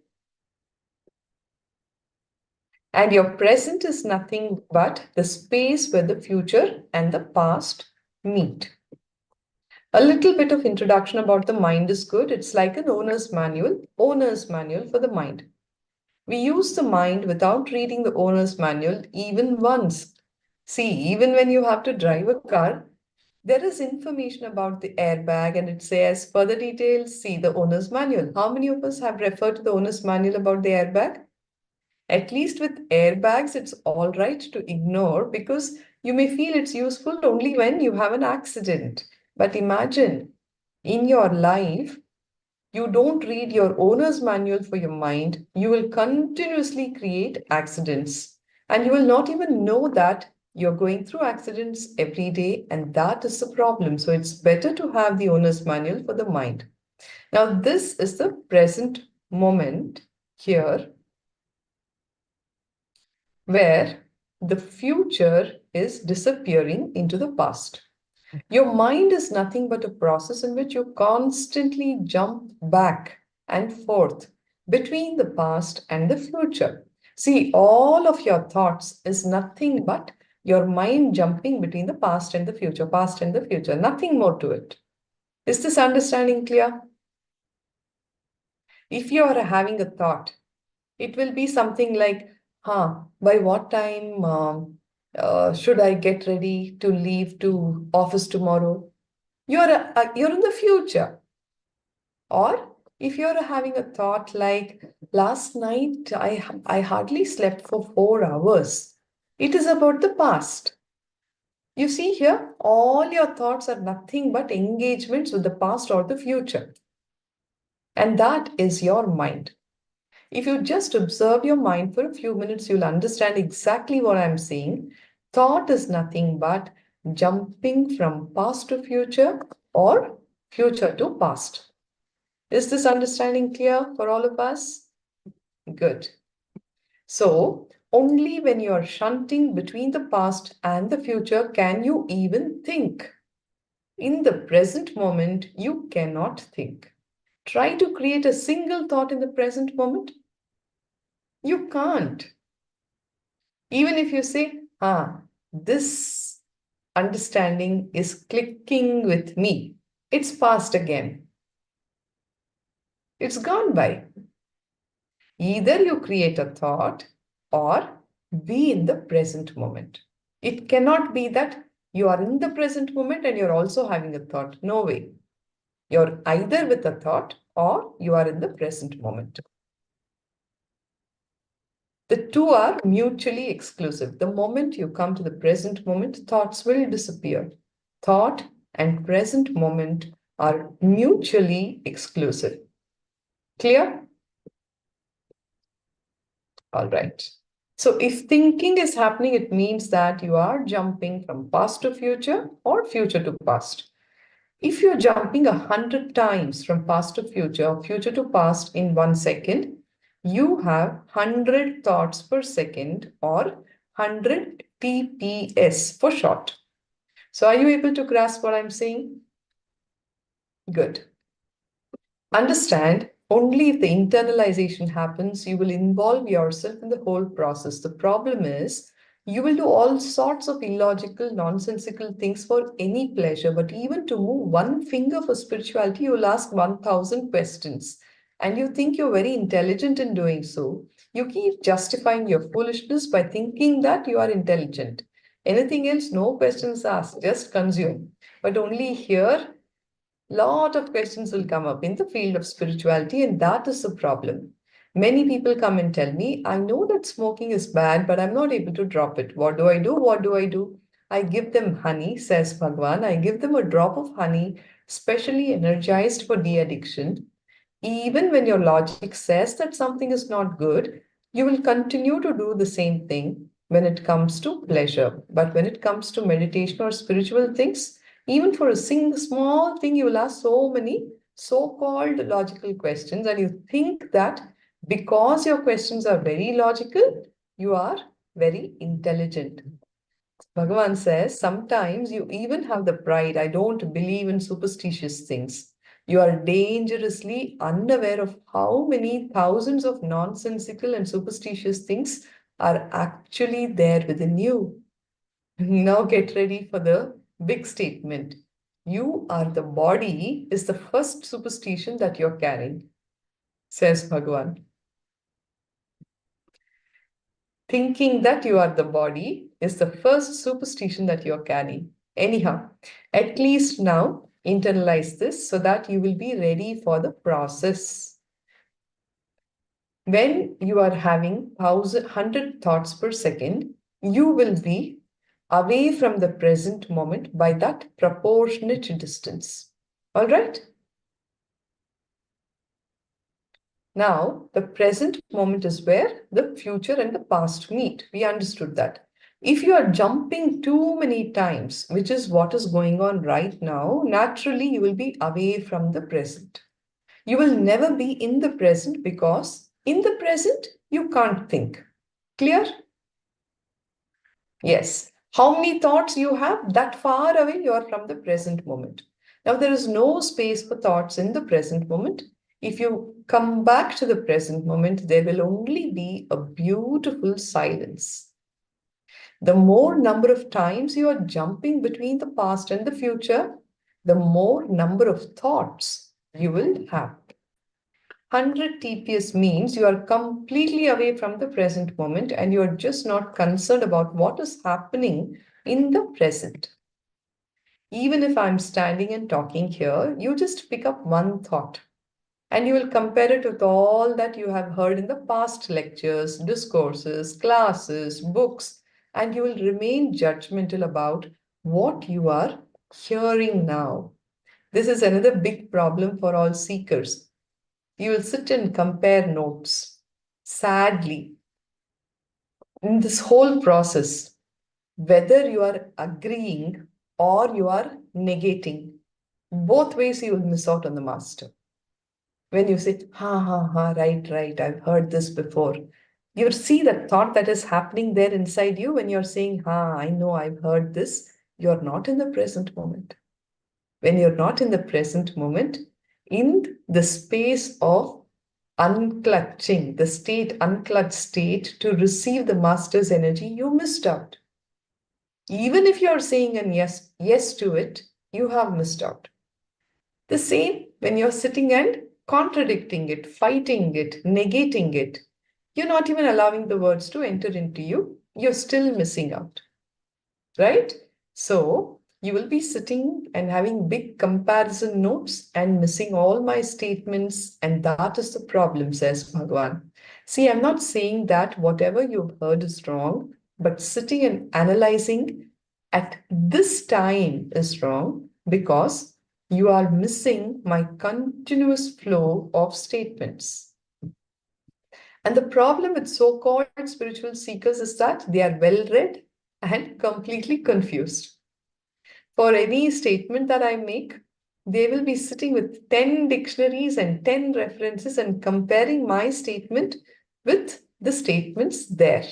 S4: And your present is nothing but the space where the future and the past meet. A little bit of introduction about the mind is good. It's like an owner's manual for the mind. We use the mind without reading the owner's manual even once. See, even when you have to drive a car, there is information about the airbag and it says further details, see the owner's manual. How many of us have referred to the owner's manual about the airbag? At least with airbags, it's all right to ignore because you may feel it's useful only when you have an accident. But imagine in your life, you don't read your owner's manual for your mind, you will continuously create accidents. And you will not even know that you're going through accidents every day, and that is the problem. So it's better to have the owner's manual for the mind. Now, this is the present moment here, where the future is disappearing into the past. Your mind is nothing but a process in which you constantly jump back and forth between the past and the future. See, all of your thoughts is nothing but your mind jumping between the past and the future, nothing more to it. Is this understanding clear? If you are having a thought, it will be something like, by what time should I get ready to leave to office tomorrow? You're in the future. Or if you're having a thought like, last night I hardly slept for 4 hours, it is about the past. You see here, all your thoughts are nothing but engagements with the past or the future. And that is your mind. If you just observe your mind for a few minutes, you'll understand exactly what I'm saying. Thought is nothing but jumping from past to future or future to past. Is this understanding clear for all of us? Good. So, only when you're shunting between the past and the future can you even think. In the present moment, you cannot think. Try to create a single thought in the present moment. You can't. Even if you say, this understanding is clicking with me, it's past again. It's gone by. Either you create a thought or be in the present moment. It cannot be that you are in the present moment and you're also having a thought. No way. You're either with a thought or you are in the present moment. The two are mutually exclusive. The moment you come to the present moment, thoughts will disappear. Thought and present moment are mutually exclusive. Clear? All right. So if thinking is happening, it means that you are jumping from past to future or future to past. If you're jumping 100 times from past to future or future to past in 1 second, you have 100 thoughts per second or 100 TPS for short. So are you able to grasp what I'm saying? Good. Understand Only if the internalization happens, you will involve yourself in the whole process. The problem is, you will do all sorts of illogical, nonsensical things for any pleasure, but even to move one finger for spirituality, you will ask 1,000 questions. And you think you're very intelligent in doing so. You keep justifying your foolishness by thinking that you are intelligent. Anything else, no questions asked, just consume. But only here, lot of questions will come up in the field of spirituality, and that is the problem. Many people come and tell me, I know that smoking is bad, but I'm not able to drop it. What do I do? What do I do? I give them honey, says Bhagwan. I give them a drop of honey, specially energized for de-addiction. Even when your logic says that something is not good, you will continue to do the same thing when it comes to pleasure. But when it comes to meditation or spiritual things, even for a single small thing, you will ask so many so-called logical questions, and you think that because your questions are very logical, you are very intelligent. Bhagavan says, sometimes you even have the pride, I don't believe in superstitious things. You are dangerously unaware of how many thousands of nonsensical and superstitious things are actually there within you. Now get ready for the big statement. You are the body is the first superstition that you're carrying, says Bhagavan. Thinking that you are the body is the first superstition that you're carrying. Anyhow, at least now internalize this so that you will be ready for the process. When you are having 100 thoughts per second, you will be away from the present moment by that proportionate distance. All right? Now, the present moment is where the future and the past meet. We understood that. If you are jumping too many times, which is what is going on right now, naturally you will be away from the present. You will never be in the present because in the present, you can't think. Clear? Yes. How many thoughts you have? That far away, you are from the present moment. Now, there is no space for thoughts in the present moment. If you come back to the present moment, there will only be a beautiful silence. The more number of times you are jumping between the past and the future, the more number of thoughts you will have. 100 TPS means you are completely away from the present moment and you are just not concerned about what is happening in the present. Even if I'm standing and talking here, you just pick up one thought and you will compare it with all that you have heard in the past lectures, discourses, classes, books, and you will remain judgmental about what you are hearing now. This is another big problem for all seekers. You will sit and compare notes. Sadly, in this whole process, whether you are agreeing or you are negating, both ways you will miss out on the master. When you say, right, I've heard this before. You see that thought that is happening there inside you when you're saying, I know I've heard this. You're not in the present moment. When you're not in the present moment, in the space of unclutching, the unclutched state to receive the master's energy, you missed out. Even if you're saying an yes to it, you have missed out. The same when you're sitting and contradicting it, fighting it, negating it. You're not even allowing the words to enter into you. You're still missing out, right? So you will be sitting and having big comparison notes and missing all my statements. And that is the problem, says Bhagavan. See, I'm not saying that whatever you've heard is wrong, but sitting and analyzing at this time is wrong because you are missing my continuous flow of statements. And the problem with so-called spiritual seekers is that they are well-read and completely confused. For any statement that I make, they will be sitting with 10 dictionaries and 10 references and comparing my statement with the statements there.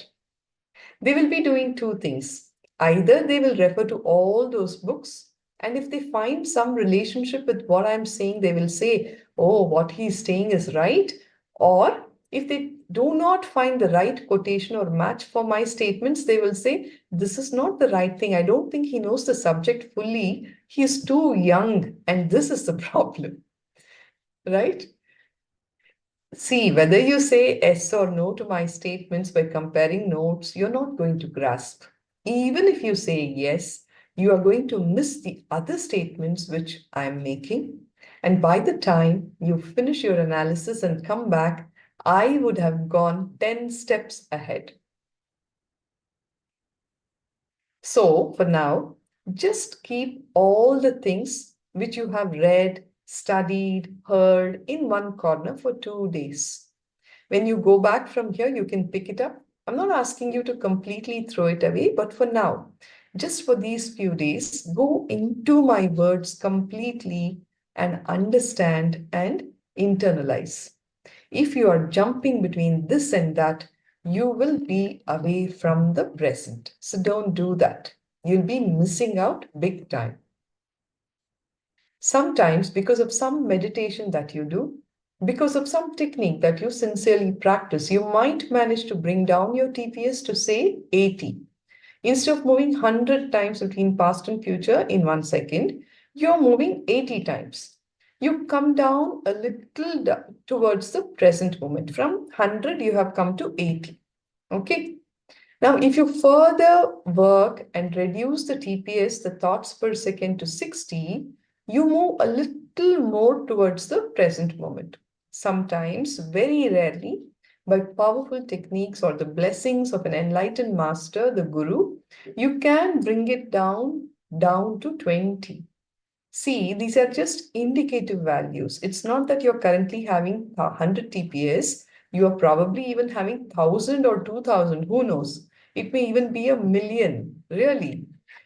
S4: They will be doing two things. Either they will refer to all those books And if they find some relationship with what I'm saying, they will say, oh, what he's saying is right. Or if they do not find the right quotation or match for my statements, they will say, this is not the right thing. I don't think he knows the subject fully. He's too young, and this is the problem, right? See, whether you say yes or no to my statements by comparing notes, you're not going to grasp. Even if you say yes, you are going to miss the other statements which I'm making. And by the time you finish your analysis and come back, I would have gone 10 steps ahead. So for now, just keep all the things which you have read, studied, heard in one corner for 2 days. When you go back from here, you can pick it up. I'm not asking you to completely throw it away, but for now, just for these few days, go into my words completely and understand and internalize. If you are jumping between this and that, you will be away from the present. So don't do that. You'll be missing out big time. Sometimes, because of some meditation that you do, because of some technique that you sincerely practice, you might manage to bring down your TPS to say 80. Instead of moving 100 times between past and future in 1 second, you're moving 80 times. You come down a little towards the present moment. From 100, you have come to 80. Okay. Now, if you further work and reduce the TPS, the thoughts per second, to 60, you move a little more towards the present moment. Sometimes, very rarely, by powerful techniques or the blessings of an enlightened master, the guru, you can bring it down to 20. See, these are just indicative values. It's not that you're currently having 100 TPS. You are probably even having 1,000 or 2,000. Who knows? It may even be 1,000,000. Really.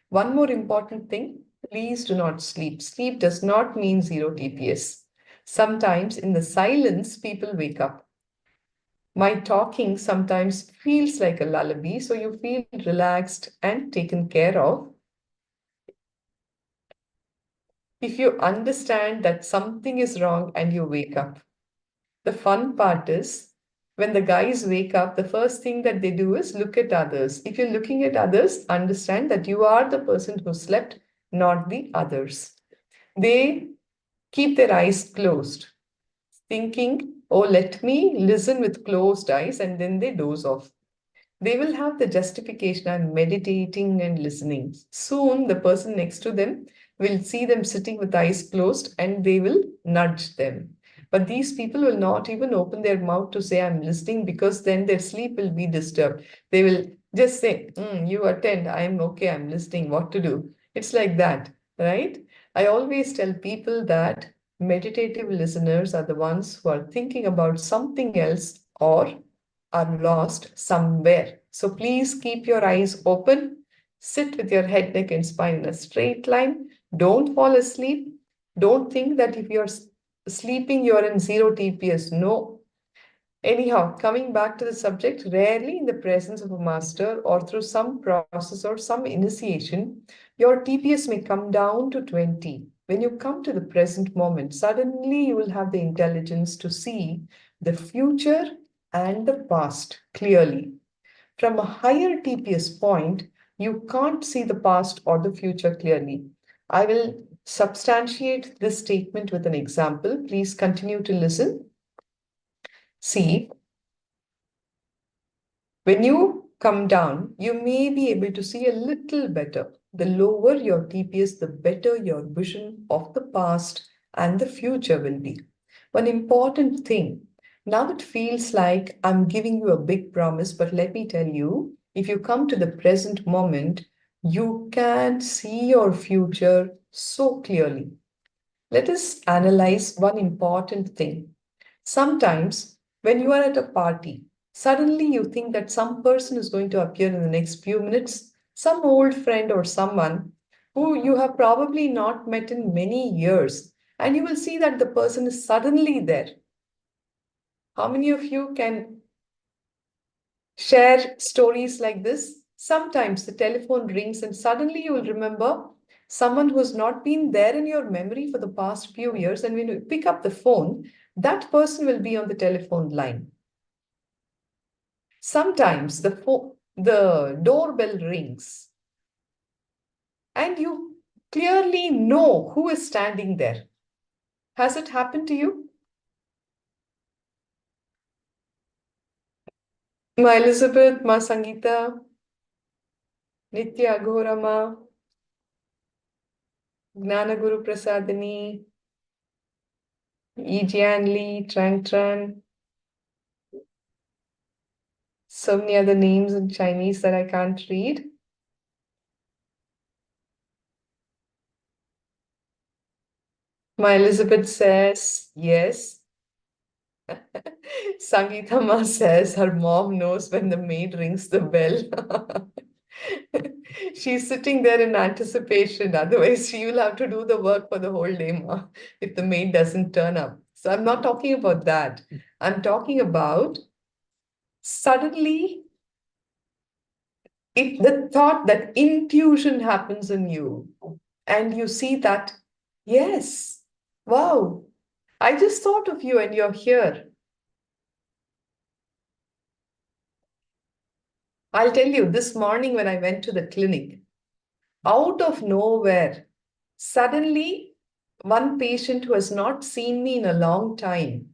S4: One more important thing, please do not sleep. Sleep does not mean 0 TPS. Sometimes in the silence, people wake up. My talking sometimes feels like a lullaby, so you feel relaxed and taken care of. If you understand that something is wrong and you wake up. The fun part is when the guys wake up, the first thing that they do is look at others. If you're looking at others, understand that you are the person who slept, not the others. They keep their eyes closed, thinking, oh, let me listen with closed eyes, and then they doze off. They will have the justification, I'm meditating and listening. Soon, the person next to them will see them sitting with eyes closed and they will nudge them. But these people will not even open their mouth to say, I'm listening, because then their sleep will be disturbed. They will just say, you attend, I'm okay, I'm listening, what to do? It's like that, right? I always tell people that meditative listeners are the ones who are thinking about something else or are lost somewhere. So please keep your eyes open. Sit with your head, neck, and spine in a straight line. Don't fall asleep. Don't think that if you're sleeping, you're in 0 TPS. No. Anyhow, coming back to the subject, rarely in the presence of a master or through some process or some initiation, your TPS may come down to 20. When you come to the present moment, suddenly you will have the intelligence to see the future and the past clearly. From a higher TPS point, you can't see the past or the future clearly. I will substantiate this statement with an example. Please continue to listen. See, when you come down, you may be able to see a little better. The lower your TPS, the better your vision of the past and the future will be. One important thing, now it feels like I'm giving you a big promise, but let me tell you, if you come to the present moment, you can see your future so clearly. Let us analyze one important thing. Sometimes when you are at a party, suddenly you think that some person is going to appear in the next few minutes, some old friend or someone who you have probably not met in many years, and you will see that the person is suddenly there. How many of you can share stories like this? Sometimes the telephone rings and suddenly you will remember someone who's not been there in your memory for the past few years, and when you pick up the phone, that person will be on the telephone line. Sometimes the doorbell rings and you clearly know who is standing there. Has it happened to you? Ma Elizabeth, Ma Sangeeta, Nithya Ghorama, Gnana Guru Prasadini, Jian Lee, Trang Tran, so many other names in Chinese that I can't read. Ma Elizabeth says, yes. Sangeeta Ma says her mom knows when the maid rings the bell. She's sitting there in anticipation. Otherwise, she will have to do the work for the whole day, Ma, if the maid doesn't turn up. So I'm not talking about that. I'm talking about suddenly, if the thought that intuition happens in you, and you see that, yes, wow, I just thought of you and you're here. I'll tell you, this morning when I went to the clinic, out of nowhere, suddenly one patient who has not seen me in a long time,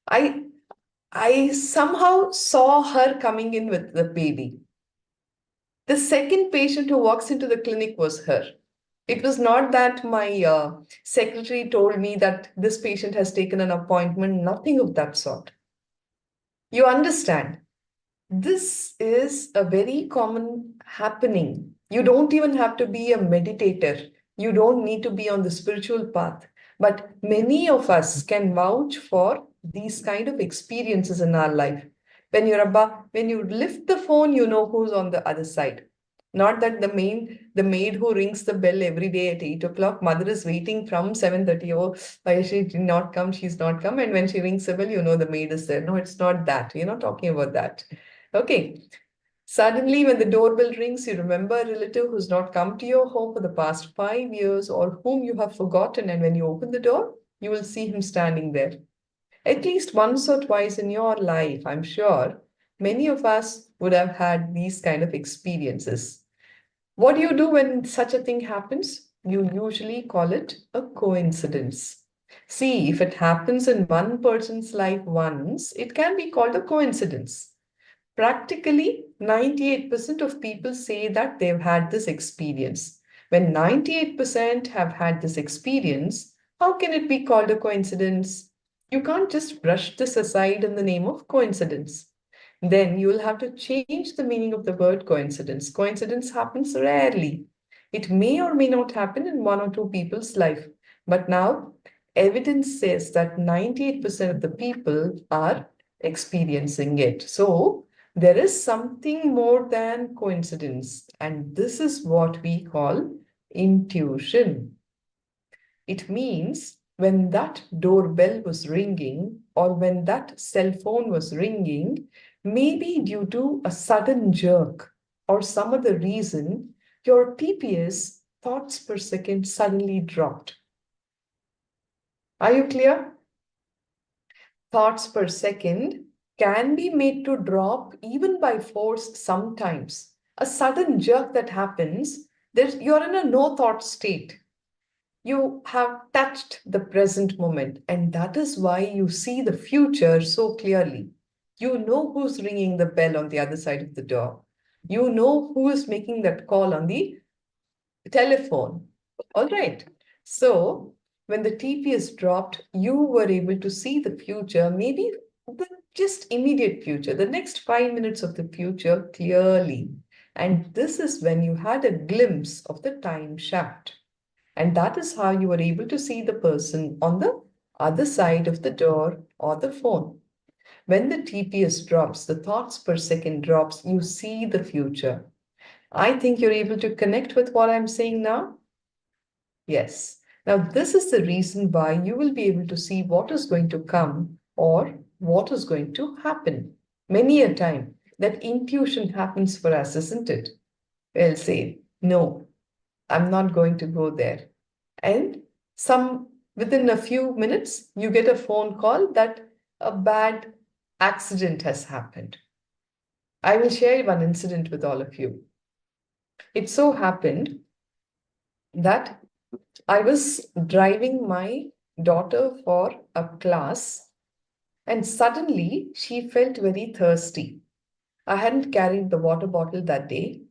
S4: I somehow saw her coming in with the baby. The second patient who walks into the clinic was her. It was not that my secretary told me that this patient has taken an appointment, nothing of that sort. You understand? This is a very common happening. You don't even have to be a meditator. You don't need to be on the spiritual path. But many of us can vouch for these kind of experiences in our life. When you lift the phone, you know who's on the other side. Not that the maid who rings the bell every day at 8 o'clock, mother is waiting from 7:30. Oh, why she did not come? She's not come. And when she rings the bell, you know the maid is there. No, it's not that. We're not talking about that. Okay. Suddenly, when the doorbell rings, you remember a relative who's not come to your home for the past 5 years or whom you have forgotten. And when you open the door, you will see him standing there. At least once or twice in your life, I'm sure, many of us would have had these kind of experiences. What do you do when such a thing happens? You usually call it a coincidence. See, if it happens in one person's life once, it can be called a coincidence. Practically, 98% of people say that they've had this experience. When 98% have had this experience, how can it be called a coincidence? You can't just brush this aside in the name of coincidence. Then you will have to change the meaning of the word coincidence. Coincidence happens rarely. It may or may not happen in one or two people's life. But now, evidence says that 98% of the people are experiencing it. So, there is something more than coincidence, and this is what we call intuition. It means when that doorbell was ringing or when that cell phone was ringing, maybe due to a sudden jerk or some other reason, your TPS, thoughts per second, suddenly dropped. Are you clear? Thoughts per second can be made to drop even by force sometimes. A sudden jerk that happens, you're in a no thought state. You have touched the present moment, and that is why you see the future so clearly. You know who's ringing the bell on the other side of the door. You know who is making that call on the telephone. All right. So when the TPS dropped, you were able to see the future, maybe the just immediate future, the next 5 minutes of the future clearly. And this is when you had a glimpse of the time shaft. And that is how you were able to see the person on the other side of the door or the phone. When the TPS drops, the thoughts per second drops, you see the future. I think you're able to connect with what I'm saying now. Yes. Now, this is the reason why you will be able to see what is going to come or what is going to happen. Many a time, that intuition happens for us, isn't it? Well, say, no. I'm not going to go there. And within a few minutes, you get a phone call that a bad accident has happened. I will share one incident with all of you. It so happened that I was driving my daughter for a class, and suddenly she felt very thirsty. I hadn't carried the water bottle that day.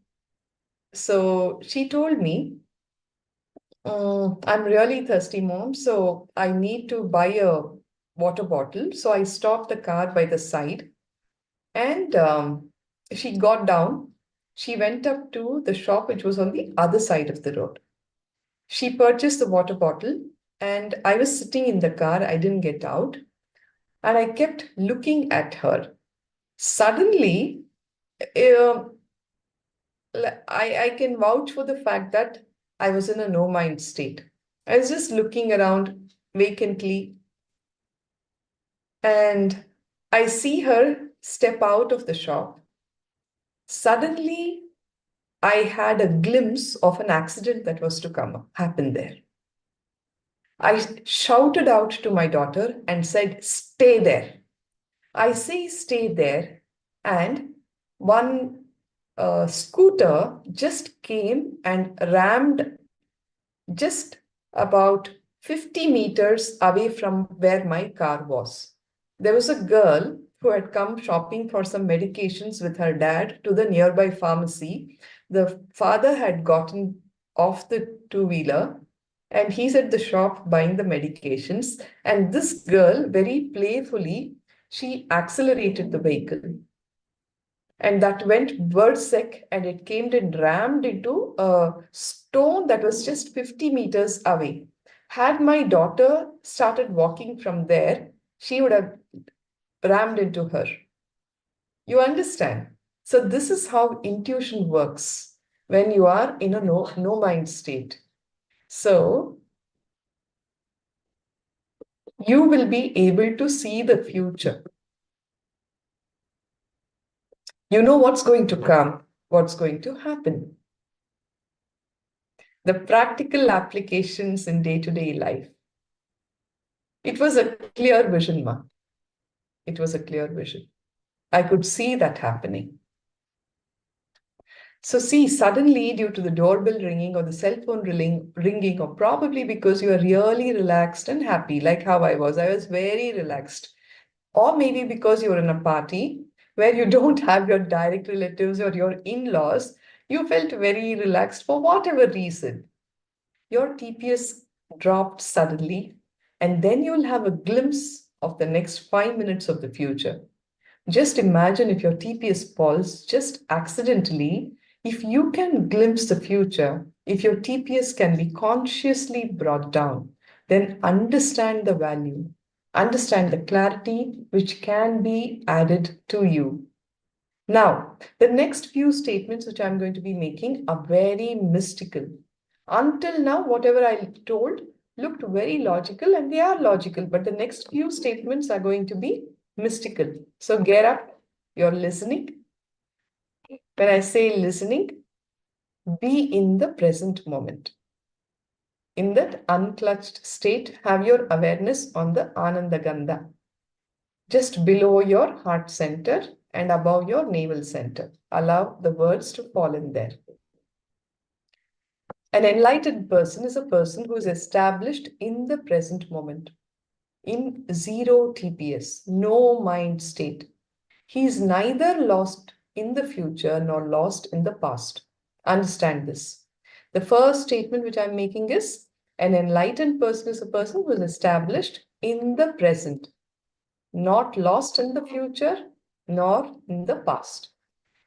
S4: So she told me, I'm really thirsty, Mom, so I need to buy a water bottle. So I stopped the car by the side, and she got down. She went up to the shop, which was on the other side of the road. She purchased the water bottle, and I was sitting in the car. I didn't get out, and I kept looking at her. Suddenly, uh, I can vouch for the fact that I was in a no mind state. I was just looking around vacantly, and I see her step out of the shop. Suddenly, I had a glimpse of an accident that was to happen there. I shouted out to my daughter and said, "Stay there." I say, "Stay there." And one scooter just came and rammed just about 50 meters away from where my car was. There was a girl who had come shopping for some medications with her dad to the nearby pharmacy. The father had gotten off the two-wheeler and he's at the shop buying the medications. And this girl, very playfully, she accelerated the vehicle. And that went berserk, and it came and rammed into a stone that was just 50 meters away. Had my daughter started walking from there, she would have rammed into her. You understand? So this is how intuition works when you are in a no mind state. So you will be able to see the future. You know what's going to come, what's going to happen. The practical applications in day-to-day life. It was a clear vision, Ma. It was a clear vision. I could see that happening. So see, suddenly due to the doorbell ringing or the cell phone ringing, or probably because you are really relaxed and happy, like how I was very relaxed. Or maybe because you're in a party where you don't have your direct relatives or your in-laws, you felt very relaxed for whatever reason. Your TPS dropped suddenly, and then you'll have a glimpse of the next 5 minutes of the future. Just imagine if your TPS falls just accidentally, if you can glimpse the future, if your TPS can be consciously brought down, then understand the value, understand the clarity which can be added to you. Now, the next few statements which I'm going to be making are very mystical. Until now, whatever I told looked very logical, and they are logical, but the next few statements are going to be mystical. So get up, you're listening. When I say listening, be in the present moment. In that unclutched state, have your awareness on the Ananda Gandha, just below your heart center and above your navel center. Allow the words to fall in there. An enlightened person is a person who is established in the present moment, in zero TPS, no mind state. He is neither lost in the future nor lost in the past. Understand this. The first statement which I'm making is, an enlightened person is a person who is established in the present, not lost in the future nor in the past.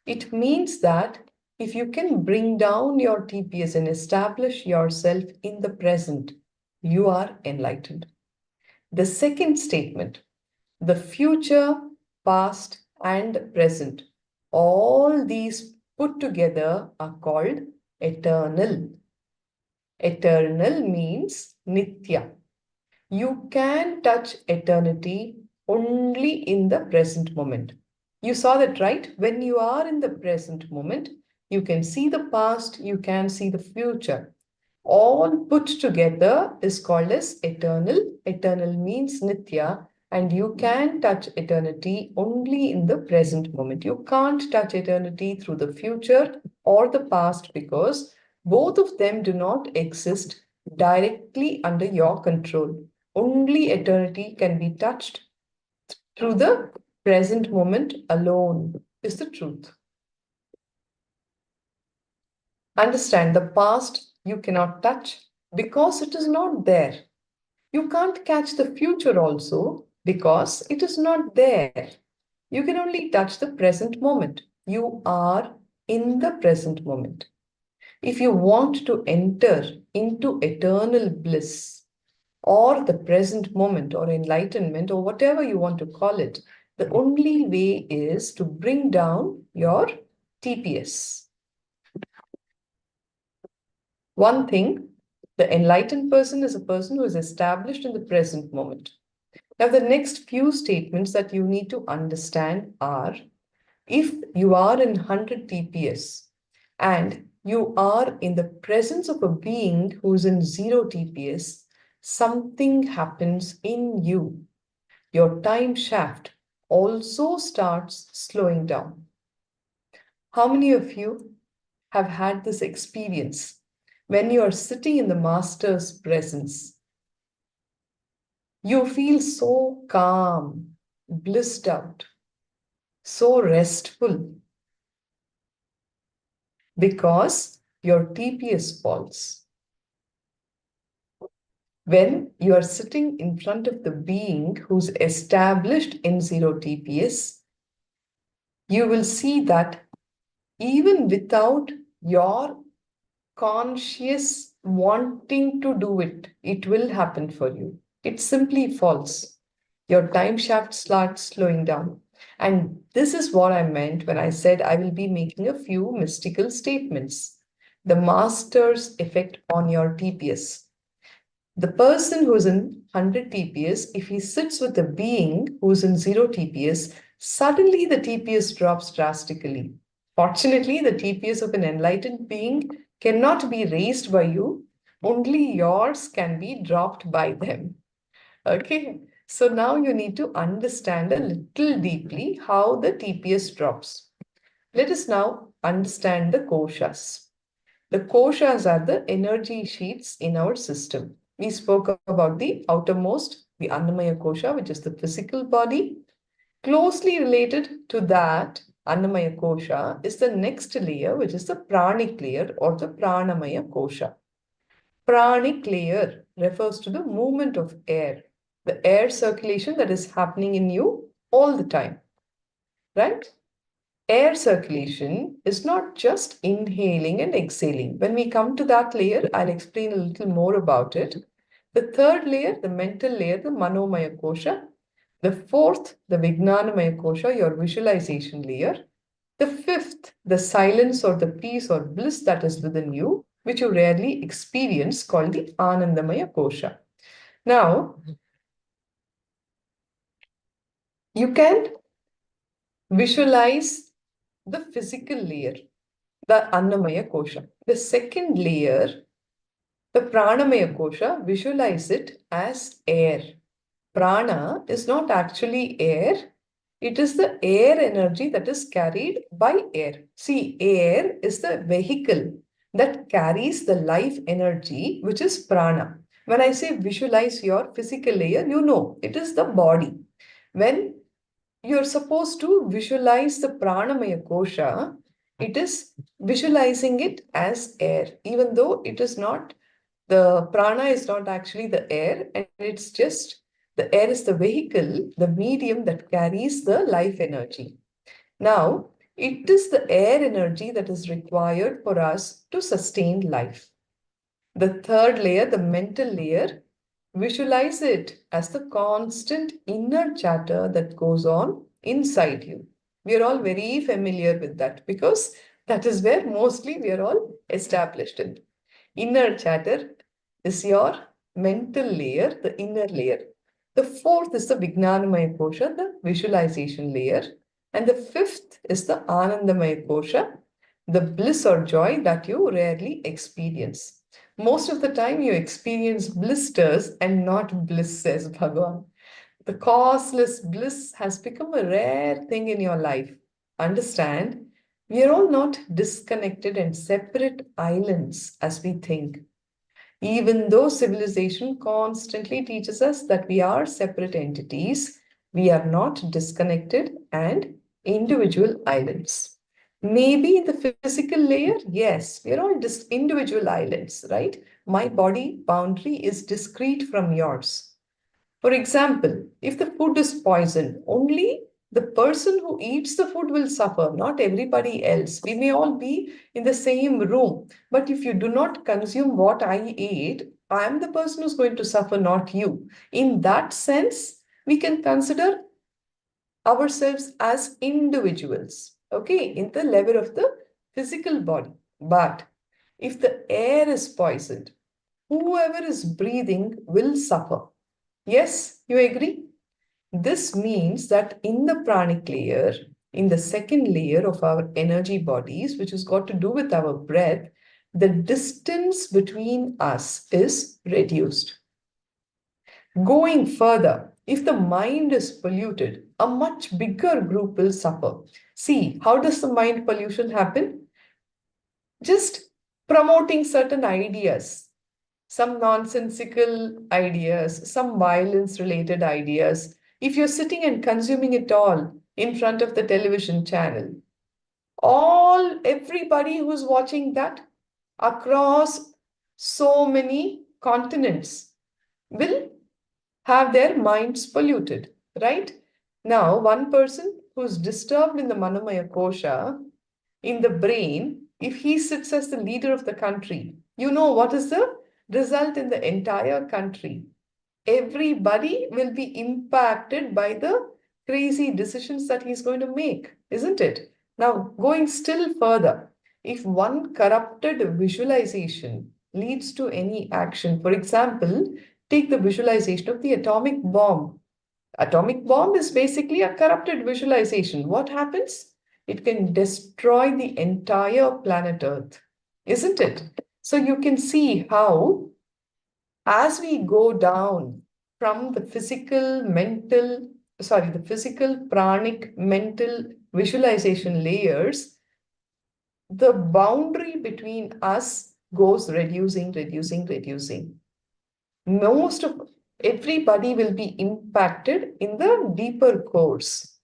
S4: It means that if you can bring down your TPS and establish yourself in the present, you are enlightened. The second statement, the future, past, and present, all these put together are called eternal. Eternal means Nithya. You can touch eternity only in the present moment. You saw that, right? When you are in the present moment, you can see the past, you can see the future. all put together is called as eternal. Eternal means Nithya, and you can touch eternity only in the present moment. You can't touch eternity through the future or the past because both of them do not exist directly under your control. Only eternity can be touched through the present moment alone, is the truth. Understand, the past you cannot touch because it is not there. You can't catch the future also because it is not there. You can only touch the present moment. You are in the present moment. If you want to enter into eternal bliss or the present moment or enlightenment or whatever you want to call it, the only way is to bring down your TPS. One thing, the enlightened person is a person who is established in the present moment. Now, the next few statements that you need to understand are, if you are in 100 TPS and you are in the presence of a being who's in 0 TPS, something happens in you. Your time shaft also starts slowing down. How many of you have had this experience? When you are sitting in the master's presence, you feel so calm, blissed out, so restful, because your TPS falls. When you are sitting in front of the being who's established in 0 TPS, you will see that even without your conscious wanting to do it, it will happen for you. It simply falls. Your time shaft starts slowing down. And this is what I meant when I said I will be making a few mystical statements. The master's effect on your TPS. The person who's in 100 TPS, if he sits with a being who's in 0 TPS, suddenly the TPS drops drastically. Fortunately, the TPS of an enlightened being cannot be raised by you. Only yours can be dropped by them. Okay, so now you need to understand a little deeply how the TPS drops. Let us now understand the koshas. The koshas are the energy sheets in our system. We spoke about the outermost, the Annamaya kosha, which is the physical body. Closely related to that, Annamaya kosha, is the next layer, which is the pranic layer or the Pranamaya kosha. Pranic layer refers to the movement of air, the air circulation that is happening in you all the time, right? Air circulation is not just inhaling and exhaling. When we come to that layer, I'll explain a little more about it. The third layer, the mental layer, the Manomaya kosha. The fourth, the Vijnanamaya kosha, your visualization layer. The fifth, the silence or the peace or bliss that is within you, which you rarely experience, called the Anandamaya kosha. Now, you can visualize the physical layer, the Annamaya kosha. The second layer, the Pranamaya kosha, visualize it as air. Prana is not actually air. It is the air energy that is carried by air. See, air is the vehicle that carries the life energy, which is prana. When I say visualize your physical layer, you know, it is the body. When you're supposed to visualize the pranamaya kosha, it is visualizing it as air, even though it is not, the prana is not actually the air, and it's just, the air is the vehicle, the medium that carries the life energy. Now, it is the air energy that is required for us to sustain life. The third layer, the mental layer, visualize it as the constant inner chatter that goes on inside you. We are all very familiar with that because that is where mostly we are all established in. Inner chatter is your mental layer, the inner layer. The fourth is the Vijnanamaya kosha, the visualization layer. And the fifth is the Anandamaya kosha, the bliss or joy that you rarely experience. Most of the time you experience blisters and not bliss, says Bhagavan. The causeless bliss has become a rare thing in your life. Understand, we are all not disconnected and separate islands as we think. Even though civilization constantly teaches us that we are separate entities, we are not disconnected and individual islands. Maybe in the physical layer, yes, we are all just individual islands, right? My body boundary is discrete from yours. For example, if the food is poisoned, only the person who eats the food will suffer, not everybody else. We may all be in the same room, but if you do not consume what I ate, I am the person who's going to suffer, not you. In that sense, we can consider ourselves as individuals, okay, in the level of the physical body. But if the air is poisoned, whoever is breathing will suffer. Yes, you agree? This means that in the pranic layer, in the second layer of our energy bodies, which has got to do with our breath, the distance between us is reduced. Going further, if the mind is polluted, a much bigger group will suffer. See, how does the mind pollution happen? Just promoting certain ideas, some nonsensical ideas, some violence related ideas. If you're sitting and consuming it all in front of the television channel, everybody who's watching that across so many continents will have their minds polluted, right? Now, one person who's disturbed in the Manomaya Kosha, in the brain, if he sits as the leader of the country, you know what is the result in the entire country? Everybody will be impacted by the crazy decisions that he's going to make, isn't it? Now, going still further, if one corrupted visualization leads to any action, for example, take the visualization of the atomic bomb. Atomic bomb is basically a corrupted visualization. What happens? It can destroy the entire planet Earth, isn't it? So you can see how, as we go down from the physical, pranic, mental visualization layers, the boundary between us goes reducing. Most of everybody will be impacted in the deeper course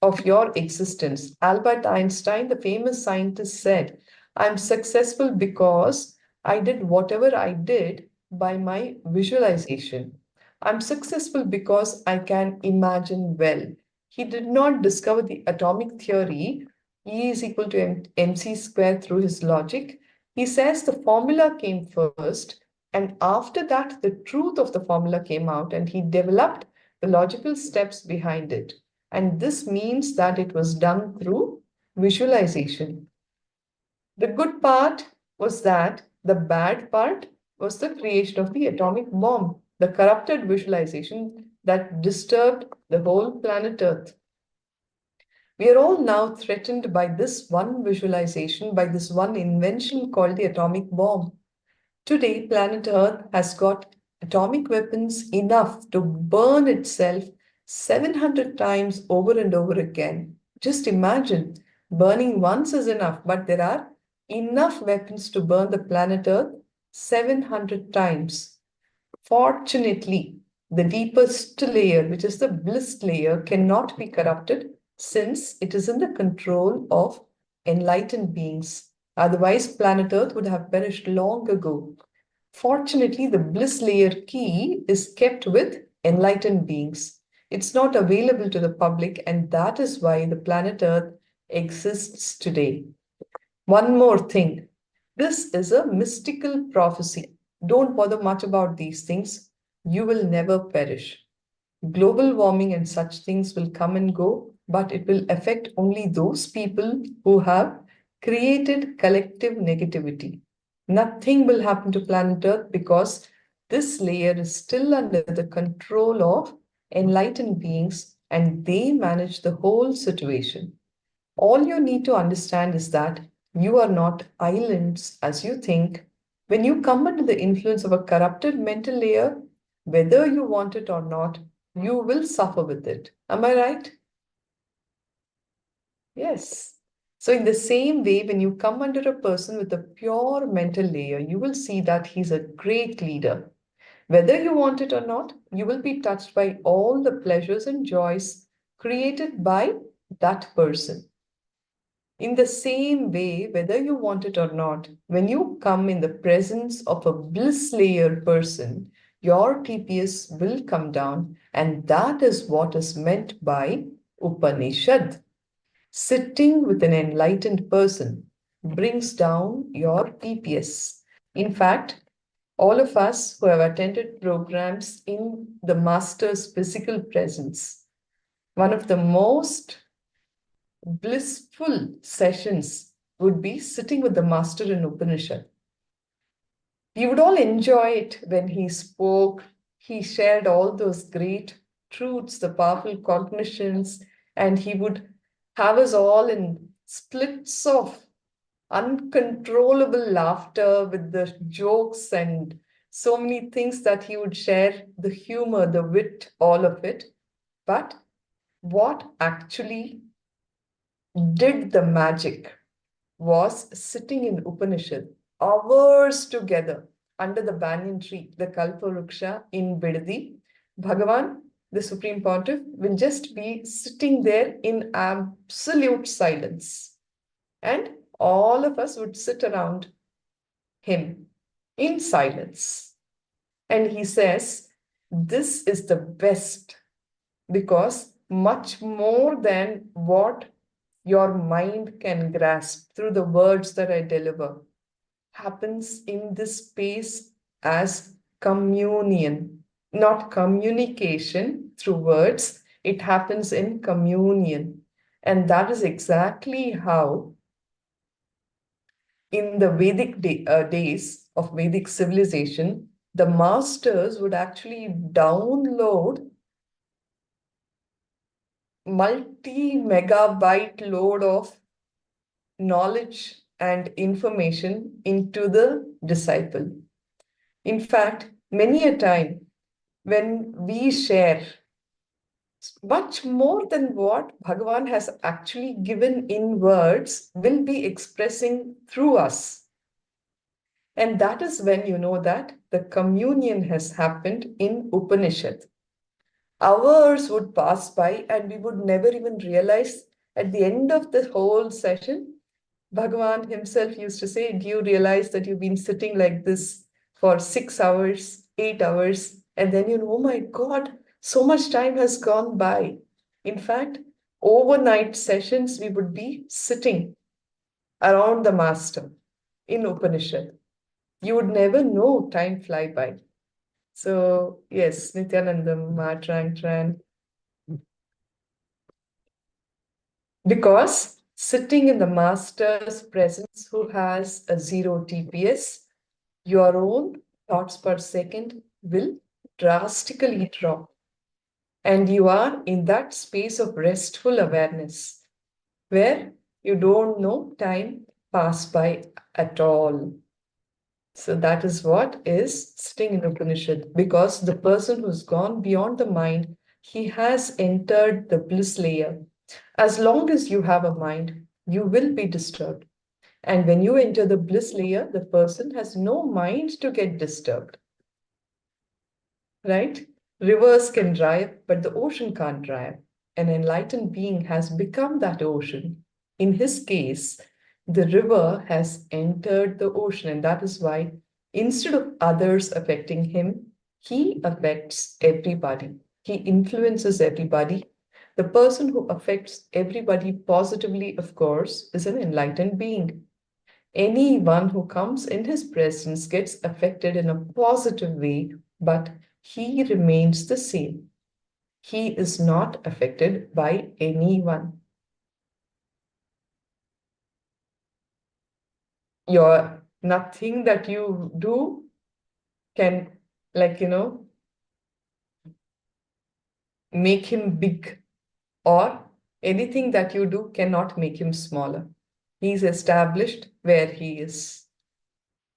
S4: of your existence. Albert Einstein, the famous scientist, said, I'm successful because I did whatever I did by my visualization. I'm successful because I can imagine well. He did not discover the atomic theory, E is equal to mc squared, through his logic. He says the formula came first, and after that, the truth of the formula came out, and he developed the logical steps behind it. And this means that it was done through visualization. The good part was that the bad part was the creation of the atomic bomb, the corrupted visualization that disturbed the whole planet Earth. We are all now threatened by this one visualization, by this one invention called the atomic bomb. Today, planet Earth has got atomic weapons enough to burn itself 700 times over and over again. Just imagine, burning once is enough, but there are enough weapons to burn the planet Earth 700 times. Fortunately, the deepest layer, which is the bliss layer, cannot be corrupted since it is in the control of enlightened beings. Otherwise, planet Earth would have perished long ago. Fortunately, the bliss layer key is kept with enlightened beings. It's not available to the public, and that is why the planet Earth exists today. One more thing. This is a mystical prophecy. Don't bother much about these things. You will never perish. Global warming and such things will come and go, but it will affect only those people who have created collective negativity. Nothing will happen to planet Earth because this layer is still under the control of enlightened beings, and they manage the whole situation. All you need to understand is that you are not islands as you think. When you come under the influence of a corrupted mental layer, whether you want it or not, you will suffer with it. Am I right? Yes. So in the same way, when you come under a person with a pure mental layer, you will see that he's a great leader. Whether you want it or not, you will be touched by all the pleasures and joys created by that person. In the same way, whether you want it or not, when you come in the presence of a bliss layer person, your TPS will come down, and that is what is meant by Upanishad. Sitting with an enlightened person brings down your TPS. In fact, all of us who have attended programs in the Master's physical presence, one of the most blissful sessions would be sitting with the Master in Upanishad. We would all enjoy it when he spoke. He shared all those great truths, the powerful cognitions, and he would have us all in splits of uncontrollable laughter with the jokes and so many things that he would share, the humor, the wit, all of it. But what actually did the magic was sitting in Upanishad hours together under the banyan tree, the Kalparuksha in Bidadi. Bhagavan, the Supreme Pontiff, will just be sitting there in absolute silence. And all of us would sit around him in silence. And he says, this is the best because much more than what your mind can grasp through the words that I deliver happens in this space as communion, not communication through words. It happens in communion. And that is exactly how in the Vedic days of Vedic civilization, the masters would actually download multi-megabyte load of knowledge and information into the disciple. In fact, many a time when we share much more than what Bhagavan has actually given in words will be expressing through us. And that is when you know that the communion has happened in Upanishad. Hours would pass by and we would never even realize at the end of the whole session, Bhagavan himself used to say, do you realize that you've been sitting like this for 6 hours, 8 hours, and then you know, oh my God, so much time has gone by. In fact, overnight sessions, we would be sitting around the master in Upanishad. You would never know time fly by. So yes, Nithyananda, Tran. Because sitting in the master's presence who has a 0 TPS, your own thoughts per second will drastically drop. And you are in that space of restful awareness where you don't know time pass by at all. So that is what is sitting in Upanishad, because the person who's gone beyond the mind, he has entered the bliss layer. As long as you have a mind, you will be disturbed. And when you enter the bliss layer, the person has no mind to get disturbed. Right? Rivers can dry up, but the ocean can't dry up. An enlightened being has become that ocean. In his case, the river has entered the ocean, and that is why instead of others affecting him, he affects everybody. He influences everybody. The person who affects everybody positively, of course, is an enlightened being. Anyone who comes in his presence gets affected in a positive way, but he remains the same. He is not affected by anyone. Nothing that you do can, make him big, or anything that you do cannot make him smaller. He's established where he is.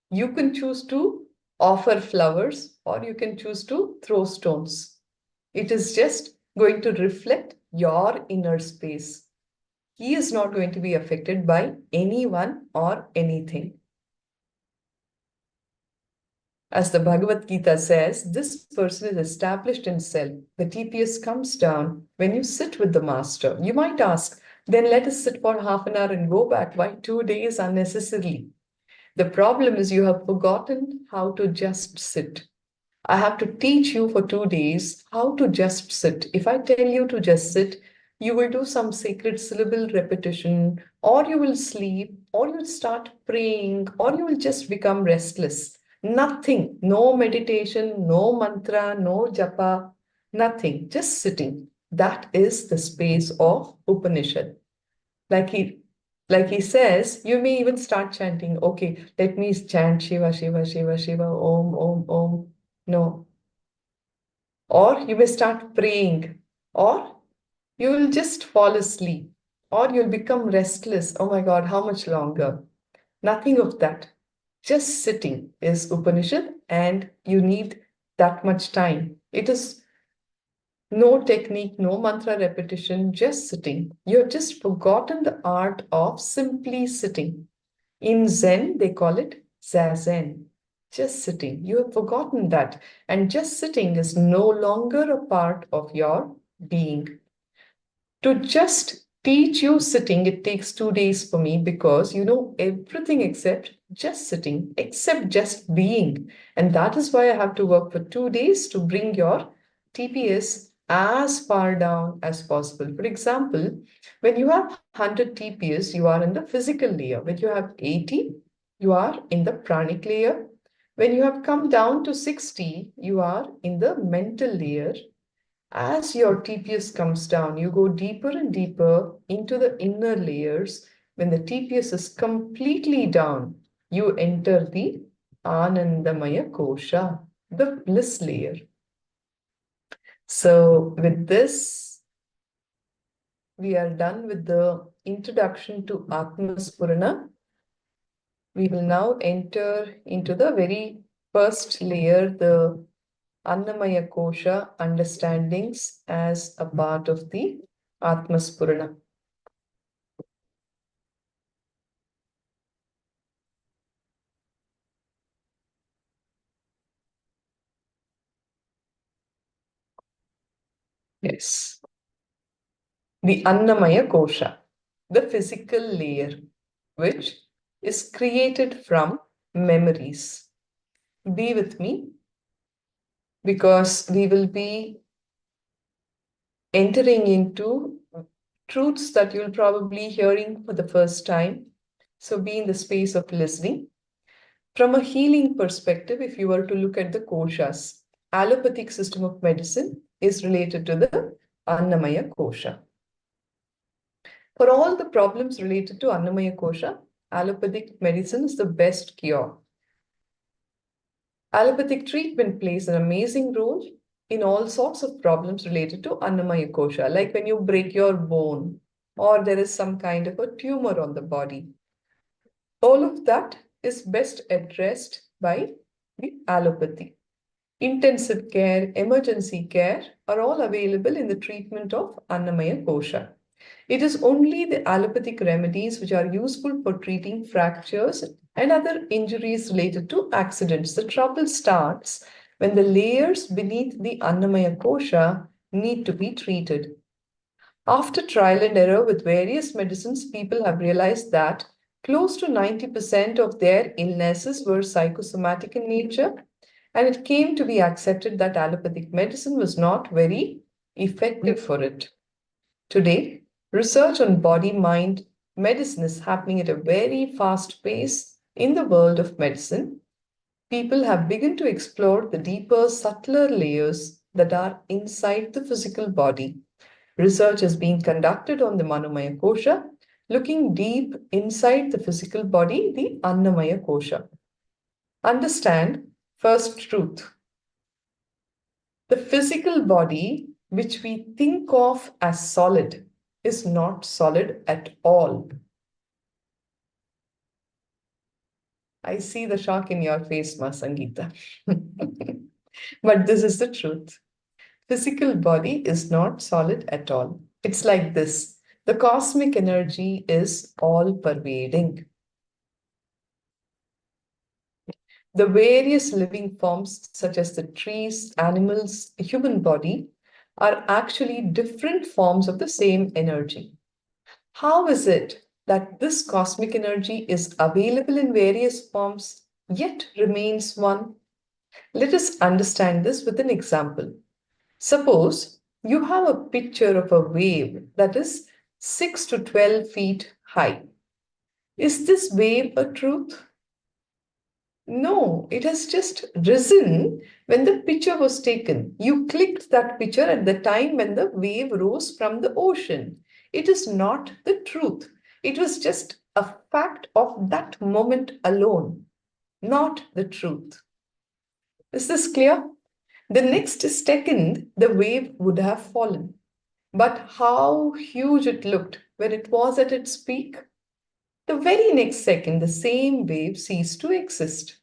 S4: You can choose to offer flowers or you can choose to throw stones. It is just going to reflect your inner space. He is not going to be affected by anyone or anything. As the Bhagavad Gita says, this person is established in self. The TPS comes down when you sit with the master. You might ask, then let us sit for half an hour and go back. Why 2 days unnecessarily? The problem is you have forgotten how to just sit. I have to teach you for 2 days how to just sit. If I tell you to just sit, you will do some sacred syllable repetition, or you will sleep, or you'll start praying, or you will just become restless. Nothing, no meditation, no mantra, no japa, nothing, just sitting. That is the space of Upanishad. Like he says, you may even start chanting, okay, let me chant Shiva, Shiva, Shiva, Shiva, Om, Om, Om. No. Or you may start praying, or you will just fall asleep, or you'll become restless. Oh my God, how much longer? Nothing of that. Just sitting is Upanishad, and you need that much time. It is no technique, no mantra repetition, just sitting. You have just forgotten the art of simply sitting. In Zen, they call it Zazen. Just sitting. You have forgotten that. And just sitting is no longer a part of your being. To just teach you sitting, it takes 2 days for me because you know everything except just sitting, except just being. And that is why I have to work for 2 days to bring your TPS as far down as possible. For example, when you have 100 TPS, you are in the physical layer. When you have 80, you are in the pranic layer. When you have come down to 60, you are in the mental layer. As your TPS comes down, you go deeper and deeper into the inner layers. When the TPS is completely down, you enter the Anandamaya Kosha, the bliss layer. So with this, we are done with the introduction to Atmaspurana. We will now enter into the very first layer, the Annamaya Kosha understandings as a part of the Atmaspurana. Yes. The Annamaya Kosha, the physical layer, which is created from memories. Be with me because we will be entering into truths that you'll probably hearing for the first time. So be in the space of listening. From a healing perspective, if you were to look at the koshas, allopathic system of medicine is related to the Annamaya Kosha. For all the problems related to Annamaya Kosha, allopathic medicine is the best cure. Allopathic treatment plays an amazing role in all sorts of problems related to Annamaya Kosha, like when you break your bone or there is some kind of a tumor on the body. All of that is best addressed by the allopathy. Intensive care, emergency care are all available in the treatment of Annamaya Kosha. It is only the allopathic remedies which are useful for treating fractures and other injuries related to accidents. The trouble starts when the layers beneath the Annamaya Kosha need to be treated. After trial and error with various medicines, people have realized that close to 90% of their illnesses were psychosomatic in nature, and it came to be accepted that allopathic medicine was not very effective for it. Today, research on body-mind medicine is happening at a very fast pace in the world of medicine. People have begun to explore the deeper, subtler layers that are inside the physical body. Research is being conducted on the Manomaya Kosha, looking deep inside the physical body, the Annamaya Kosha. Understand first truth. The physical body, which we think of as solid, is not solid at all. I see the shock in your face, Ma Sangeeta. But this is the truth. Physical body is not solid at all. It's like this. The cosmic energy is all pervading. The various living forms, such as the trees, animals, the human body, are actually different forms of the same energy. How is it that this cosmic energy is available in various forms yet remains one? Let us understand this with an example. Suppose you have a picture of a wave that is 6 to 12 feet high. Is this wave a truth? No, it has just risen when the picture was taken. You clicked that picture at the time when the wave rose from the ocean. It is not the truth. It was just a fact of that moment alone, not the truth. Is this clear? The next second, the wave would have fallen. But how huge it looked when it was at its peak. The very next second, the same wave ceased to exist.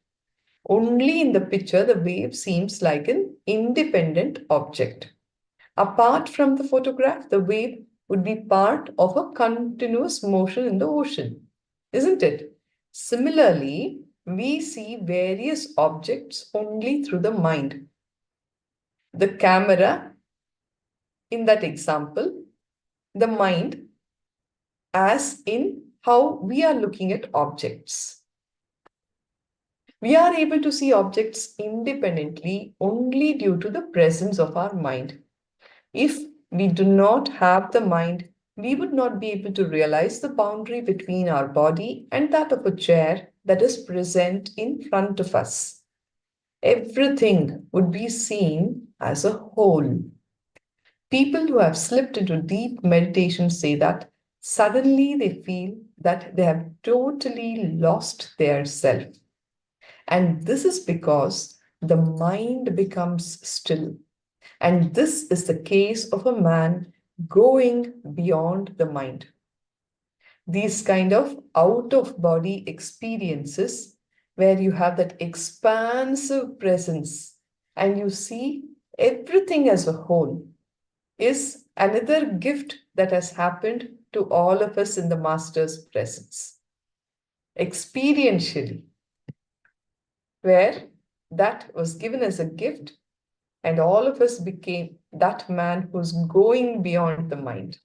S4: Only in the picture, the wave seems like an independent object. Apart from the photograph, the wave would be part of a continuous motion in the ocean, isn't it? Similarly, we see various objects only through the mind. The camera, in that example, the mind, as in how we are looking at objects. We are able to see objects independently only due to the presence of our mind. If we do not have the mind, we would not be able to realize the boundary between our body and that of a chair that is present in front of us. Everything would be seen as a whole. People who have slipped into deep meditation say that suddenly they feel that they have totally lost their self. And this is because the mind becomes still. And this is the case of a man going beyond the mind. These kind of out-of-body experiences where you have that expansive presence and you see everything as a whole is another gift that has happened to all of us in the Master's presence. Experientially, where that was given as a gift and all of us became that man who's going beyond the mind.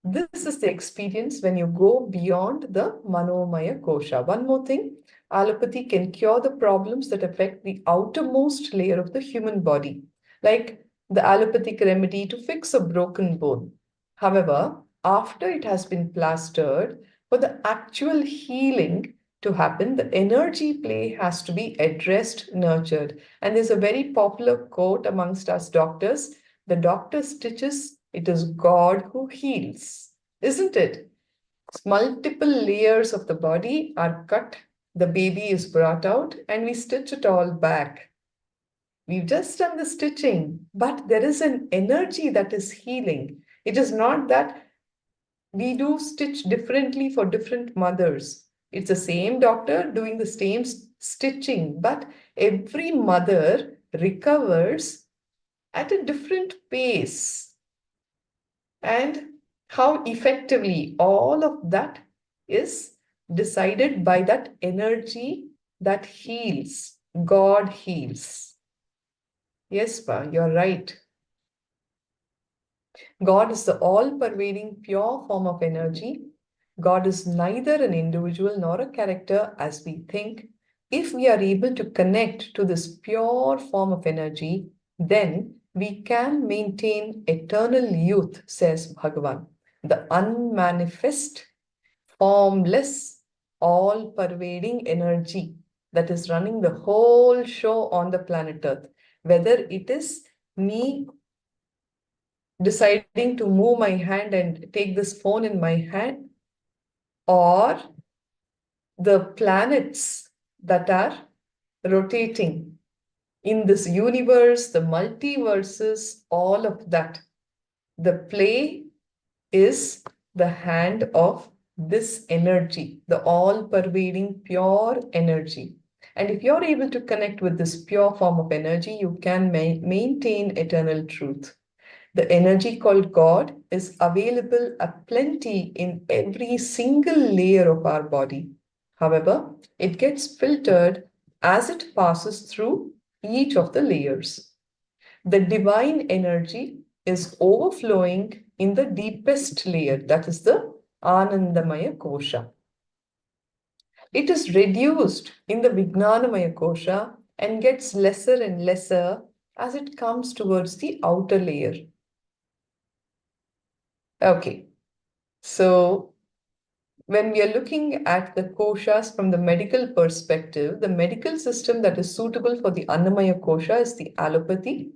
S4: This is the experience when you go beyond the Manomaya Kosha. One more thing, allopathy can cure the problems that affect the outermost layer of the human body, like the allopathic remedy to fix a broken bone. However, after it has been plastered, for the actual healing to happen, the energy play has to be addressed, nurtured. And there's a very popular quote amongst us doctors, the doctor stitches, it is God who heals, isn't it? Multiple layers of the body are cut, the baby is brought out, and we stitch it all back. We've just done the stitching, but there is an energy that is healing. It is not that we do stitch differently for different mothers. It's the same doctor doing the same stitching, but every mother recovers at a different pace. And how effectively all of that is decided by that energy that heals. God heals. Yes, Pa, you're right. God is the all-pervading pure form of energy. God is neither an individual nor a character as we think. If we are able to connect to this pure form of energy, then we can maintain eternal youth, says Bhagavan. The unmanifest, formless, all-pervading energy that is running the whole show on the planet Earth. Whether it is me deciding to move my hand and take this phone in my hand, or the planets that are rotating in this universe, the multiverses, all of that. The play is the hand of this energy, the all-pervading pure energy. And if you're able to connect with this pure form of energy, you can maintain eternal truth. The energy called God is available aplenty in every single layer of our body. However, it gets filtered as it passes through each of the layers. The divine energy is overflowing in the deepest layer, that is the Anandamaya Kosha. It is reduced in the Vijnanamaya Kosha and gets lesser and lesser as it comes towards the outer layer. Okay, so when we are looking at the koshas from the medical perspective, the medical system that is suitable for the Annamaya Kosha is the allopathy.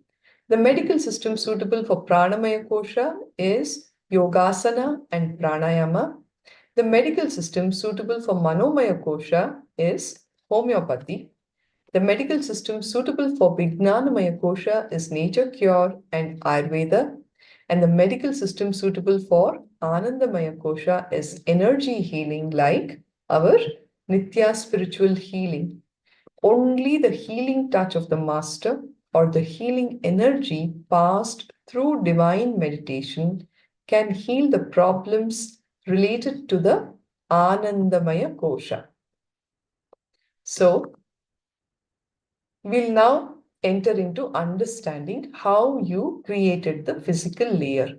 S4: The medical system suitable for Pranamaya Kosha is Yogasana and Pranayama. The medical system suitable for Manomaya Kosha is homeopathy. The medical system suitable for Vijnanamaya Kosha is nature cure and Ayurveda. And the medical system suitable for Anandamaya Kosha is energy healing, like our Nithya spiritual healing. Only the healing touch of the master or the healing energy passed through divine meditation can heal the problems related to the Anandamaya Kosha. So, we'll now enter into understanding how you created the physical layer.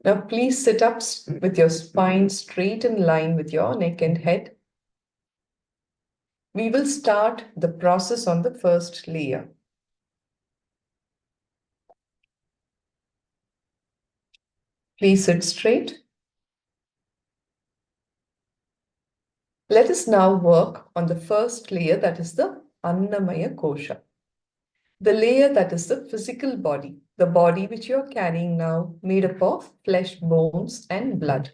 S4: Now, please sit up with your spine straight in line with your neck and head. We will start the process on the first layer. Please sit straight. Let us now work on the first layer, that is the Annamaya Kosha. The layer that is the physical body, the body which you are carrying now, made up of flesh, bones, and blood.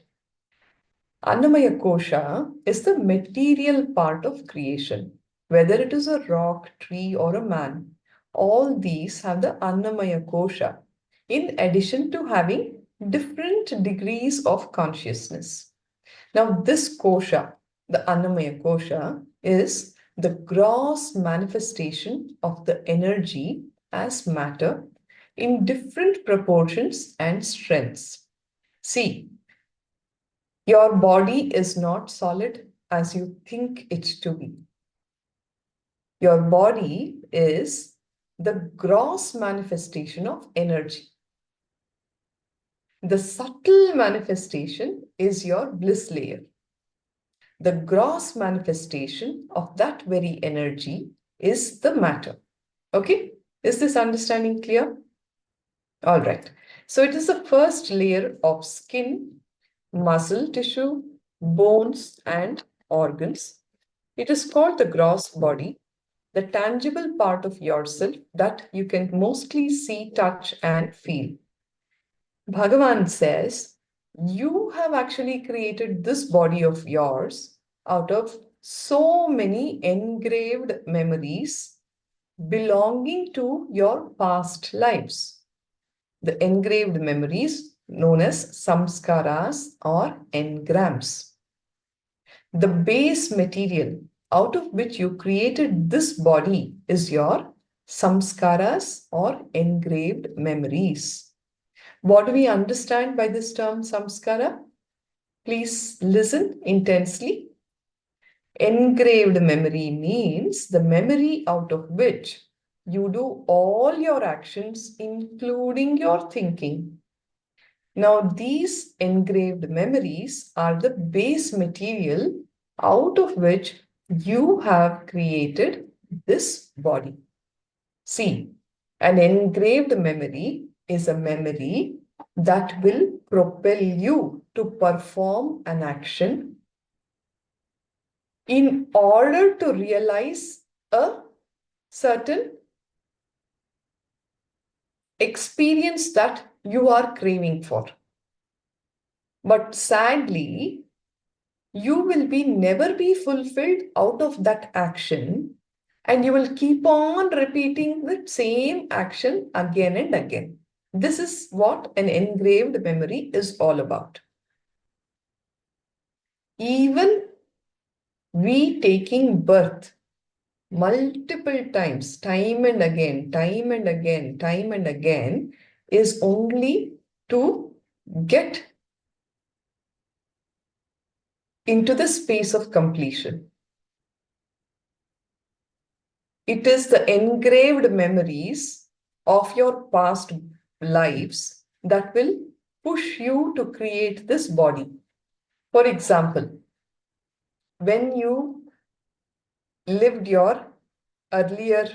S4: Annamaya Kosha is the material part of creation. Whether it is a rock, tree, or a man, all these have the Annamaya Kosha, in addition to having different degrees of consciousness. Now, this Kosha, the Annamaya Kosha, is the gross manifestation of the energy as matter in different proportions and strengths. See, your body is not solid as you think it to be. Your body is the gross manifestation of energy. The subtle manifestation is your bliss layer. The gross manifestation of that very energy is the matter. Okay? Is this understanding clear? All right. So it is the first layer of skin, muscle tissue, bones, and organs. It is called the gross body, the tangible part of yourself that you can mostly see, touch, and feel. Bhagavan says, you have actually created this body of yours out of so many engraved memories belonging to your past lives. The engraved memories known as samskaras or engrams. The base material out of which you created this body is your samskaras or engraved memories. What do we understand by this term samskara? Please listen intensely. Engraved memory means the memory out of which you do all your actions, including your thinking. Now, these engraved memories are the base material out of which you have created this body. See, an engraved memory is a memory that will propel you to perform an action in order to realize a certain experience that you are craving for. But sadly, you will never be fulfilled out of that action, and you will keep on repeating the same action again and again. This is what an engraved memory is all about. even we taking birth multiple times, time and again, time and again, time and again, is only to get into the space of completion. It is the engraved memories of your past lives that will push you to create this body. For example, when you lived your earlier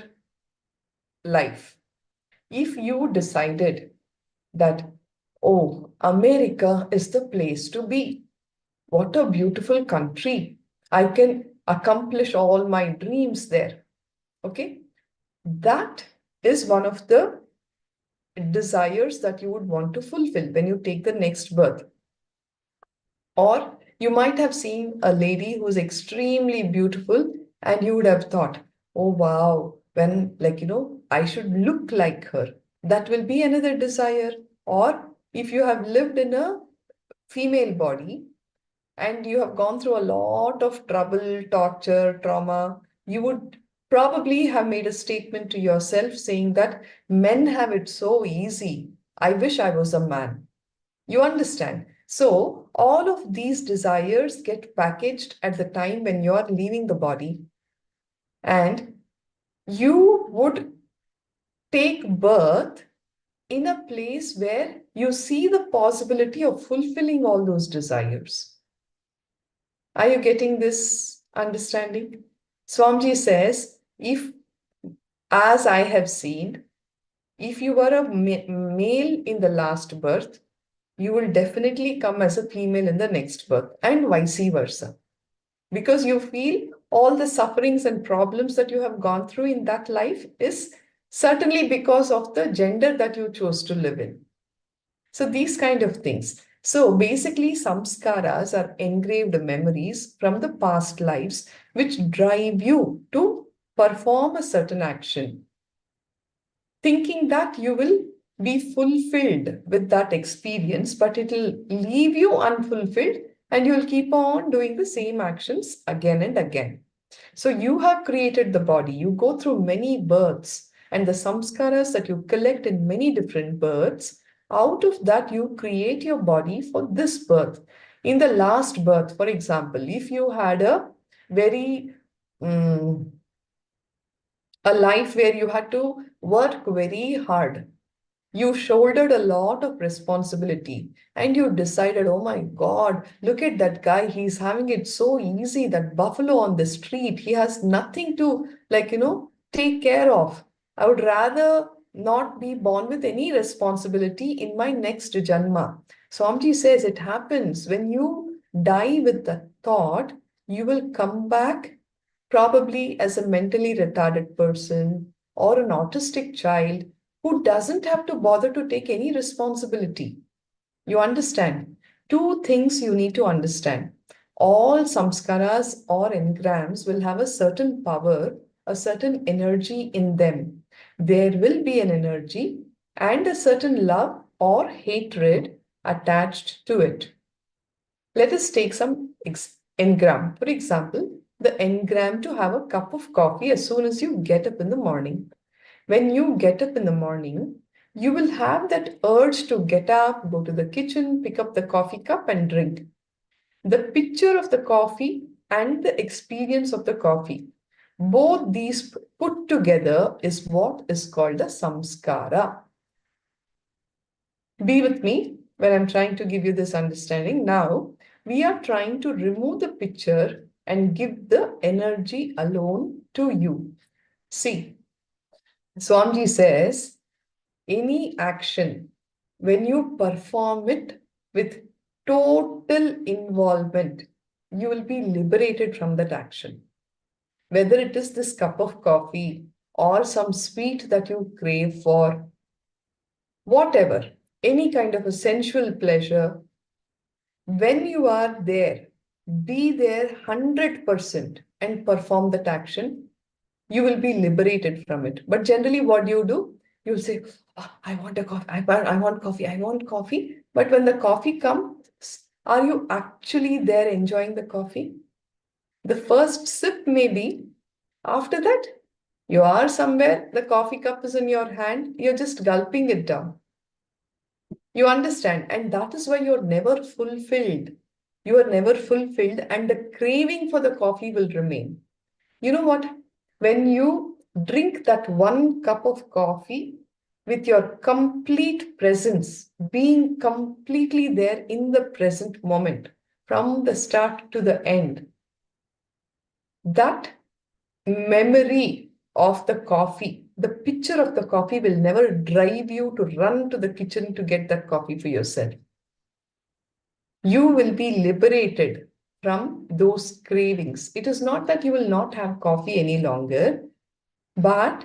S4: life, if you decided that, oh, America is the place to be, what a beautiful country, I can accomplish all my dreams there. Okay, that is one of the desires that you would want to fulfill when you take the next birth. Or you might have seen a lady who's extremely beautiful and you would have thought, oh wow, when, like, I should look like her. That will be another desire. Or if you have lived in a female body and you have gone through a lot of trouble, torture, trauma, you would probably have made a statement to yourself saying that men have it so easy. I wish I was a man. You understand? So all of these desires get packaged at the time when you are leaving the body, and you would take birth in a place where you see the possibility of fulfilling all those desires. Are you getting this understanding? Swamiji says, if, as I have seen, if you were a male in the last birth, you will definitely come as a female in the next birth, and vice versa. Because you feel all the sufferings and problems that you have gone through in that life is certainly because of the gender that you chose to live in. So these kind of things. So basically, samskaras are engraved memories from the past lives which drive you to perform a certain action, thinking that you will be fulfilled with that experience, but it will leave you unfulfilled and you will keep on doing the same actions again and again. So you have created the body, you go through many births, and the samskaras that you collect in many different births, out of that you create your body for this birth. In the last birth, for example, if you had a very a life where you had to work very hard, you shouldered a lot of responsibility and you decided, oh my God, look at that guy. He's having it so easy, that buffalo on the street. He has nothing to, take care of. I would rather not be born with any responsibility in my next janma. Swamiji says it happens when you die with the thought, you will come back probably as a mentally retarded person or an autistic child who doesn't have to bother to take any responsibility. You understand? Two things you need to understand. All samskaras or engrams will have a certain power, a certain energy in them. There will be an energy and a certain love or hatred attached to it. Let us take some engram. For example, the engram to have a cup of coffee as soon as you get up in the morning. When you get up in the morning, you will have that urge to get up, go to the kitchen, pick up the coffee cup and drink. The picture of the coffee and the experience of the coffee, both these put together is what is called a samskara. Be with me when I'm trying to give you this understanding. Now, we are trying to remove the picture and give the energy alone to you. See, Swamiji says, any action, when you perform it with total involvement, you will be liberated from that action. Whether it is this cup of coffee or some sweet that you crave for, whatever, any kind of a sensual pleasure, when you are there, be there 100% and perform that action, you will be liberated from it. But generally, what do? You'll say, oh, I want a coffee, I want coffee, I want coffee. But when the coffee comes, Are you actually there enjoying the coffee? The first sip maybe. After that, you are somewhere, the coffee cup is in your hand, you're just gulping it down. You understand, and that is why you're never fulfilled. You are never fulfilled, and the craving for the coffee will remain. You know what? When you drink that one cup of coffee with your complete presence, being completely there in the present moment, from the start to the end, that memory of the coffee, the picture of the coffee will never drive you to run to the kitchen to get that coffee for yourself. You will be liberated from those cravings. It is not that you will not have coffee any longer, but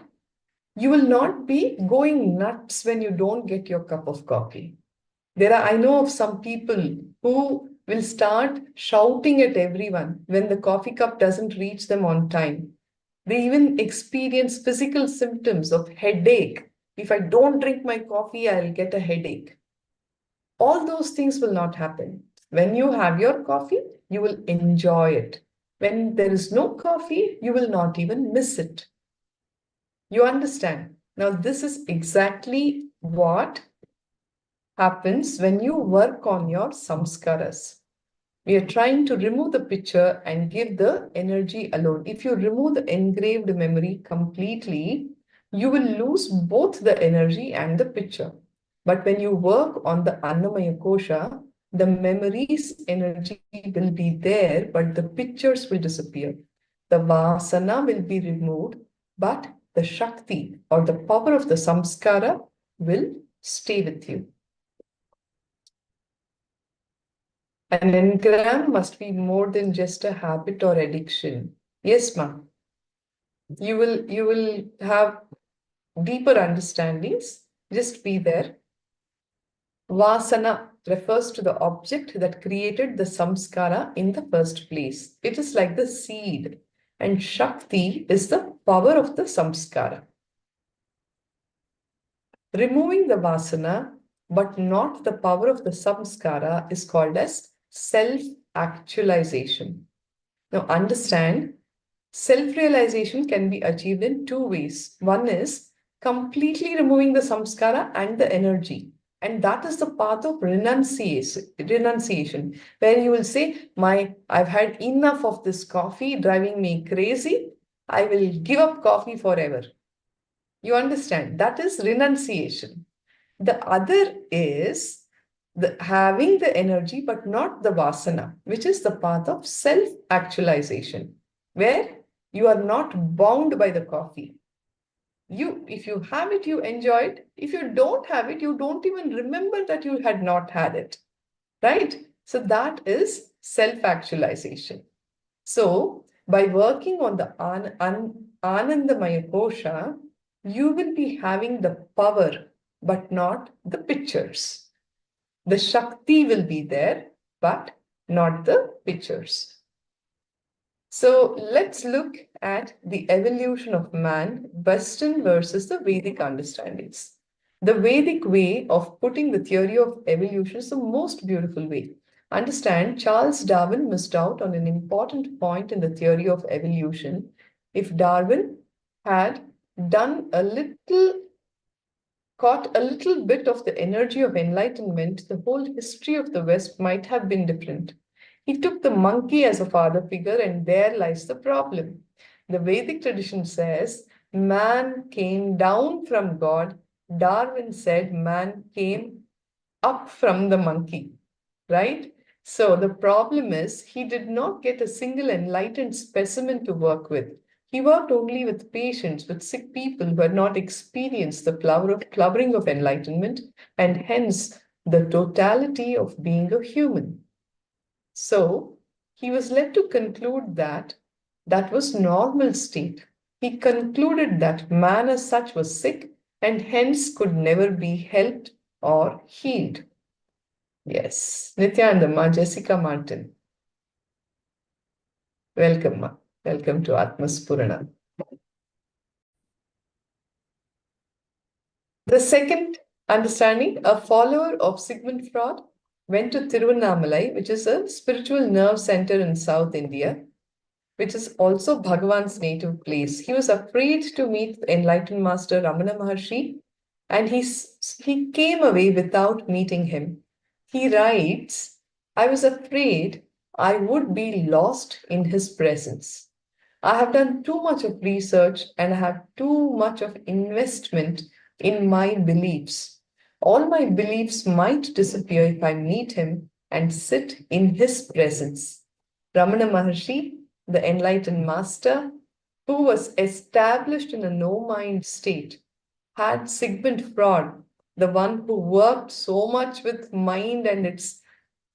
S4: you will not be going nuts when you don't get your cup of coffee. I know of some people who will start shouting at everyone when the coffee cup doesn't reach them on time. They even experience physical symptoms of headache. If I don't drink my coffee, I'll get a headache. All those things will not happen. When you have your coffee, you will enjoy it. When there is no coffee, you will not even miss it. You understand? Now, this is exactly what happens when you work on your samskaras. We are trying to remove the picture and give the energy alone. If you remove the engraved memory completely, you will lose both the energy and the picture. But when you work on the Annamaya Kosha, the memory's energy will be there, but the pictures will disappear. The Vasana will be removed, but the Shakti or the power of the Samskara will stay with you. An engram must be more than just a habit or addiction. Yes, ma'am. You will have deeper understandings. Just be there. Vasana refers to the object that created the samskara in the first place. It is like the seed, and Shakti is the power of the samskara. Removing the vasana, but not the power of the samskara, is called as self-actualization. Now understand, self-realization can be achieved in two ways. One is completely removing the samskara and the energy. And that is the path of renunciation, where you will say, I've had enough of this coffee driving me crazy. I will give up coffee forever. You understand? That is renunciation. The other is having the energy, but not the vasana, which is the path of self-actualization, where you are not bound by the coffee. If you have it, you enjoy it. If you don't have it, you don't even remember that you had not had it, right? So that is self-actualization. So by working on the Anandamaya Kosha, you will be having the power, but not the pictures. The Shakti will be there, but not the pictures. So let's look at the evolution of man, Western versus the Vedic understandings. The Vedic way of putting the theory of evolution is the most beautiful way. Understand, Charles Darwin missed out on an important point in the theory of evolution. If Darwin had caught a little bit of the energy of enlightenment, the whole history of the West might have been different. He took the monkey as a father figure, and there lies the problem. The Vedic tradition says man came down from God. Darwin said man came up from the monkey, right? So the problem is he did not get a single enlightened specimen to work with. He worked only with patients, with sick people who had not experienced the flowering of enlightenment, and hence the totality of being a human. So he was led to conclude that that was normal state. He concluded that man as such was sick and hence could never be helped or healed. Yes, Nithyananda Ma, Jessica Martin. Welcome, Ma. Welcome to Atmaspurana. The second understanding, a follower of Sigmund Freud, went to Tiruvannamalai, which is a spiritual nerve center in South India, which is also Bhagavan's native place. He was afraid to meet the enlightened master Ramana Maharshi, and he came away without meeting him. He writes, I was afraid I would be lost in his presence. I have done too much of research and I have too much of investment in my beliefs. All my beliefs might disappear if I meet him and sit in his presence. Ramana Maharshi, the enlightened master, who was established in a no-mind state, had Sigmund Freud, the one who worked so much with mind and its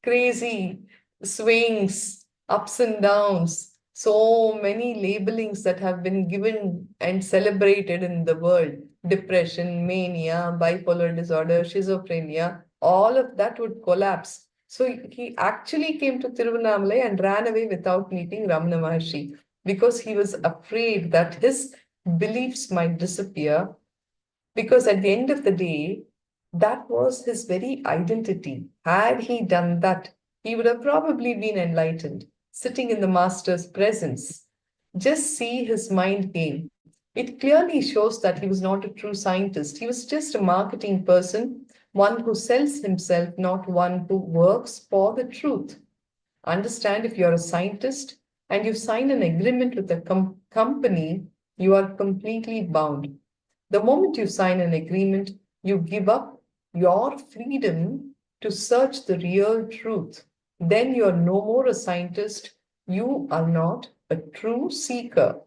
S4: crazy swings, ups and downs, so many labelings that have been given and celebrated in the world. Depression, mania, bipolar disorder, schizophrenia, all of that would collapse. So he actually came to Tiruvannamalai and ran away without meeting Ramana Maharshi because he was afraid that his beliefs might disappear, because at the end of the day, that was his very identity. Had he done that, he would have probably been enlightened, sitting in the master's presence. Just see his mind game. It clearly shows that he was not a true scientist. He was just a marketing person, one who sells himself, not one who works for the truth. Understand, if you're a scientist and you sign an agreement with a company, you are completely bound. The moment you sign an agreement, you give up your freedom to search the real truth. Then you are no more a scientist. You are not a true seeker.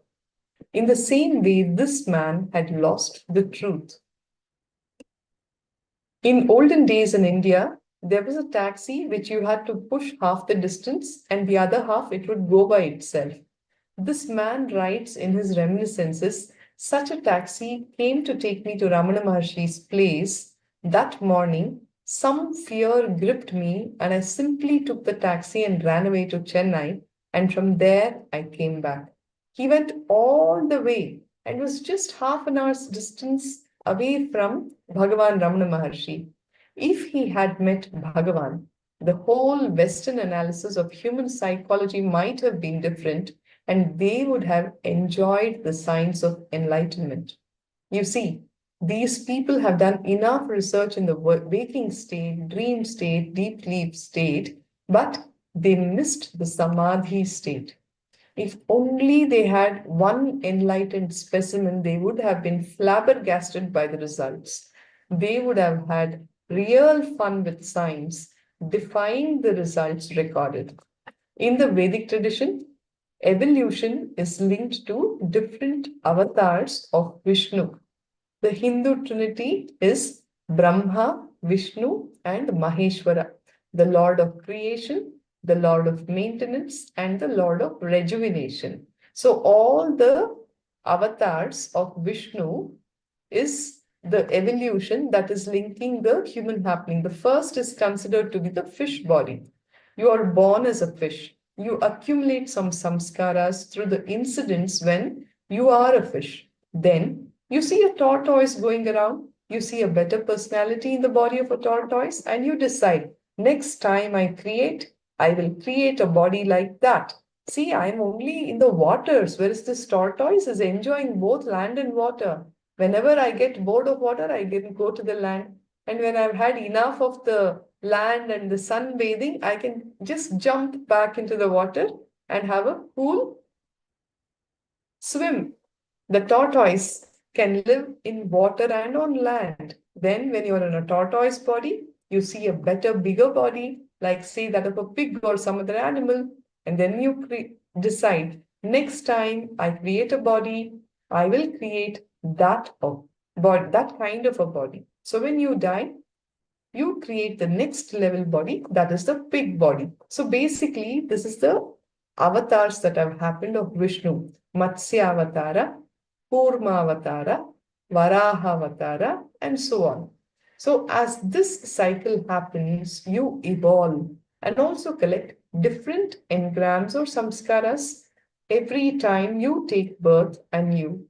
S4: In the same way, this man had lost the truth. In olden days in India, there was a taxi which you had to push half the distance and the other half it would go by itself. This man writes in his reminiscences, such a taxi came to take me to Ramana Maharshi's place. That morning, some fear gripped me and I simply took the taxi and ran away to Chennai, and from there I came back. He went all the way and was just half an hour's distance away from Bhagavan Ramana Maharshi. If he had met Bhagavan, the whole Western analysis of human psychology might have been different, and they would have enjoyed the signs of enlightenment. You see, these people have done enough research in the waking state, dream state, deep sleep state, but they missed the samadhi state. If only they had one enlightened specimen, they would have been flabbergasted by the results. They would have had real fun with science, defying the results recorded. In the Vedic tradition, evolution is linked to different avatars of Vishnu. The Hindu trinity is Brahma, Vishnu, and Maheshwara, the Lord of creation, the Lord of maintenance, and the Lord of rejuvenation. So all the avatars of Vishnu is the evolution that is linking the human happening. The first is considered to be the fish body. You are born as a fish. You accumulate some samskaras through the incidents when you are a fish. Then you see a tortoise going around. You see a better personality in the body of a tortoise, and you decide, next time I will create a body like that. See, I'm only in the waters, whereas this tortoise is enjoying both land and water. Whenever I get bored of water, I can go to the land. And when I've had enough of the land and the sunbathing, I can just jump back into the water and have a cool swim. The tortoise can live in water and on land. Then when you're in a tortoise body, you see a better, bigger body, like say that of a pig or some other animal. And then you decide, next time I create a body, I will create that kind of a body. So when you die, you create the next level body, that is the pig body. So basically, this is the avatars that have happened of Vishnu. Matsya Avatara, Kurma Avatara, Varaha Avatara, and so on. So as this cycle happens, you evolve and also collect different engrams or samskaras every time you take birth anew.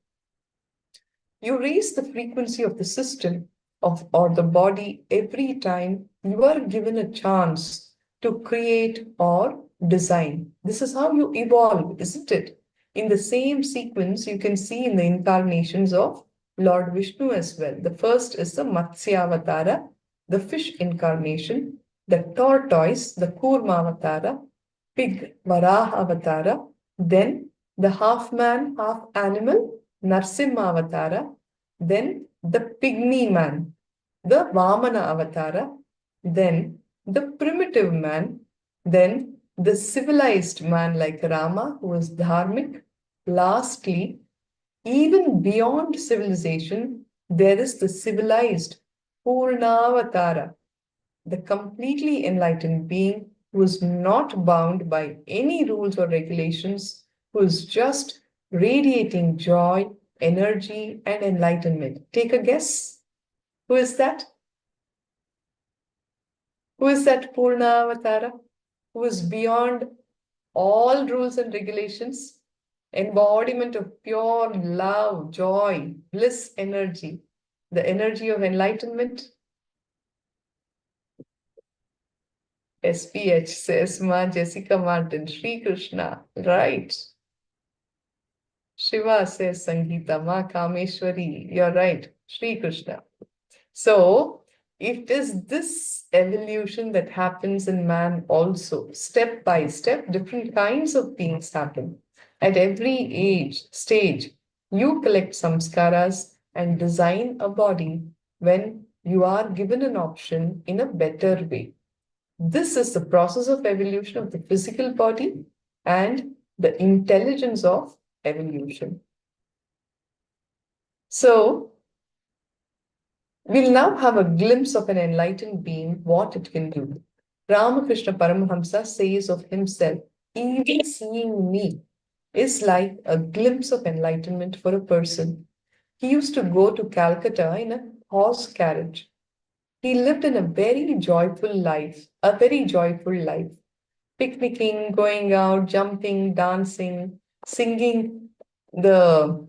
S4: You raise the frequency of the system or the body every time you are given a chance to create or design. This is how you evolve, isn't it? In the same sequence, you can see in the incarnations of Lord Vishnu as well. The first is the Matsya Avatara, the fish incarnation, the tortoise, the Kurma Avatara, pig, Varaha Avatara, then the half man, half animal, Narsimha Avatara, then the pygmy man, the Vamana Avatara, then the primitive man, then the civilized man like Rama, who was dharmic. Lastly, even beyond civilization, there is the civilized Purnavatara, the completely enlightened being who is not bound by any rules or regulations, who is just radiating joy, energy, and enlightenment. Take a guess. Who is that? Who is that Purna Avatara? Who is beyond all rules and regulations? Embodiment of pure love, joy, bliss energy, the energy of enlightenment. SPH says Ma Jessica Martin, Sri Krishna, right. Shiva says Sangeeta, Ma Kameshwari, you're right, Sri Krishna. So, it is this evolution that happens in man also. Step by step, different kinds of beings happen. At every stage, you collect samskaras and design a body when you are given an option in a better way. This is the process of evolution of the physical body and the intelligence of evolution. So, we'll now have a glimpse of an enlightened being, what it can do. Ramakrishna Paramahamsa says of himself, even seeing me is like a glimpse of enlightenment for a person. He used to go to Calcutta in a horse carriage. He lived in a very joyful life, picnicking, going out, jumping, dancing, singing the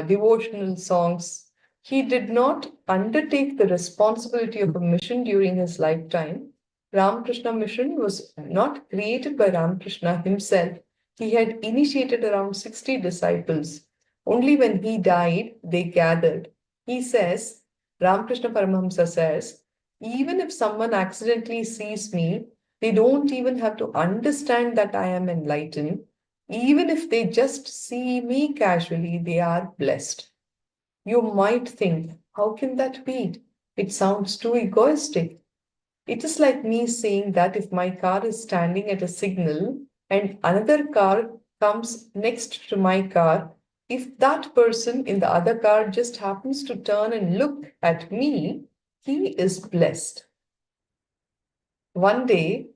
S4: devotional songs. He did not undertake the responsibility of a mission during his lifetime. Ramakrishna mission was not created by Ramakrishna himself. He had initiated around 60 disciples. Only when he died, they gathered. He says, Ramakrishna Paramahamsa says, even if someone accidentally sees me, they don't even have to understand that I am enlightened. Even if they just see me casually, they are blessed. You might think, how can that be? It sounds too egoistic. It is like me saying that if my car is standing at a signal and another car comes next to my car, if that person in the other car just happens to turn and look at me, he is blessed. One day,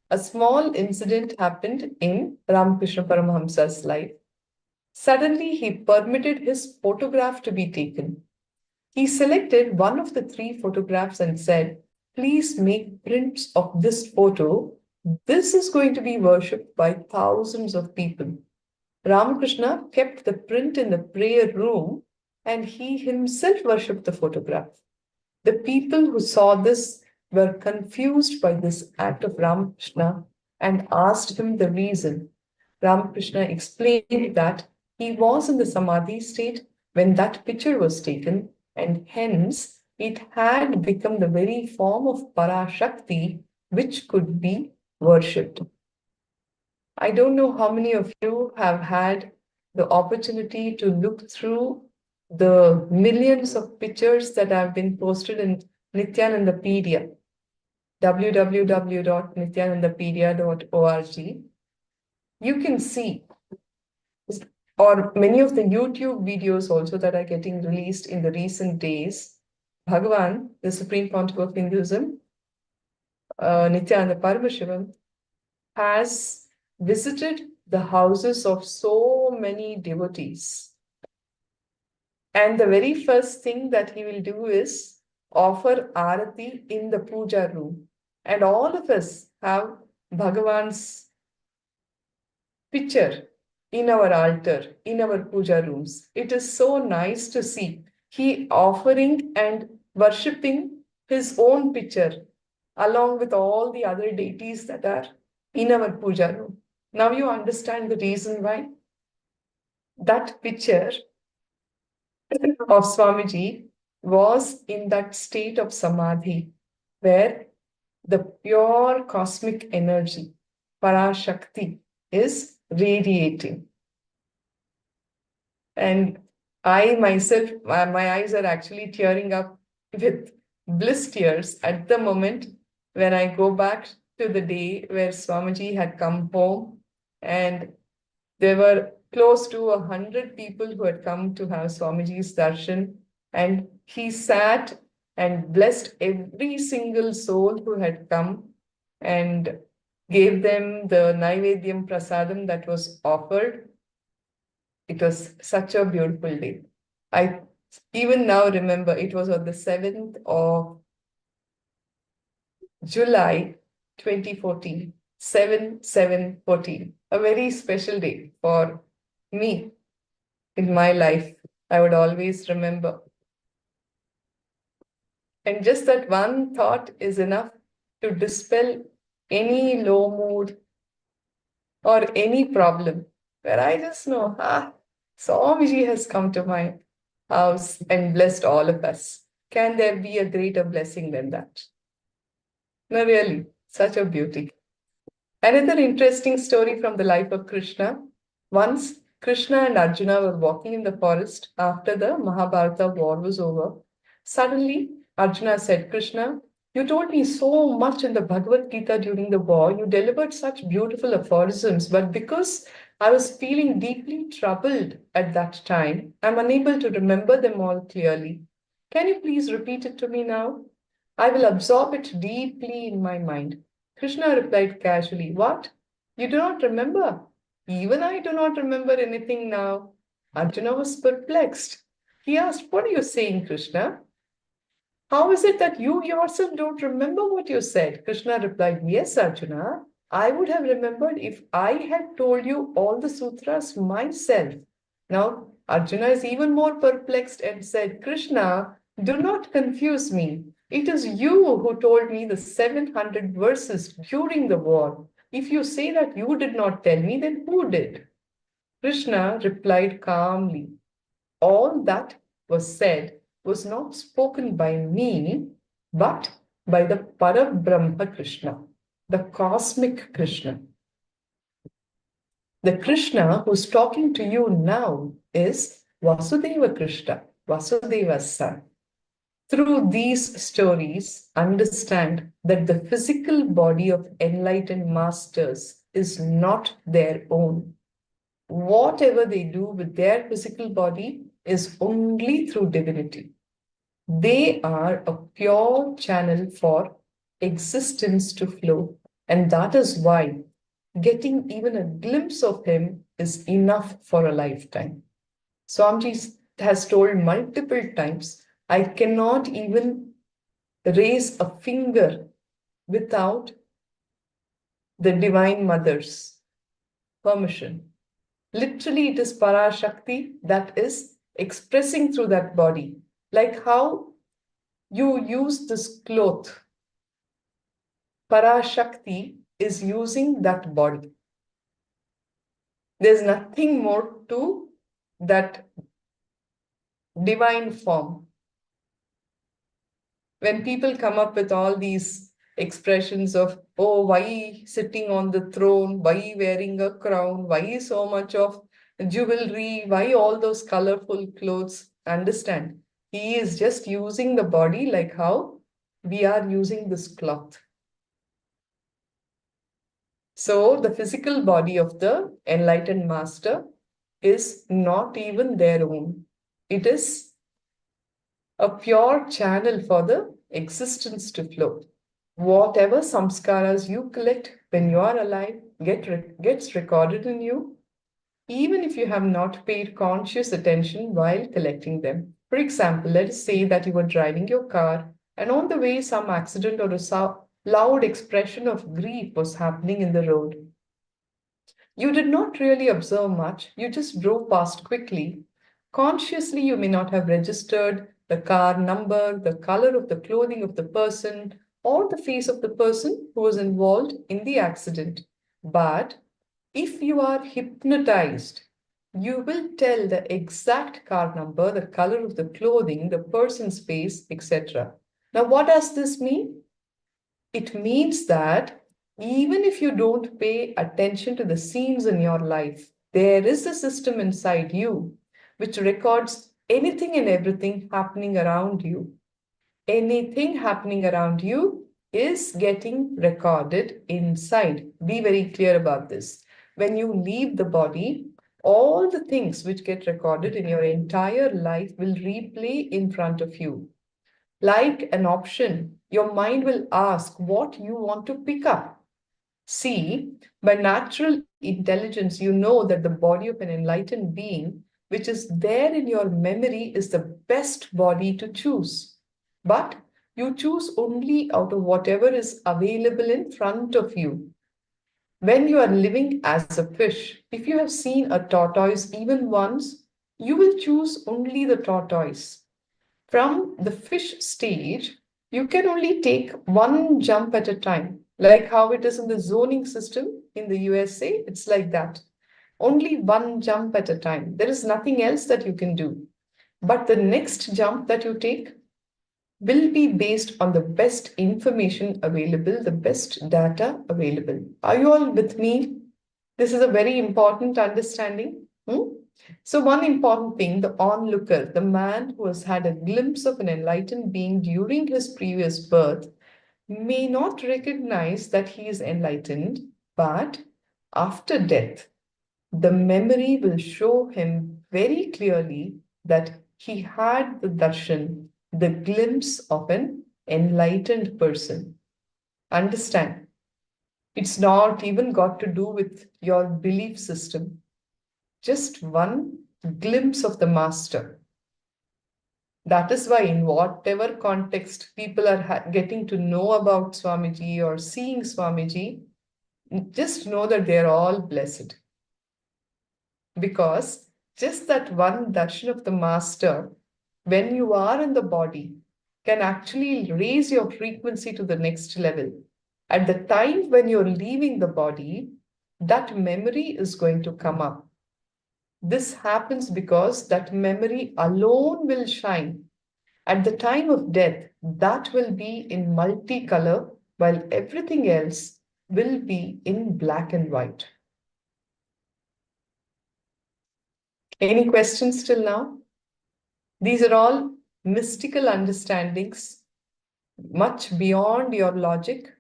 S4: a small incident happened in Ramakrishna Paramahamsa's life. Suddenly, he permitted his photograph to be taken. He selected one of the 3 photographs and said, please make prints of this photo. This is going to be worshipped by thousands of people. Ramakrishna kept the print in the prayer room and he himself worshipped the photograph. The people who saw this were confused by this act of Ramakrishna and asked him the reason. Ramakrishna explained that he was in the Samadhi state when that picture was taken, and hence it had become the very form of Parashakti which could be worshipped. I don't know how many of you have had the opportunity to look through the millions of pictures that have been posted in Nithyanandapedia, www.nithyanandapedia.org. You can see, or many of the YouTube videos also that are getting released in the recent days, Bhagavan, the Supreme Pontiff of Hinduism, Nithyananda Paramashivoham, has visited the houses of so many devotees. And the very first thing that he will do is offer Arati in the puja room. And all of us have Bhagavan's picture in our altar, in our puja rooms. It is so nice to see. He offering and worshipping his own picture along with all the other deities that are in our puja room. Now you understand the reason why that picture of Swamiji was in that state of samadhi where the pure cosmic energy, Parashakti, is radiating. And I myself, my eyes are actually tearing up with bliss tears at the moment when I go back to the day where Swamiji had come home, and there were close to 100 people who had come to have Swamiji's darshan, and he sat and blessed every single soul who had come and gave them the Naivedyam Prasadam that was offered. It was such a beautiful day. I even now remember it was on the 7th of July 2014, 7/7/14, a very special day for me in my life. I would always remember. And just that one thought is enough to dispel any low mood or any problem, where I just know, Swamiji has come to my house and blessed all of us. Can there be a greater blessing than that? No, really, such a beauty. Another interesting story from the life of Krishna. Once, Krishna and Arjuna were walking in the forest after the Mahabharata war was over. Suddenly, Arjuna said, Krishna, you told me so much in the Bhagavad Gita during the war. You delivered such beautiful aphorisms, but because I was feeling deeply troubled at that time, I'm unable to remember them all clearly. Can you please repeat it to me now? I will absorb it deeply in my mind. Krishna replied casually, what? You do not remember? Even I do not remember anything now. Arjuna was perplexed. He asked, what are you saying, Krishna? How is it that you yourself don't remember what you said? Krishna replied, yes, Arjuna. I would have remembered if I had told you all the sutras myself. Now, Arjuna is even more perplexed and said, Krishna, do not confuse me. It is you who told me the 700 verses during the war. If you say that you did not tell me, then who did? Krishna replied calmly, all that was said was not spoken by me, but by the Parabrahma Krishna, the cosmic Krishna. The Krishna who's talking to you now is Vasudeva Krishna, Vasudeva's son. Through these stories, understand that the physical body of enlightened masters is not their own. Whatever they do with their physical body is only through divinity. They are a pure channel for existence to flow, and that is why getting even a glimpse of him is enough for a lifetime. Swamiji has told multiple times, I cannot even raise a finger without the Divine Mother's permission. Literally, it is Parashakti that is expressing through that body. Like how you use this cloth, Parashakti is using that body. There's nothing more to that divine form. When people come up with all these expressions of, oh, why sitting on the throne, why wearing a crown, why so much of jewelry, why all those colorful clothes, understand, he is just using the body like how we are using this cloth. So the physical body of the enlightened master is not even their own. It is a pure channel for the existence to flow. Whatever samskaras you collect when you are alive gets recorded in you, even if you have not paid conscious attention while collecting them. For example, let us say that you were driving your car and on the way some accident or a loud expression of grief was happening in the road. You did not really observe much, you just drove past quickly. Consciously, you may not have registered the car number, the color of the clothing of the person, or the face of the person who was involved in the accident. But if you are hypnotized, you will tell the exact car number, the color of the clothing, the person's face, etc. Now, what does this mean? It means that even if you don't pay attention to the scenes in your life, there is a system inside you which records anything and everything happening around you. Anything happening around you is getting recorded inside. Be very clear about this. When you leave the body, all the things which get recorded in your entire life will replay in front of you. Like an option, your mind will ask what you want to pick up. See, by natural intelligence, you know that the body of an enlightened being, which is there in your memory, is the best body to choose. But you choose only out of whatever is available in front of you. When you are living as a fish, if you have seen a tortoise even once, you will choose only the tortoise. From the fish stage, you can only take one jump at a time, like how it is in the zoning system in the USA. It's like that. Only one jump at a time. There is nothing else that you can do. But the next jump that you take will be based on the best information available, the best data available. Are you all with me? This is a very important understanding. So one important thing, the onlooker, the man who has had a glimpse of an enlightened being during his previous birth, may not recognize that he is enlightened, but after death, the memory will show him very clearly that he had the darshan, the glimpse of an enlightened person. Understand? It's not even got to do with your belief system. Just one glimpse of the master. That is why in whatever context people are getting to know about Swamiji or seeing Swamiji, just know that they're all blessed. Because just that one darshan of the master, when you are in the body, can actually raise your frequency to the next level. At the time when you're leaving the body, that memory is going to come up. This happens because that memory alone will shine. At the time of death, that will be in multicolor, while everything else will be in black and white. Any questions till now? These are all mystical understandings, much beyond your logic.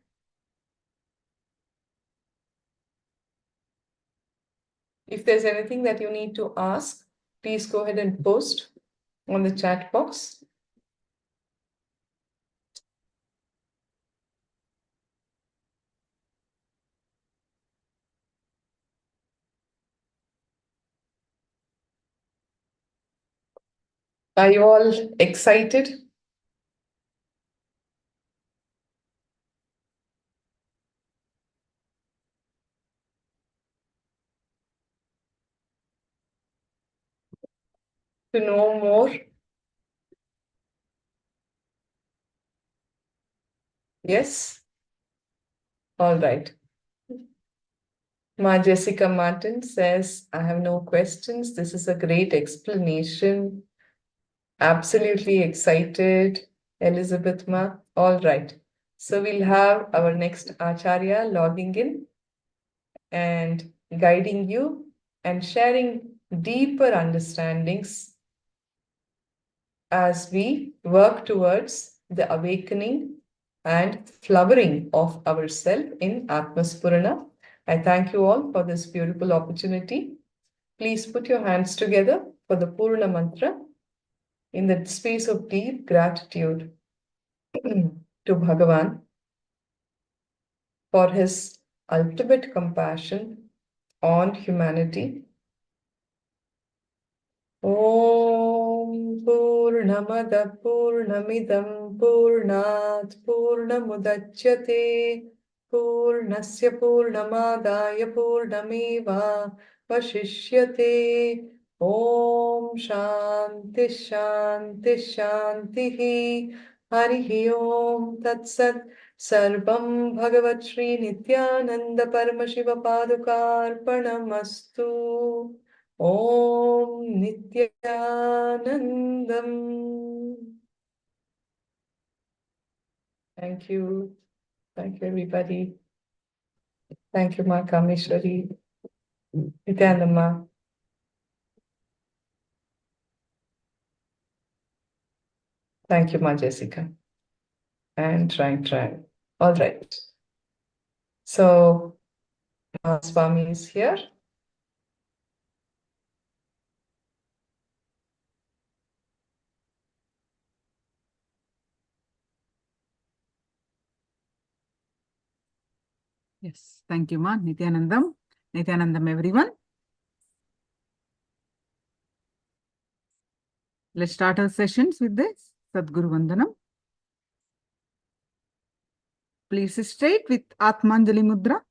S4: If there's anything that you need to ask, please go ahead and post on the chat box. Are you all excited? To know more? Yes? All right. Ma Jessica Martin says, I have no questions. This is a great explanation. Absolutely excited. Elizabeth Ma. All right. So we'll have our next Acharya logging in and guiding you and sharing deeper understandings as we work towards the awakening and flowering of ourself in Atmaspurana. I thank you all for this beautiful opportunity. Please put your hands together for the Purna Mantra in the space of deep gratitude to Bhagavan for his ultimate compassion on humanity. Om Purnamada Purnamidam Purnat Purnamudachyate Purnasya Purnamadaya Purnameva Vashishyate. Om Shanti Shanti Shanti Harihi Om Tat Sat. Sarvam Bhagavat Shri Nithyananda Paramashiva Padukarpanamastu. Om Nithyanandam. Thank you. Thank you, everybody. Thank you, Ma Kameshwari. Nithyananda. Thank you, Ma Jessica. And trying. All right. So, Swami is here.
S5: Yes, thank you, Ma. Nithyanandam. Nithyanandam, everyone. Let's start our sessions with this Sadguru Vandanam. Please sit straight with Atmanjali Mudra.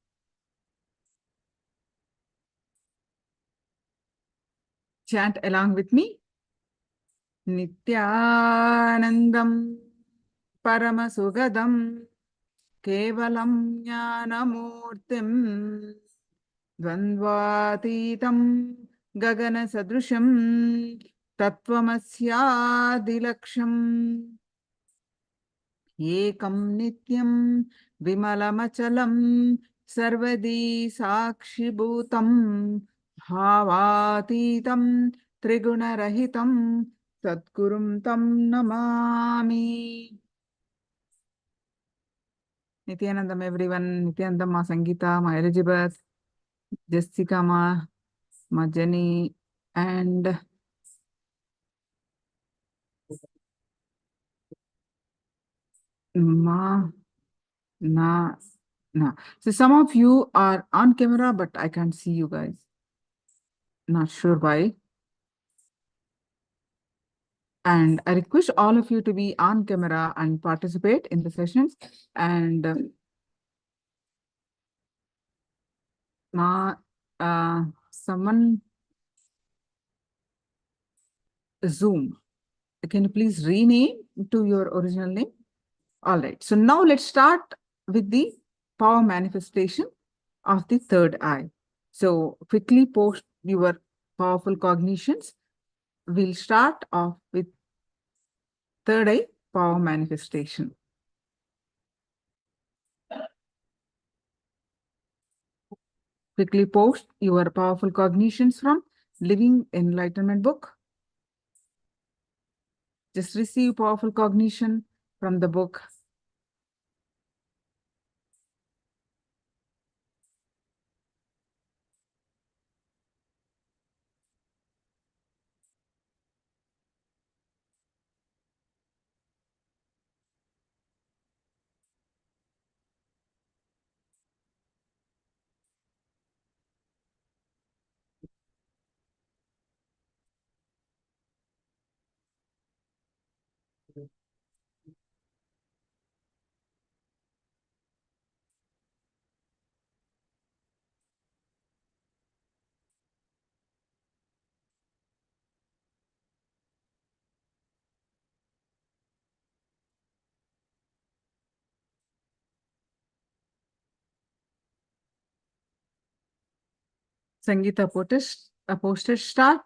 S5: Chant along with me. Nithyanandam Paramasugadam Kevalam Jnanamurtim Dvandvatitam Gagana Sadrusham Tattvamasyadilaksham Ekam Nityam Vimalamachalam Sarvadi Sakshibhutam Bhavatitam Trigunarahitam Sadgurum Tam Namami. Nithyanandam, everyone. Nithyanandam, Ma Sangeeta, Ma Elizabeth, Jessica, Ma Jenny, and Ma Na. So some of you are on camera, but I can't see you guys. Not sure why. And I request all of you to be on camera and participate in the sessions. And someone Zoom. Can you please rename to your original name? All right. So now let's start with the power manifestation of the third eye. So quickly post your powerful cognitions. We'll start off with third eye power manifestation. Quickly post your powerful cognitions from Living Enlightenment book. Just receive powerful cognition from the book. Sangeeta posted, start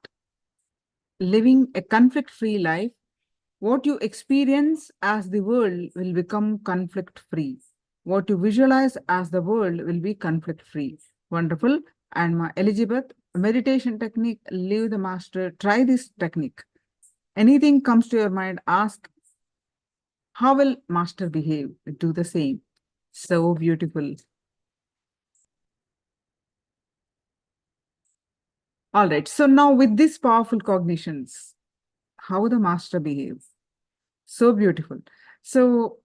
S5: living a conflict-free life. What you experience as the world will become conflict-free. What you visualize as the world will be conflict-free. Wonderful. And Ma Elizabeth, meditation technique, leave the master, try this technique. Anything comes to your mind, ask, how will master behave? Do the same. So beautiful. All right. So now with these powerful cognitions, how the master behaves. So beautiful. So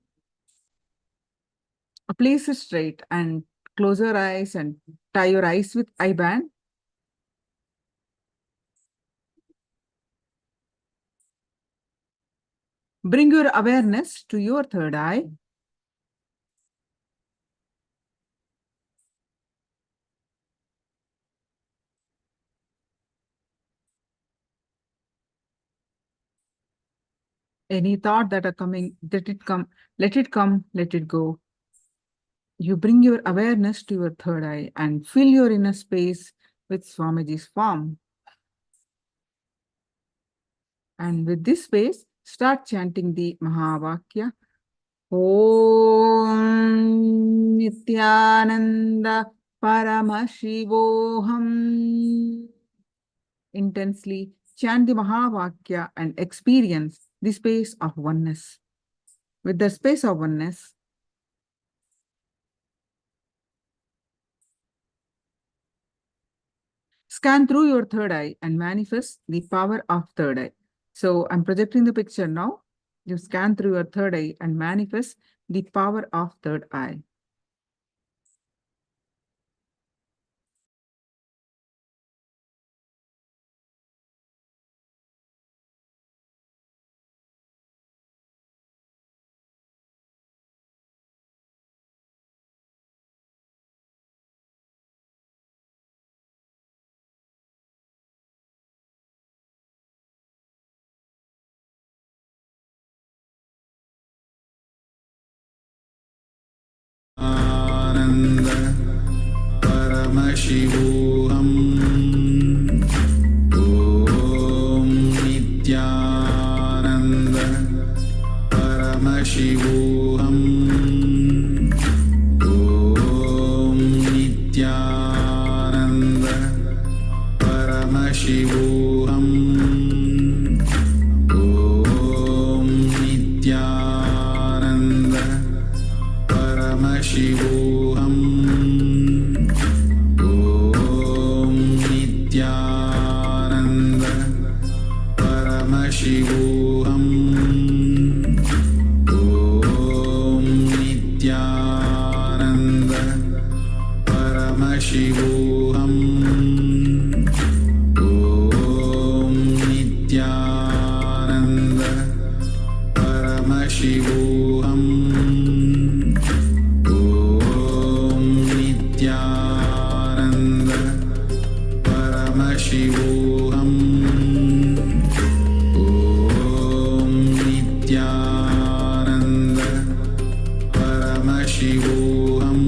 S5: please sit straight and close your eyes and tie your eyes with eye band. Bring your awareness to your third eye. Any thought that are coming, let it come, let it go. You bring your awareness to your third eye and fill your inner space with Swamiji's form. And with this space, start chanting the Mahavakya. Om Nithyananda Paramashivoham. Intensely chant the Mahavakya and experience the space of oneness. With the space of oneness, scan through your third eye and manifest the power of third eye. So I'm projecting the picture now. You scan through your third eye and manifest the power of third eye.
S3: Paramashivoham Om Nithyananda Paramashivoham Om Nithyananda Paramashivoham Om Nithyananda Paramashivoham Paramashivoham Om Nithyananda Paramashivoham Om Nithyananda Paramashivoham Om Nithyananda Paramashivoham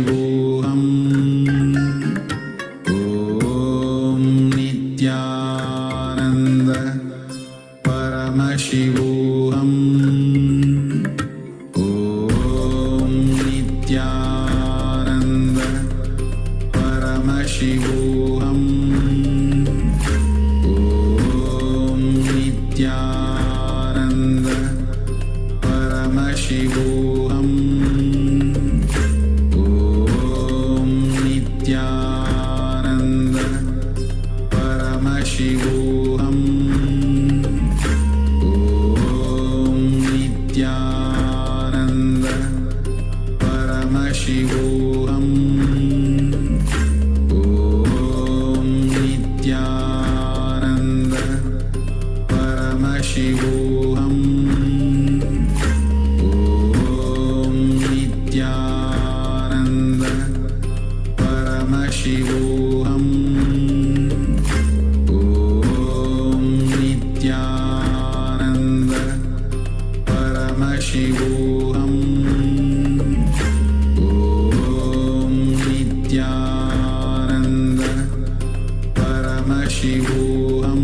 S3: Paramashivoham Om Nithyananda Paramashivoham Om Nithyananda Paramashivoham Om Nithyananda Paramashivoham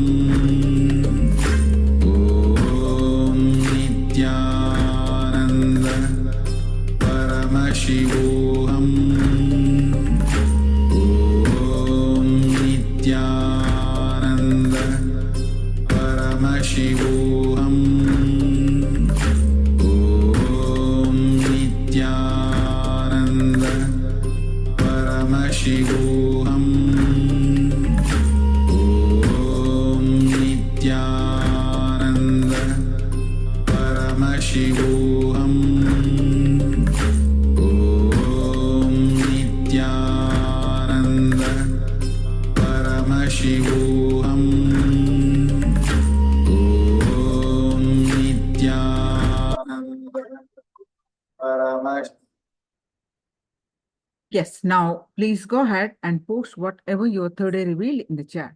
S5: Yes, now please go ahead and post whatever your third eye revealed in the chat.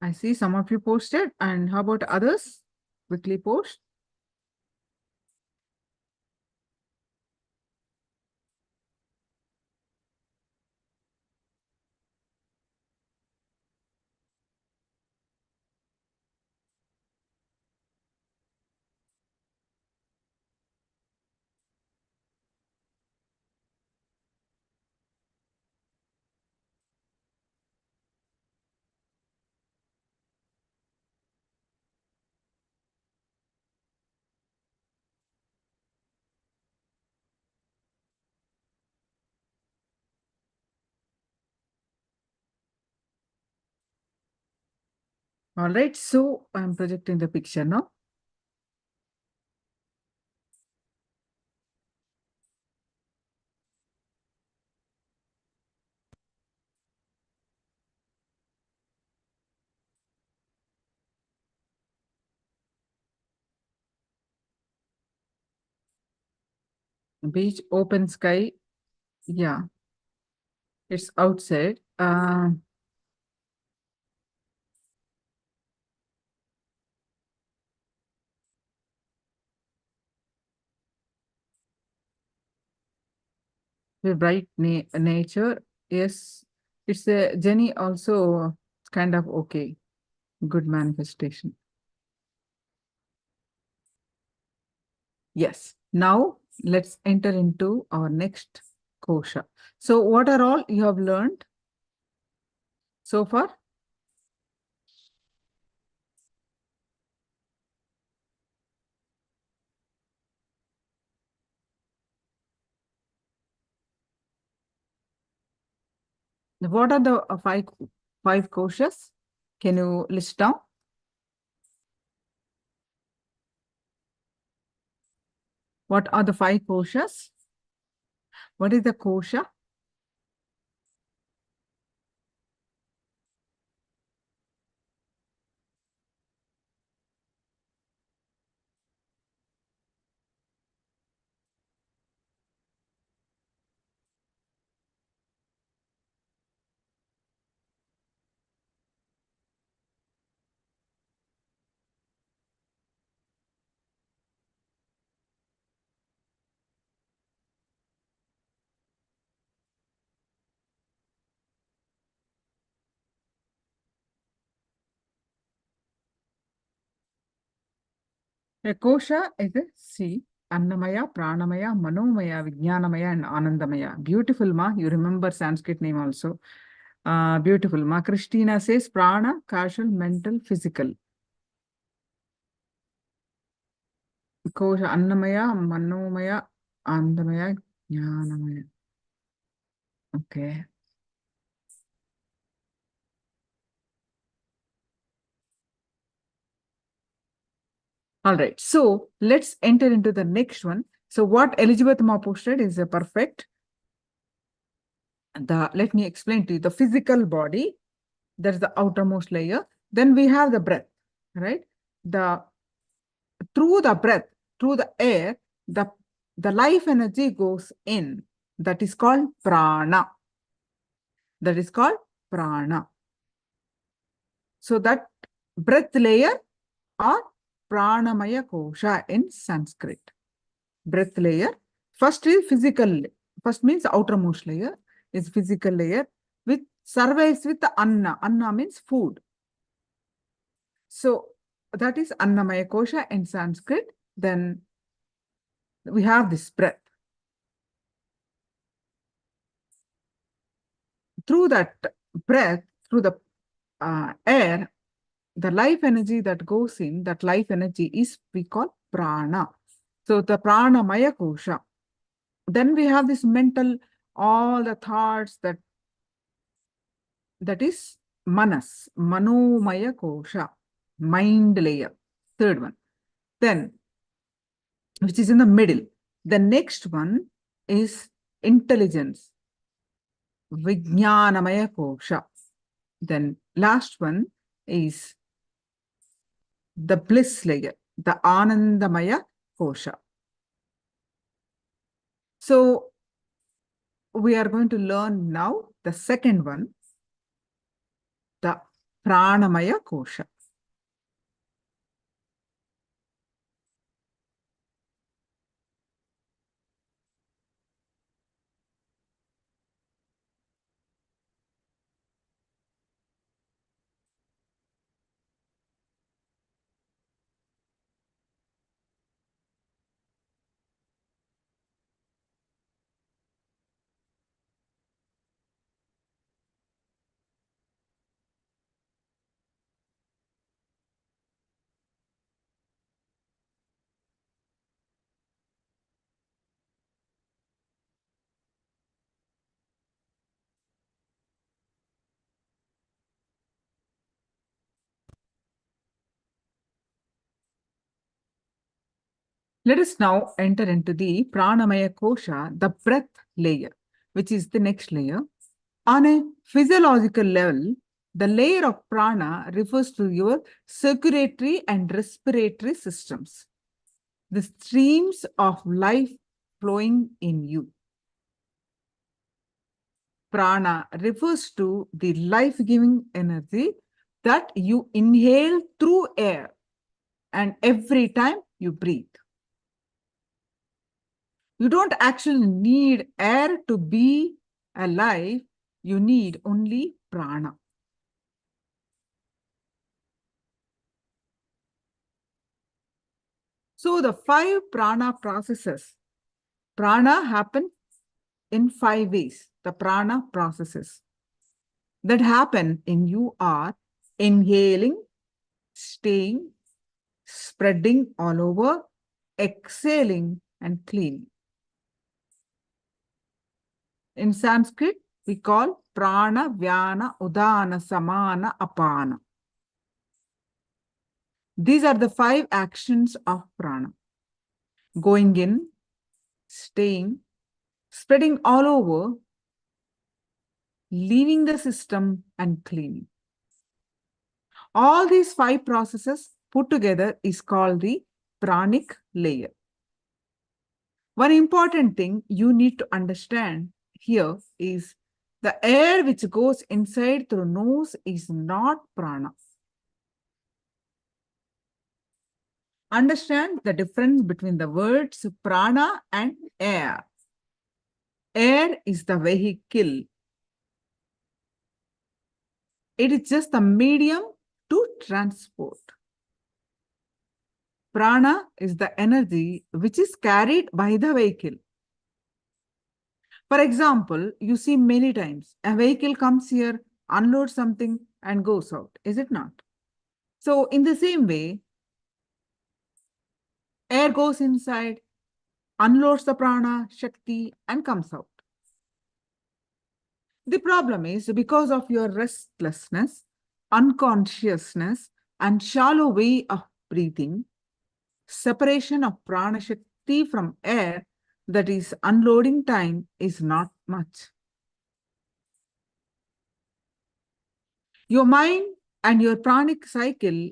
S5: I see some of you posted, and how about others? Quickly post. All right, so I'm projecting the picture now. Beach, open sky. Yeah, it's outside. The bright nature. Yes, it's a Jenny also kind of okay. Good manifestation. Yes. Now let's enter into our next kosha. So what are all you have learned so far? What are the five koshas? Can you list down? What are the five koshas? What is the kosha? A kosha is a C. Annamaya, Pranamaya, Manomaya, Vijnanamaya, and Anandamaya. Beautiful, ma. You remember Sanskrit name also. Beautiful, ma. Christina says prana, casual, mental, physical. Kosha, Annamaya, Manomaya, Anandamaya, Jnanamaya. Okay. All right. So let's enter into the next one. So what Elizabeth Ma posted is a perfect. Let me explain to you. The physical body, that's the outermost layer. Then we have the breath, right? Through the breath, through the air, the life energy goes in. That is called prana. That is called prana. So that breath layer or pranamaya kosha in Sanskrit. Breath layer. First is physical. First means outermost layer is physical layer, which survives with the anna. Anna means food. So that is annamaya kosha in Sanskrit. Then we have this breath. Through that breath, through the air, the life energy that goes in, that life energy is we call prana. So the pranamaya kosha. Then we have this mental, all the thoughts that is manas, manomaya kosha, mind layer, third one. Then, which is in the middle. The next one is intelligence, vijnanamaya kosha. Then last one is the bliss layer, the anandamaya kosha. So we are going to learn now the second one, the pranamaya kosha. Let us now enter into the pranamaya kosha, the breath layer, which is the next layer. On a physiological level, the layer of prana refers to your circulatory and respiratory systems, the streams of life flowing in you. Prana refers to the life-giving energy that you inhale through air and every time you breathe. You don't actually need air to be alive. You need only prana. So the 5 prana processes, prana happen in 5 ways. The prana processes that happen in you are inhaling, staying, spreading all over, exhaling, and cleaning. In Sanskrit, we call prana, vyana, udana, samana, apana. These are the 5 actions of prana. Going in, staying, spreading all over, leaving the system, and cleaning. All these 5 processes put together is called the pranic layer. One important thing you need to understand here is the air which goes inside through nose is not prana. Understand the difference between the words prana and air. Air is the vehicle. It is just the medium to transport. Prana is the energy which is carried by the vehicle. For example, you see many times a vehicle comes here, unloads something and goes out, is it not? So in the same way, air goes inside, unloads the prana, shakti, and comes out. The problem is because of your restlessness, unconsciousness, and shallow way of breathing, separation of prana shakti from air, that is unloading time, is not much. Your mind and your pranic cycle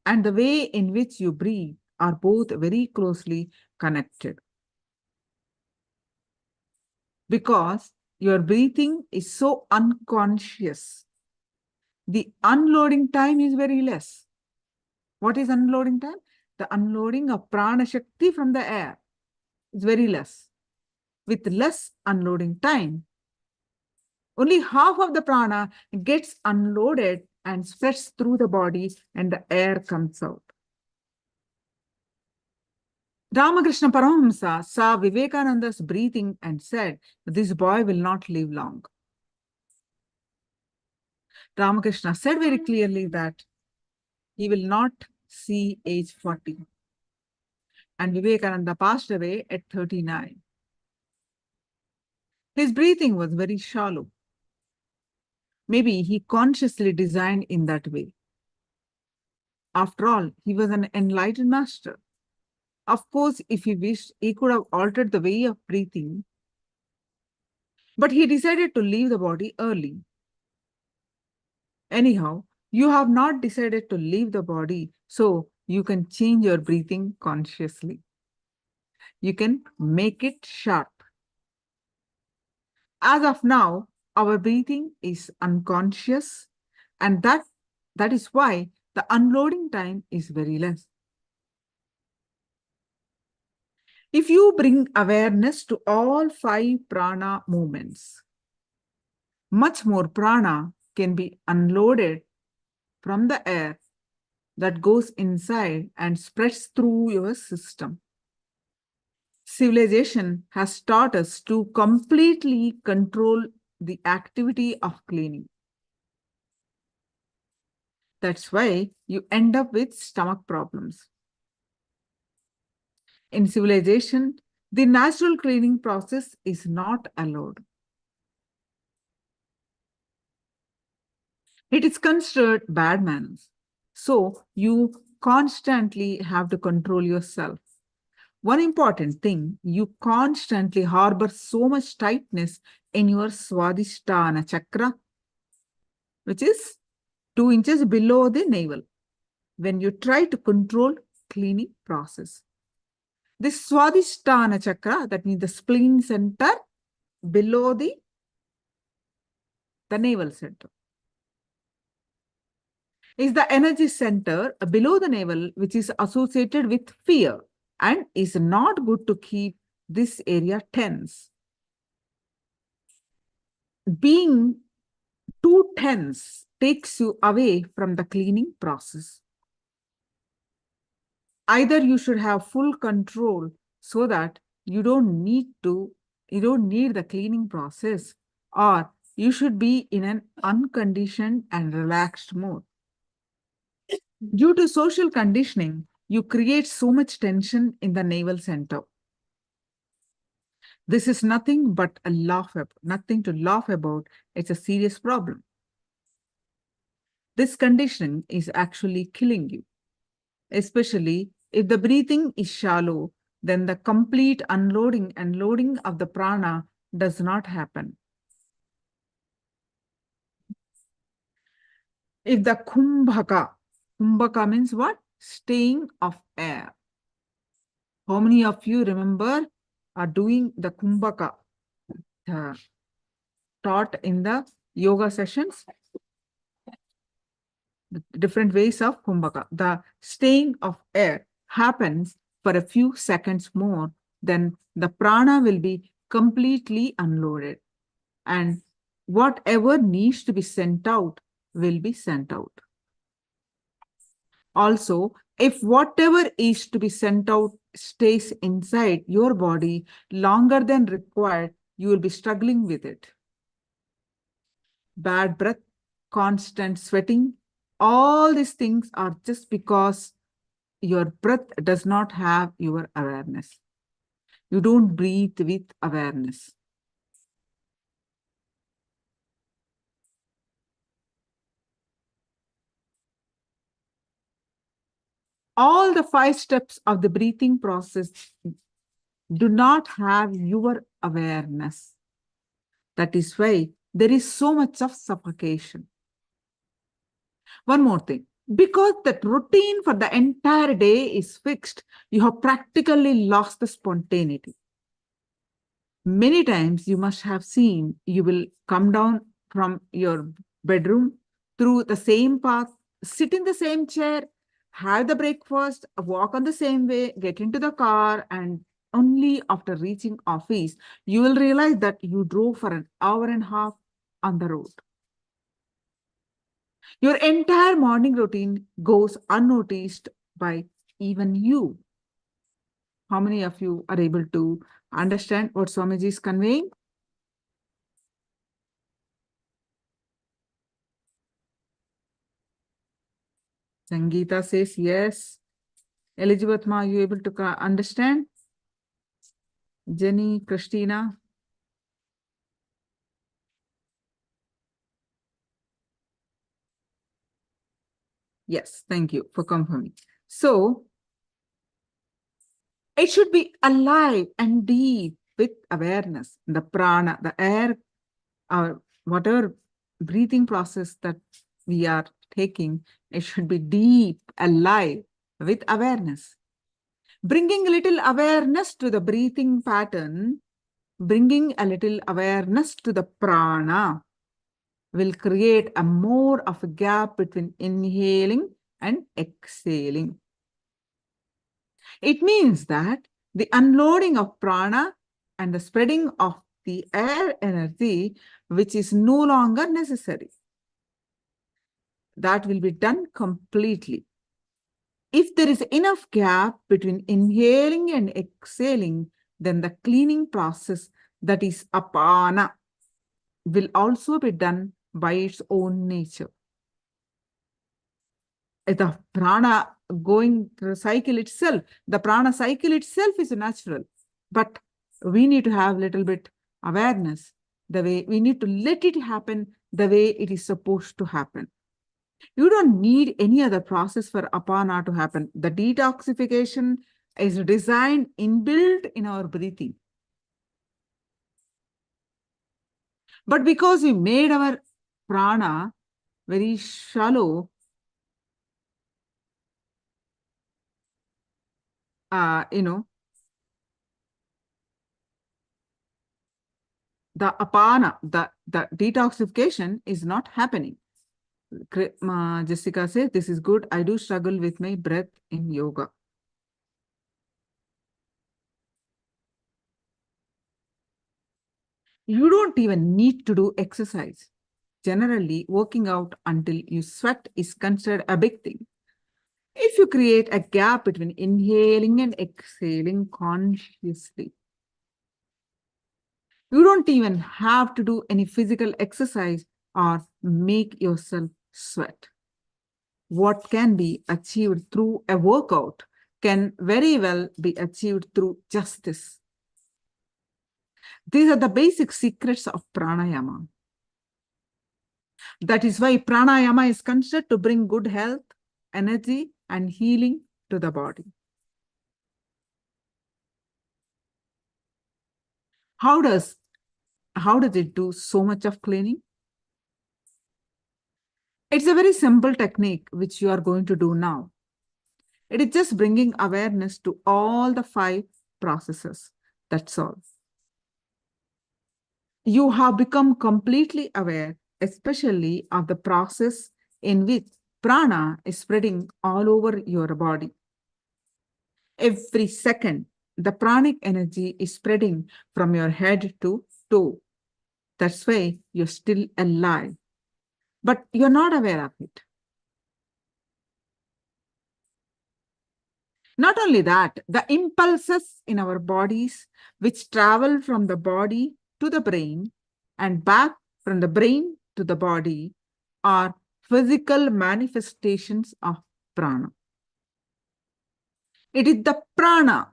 S5: and the way in which you breathe are both very closely connected. Because your breathing is so unconscious, the unloading time is very less. What is unloading time? The unloading of prana shakti from the air is very less. With less unloading time, only half of the prana gets unloaded and spreads through the body and the air comes out. Ramakrishna Paramahamsa saw Vivekananda's breathing and said, this boy will not live long. Ramakrishna said very clearly that he will not see age 40. And Vivekananda passed away at 39. His breathing was very shallow. Maybe he consciously designed in that way. After all, he was an enlightened master. Of course, if he wished, he could have altered the way of breathing. But he decided to leave the body early. Anyhow, you have not decided to leave the body, so you can change your breathing consciously. You can make it sharp. As of now, our breathing is unconscious, and that is why the unloading time is very less. If you bring awareness to all 5 prana movements, much more prana can be unloaded from the air that goes inside and spreads through your system. Civilization has taught us to completely control the activity of cleaning. That's why you end up with stomach problems. In civilization, the natural cleaning process is not allowed. It is considered bad manners. So you constantly have to control yourself. One important thing, you constantly harbor so much tightness in your Swadhisthana chakra, which is 2 inches below the navel, when you try to control cleaning process. This Swadhisthana chakra, that means the spleen center below the navel center, is the energy center below the navel, which is associated with fear and is not good to keep this area tense. Being too tense takes you away from the cleaning process. Either you should have full control so that you don't need the cleaning process, or you should be in an unconditioned and relaxed mode. Due to social conditioning, you create so much tension in the navel center. This is nothing but nothing to laugh about. It's a serious problem. This conditioning is actually killing you. Especially if the breathing is shallow, then the complete unloading and loading of the prana does not happen. If the kumbhaka means what? Staying of air. How many of you remember are doing the kumbhaka taught in the yoga sessions? Different ways of kumbhaka. The staying of air happens for a few seconds more, then the prana will be completely unloaded, and whatever needs to be sent out will be sent out. Also, if whatever is to be sent out stays inside your body longer than required, you will be struggling with it. Bad breath, constant sweating, all these things are just because your breath does not have your awareness. You don't breathe with awareness. All the 5 steps of the breathing process do not have your awareness. That is why there is so much of suffocation. One more thing, because that routine for the entire day is fixed, you have practically lost the spontaneity. Many times you must have seen, you will come down from your bedroom through the same path, sit in the same chair, have the breakfast, walk on the same way, get into the car, and only after reaching office, you will realize that you drove for an hour and a half on the road. Your entire morning routine goes unnoticed by even you. How many of you are able to understand what Swamiji is conveying? Sangeeta says yes. Elizabeth Ma, are you able to understand? Jenny, Christina? Yes, thank you for confirming. So, it should be alive and deep with awareness. The prana, the air, or whatever breathing process that we are taking, it should be deep, alive with awareness. Bringing a little awareness to the breathing pattern, bringing a little awareness to the prana will create a more of a gap between inhaling and exhaling. It means that the unloading of prana and the spreading of the air energy, which is no longer necessary, that will be done completely. If there is enough gap between inhaling and exhaling, then the cleaning process, that is apana, will also be done by its own nature. The prana going through the cycle itself, the prana cycle itself is natural, but we need to have a little bit awareness, the way we need to let it happen the way it is supposed to happen. You don't need any other process for apana to happen. The detoxification is designed, inbuilt in our breathing. But because we made our prana very shallow, the apana, the detoxification is not happening. Jessica says, this is good. I do struggle with my breath in yoga. You don't even need to do exercise. Generally, working out until you sweat is considered a big thing. If you create a gap between inhaling and exhaling consciously, you don't even have to do any physical exercise or make yourself sweat. What can be achieved through a workout can very well be achieved through just this. These are the basic secrets of pranayama. That is why pranayama is considered to bring good health, energy, and healing to the body. How does it do so much of cleaning? It's a very simple technique which you are going to do now. It is just bringing awareness to all the 5 processes. That's all. You have become completely aware, especially of the process in which prana is spreading all over your body. Every second, the pranic energy is spreading from your head to toe. That's why you're still alive, but you're not aware of it. Not only that, the impulses in our bodies, which travel from the body to the brain and back from the brain to the body, are physical manifestations of prana. It is the prana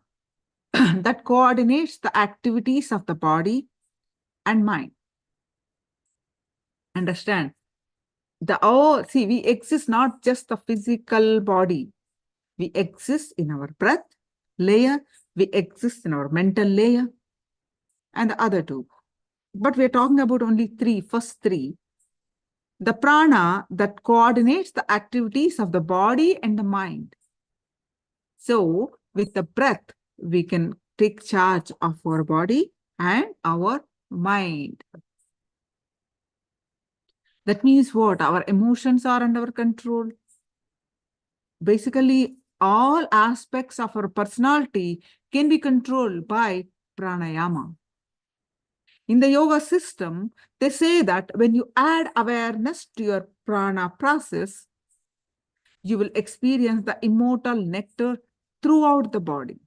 S5: that coordinates the activities of the body and mind. Understand? We exist not just the physical body. We exist in our breath layer, we exist in our mental layer, and the other 2. But we're talking about only 3, first 3. The prana that coordinates the activities of the body and the mind. So, with the breath, we can take charge of our body and our mind. That means what? Our emotions are under control. basically all aspects of our personality can be controlled by pranayama. In the yoga system, they say that when you add awareness to your prana process, you will experience the immortal nectar throughout the body.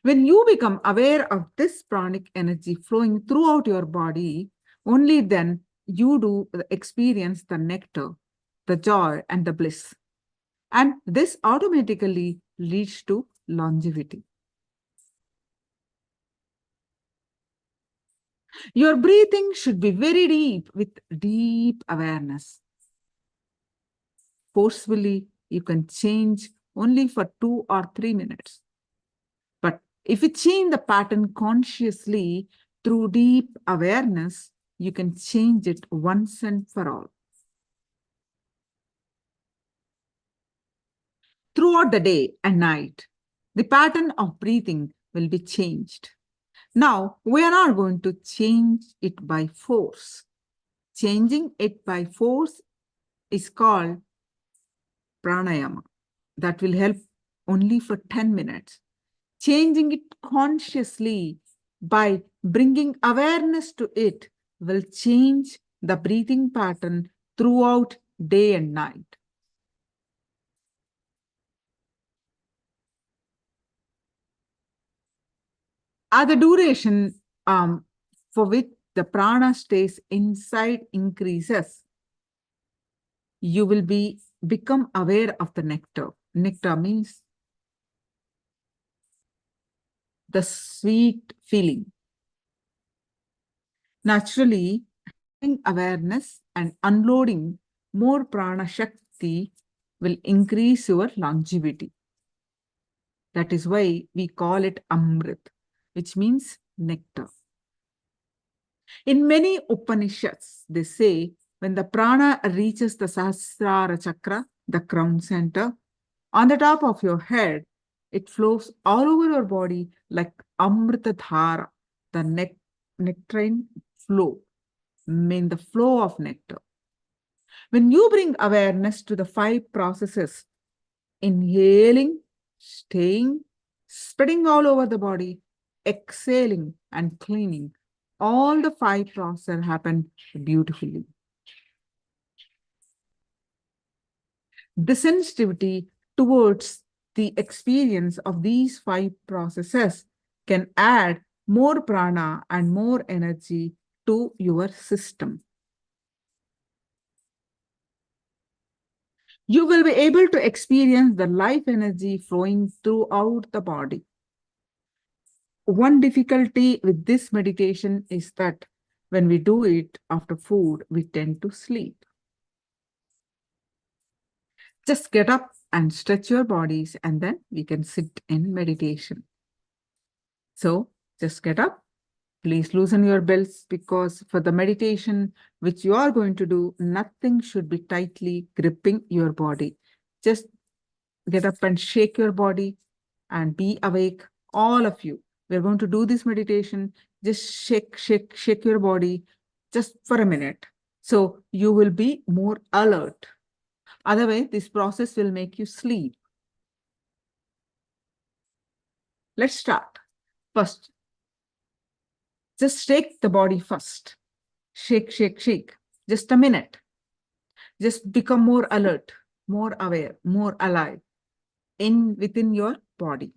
S5: When you become aware of this pranic energy flowing throughout your body, only then you do experience the nectar, the joy, and the bliss. And this automatically leads to longevity. Your breathing should be very deep with deep awareness. Forcefully, you can change only for 2 or 3 minutes. But if you change the pattern consciously through deep awareness, you can change it once and for all. Throughout the day and night, the pattern of breathing will be changed. Now, we are not going to change it by force. Changing it by force is called pranayama. That will help only for 10 minutes. Changing it consciously by bringing awareness to it will change the breathing pattern throughout day and night. As the duration for which the prana stays inside increases, you will become aware of the nectar. Nectar means the sweet feeling. Naturally, having awareness and unloading more prana shakti will increase your longevity. That is why we call it Amrit, which means nectar. In many Upanishads, they say when the prana reaches the Sahasrara Chakra, the crown center, on the top of your head, it flows all over your body like Amrita Dhara, the nectarine flow, mean the flow of nectar. When you bring awareness to the 5 processes, inhaling, staying, spreading all over the body, exhaling, and cleaning, all the 5 processes happen beautifully. The sensitivity towards the experience of these 5 processes can add more prana and more energy to your system. You will be able to experience the life energy flowing throughout the body. One difficulty with this meditation is that when we do it after food, we tend to sleep. Just get up and stretch your bodies, and then we can sit in meditation. So just get up. Please loosen your belts, because for the meditation which you are going to do, nothing should be tightly gripping your body. Just get up and shake your body and be awake, all of you. We're going to do this meditation. Just shake your body just for a minute. So you will be more alert. Otherwise, this process will make you sleep. Let's start. First, just shake the body first. Shake. Just a minute. Just become more alert, more aware, more alive within your body.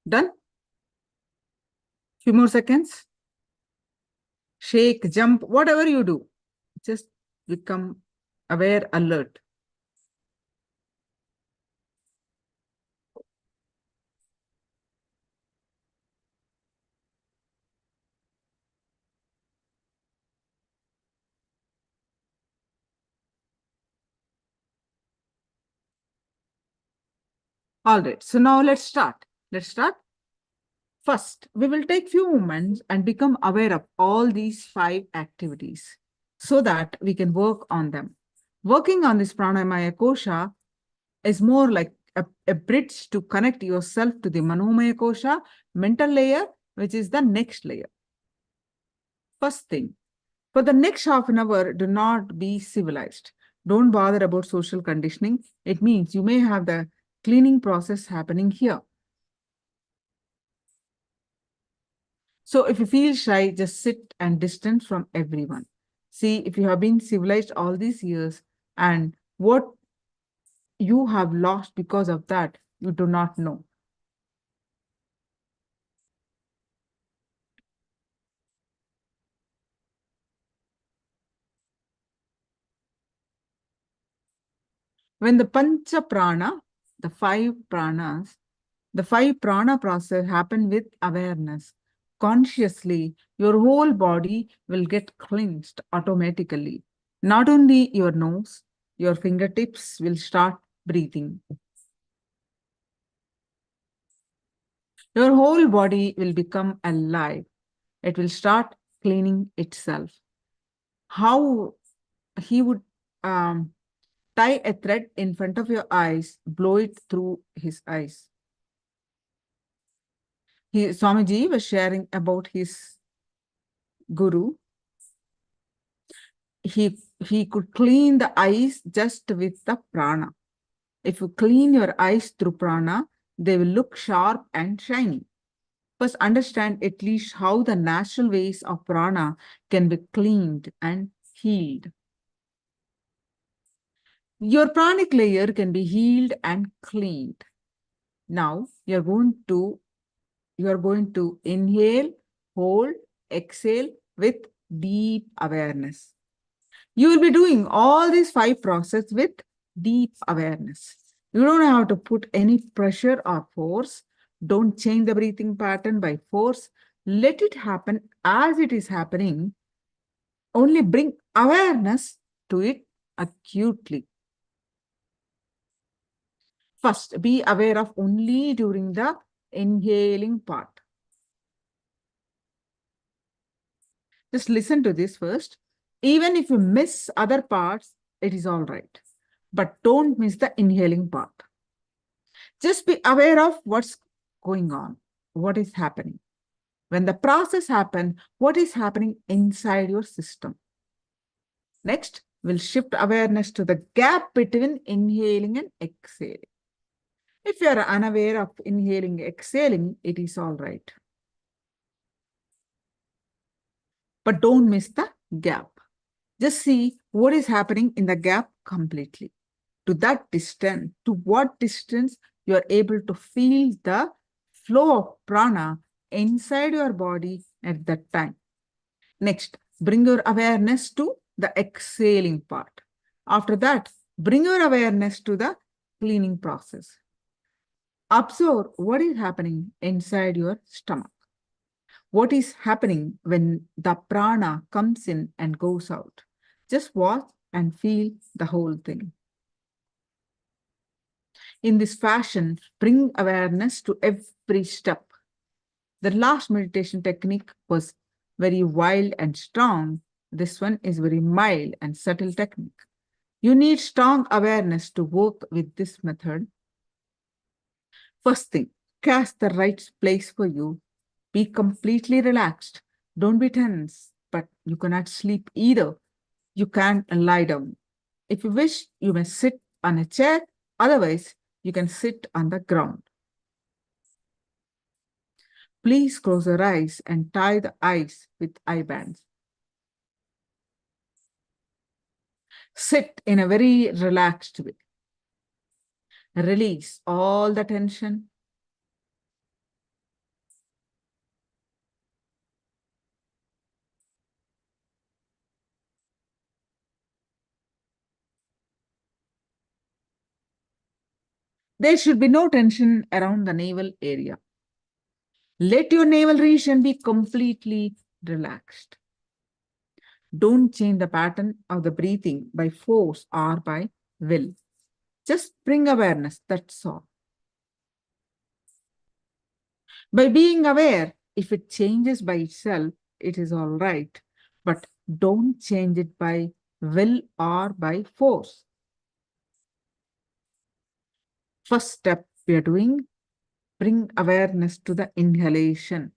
S5: Done? Few more seconds. Shake, jump, whatever you do, just become aware, alert. All right, so now let's start. Let's start. First, we will take few moments and become aware of all these 5 activities so that we can work on them. Working on this pranamaya kosha is more like a bridge to connect yourself to the manomaya kosha, mental layer, which is the next layer. First thing, for the next half an hour, do not be civilized. Don't bother about social conditioning. It means you may have the cleaning process happening here. So if you feel shy, just sit and distance from everyone. See, if you have been civilized all these years and what you have lost because of that, you do not know. When the pancha prana, the 5 pranas, the 5 prana process happen with awareness. Consciously, your whole body will get cleansed automatically. Not only your nose, your fingertips will start breathing. Your whole body will become alive. It will start cleaning itself. How he would tie a thread in front of your eyes, blow it through his eyes. Swamiji was sharing about his guru. He could clean the eyes just with the prana. If you clean your eyes through prana, they will look sharp and shiny. First, understand at least how the natural ways of prana can be cleaned and healed. Your pranic layer can be healed and cleaned. Now, you're going to inhale, hold, exhale with deep awareness. You will be doing all these 5 processes with deep awareness. You don't have to put any pressure or force. Don't change the breathing pattern by force. Let it happen as it is happening. Only bring awareness to it acutely. First, be aware of only during the inhaling part. Just listen to this first. Even if you miss other parts, it is all right. But don't miss the inhaling part. Just be aware of what's going on, what is happening. When the process happens, what is happening inside your system. Next, we'll shift awareness to the gap between inhaling and exhaling. If you are unaware of inhaling, exhaling, it is all right. But don't miss the gap. Just see what is happening in the gap completely. To that distance, to what distance you are able to feel the flow of prana inside your body at that time. Next, bring your awareness to the exhaling part. After that, bring your awareness to the cleaning process. Observe what is happening inside your stomach. What is happening when the prana comes in and goes out. Just watch and feel the whole thing. In this fashion, bring awareness to every step. The last meditation technique was very wild and strong. This one is very mild and subtle technique. You need strong awareness to work with this method. First thing, cast the right place for you. Be completely relaxed. Don't be tense, but you cannot sleep either. You can't lie down. If you wish, you may sit on a chair. Otherwise, you can sit on the ground. Please close your eyes and tie the eyes with eye bands. Sit in a very relaxed way. Release all the tension. There should be no tension around the navel area. Let your navel region be completely relaxed. Don't change the pattern of the breathing by force or by will. Just bring awareness, that's all. By being aware, if it changes by itself, it is all right. But don't change it by will or by force. First step we are doing, bring awareness to the inhalation.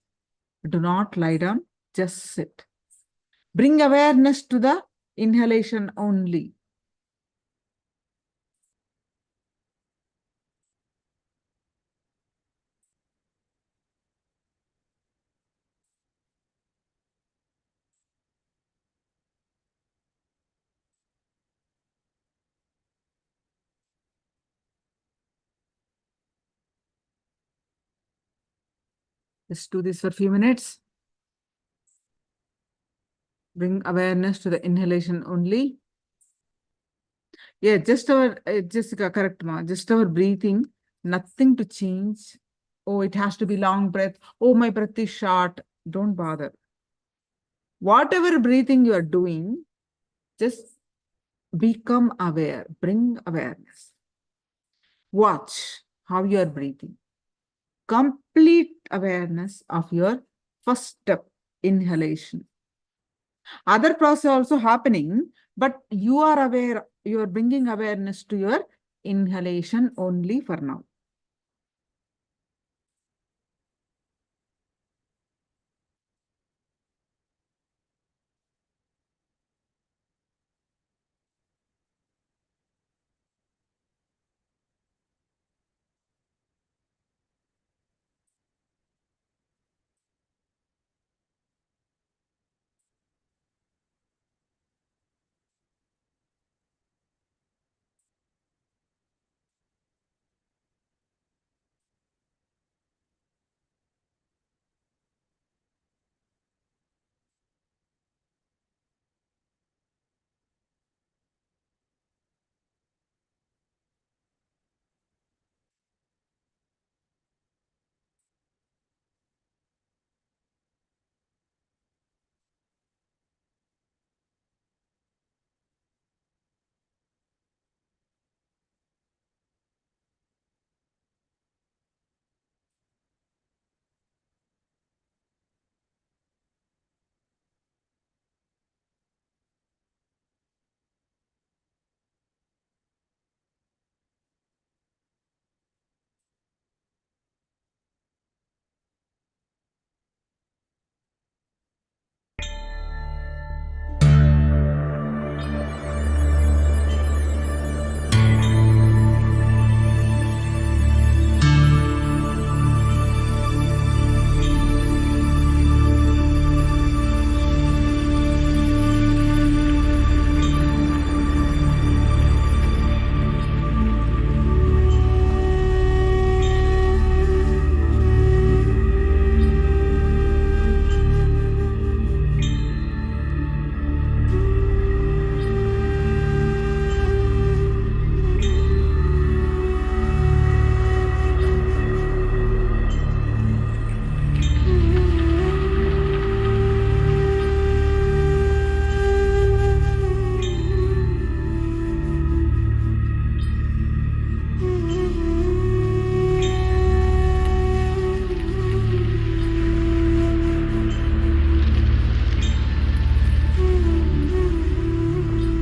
S5: Do not lie down, just sit. Bring awareness to the inhalation only. Let's do this for a few minutes. Bring awareness to the inhalation only. Yeah, just our, Jessica, correct, ma. Just our breathing, nothing to change. Oh, it has to be long breath. Oh, my breath is short. Don't bother. Whatever breathing you are doing, just become aware. Bring awareness. Watch how you are breathing. Complete awareness of your first step, inhalation. Other process also happening, but you are aware, you are bringing awareness to your inhalation only for now.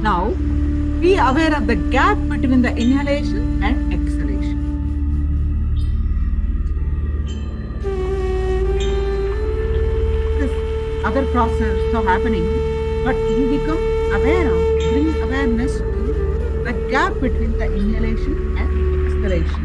S5: Now, be aware of the gap between the inhalation and exhalation. This other process are happening, but you become aware of, bring awareness to the gap between the inhalation and exhalation.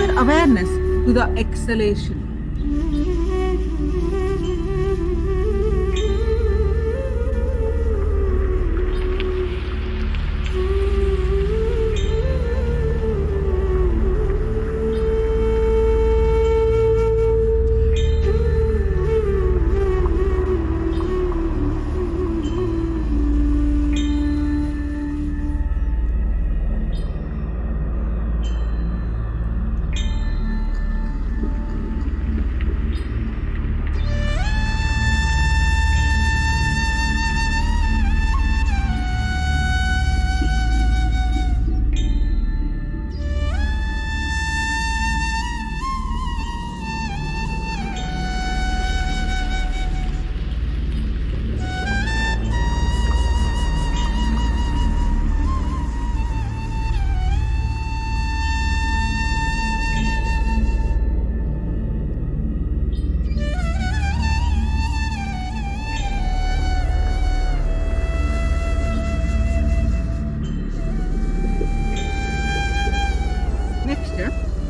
S5: your awareness to the exhalation.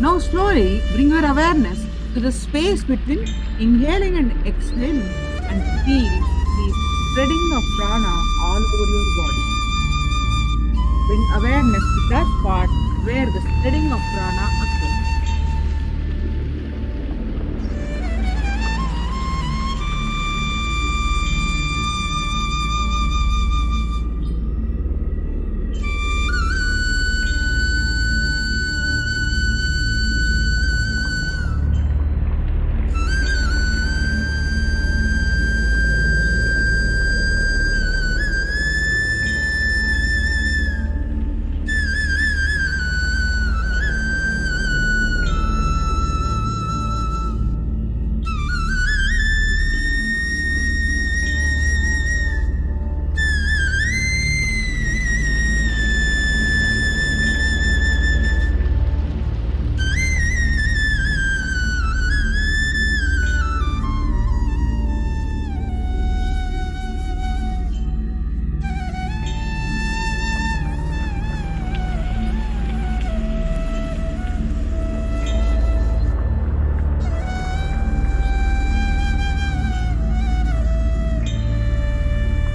S5: Now slowly bring your awareness to the space between inhaling and exhaling and feel the spreading of prana all over your body. Bring awareness to that part where the spreading of prana occurs.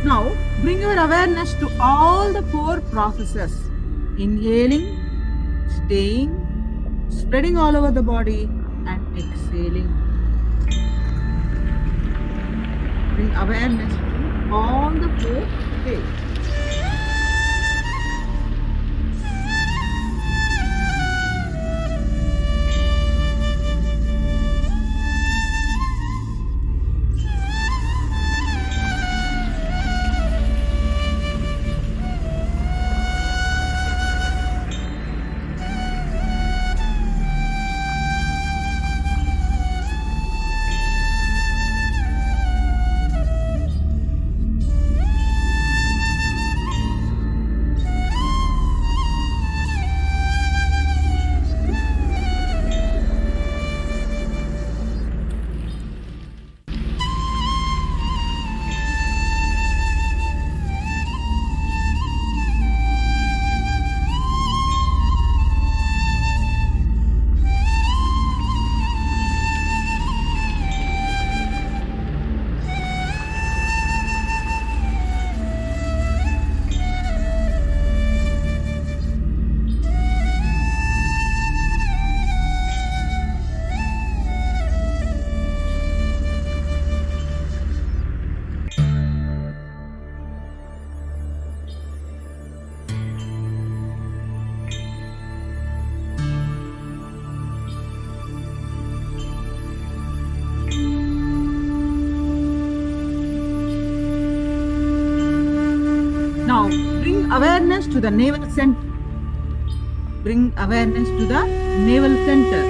S5: Now bring your awareness to all the four processes: inhaling, staying, spreading all over the body, and exhaling. Bring awareness to all the four states. Now bring awareness to the navel center. Bring awareness to the navel center.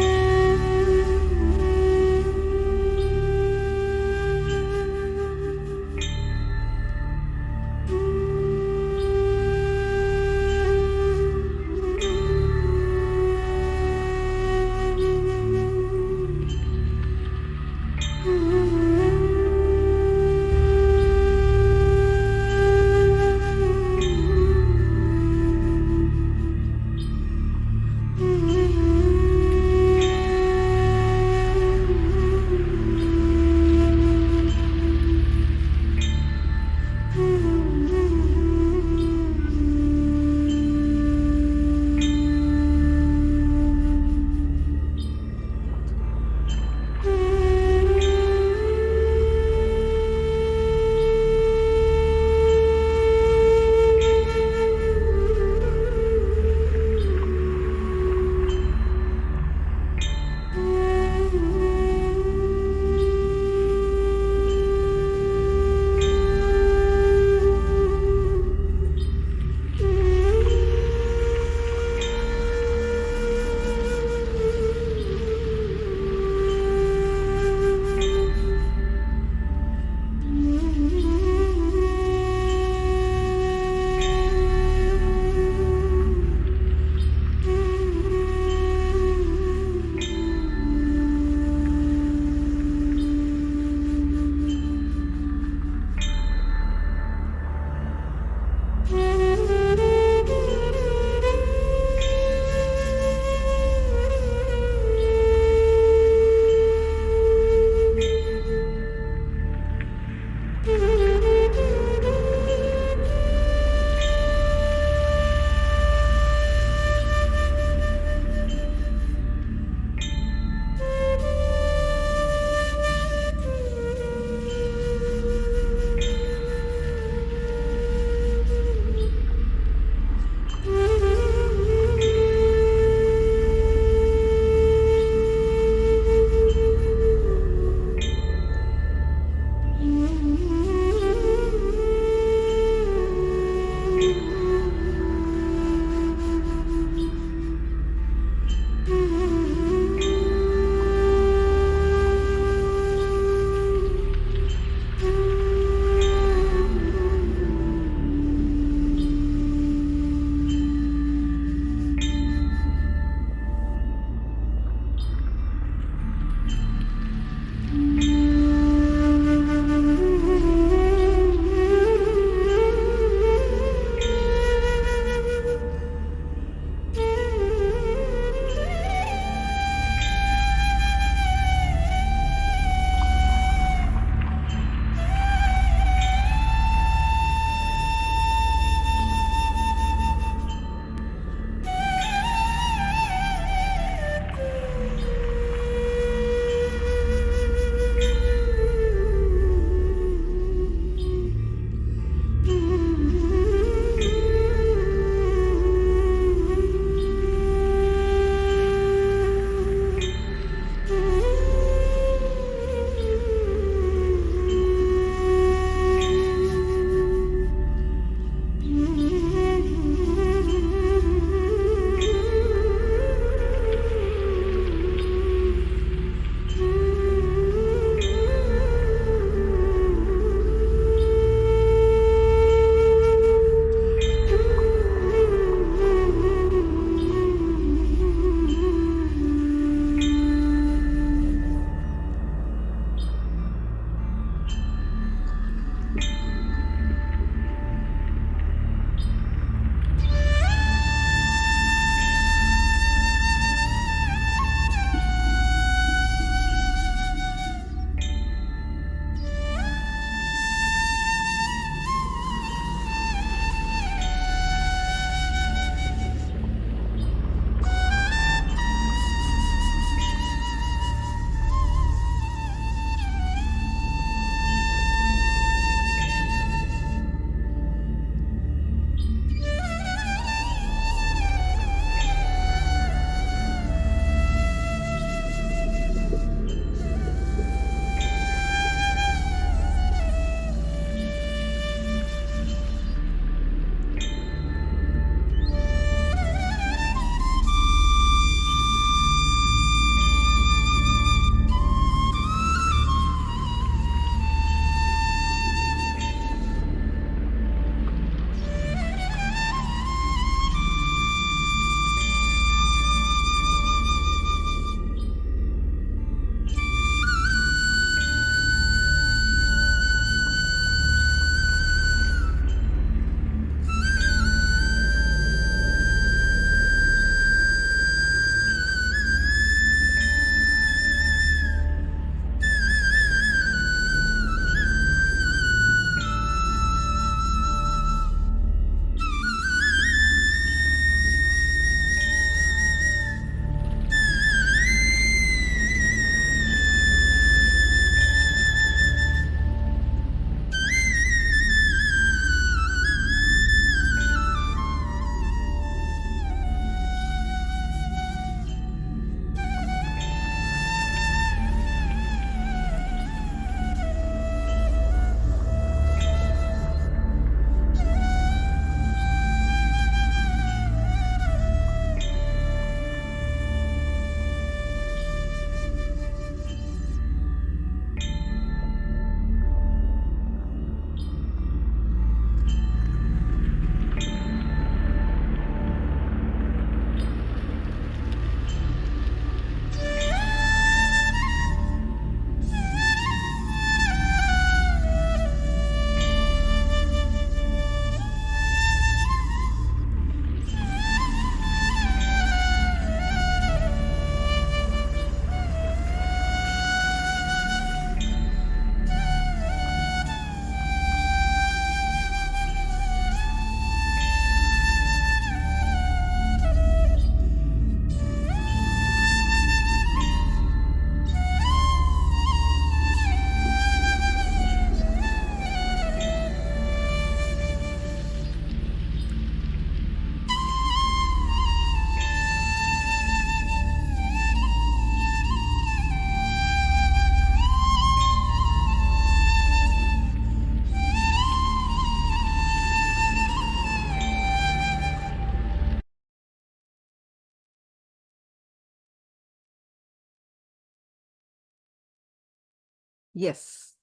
S5: Yes.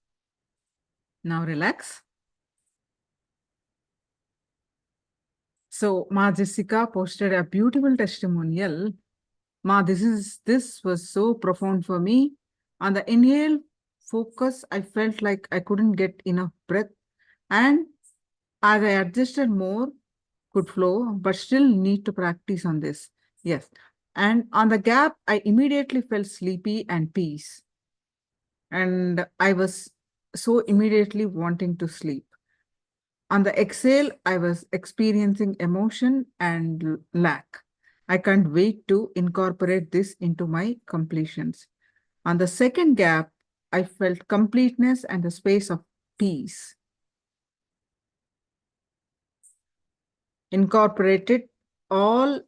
S5: Now relax. So Ma Jessica posted a beautiful testimonial. Ma, this was so profound for me. On the inhale focus, I felt like I couldn't get enough breath. And as I adjusted more, could flow, but still need to practice on this. Yes. And on the gap, I immediately felt sleepy and peace. And I was so immediately wanting to sleep. On the exhale, I was experiencing emotion and lack. I can't wait to incorporate this into my completions. On the second gap, I felt completeness and the space of peace. Incorporated all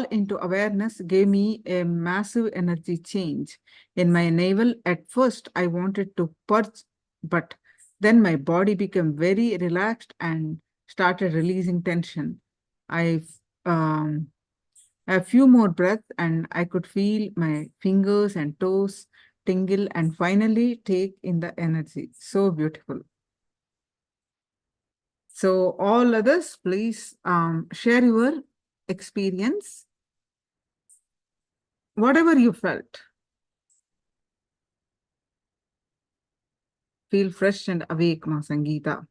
S5: into awareness gave me a massive energy change. In my navel, at first, I wanted to purge, but then my body became very relaxed and started releasing tension. I a few more breaths and I could feel my fingers and toes tingle and finally take in the energy. So beautiful. So all others, please share your experience, whatever you felt. Feel fresh and awake, Ma Sangeeta.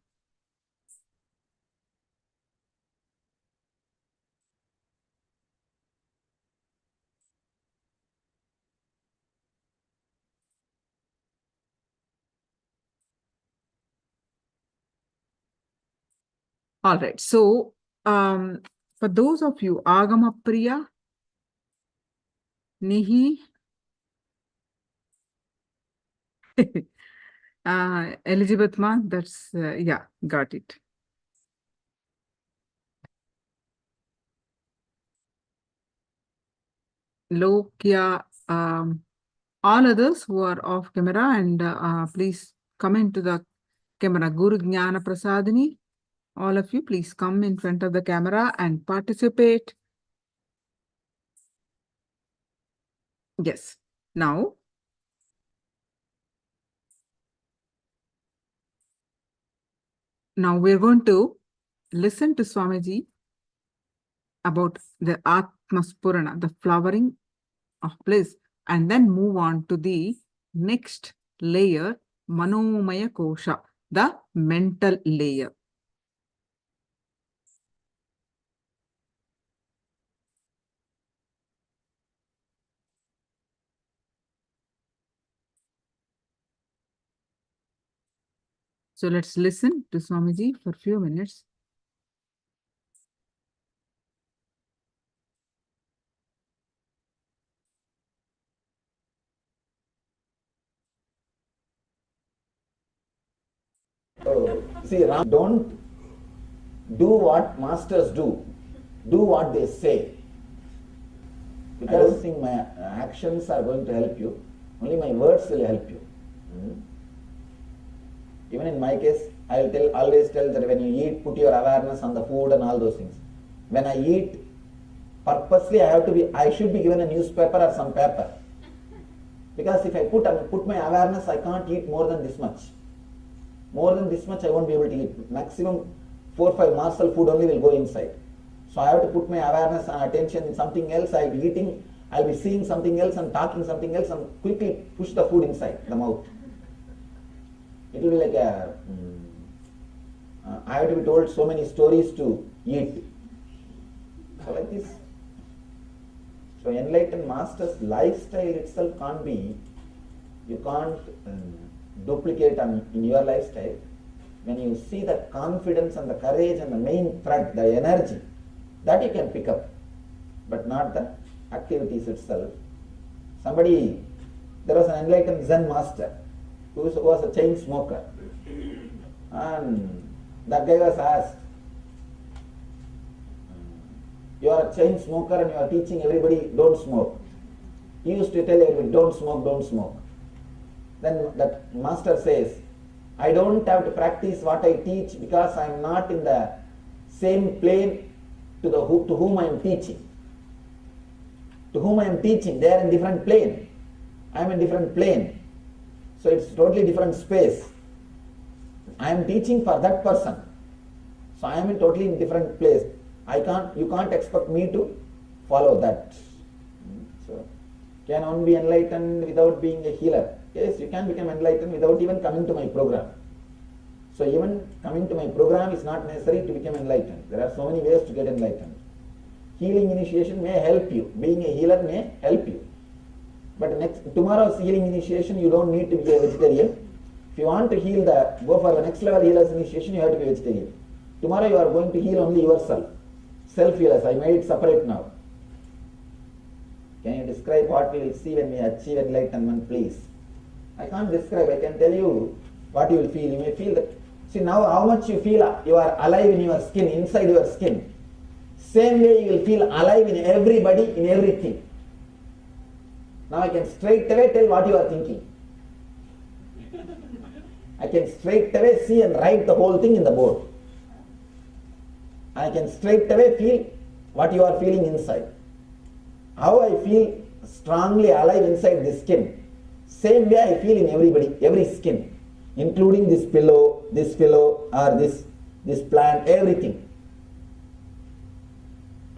S5: All right. So for those of you, Agama Priya, Nihi, Elizabeth Ma, that's, yeah, got it. Lokya, all others who are off camera and please come into the camera. Guru Jnana Prasadini, all of you, please come in front of the camera and participate. Yes. Now, we're going to listen to Swamiji about the Atmaspurana, the flowering of bliss, and then move on to the next layer, Manomaya Kosha, the mental layer. So let's listen to Swamiji for a few minutes.
S6: So, see, Ram, don't do what masters do. Do what they say. Because I don't think my actions are going to help you. Only my words will help you. Even in my case, I will always tell that when you eat, put your awareness on the food and all those things. When I eat, purposely I should be given a newspaper or some paper. Because if I put my awareness, I can't eat more than this much. More than this much I won't be able to eat. Maximum 4 or 5 morsel food only will go inside. So I have to put my awareness and attention in something else. I'll be eating, I'll be seeing something else and talking something else and quickly push the food inside the mouth. It will be like I have to be told so many stories to eat. So like this. So enlightened master's lifestyle itself can't be, you can't duplicate in your lifestyle. When you see the confidence and the courage and the main thread, the energy, that you can pick up, but not the activities itself. There was an enlightened Zen master who was a chain smoker, and that guy was asked, you are a chain smoker and you are teaching everybody don't smoke. He used to tell everybody don't smoke, don't smoke. Then that master says, I don't have to practice what I teach because I am not in the same plane to whom I am teaching. to whom I am teaching, they are in different plane. I am in different plane. So it's totally different space. I am teaching for that person. So I am in totally in different place. You can't expect me to follow that. So can one be enlightened without being a healer? Yes, you can become enlightened without even coming to my program. So even coming to my program is not necessary to become enlightened. There are so many ways to get enlightened. Healing initiation may help you. Being a healer may help you. But tomorrow's healing initiation, you don't need to be a vegetarian. If you want to go for the next level healers initiation, you have to be vegetarian. Tomorrow you are going to heal only yourself. Self-healers, I made it separate now. Can you describe what we will see when we achieve enlightenment, please? I can't describe, I can tell you what you will feel. You may feel that, see now how much you feel you are alive in your skin, inside your skin. Same way you will feel alive in everybody, in everything. Now I can straight away tell what you are thinking. I can straight away see and write the whole thing in the board. I can straight away feel what you are feeling inside. How I feel strongly alive inside this skin. Same way I feel in everybody, every skin, including this pillow or this plant, everything.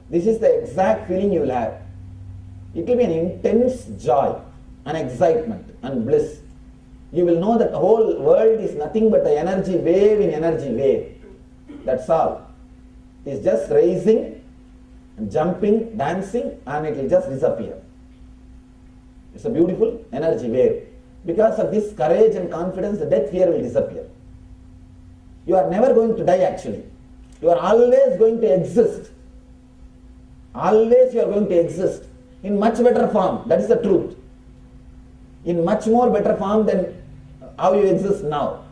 S6: This is the exact feeling you will have. It will be an intense joy and excitement and bliss. You will know that the whole world is nothing but the energy wave in energy wave. That's all. It is just raising, jumping, dancing, and it will just disappear. It's a beautiful energy wave. Because of this courage and confidence, the death fear will disappear. You are never going to die actually. You are always going to exist. Always you are going to exist in much better form. That is the truth. In much more better form than how you exist now.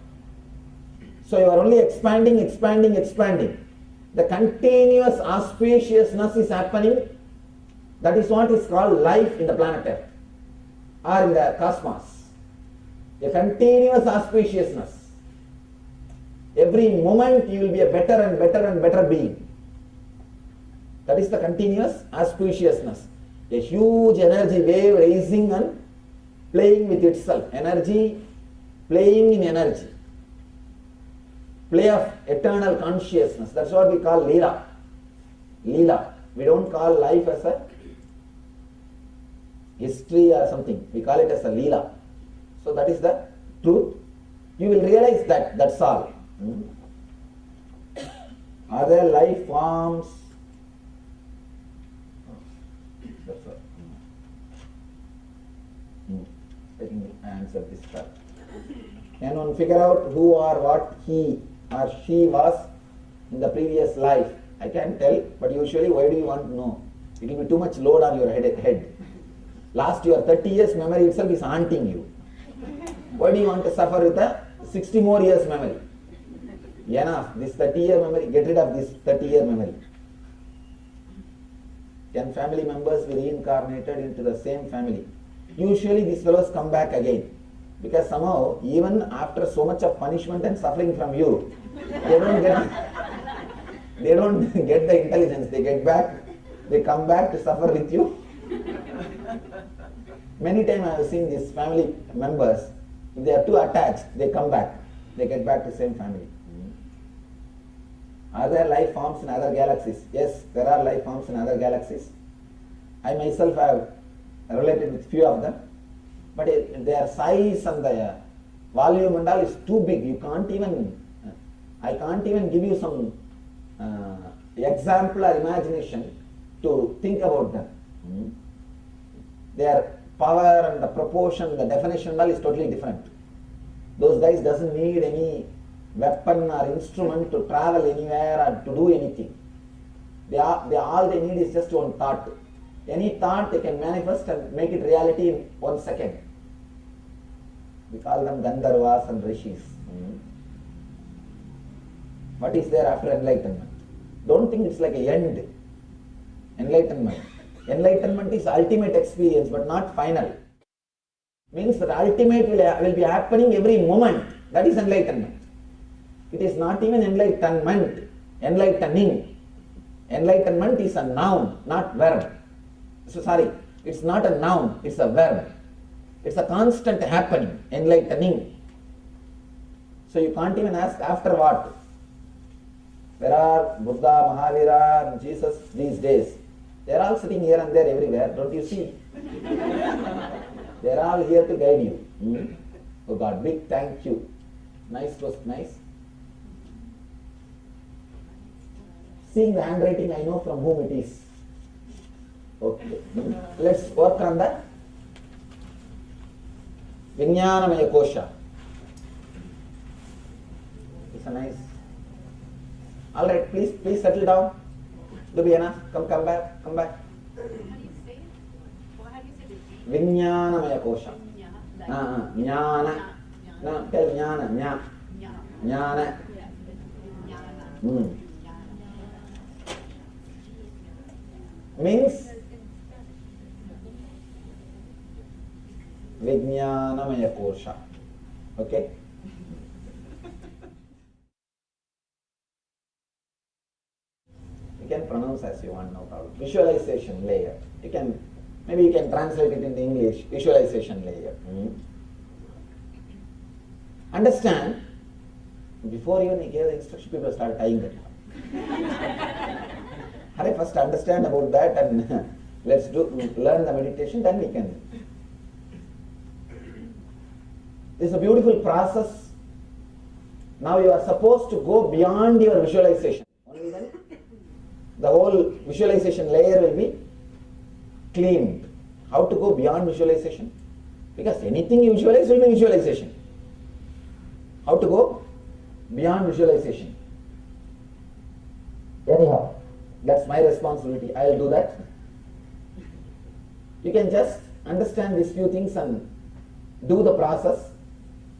S6: So you are only expanding. The continuous auspiciousness is happening. That is what is called life in the planet Earth or in the cosmos. A continuous auspiciousness. Every moment you will be a better and better being. That is the continuous auspiciousness. A huge energy wave rising and playing with itself. Energy playing in energy. Play of eternal consciousness. That's what we call Leela. Leela. We don't call life as a history or something. We call it as a Leela. So that is the truth. You will realize that. That's all. Are there life forms? That's all. Let me answer this part. Can one figure out who or what he or she was in the previous life? I can't tell, but usually why do you want to know? It will be too much load on your head. Last your 30 years memory itself is haunting you. Why do you want to suffer with a 60 more years memory? Enough, this 30-year memory, get rid of this 30-year memory. Can family members be reincarnated into the same family? Usually these fellows come back again. Because somehow, even after so much of punishment and suffering from you, they don't get the intelligence. They come back to suffer with you. Many times I have seen these family members, if they are too attached, they come back. They get back to the same family. Are there life forms in other galaxies? Yes, there are life forms in other galaxies. I myself have related with few of them. But their size and the volume and all is too big. I can't even give you some example or imagination to think about them. Their power and the proportion, the definition and all is totally different. Those guys doesn't need any weapon or instrument to travel anywhere or to do anything. All they need is just one thought. Any thought they can manifest and make it reality in 1 second. We call them Gandharvas and Rishis. What is there after enlightenment? Don't think it's like a end. Enlightenment. Enlightenment is ultimate experience but not final. Means that ultimate will be happening every moment. That is enlightenment. It is not even enlightenment. Enlightening. Enlightenment is a noun, not verb. So sorry. It's not a noun, it's a verb. It's a constant happening, enlightening. So you can't even ask after what. Where are Buddha, Mahavira, and Jesus these days? They're all sitting here and there everywhere, don't you see? They're all here to guide you. Oh God, big thank you. Nice, was nice. Seeing the handwriting, I know from whom it is. Okay. Let's work on that. Vijnanamaya kosha. It's a nice. All right, please settle down. Do be enough. Come back.
S7: How do you say it? Well, how do you say it?
S6: Vijnanamaya kosha. Jnana. No, tell jnana. Jnana. Means Vijnanamaya kosha. Okay? You can pronounce as you want, no problem. Visualization layer. Maybe you can translate it into English. Visualization layer. Understand, before even you give the instruction, people start tying it. Hurry, first understand about that and let's learn the meditation, then we can. This is a beautiful process. Now you are supposed to go beyond your visualization. Only then the whole visualization layer will be cleaned. How to go beyond visualization? Because anything you visualize will be visualization. How to go beyond visualization? Anyhow, that's my responsibility. I'll do that. You can just understand these few things and do the process.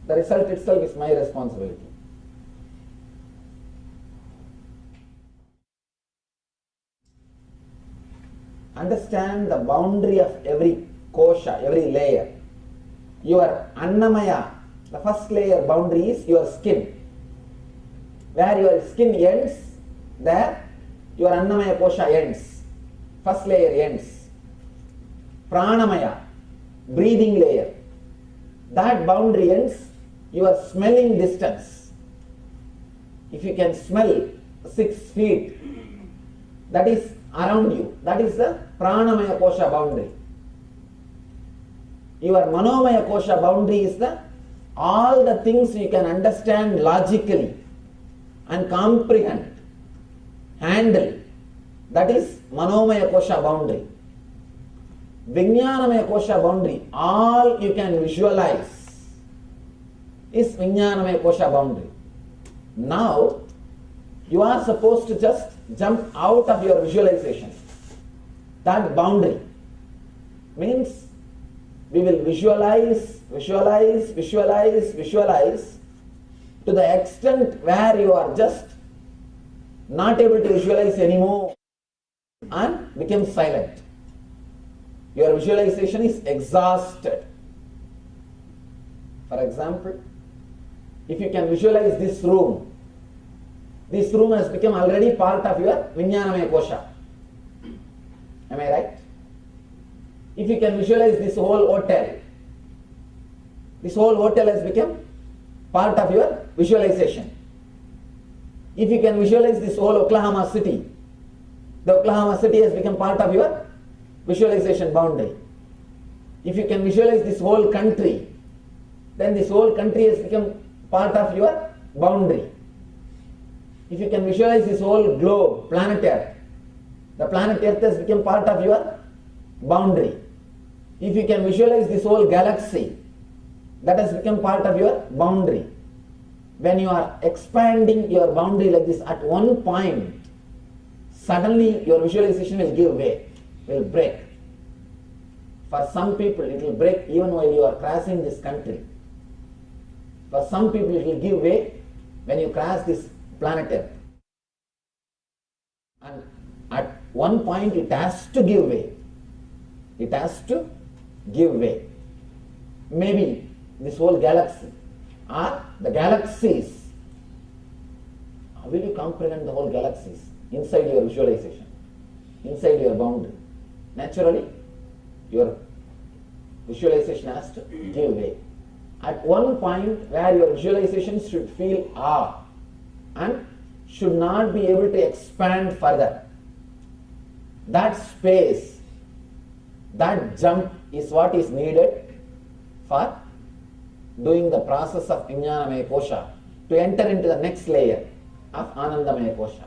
S6: The result itself is my responsibility. Understand the boundary of every kosha, every layer. Your annamaya, the first layer boundary is your skin. Where your skin ends, there your annamaya kosha ends. First layer ends. Pranamaya, breathing layer. That boundary ends, your smelling distance. If you can smell 6 feet, that is around you. That is the pranamaya kosha boundary. Your manomaya kosha boundary is all the things you can understand logically and comprehend, handle. That is manomaya kosha boundary. Vijnanamaya kosha boundary, all you can visualize is Vijnanamaya kosha boundary. Now you are supposed to just jump out of your visualization. That boundary means we will visualize to the extent where you are just not able to visualize anymore and become silent. Your visualization is exhausted. For example, if you can visualize this room has become already part of your Vijnanamaya kosha. Am I right? If you can visualize this whole hotel has become part of your visualization. If you can visualize this whole Oklahoma City, the Oklahoma City has become part of your visualization boundary. If you can visualize this whole country, then this whole country has become part of your boundary. If you can visualize this whole globe, planet Earth, the planet Earth has become part of your boundary. If you can visualize this whole galaxy, that has become part of your boundary. When you are expanding your boundary like this, at one point, suddenly your visualization will give way, will break. For some people, it will break even while you are crossing this country. For some people, it will give way when you cross this planet Earth. And at one point, it has to give way. It has to give way. Maybe this whole galaxy or the galaxies. How will you comprehend the whole galaxies inside your visualization, inside your boundary? Naturally, Your visualization has to give way. At one point where your visualization should feel awe and should not be able to expand further. That space, that jump is what is needed for doing the process of Vijnanamaya Kosha, to enter into the next layer of Anandamaya Kosha.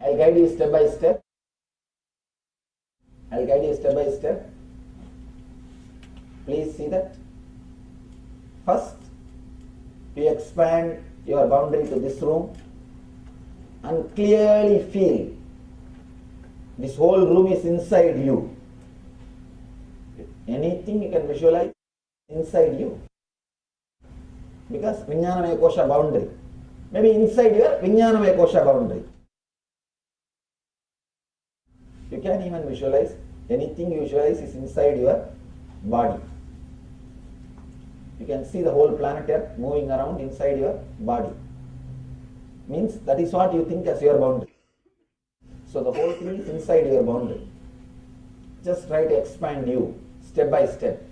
S6: I will guide you step by step. Please see that. First, you expand your boundary to this room and clearly feel this whole room is inside you. Anything you can visualize inside you. Because Vijnanamaya Kosha boundary. Maybe inside your Vijnanamaya Kosha boundary. You can even visualize, anything you visualize is inside your body. You can see the whole planet Earth moving around inside your body. Means that is what you think as your boundary. So the whole thing is inside your boundary. Just try to expand you step by step.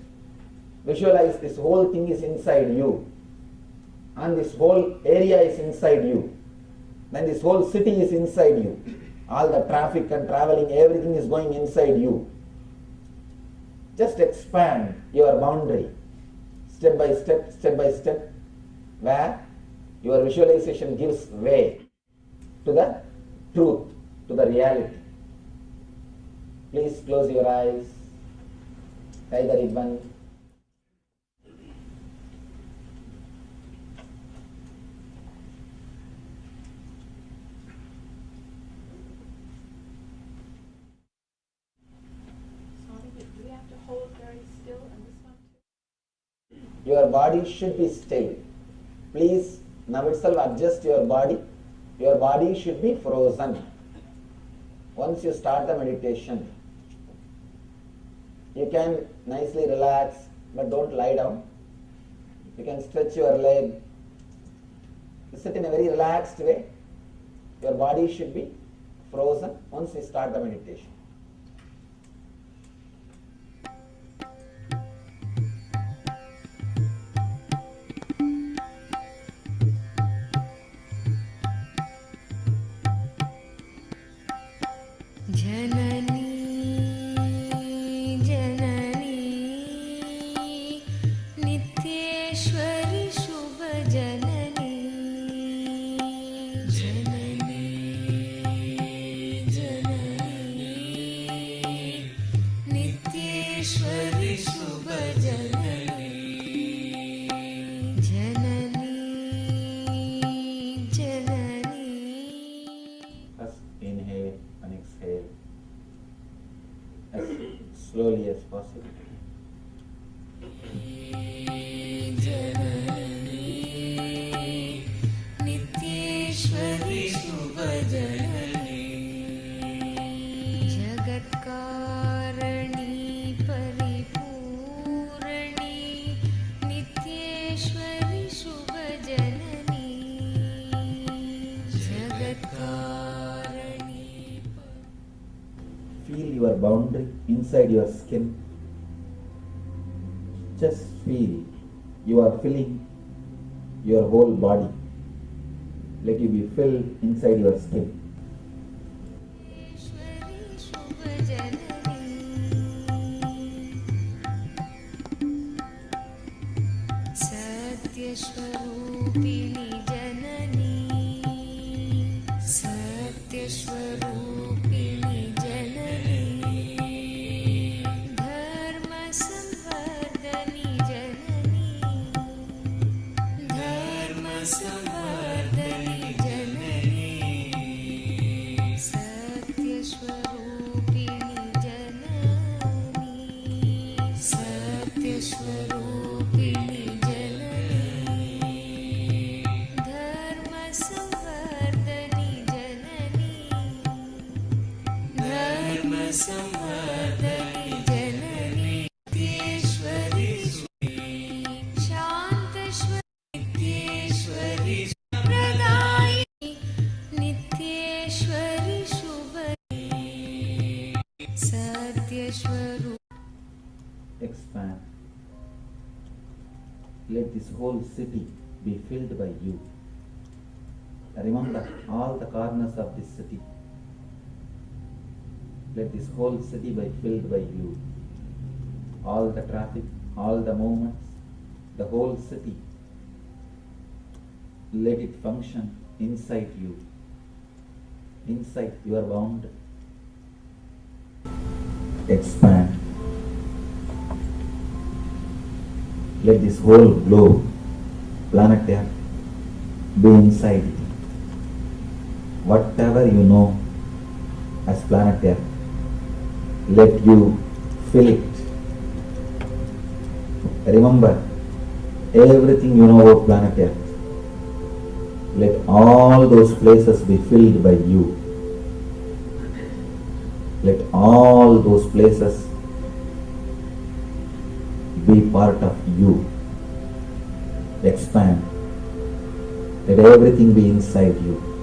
S6: Visualize this whole thing is inside you. And this whole area is inside you. Then this whole city is inside you. All the traffic and traveling, everything is going inside you. Just expand your boundary step by step, where your visualization gives way to the truth, to the reality. Please close your eyes, tie the ribbon. Your body should be still. Please now itself adjust your body. Your body should be frozen. Once you start the meditation, you can nicely relax, but don't lie down. You can stretch your leg. You sit in a very relaxed way. Your body should be frozen once you start the meditation. Slowly as possible. Feel your boundary inside your skin. Just feel you are filling your whole body. Let you be filled inside your skin. Expand. Let this whole city be filled by you. Remember all the corners of this city. Let this whole city be filled by you. All the traffic, all the movements, the whole city. Let it function inside you. Inside you are bound. Expand. Let this whole globe, planet Earth, be inside you. Whatever you know as planet Earth, let you fill it. Remember everything you know about planet Earth. Let all those places be filled by you. Let all those places be part of you. Expand. Let everything be inside you.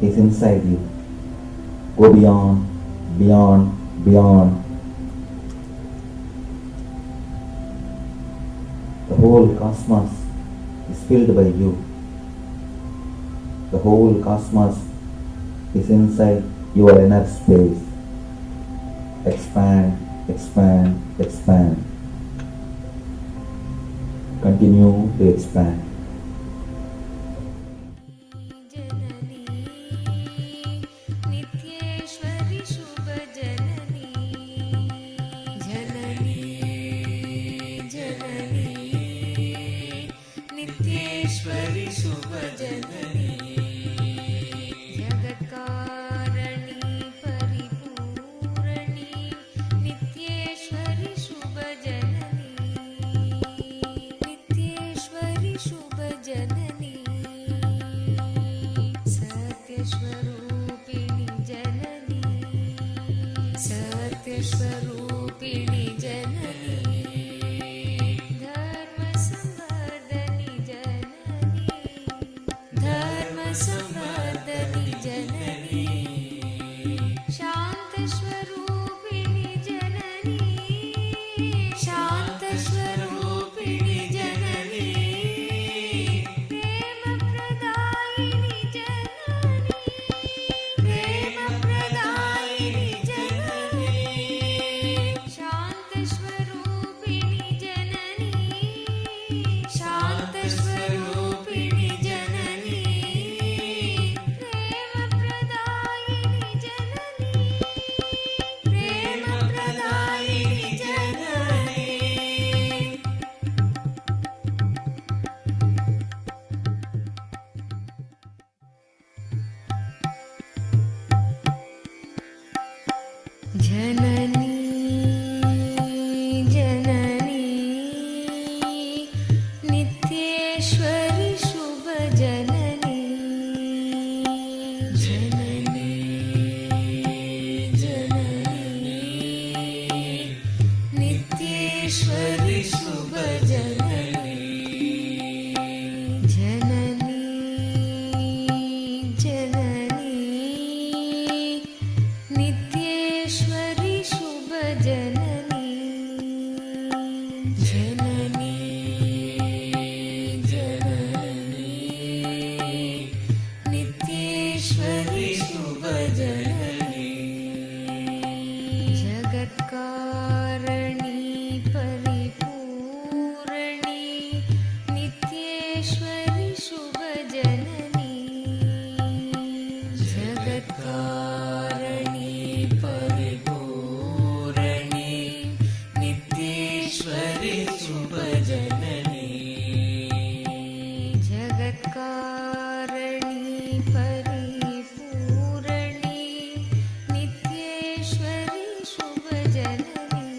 S6: is inside you. Go beyond, beyond, beyond. The whole cosmos is filled by you. The whole cosmos is inside your inner space. Expand, expand, expand. Continue to expand.
S8: स्वरूपिणी जननी धर्म संवर्धनी जननी धर्म संवर्धनी जननी शांत स्वरूपिणी जननी शांत स्वरूपिणी जननी प्रेम प्रदायिनी जननी प्रेम प्रदायिनी जननी शांत स्वरूपिणी जननी शांत स्वरूपिणी जननी प्रेम प्रदायिनी जननी प्रेम प्रदायिनी जननी जननी जननी नित्येश्वरी शुभ जननी जननी जननी नित्येश्वरी शुभ जननी जननी जननी नित्येश्वरी शुभ जननी जननी जननी नित्येश्वरी शुभ जननी जगत्कारिणी परिपूरणी नित्येश्वरी शुभ जननी जगत्कारिणी परिपूरणी नित्येश्वरी शुभ जननी जगत्कारिणी परिपूरणी नित्येश्वरी शुभ जननी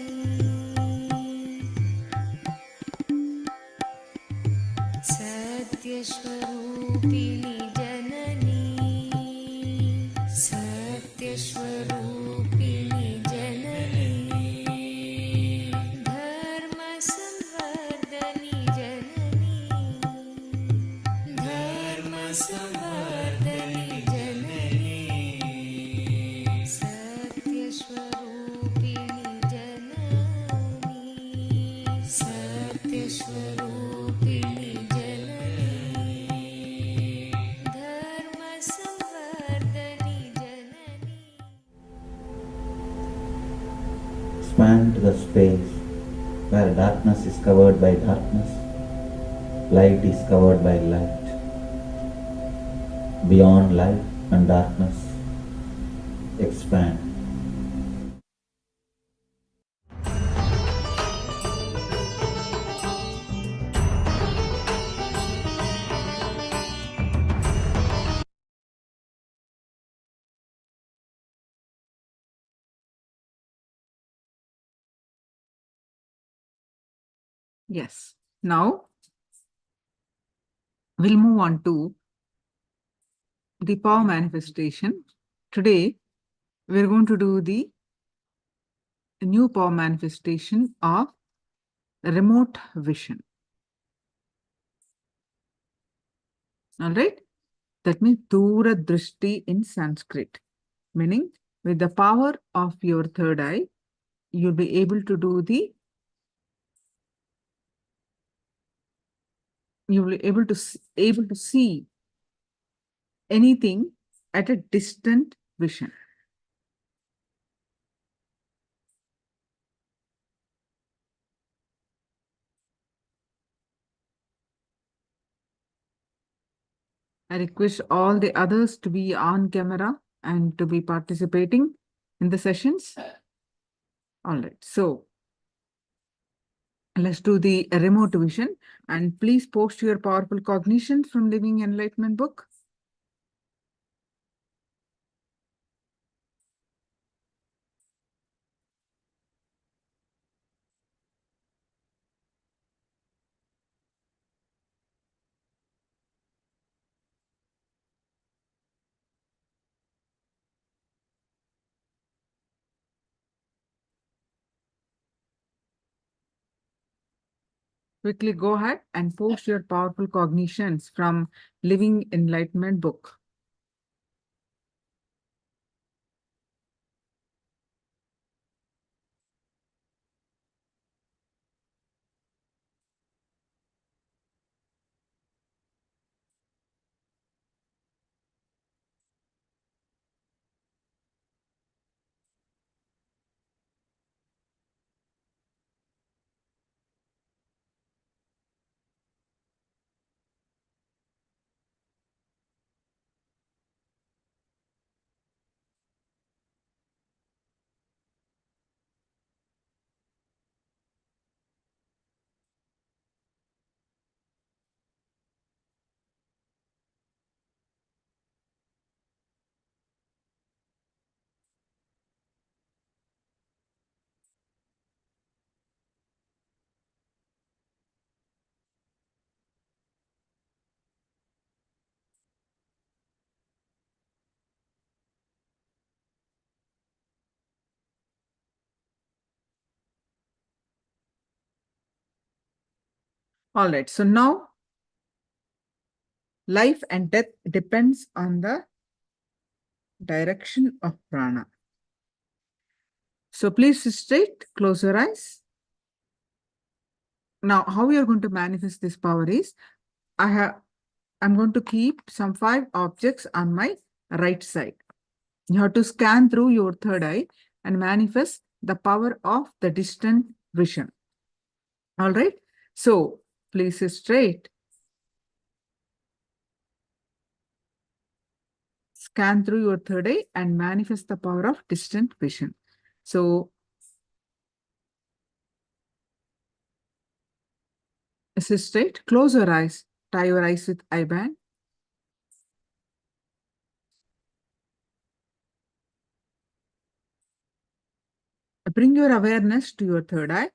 S8: सत्यस्वरूपिणी जननी सत्यस्वरूपिणी जननी धर्म संवर्धनी जननी धर्म संवर्धनी जननी सत्यस्वरूपिणी जननी सत्यस्वरूपिणी जननी धर्म संवर्धनी जननी
S6: Expand to the space where darkness is covered by darkness, light is covered by light. Beyond light and darkness, expand.
S5: Yes. Now we'll move on to the power manifestation. Today we're going to do the new power manifestation of remote vision. All right. That means Dura Drishti in Sanskrit, meaning with the power of your third eye, you'll be able to do the, you'll be able to see anything at a distant vision. I request all the others to be on camera and to be participating in the sessions. All right, so let's do the remote vision, and please post your powerful cognitions from Living Enlightenment book. Quickly go ahead and post your powerful cognitions from Living Enlightenment book. All right, so now life and death depends on the direction of prana. So please sit straight, close your eyes. Now, how we are going to manifest this power is, I'm going to keep some 5 objects on my right side. You have to scan through your third eye and manifest the power of the distant vision. All right. So please sit straight. Scan through your third eye and manifest the power of distant vision. So sit straight, close your eyes, tie your eyes with eye band. Bring your awareness to your third eye.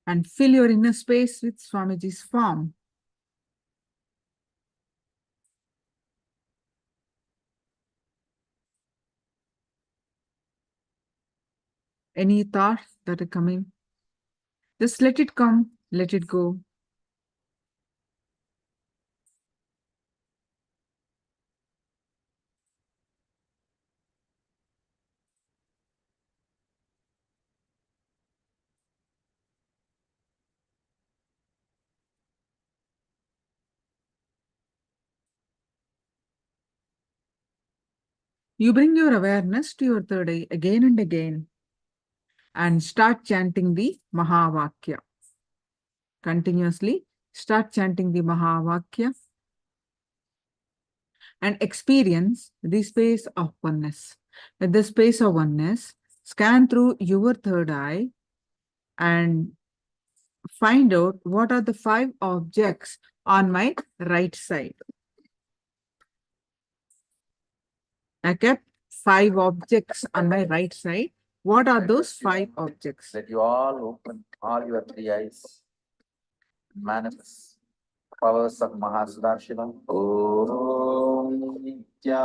S5: And fill your inner space with Swamiji's form. Any thoughts that are coming, just let it come, let it go. You bring your awareness to your third eye again and again and start chanting the Mahavakya. Continuously start chanting the Mahavakya and experience the space of oneness. With the space of oneness, scan through your third eye and find out what are the 5 objects on my right side. I kept 5 objects on my right side. What are those 5 objects?
S6: Let you all open all your 3 eyes. Manifest powers of Mahasudarshivam. Om Nithyananda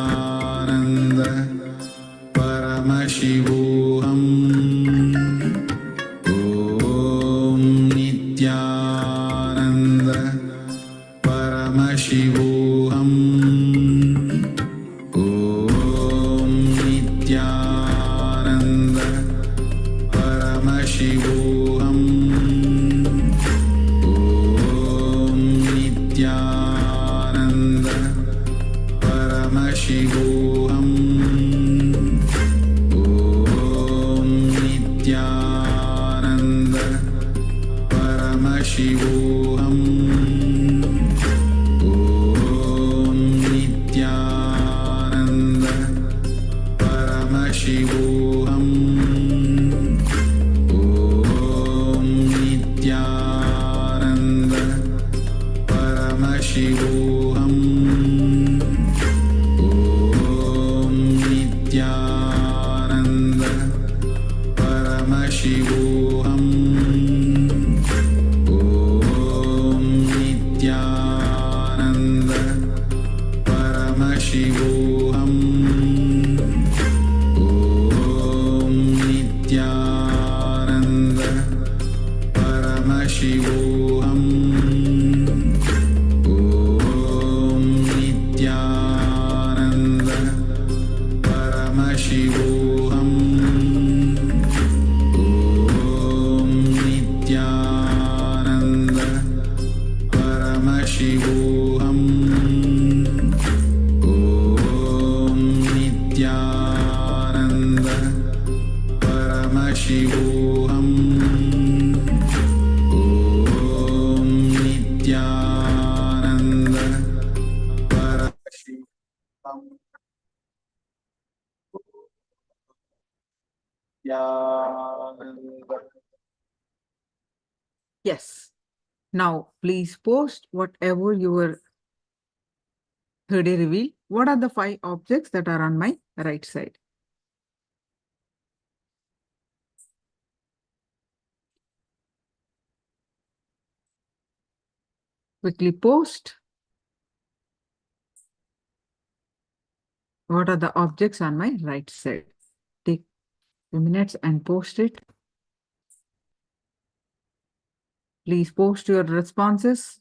S3: Nithyananda Paramashivoham Om Nithyananda Paramashivoham Om Nithyananda Paramashivoham Om Nithyananda Paramashivoham Om Nithyananda Paramashivoham Om Nithyananda Paramashivoham Om Nithyananda Paramashivoham Om Nithyananda Paramashivoham Om Nithyananda Paramashivoham Om Nithyananda Paramashivoham Om Nithyananda Paramashivoham Om Nithyananda Paramashivoham Om Nithyananda Paramashivoham Nithyananda.
S5: Yes. Now, please post whatever your third day reveal. What are the 5 objects that are on my right side? Quickly post. What are the objects on my right side? Take 2 minutes and post it. Please post your responses.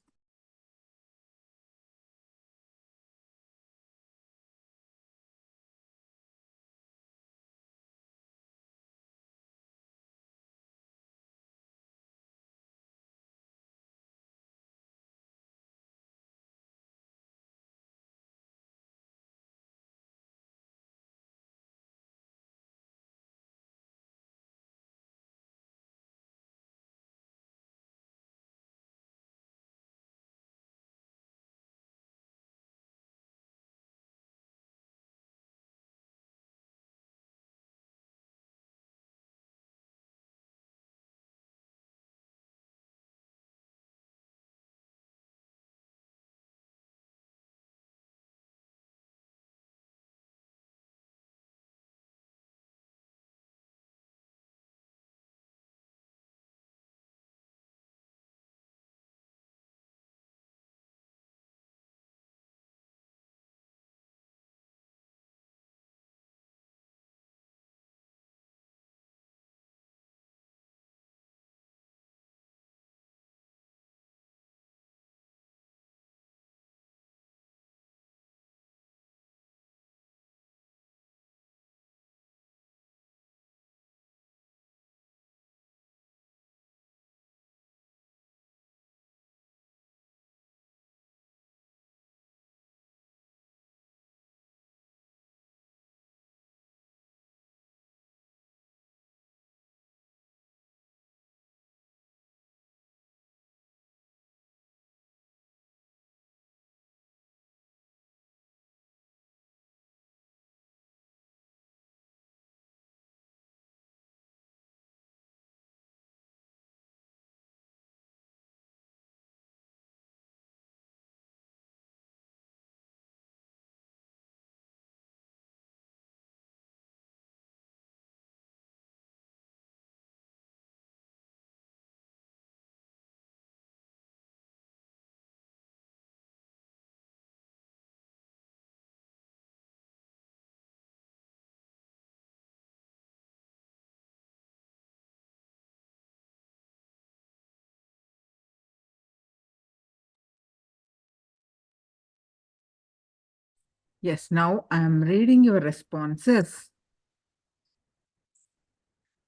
S5: Yes, now I am reading your responses.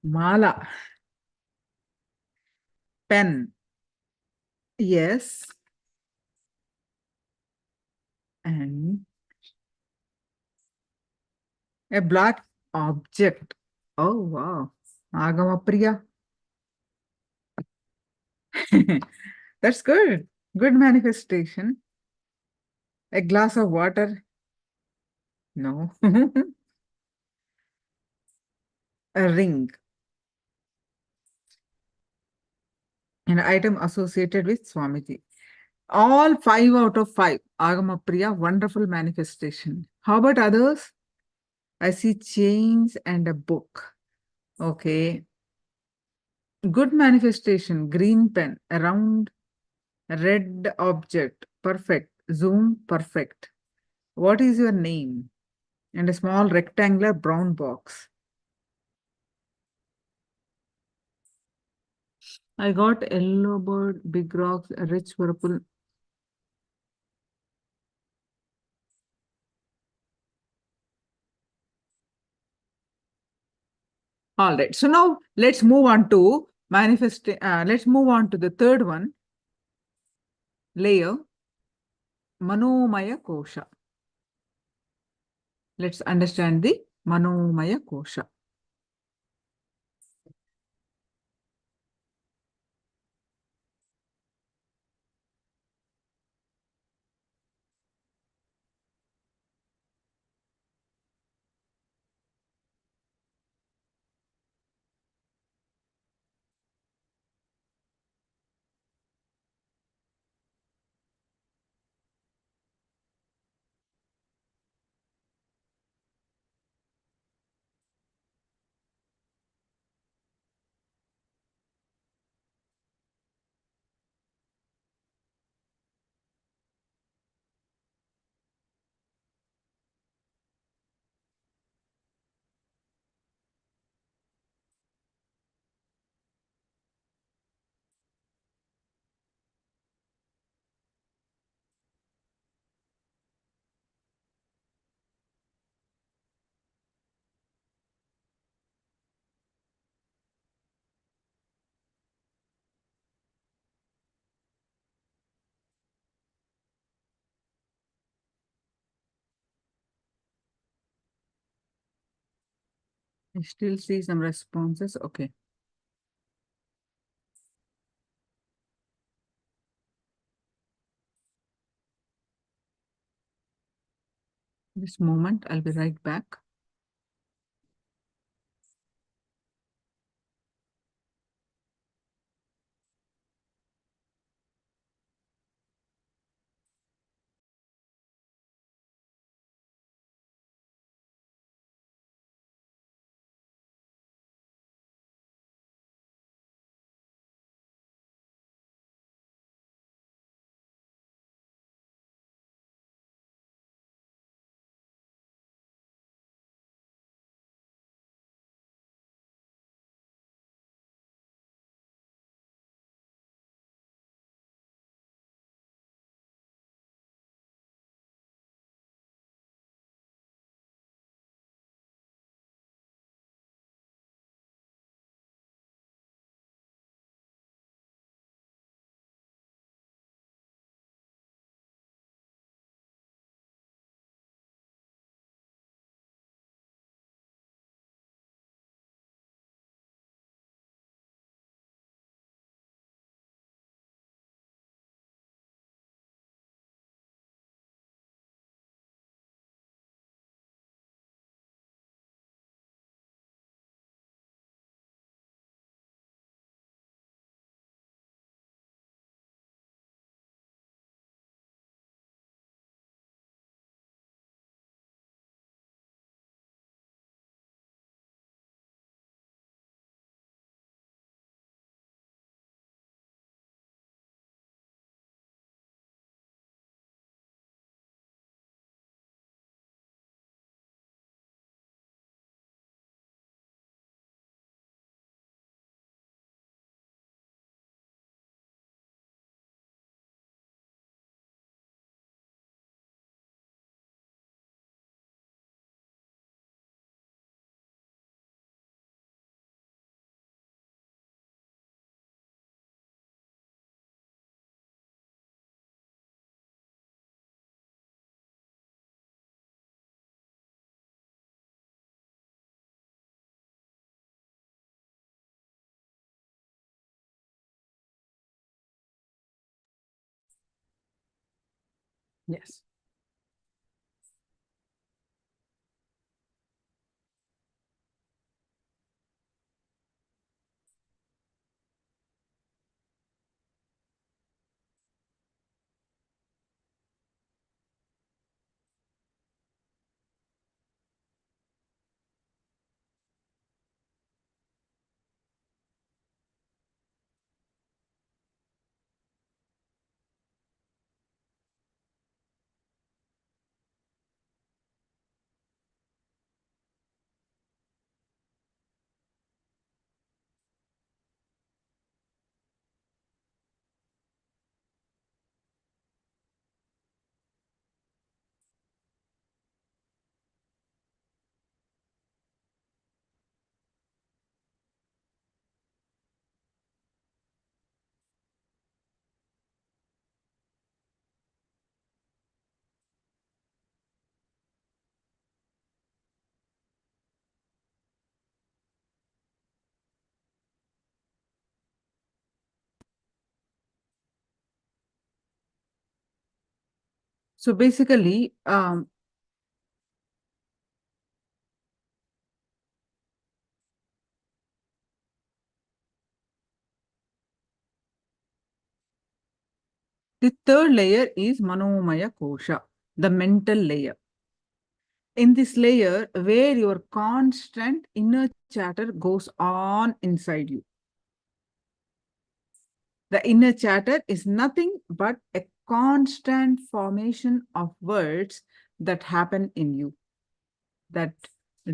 S5: Mala. Pen. Yes. And a black object. Oh, wow. Agamapriya. That's good. Good manifestation. A glass of water. No. A ring. An item associated with Swamiji. All 5 out of 5. Agamapriya, wonderful manifestation. How about others? I see chains and a book. Okay. Good manifestation. Green pen. A round red object. Perfect. Zoom. Perfect. What is your name? And a small rectangular brown box. I got yellow bird, big rocks, a rich purple. All right. So now let's move on to manifesting. Let's move on to the third one layer, Manomaya Kosha. Let's understand the Manomaya Kosha. I still see some responses. Okay. This moment, I'll be right back. Yes. So basically, the third layer is Manomaya Kosha, the mental layer. In this layer, where your constant inner chatter goes on inside you. The inner chatter is nothing but a constant formation of words that happen in you that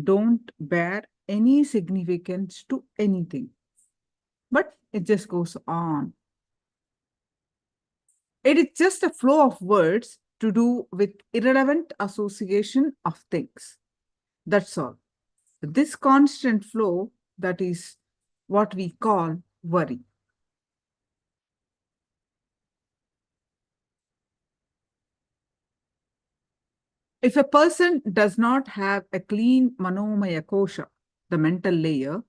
S5: don't bear any significance to anything, but it just goes on. It is just a flow of words to do with irrelevant association of things. That's all. This constant flow, that is what we call worry. If a person does not have a clean Manomaya Kosha, the mental layer,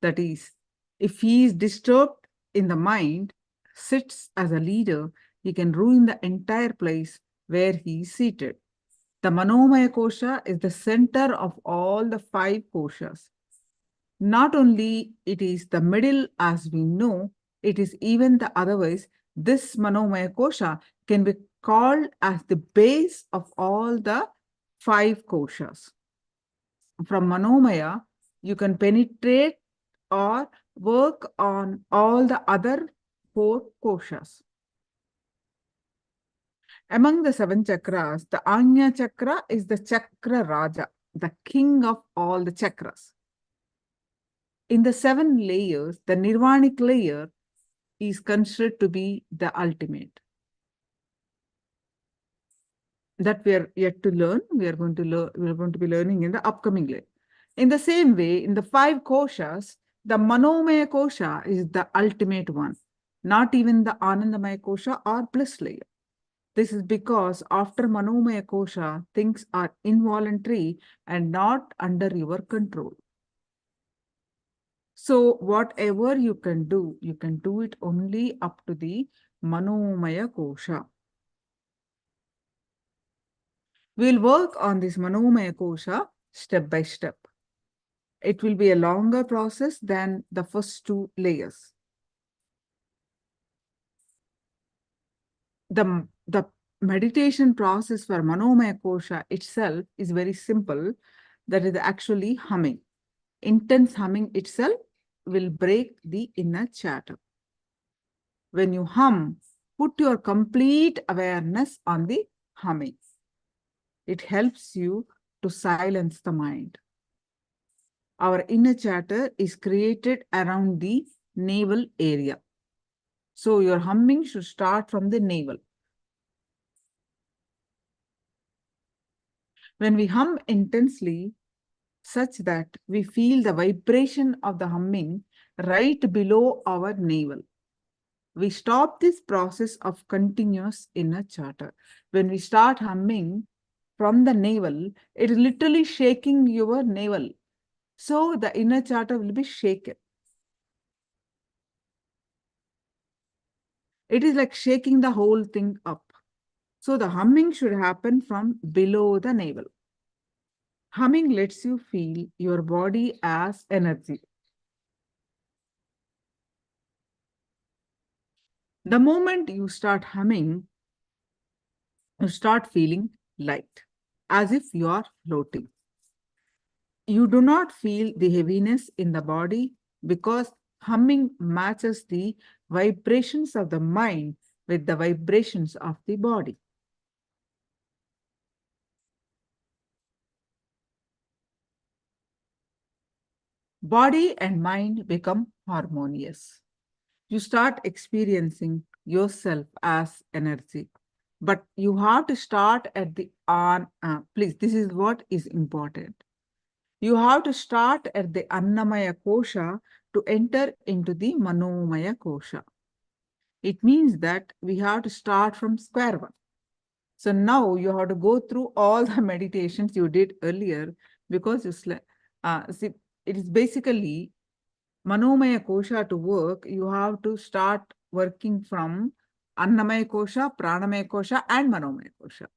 S5: that is, if he is disturbed in the mind, sits as a leader, he can ruin the entire place where he is seated. The Manomaya Kosha is the center of all the 5 koshas. Not only it is the middle as we know, it is even the otherwise. This Manomaya Kosha can be called as the base of all the 5 koshas. From Manomaya, you can penetrate or work on all the other 4 koshas. Among the 7 chakras, the Anya chakra is the chakra Raja, the king of all the chakras. In the 7 layers, the Nirvanic layer is considered to be the ultimate. That we are yet to learn. We are going to be learning in the upcoming layer. In the same way, in the 5 koshas, the Manomaya Kosha is the ultimate one, not even the Anandamaya Kosha or bliss layer. This is because after Manomaya Kosha, things are involuntary and not under your control. So whatever you can do it only up to the Manomaya Kosha. We'll work on this Manomaya Kosha step by step. It will be a longer process than the first 2 layers. The meditation process for Manomaya Kosha itself is very simple. That is actually humming. Intense humming itself will break the inner chatter. When you hum, put your complete awareness on the humming. It helps you to silence the mind. Our inner chatter is created around the navel area. So your humming should start from the navel. When we hum intensely, such that we feel the vibration of the humming right below our navel, we stop this process of continuous inner chatter. When we start humming from the navel, it is literally shaking your navel. So the inner chatter will be shaken. It is like shaking the whole thing up. So the humming should happen from below the navel. Humming lets you feel your body as energy. The moment you start humming, you start feeling light, as if you are floating. You do not feel the heaviness in the body because humming matches the vibrations of the mind with the vibrations of the body. Body and mind become harmonious. You start experiencing yourself as energy. But you have to start at the please, this is what is important. You have to start at the Annamaya Kosha to enter into the Manomaya Kosha. It means that we have to start from square one. So now you have to go through all the meditations you did earlier because see, it is basically Manomaya Kosha to work. You have to start working from Annamaya Kosha, Pranamaya Kosha, and Manomaya Kosha.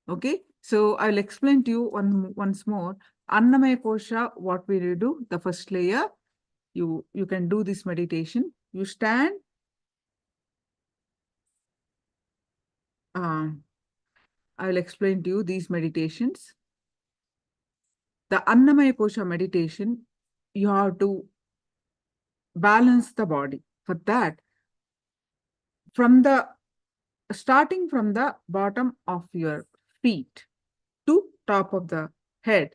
S5: Okay, so I'll explain to you once more. Annamaya Kosha, what we will do, the first layer, you can do this meditation. You stand. I'll explain to you these meditations. The Annamaya Kosha meditation, you have to balance the body. For that, starting from the bottom of your feet to top of the head,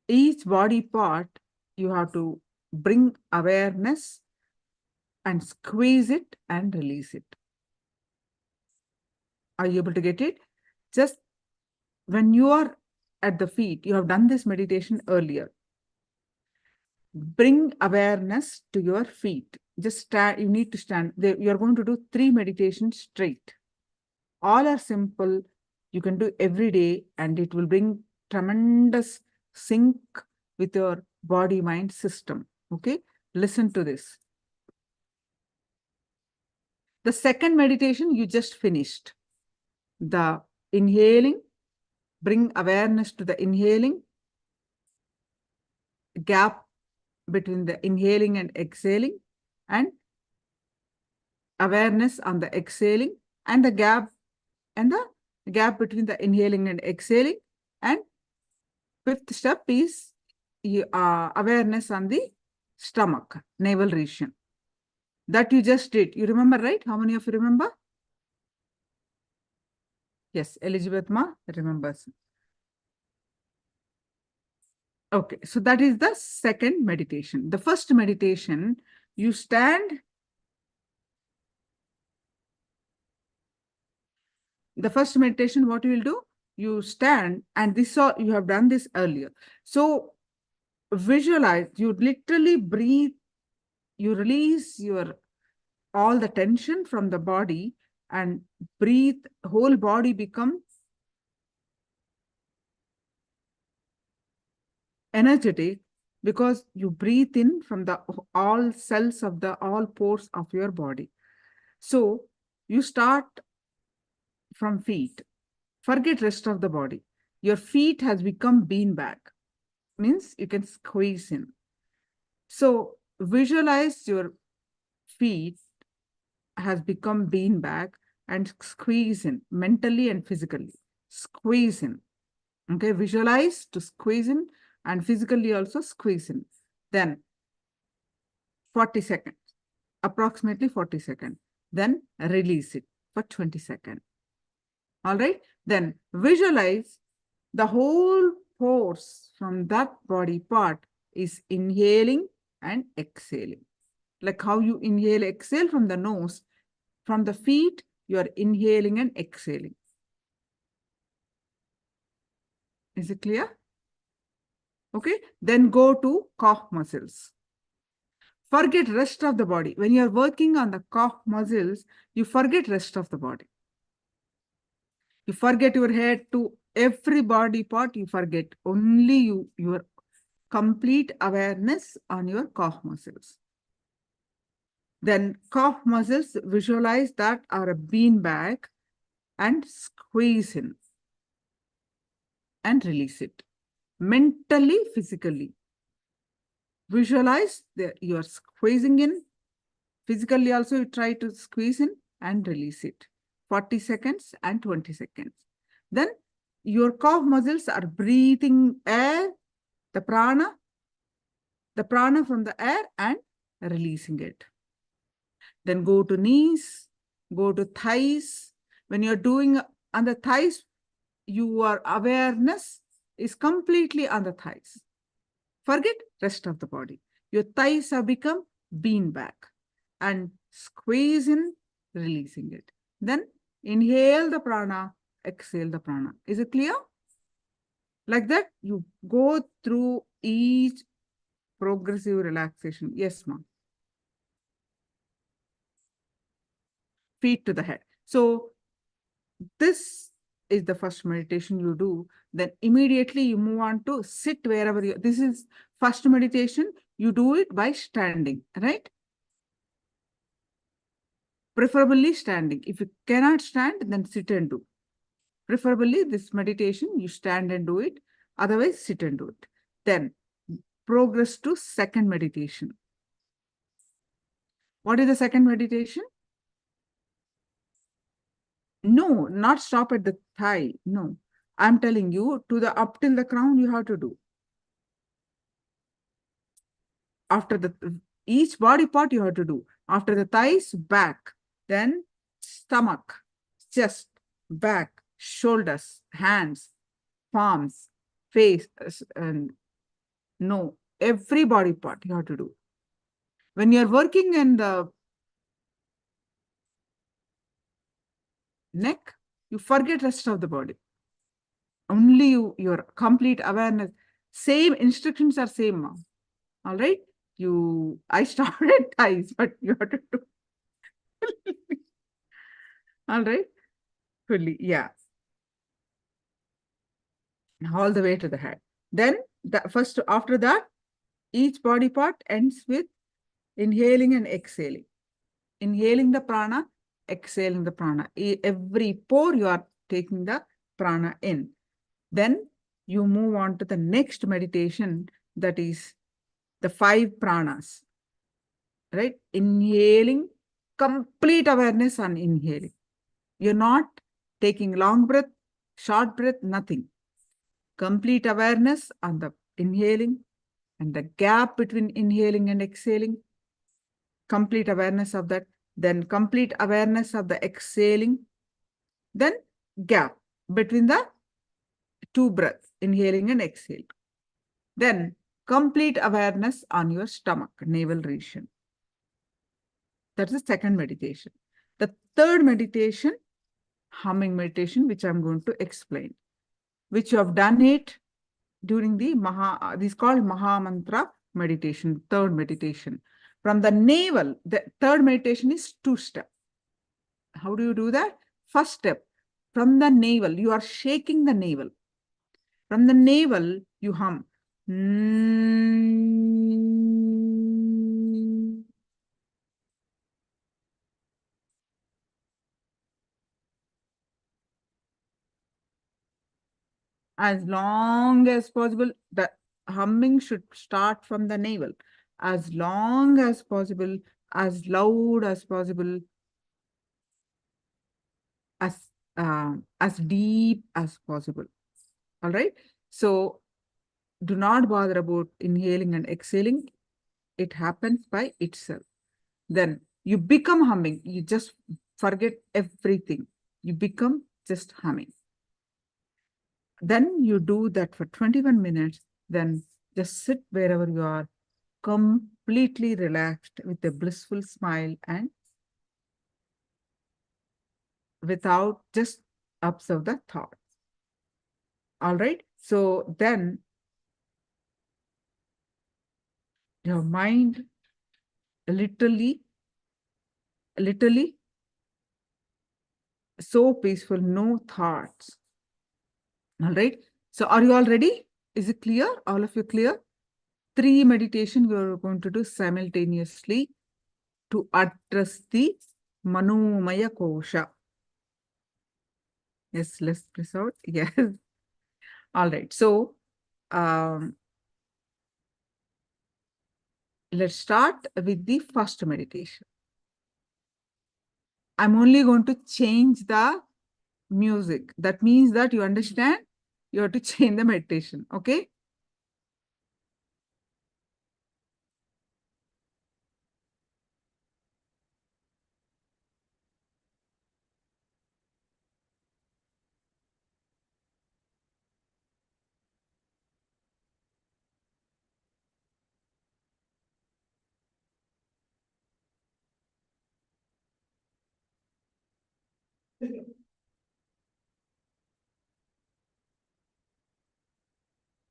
S5: each body part, you have to bring awareness and squeeze it and release it. Are you able to get it? Just when you are at the feet, you have done this meditation earlier. Bring awareness to your feet. Just stand, you need to stand. You are going to do 3 meditations straight. All are simple. You can do every day and it will bring tremendous sync with your body-mind system. Okay, listen to this. The second meditation you just finished. The inhaling, bring awareness to the inhaling, gap between the inhaling and exhaling, and awareness on the exhaling, and the gap between the inhaling and exhaling. And 5th step is awareness on the stomach, navel region. That you just did. You remember, right? How many of you remember? Yes, Elizabeth Ma remembers. Okay, so that is the second meditation. The first meditation, you stand. The first meditation, what you will do? You stand, and this all you have done this earlier. So visualize, you literally breathe, you release all the tension from the body and breathe, whole body become energetic because you breathe in from the all cells of the all pores of your body. So you start from feet. Forget rest of the body. Your feet has become beanbag. Means you can squeeze in. So visualize your feet has become beanbag and squeeze in mentally and physically. Squeeze in. Okay, visualize to squeeze in and physically also squeeze in. Then 40 seconds, approximately 40 seconds. Then release it for 20 seconds. All right. Then visualize the whole force from that body part is inhaling and exhaling. Like how you inhale, exhale from the nose, from the feet, you are inhaling and exhaling. Is it clear? Okay. Then go to calf muscles. Forget rest of the body. When you are working on the calf muscles, you forget rest of the body. You forget your head to every body part, you forget. Only your complete awareness on your calf muscles. Then calf muscles, visualize that are a bean bag and squeeze in and release it. Mentally, physically. Visualize that you are squeezing in. Physically also, you try to squeeze in and release it. 40 seconds and 20 seconds. Then your calf muscles are breathing air, the prana from the air and releasing it. Then go to knees, go to thighs. When you're doing on the thighs, your awareness is completely on the thighs. Forget rest of the body. Your thighs have become beanbag and squeeze in, releasing it. Then inhale the prana, exhale the prana. Is it clear? Like that, you go through each progressive relaxation. Yes, ma'am. Feet to the head. So this is the first meditation you do. Then immediately you move on to sit wherever you. This is first meditation. You do it by standing, right? Preferably standing. If you cannot stand, then sit and do. Preferably this meditation, you stand and do it. Otherwise, sit and do it. Then progress to second meditation. What is the second meditation? No, not stop at the thigh. No, I'm telling you, to the up till the crown you have to do. After each body part you have to do. After the thighs, back. Then stomach, chest, back, shoulders, hands, palms, face, and no, every body part you have to do. When you're working in the neck, you forget rest of the body. Only your complete awareness. Same instructions are same, ma'am. All right. I started thighs, but you have to do. All right. Fully, yeah. All the way to the head. Then after that, each body part ends with inhaling and exhaling. Inhaling the prana, exhaling the prana. Every pore you are taking the prana in. Then you move on to the next meditation, that is the 5 pranas. Right? Inhaling, complete awareness on inhaling. You're not taking long breath, short breath, nothing. Complete awareness on the inhaling and the gap between inhaling and exhaling. Complete awareness of that. Then complete awareness of the exhaling. Then gap between the 2 breaths, inhaling and exhaling. Then complete awareness on your stomach, navel region. That's the second meditation. The third meditation, humming meditation, which I'm going to explain, which you have done it during the this is called Maha Mantra meditation, third meditation. From the navel, the third meditation is 2-step. How do you do that? First step, from the navel, you are shaking the navel. From the navel, you hum. As long as possible, the humming should start from the navel. As long as possible, as loud as possible, as deep as possible. All right. So do not bother about inhaling and exhaling. It happens by itself. Then you become humming. You just forget everything. You become just humming. Then you do that for 21 minutes. Then just sit wherever you are, completely relaxed with a blissful smile and without, just observe the thoughts. All right. So then your mind literally so peaceful, no thoughts. All right. So are you all ready? Is it clear? All of you clear? 3 meditation we are going to do simultaneously to address the Manomaya Kosha. Yes, let's bliss out. Yes. All right. So let's start with the first meditation. I'm only going to change the music. That means that you understand you have to change the meditation. Okay.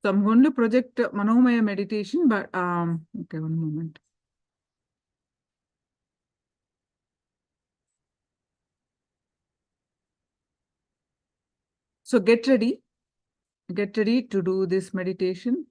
S5: So I'm going to project Manomaya meditation, but okay, one moment. So get ready to do this meditation.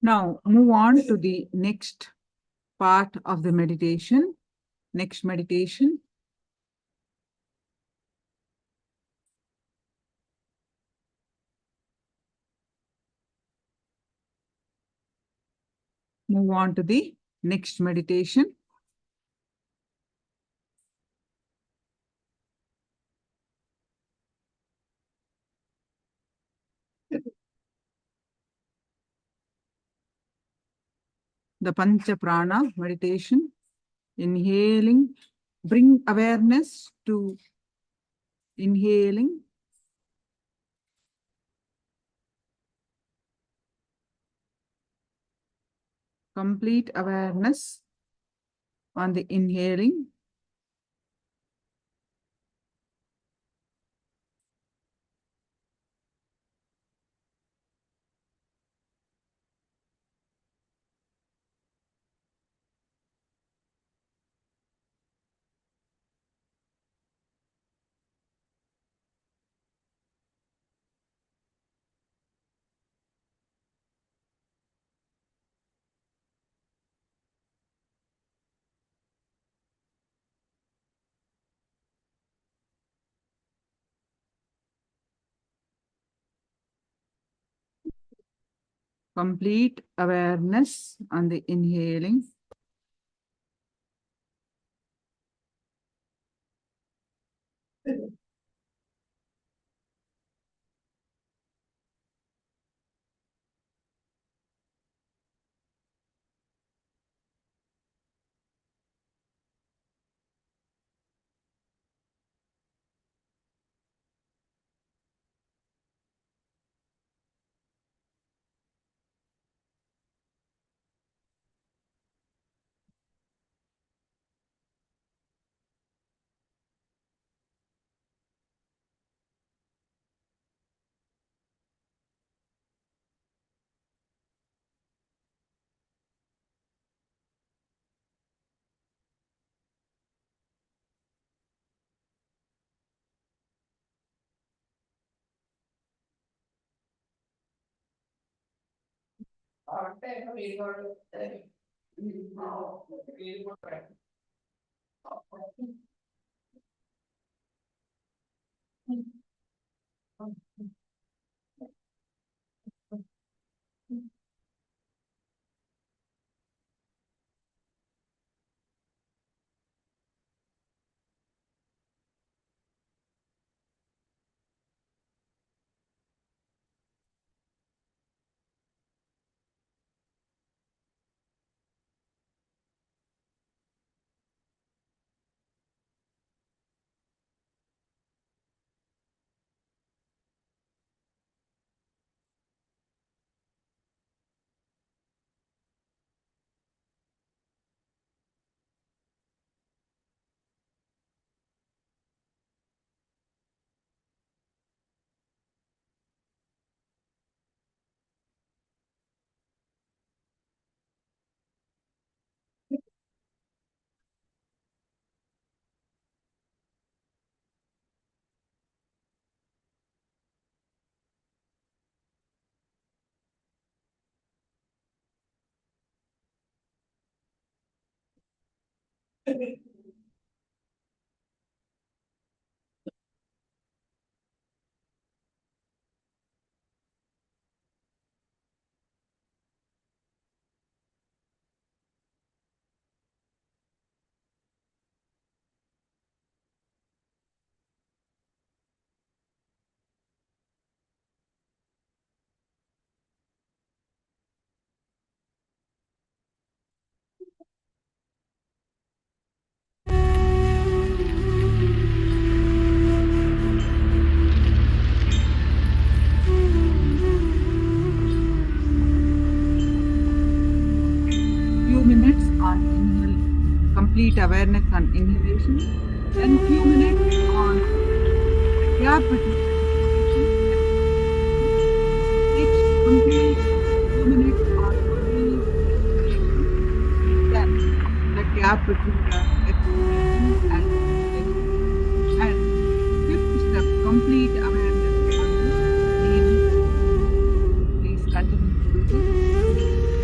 S5: Now move on to the next part of the meditation. Next meditation. Move on to the next meditation. The Pancha Prana meditation. Inhaling, bring awareness to inhaling. Complete awareness on the inhaling. Complete awareness on the inhaling. Few minutes on inhalation, complete awareness on inhalation, then few minutes on gap between next complete 2 minutes on complete inhalation, then the gap between the exhalation and inhalation, and fifth step, complete awareness on the inhalation. Please continue to do this.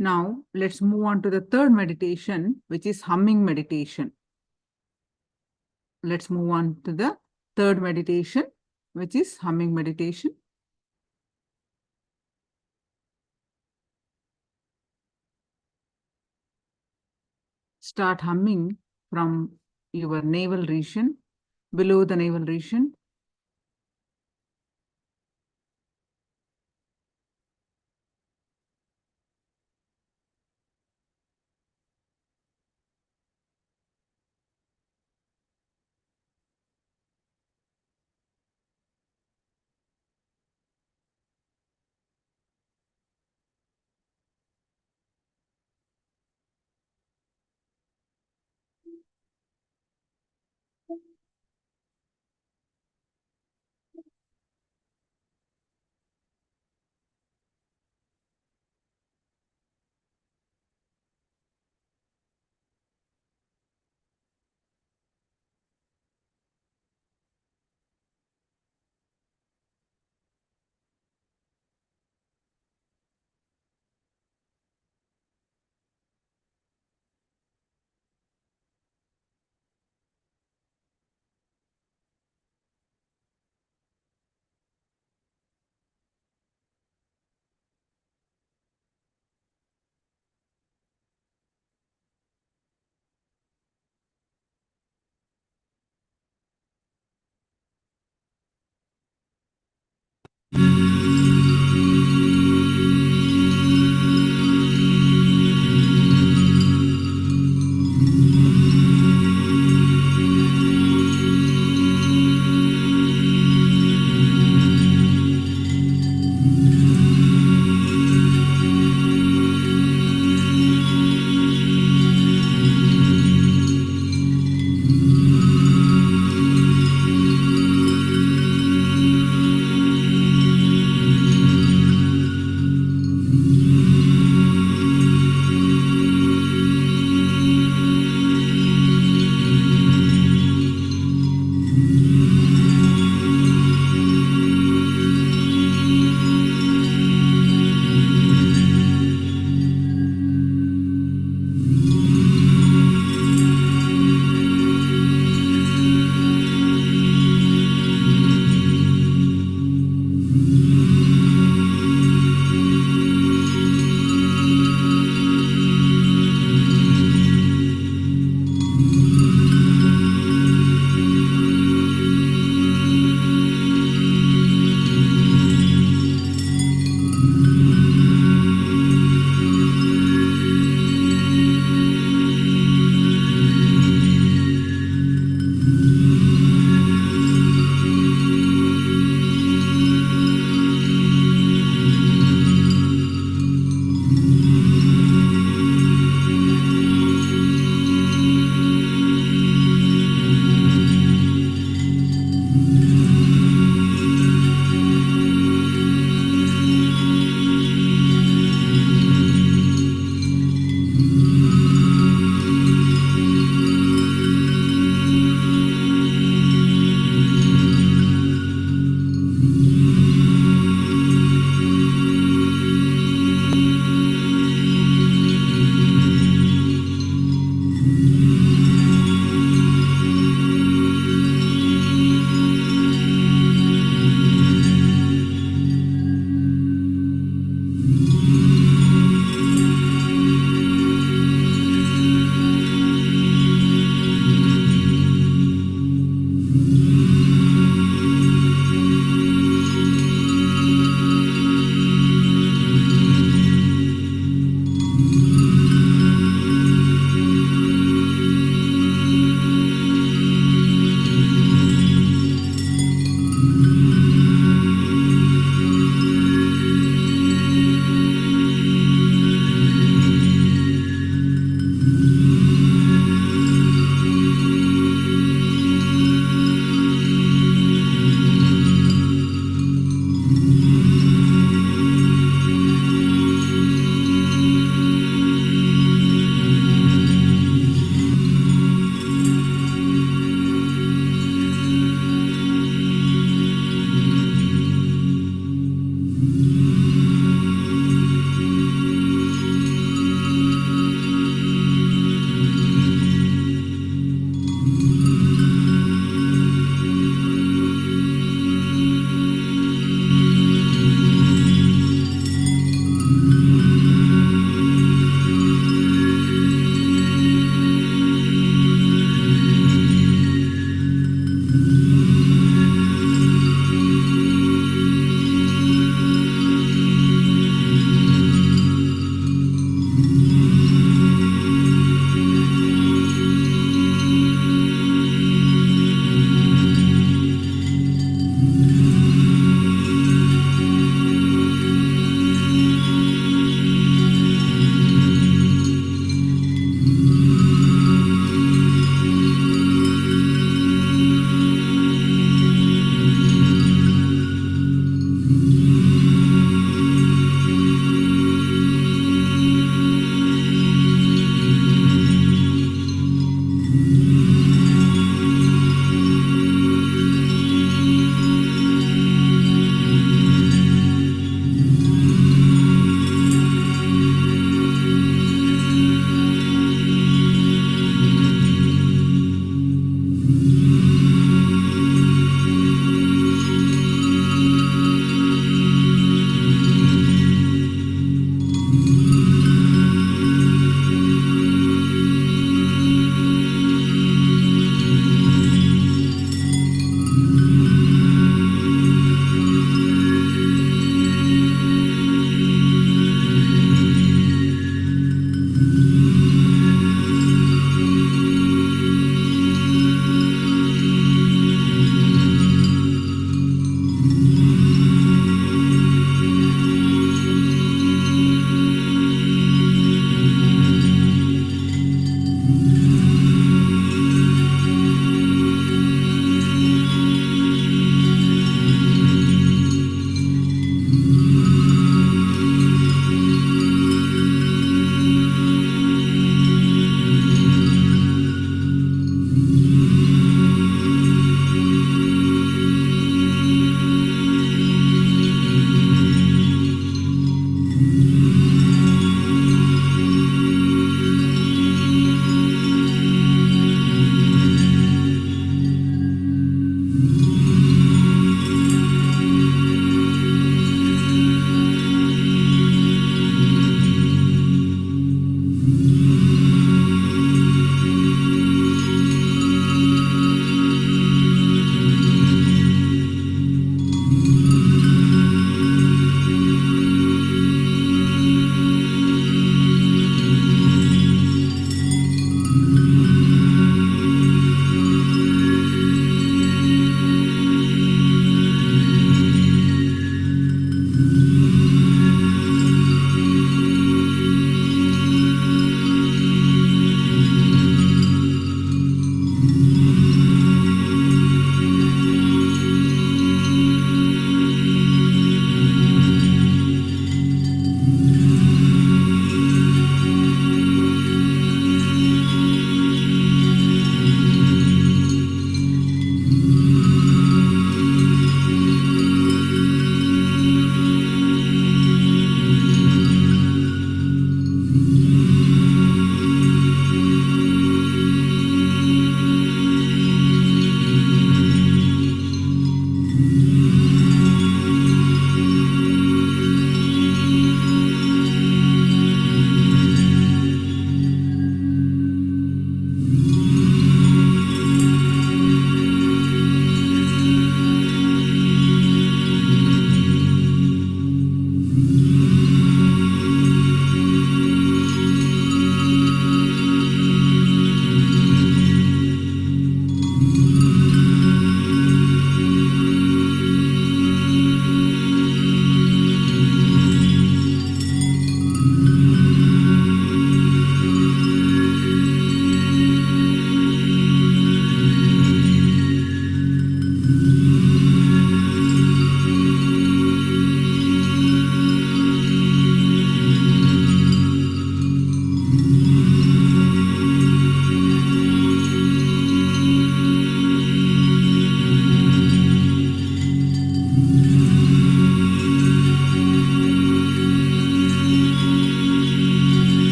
S5: Now, let's move on to the third meditation, which is humming meditation. Let's move on to the third meditation, which is humming meditation. Start humming from your navel region, below the navel region.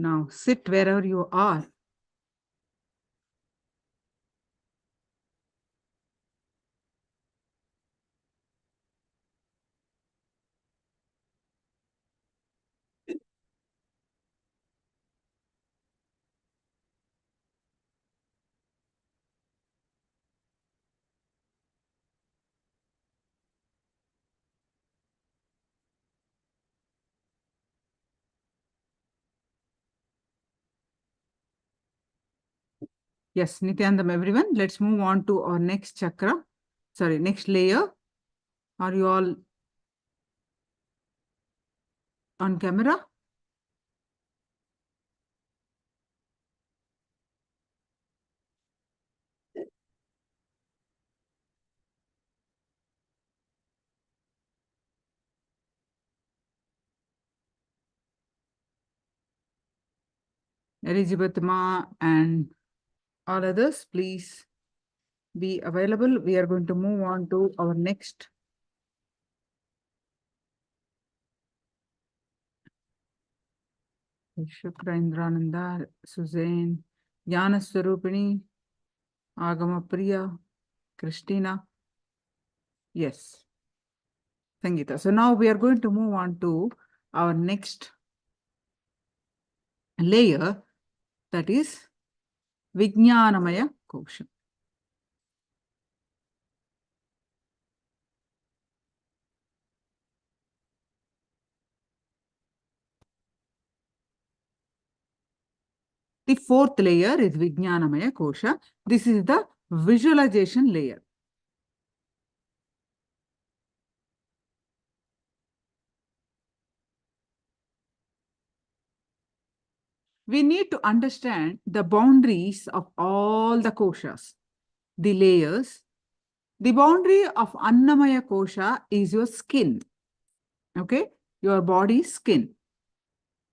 S5: Now sit wherever you are. Yes, Nithyanandam, everyone. Let's move on to our next chakra. Sorry, next layer. Are you all on camera? Elizabeth Ma and all others, please be available. We are going to move on to our next. Shukra Indrananda, Suzanne, Jnana Swarupini, Agama Priya, Christina. Yes, Sangeeta. So now we are going to move on to our next layer, that is Vijnanamaya Kosha. The fourth layer is Vijnanamaya Kosha. This is the visualization layer. We need to understand the boundaries of all the koshas, the layers. The boundary of Annamaya Kosha is your skin, okay? Your body's skin.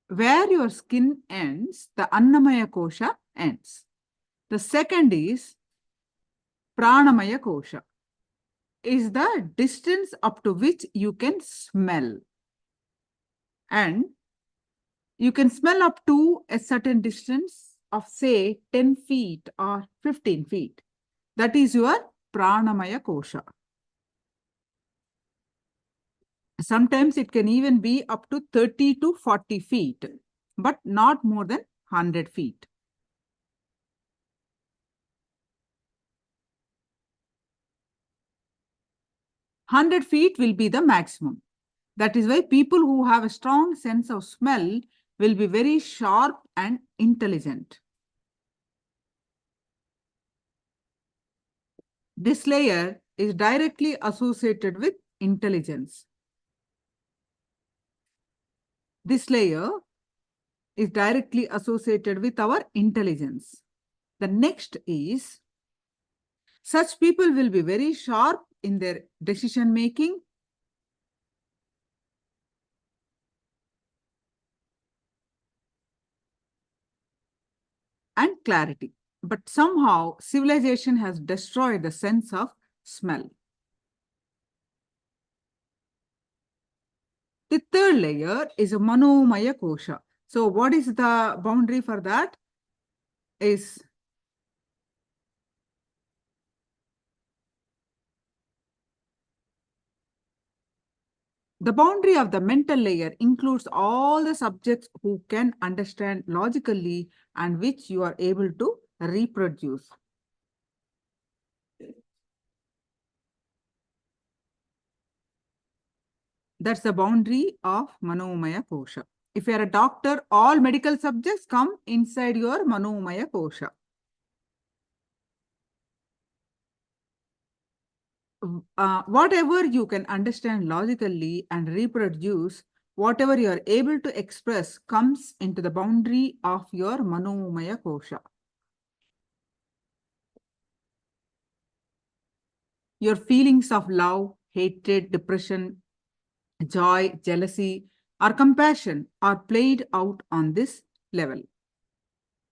S5: Where your skin ends, the Annamaya Kosha ends. The second is Pranamaya Kosha, is the distance up to which you can smell. And you can smell up to a certain distance of, say, 10 feet or 15 feet. That is your Pranamaya Kosha. Sometimes it can even be up to 30 to 40 feet, but not more than 100 feet. Hundred feet will be the maximum. That is why people who have a strong sense of smell will be very sharp and intelligent. This layer is directly associated with intelligence. This layer is directly associated with our intelligence. The next is, such people will be very sharp in their decision making, and clarity. But somehow civilization has destroyed the sense of smell. The third layer is a Manomaya Kosha. So what is the boundary for that? Is the boundary of the mental layer includes all the subjects who can understand logically and which you are able to reproduce. That's the boundary of Manomaya Kosha. If you are a doctor, all medical subjects come inside your Manomaya Kosha. Whatever you can understand logically and reproduce, whatever you are able to express comes into the boundary of your Manomaya Kosha. Your feelings of love, hatred, depression, joy, jealousy, or compassion are played out on this level.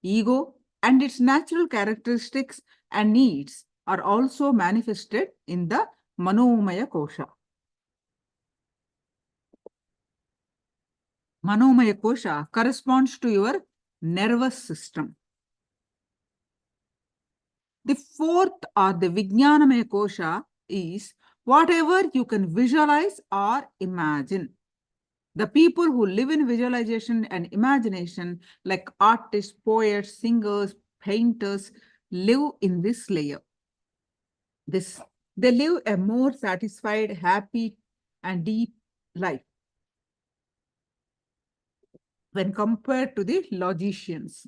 S5: Ego and its natural characteristics and needs are also manifested in the Manomaya Kosha. Manomaya Kosha corresponds to your nervous system. The fourth, or the Vijnanamaya Kosha, is whatever you can visualize or imagine. The people who live in visualization and imagination, like artists, poets, singers, painters, live in this layer. They live a more satisfied, happy, and deep life when compared to the logicians.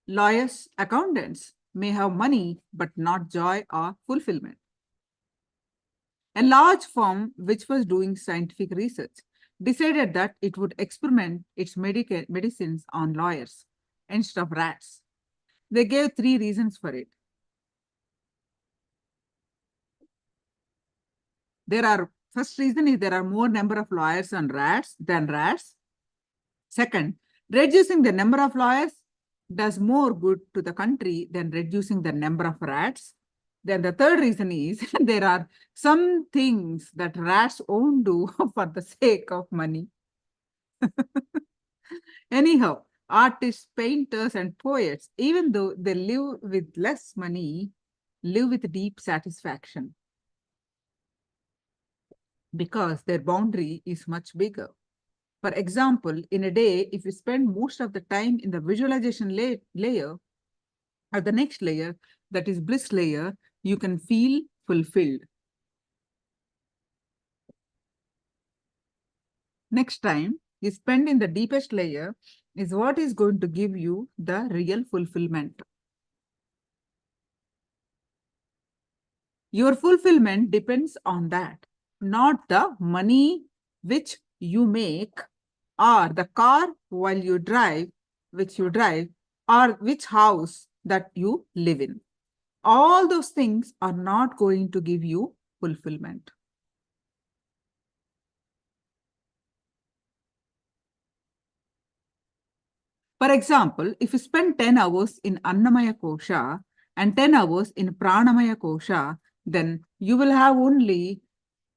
S5: Lawyers, accountants may have money but not joy or fulfillment. A large firm which was doing scientific research decided that it would experiment its medicines on lawyers instead of rats. They gave 3 reasons for it. First reason is there are more number of lawyers than rats. Second, reducing the number of lawyers does more good to the country than reducing the number of rats. Then the third reason is there are some things that rats won't do for the sake of money. Anyhow, artists, painters, and poets, even though they live with less money, live with deep satisfaction because their boundary is much bigger. For example, in a day, if you spend most of the time in the visualization layer, or the next layer, that is bliss layer, you can feel fulfilled. Next time you spend in the deepest layer is what is going to give you the real fulfillment. Your fulfillment depends on that, not the money which you make, or the car which you drive, or which house that you live in. All those things are not going to give you fulfillment. For example, if you spend 10 hours in Annamaya Kosha and 10 hours in Pranamaya Kosha, then you will have only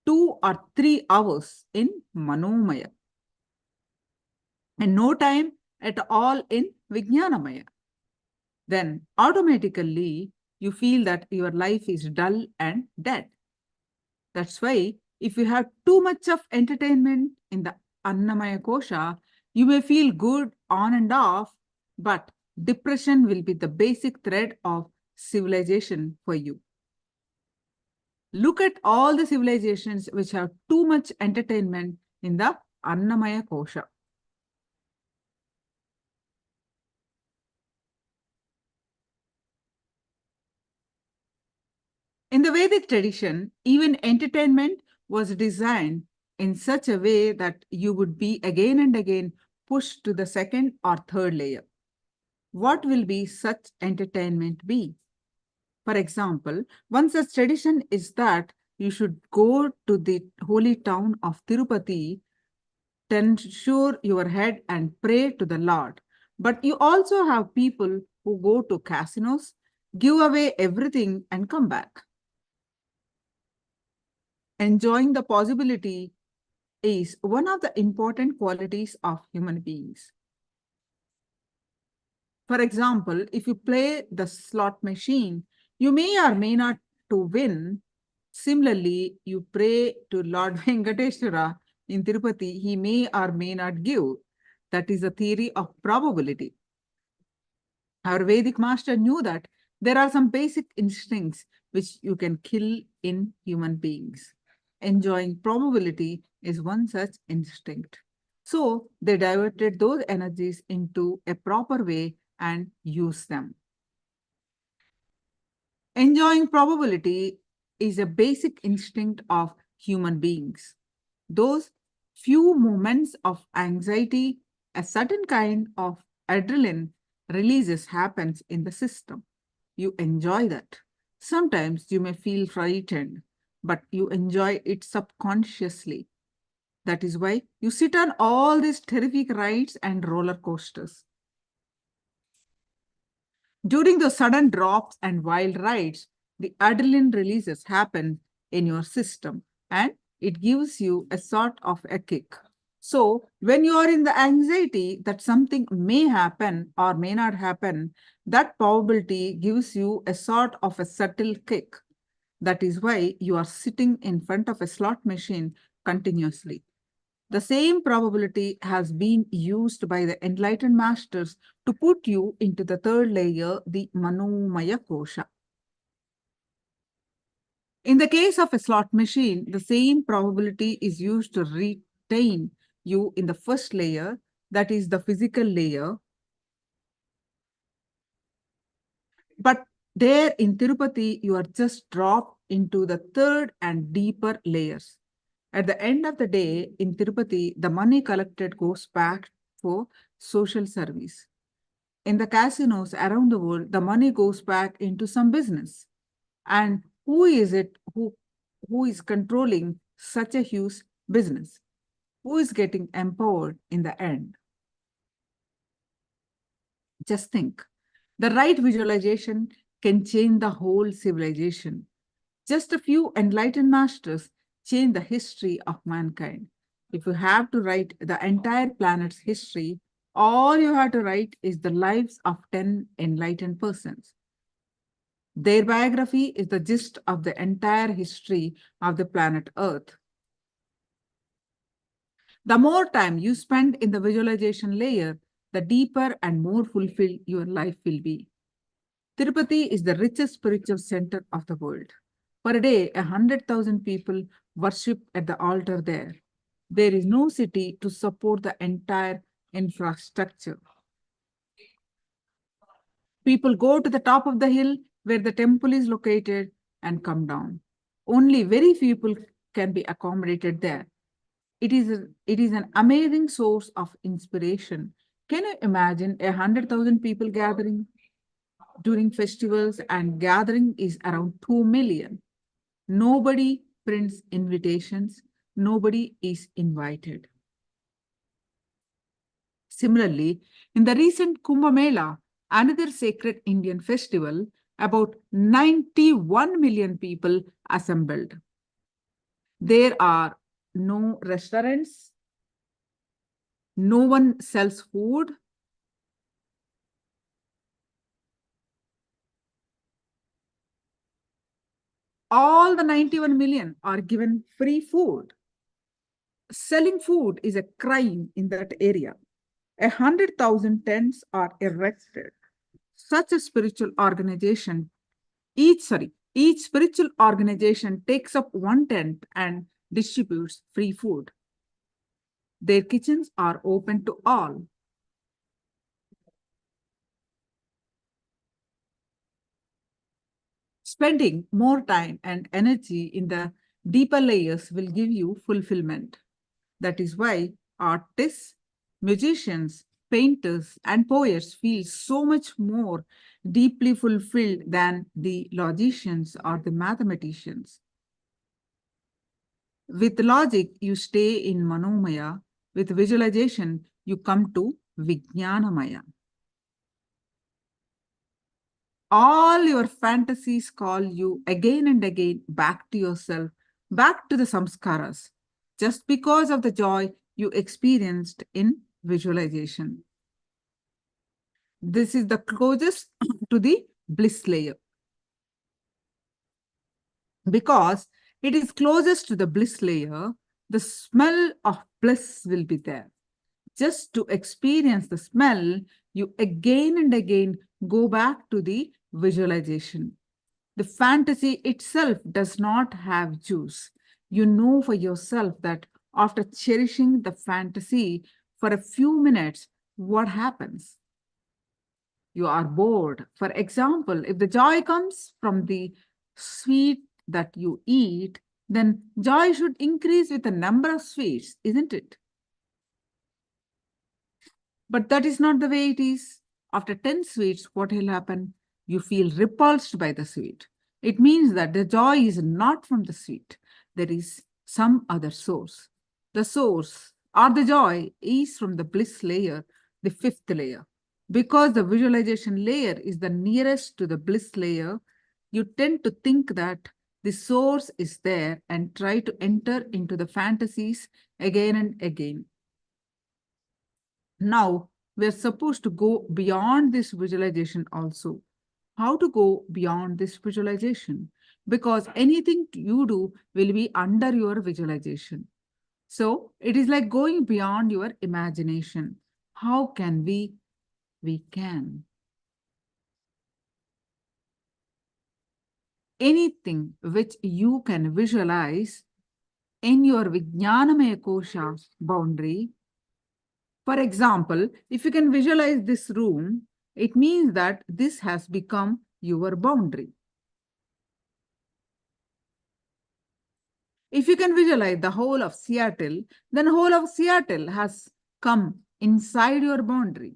S5: 2 or 3 hours in Manomaya and no time at all in Vijnanamaya. Then automatically you feel that your life is dull and dead. That's why if you have too much of entertainment in the Annamaya Kosha, you may feel good on and off, but depression will be the basic thread of civilization for you. Look at all the civilizations which have too much entertainment in the Annamaya Kosha. In the Vedic tradition, even entertainment was designed in such a way that you would be again and again pushed to the second or third layer. What will be such entertainment be? For example, one such tradition is that you should go to the holy town of Tirupati, tensure your head and pray to the Lord. But you also have people who go to casinos, give away everything and come back. Enjoying the possibility is one of the important qualities of human beings. For example, if you play the slot machine, you may or may not to win. Similarly, you pray to Lord Venkateshwara in Tirupati, he may or may not give. That is a theory of probability. Our Vedic master knew that there are some basic instincts which you can kill in human beings. Enjoying probability is one such instinct. So they diverted those energies into a proper way and used them. Enjoying probability is a basic instinct of human beings. Those few moments of anxiety, a certain kind of adrenaline releases happens in the system. You enjoy that. Sometimes you may feel frightened, but you enjoy it subconsciously. That is why you sit on all these terrific rides and roller coasters. During the sudden drops and wild rides, the adrenaline releases happen in your system and it gives you a sort of a kick. So when you are in the anxiety that something may happen or may not happen, that probability gives you a sort of a subtle kick. That is why you are sitting in front of a slot machine continuously. The same probability has been used by the enlightened masters to put you into the third layer, the Manomaya Kosha. In the case of a slot machine, the same probability is used to retain you in the first layer, that is the physical layer. But there in Tirupati, you are just dropped into the third and deeper layers. At the end of the day, in Tirupati, the money collected goes back for social service. In the casinos around the world, the money goes back into some business. And who is it who is controlling such a huge business? Who is getting empowered in the end? Just think. The right visualization can change the whole civilization. Just a few enlightened masters change the history of mankind. If you have to write the entire planet's history, all you have to write is the lives of 10 enlightened persons. Their biography is the gist of the entire history of the planet Earth. The more time you spend in the visualization layer, the deeper and more fulfilled your life will be. Tirupati is the richest spiritual center of the world. Per day, 100,000 people worship at the altar there. There is no city to support the entire infrastructure. People go to the top of the hill where the temple is located and come down. Only very few people can be accommodated there. It is an amazing source of inspiration. Can you imagine 100,000 people gathering during festivals, and gathering is around 2 million? Nobody prints invitations. Nobody is invited. Similarly, in the recent Kumbh Mela, another sacred Indian festival, about 91 million people assembled. There are no restaurants. No one sells food. All the 91 million are given free food. Selling food is a crime in that area. 100,000 tents are erected. Such a spiritual organization, each spiritual organization takes up one tent and distributes free food. Their kitchens are open to all. Spending more time and energy in the deeper layers will give you fulfillment. That is why artists, musicians, painters, and poets feel so much more deeply fulfilled than the logicians or the mathematicians. With logic, you stay in Manomaya. With visualization, you come to Vijnanamaya. All your fantasies call you again and again back to yourself, back to the samskaras, just because of the joy you experienced in visualization. This is the closest to the bliss layer. Because it is closest to the bliss layer, the smell of bliss will be there. Just to experience the smell, you again and again go back to the visualization. The fantasy itself does not have juice. You know for yourself that after cherishing the fantasy for a few minutes, what happens? You are bored. For example, if the joy comes from the sweet that you eat, then joy should increase with the number of sweets, isn't it? But that is not the way it is. After 10 sweets, what will happen? You feel repulsed by the sweet. It means that the joy is not from the sweet. There is some other source. The source or the joy is from the bliss layer, the fifth layer. Because the visualization layer is the nearest to the bliss layer, you tend to think that the source is there and try to enter into the fantasies again and again. Now, we're supposed to go beyond this visualization also. How to go beyond this visualization? Because anything you do will be under your visualization. So it is like going beyond your imagination. How can we? We can. Anything which you can visualize in your Vijnanamaya Kosha boundary. For example, if you can visualize this room, it means that this has become your boundary. If you can visualize the whole of Seattle, then whole of Seattle has come inside your boundary.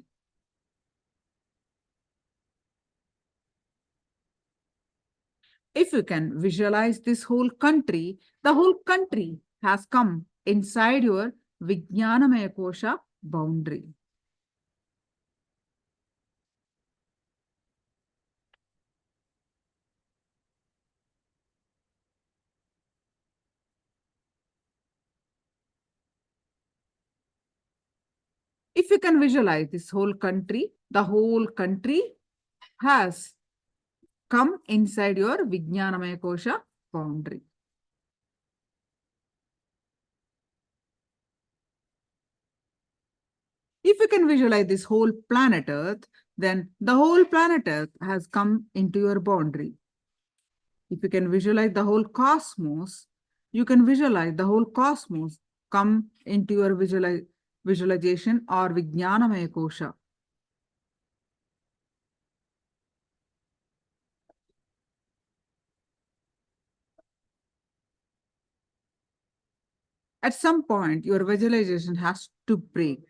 S5: If you can visualize this whole country, the whole country has come inside your Vijnanamaya Kosha boundary. If you can visualize this whole country, the whole country has come inside your Vijnanamaya Kosha boundary. If you can visualize this whole planet Earth, then the whole planet Earth has come into your boundary. If you can visualize the whole cosmos, you can visualize the whole cosmos come into your visualization or Vijnanamaya Kosha. At some point, your visualization has to break.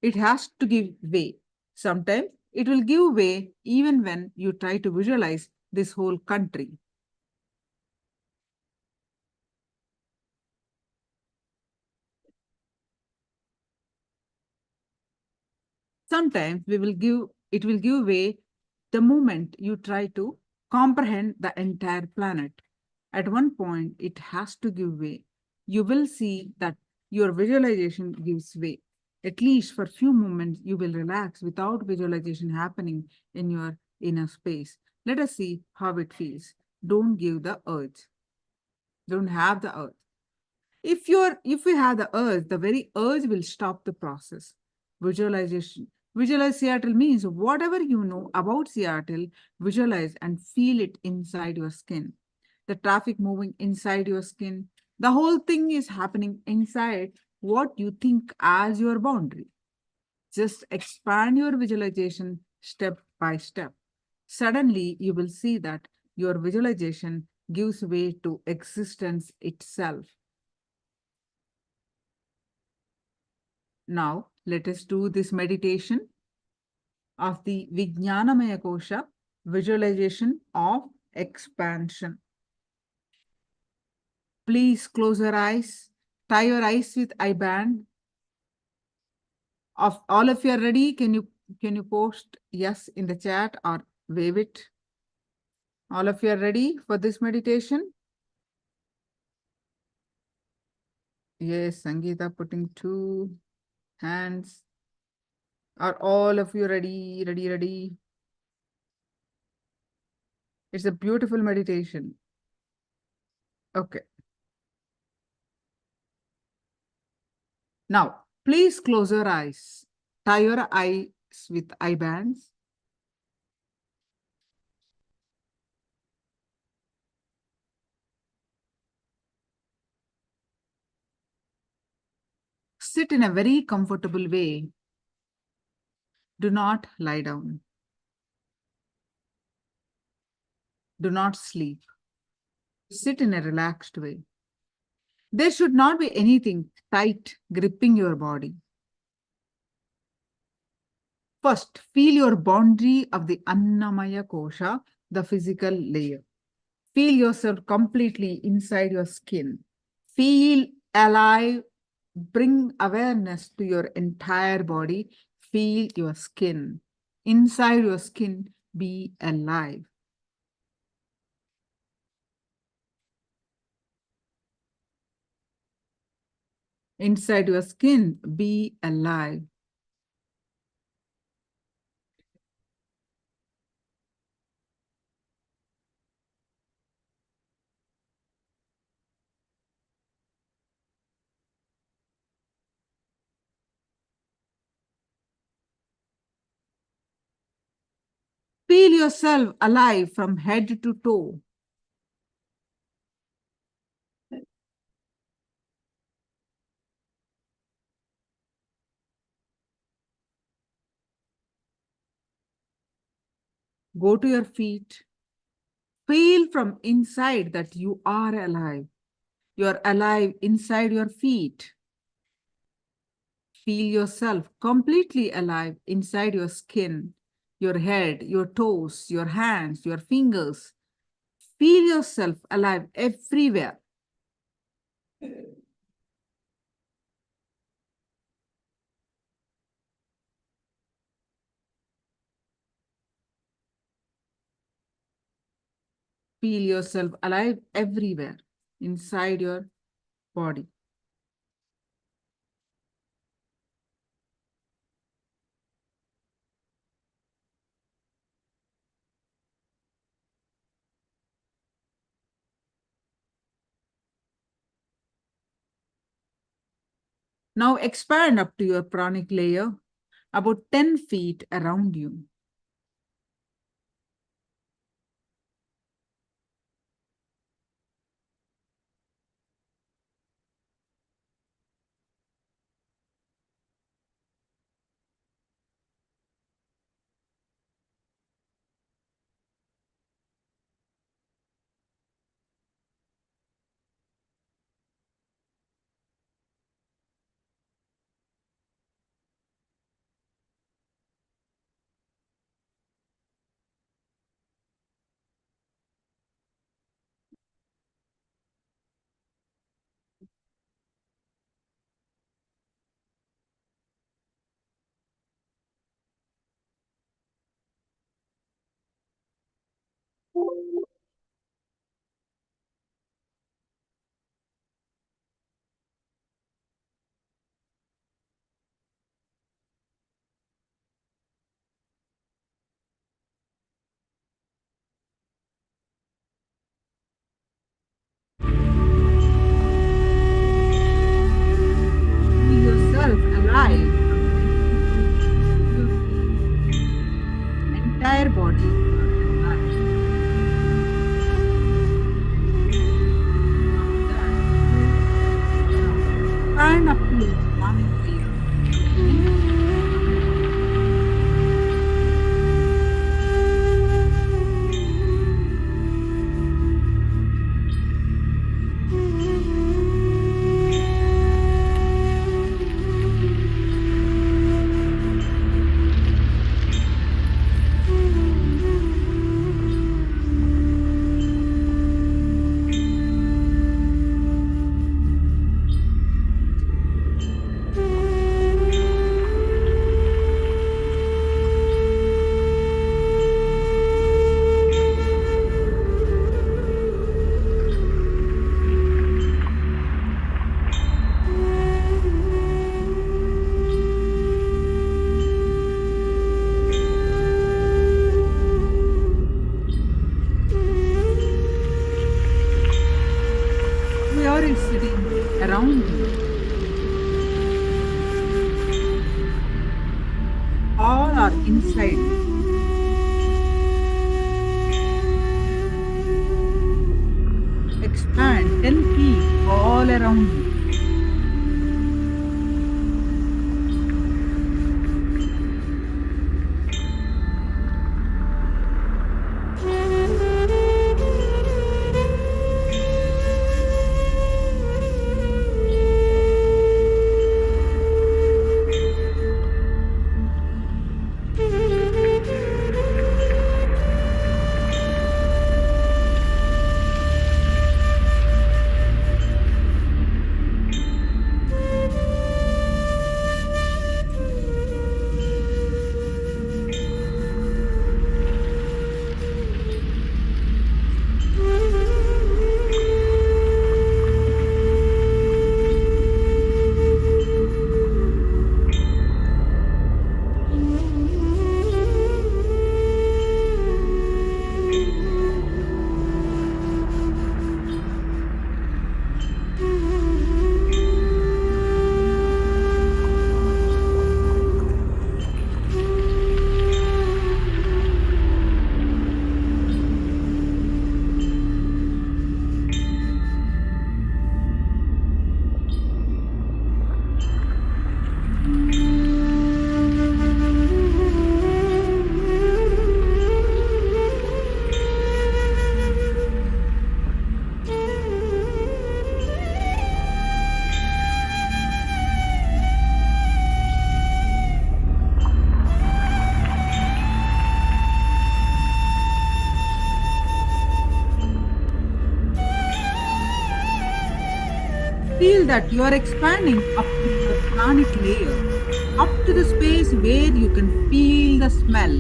S5: It has to give way. Sometimes it will give way even when you try to visualize this whole country. Sometimes it will give way the moment you try to comprehend the entire planet. At one point, it has to give way. You will see that your visualization gives way. At least for a few moments, you will relax without visualization happening in your inner space. Let us see how it feels. Don't give the urge. Don't have the urge. If you have the urge, the very urge will stop the process. Visualization. Visualize Seattle means whatever you know about Seattle, visualize and feel it inside your skin. The traffic moving inside your skin. The whole thing is happening inside what you think as your boundary. Just expand your visualization step by step. Suddenly, you will see that your visualization gives way to existence itself. Now, let us do this meditation of the Vijnanamaya Kosha, visualization of expansion. Please close your eyes, tie your eyes with eye band. Of all of you are ready, can you post yes in the chat or wave it? All of you are ready for this meditation? Yes, Sangeeta putting 2 hands. Are all of you ready? Ready? It's a beautiful meditation. Okay. Now, please close your eyes. Tie your eyes with eye bands. Sit in a very comfortable way. Do not lie down. Do not sleep. Sit in a relaxed way. There should not be anything tight gripping your body. First, feel your boundary of the Annamaya Kosha, the physical layer. Feel yourself completely inside your skin. Feel alive. Bring awareness to your entire body. Feel your skin. Inside your skin, be alive. Inside your skin, be alive. Feel yourself alive from head to toe. Go to your feet. Feel from inside that you are alive. You are alive inside your feet. Feel yourself completely alive inside your skin, your head, your toes, your hands, your fingers. Feel yourself alive everywhere. Feel yourself alive everywhere inside your body. Now expand up to your pranic layer, about 10 feet around you. Feel yourself alive. Your entire body. Expand up to your pranic layer. Whoever is sitting around you, all are inside. Expand 10 feet all around you. Feel that you are expanding up to the pranic layer, up to the space where you can feel the smell.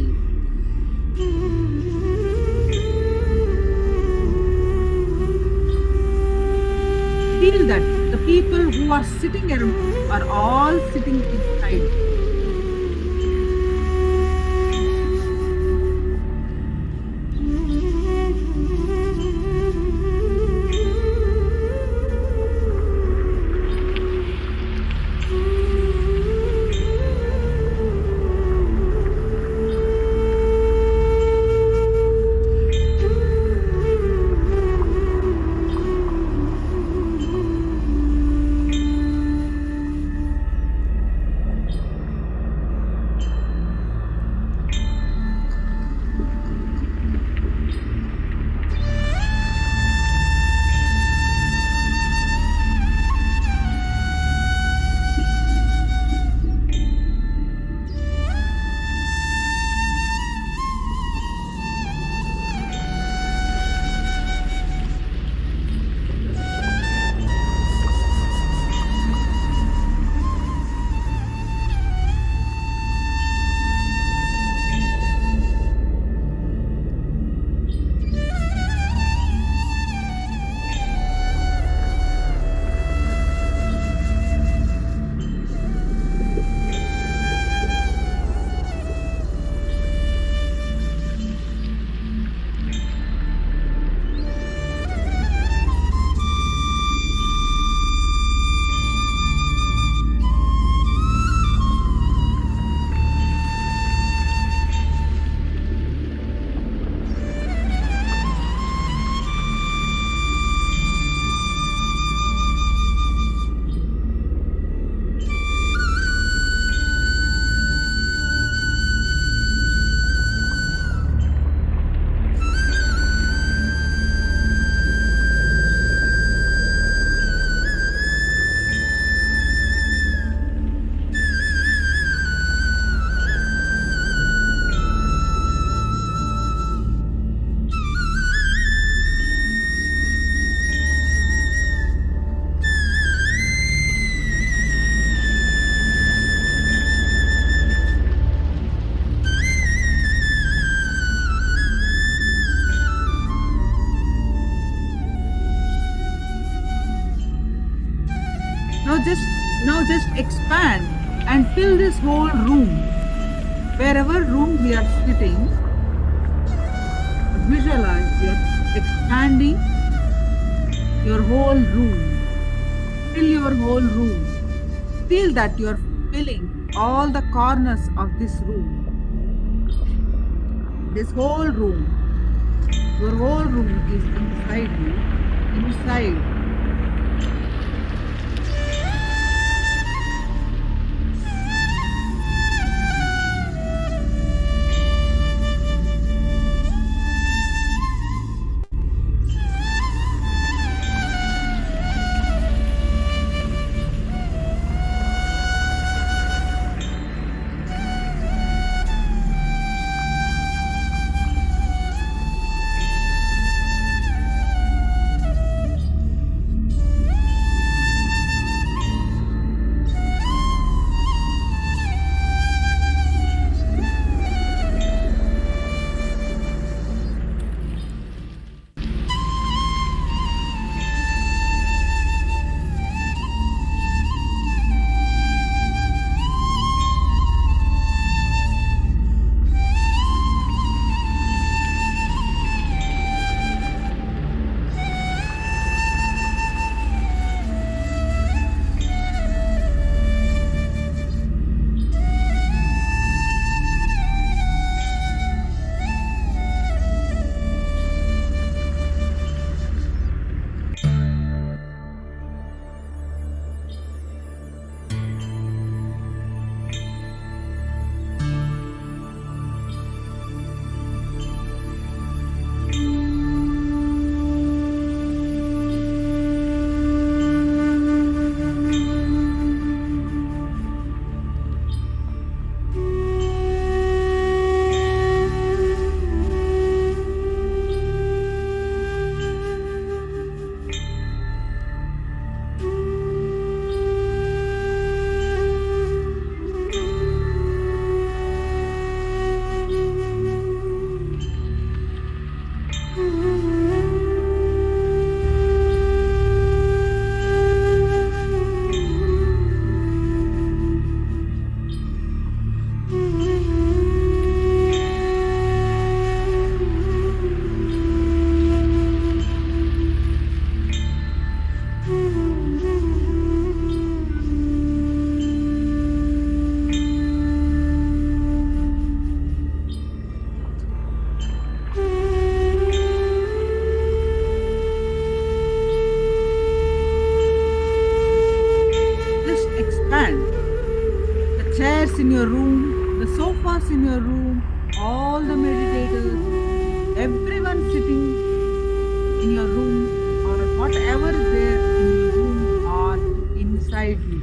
S5: Feel that the people who are sitting around you are all sitting inside. Now just expand and fill this whole room. Wherever room we are sitting, visualize you're expanding your whole room. Fill your whole room. Feel that you're filling all the corners of this room. This whole room. Your whole room is inside you. Inside. chairs in your room, the sofas in your room, all the meditators, everyone sitting in your room or whatever is there in your room are inside you.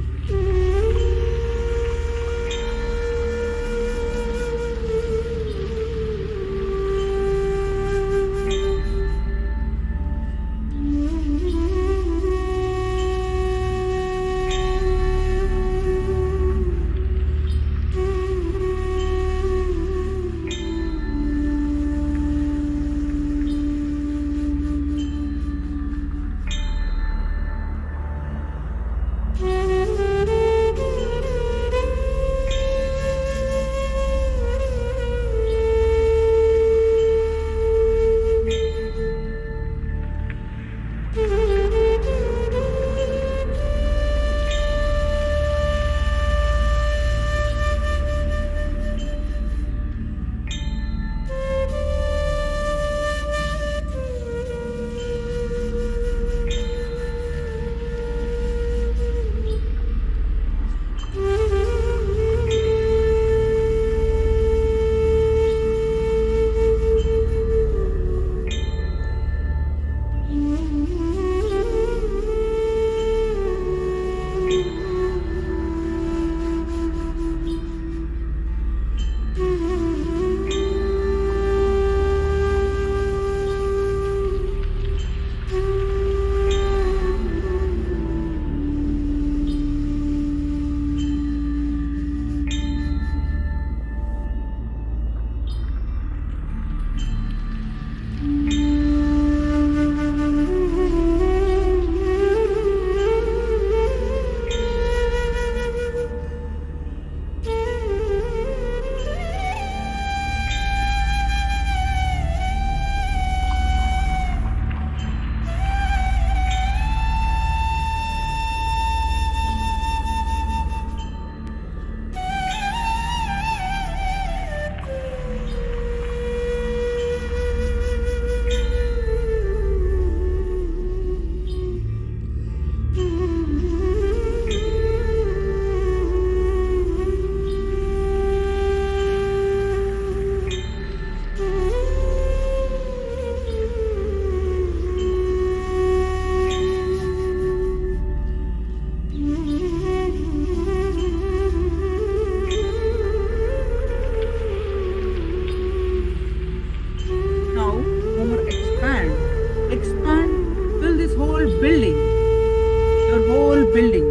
S5: Building.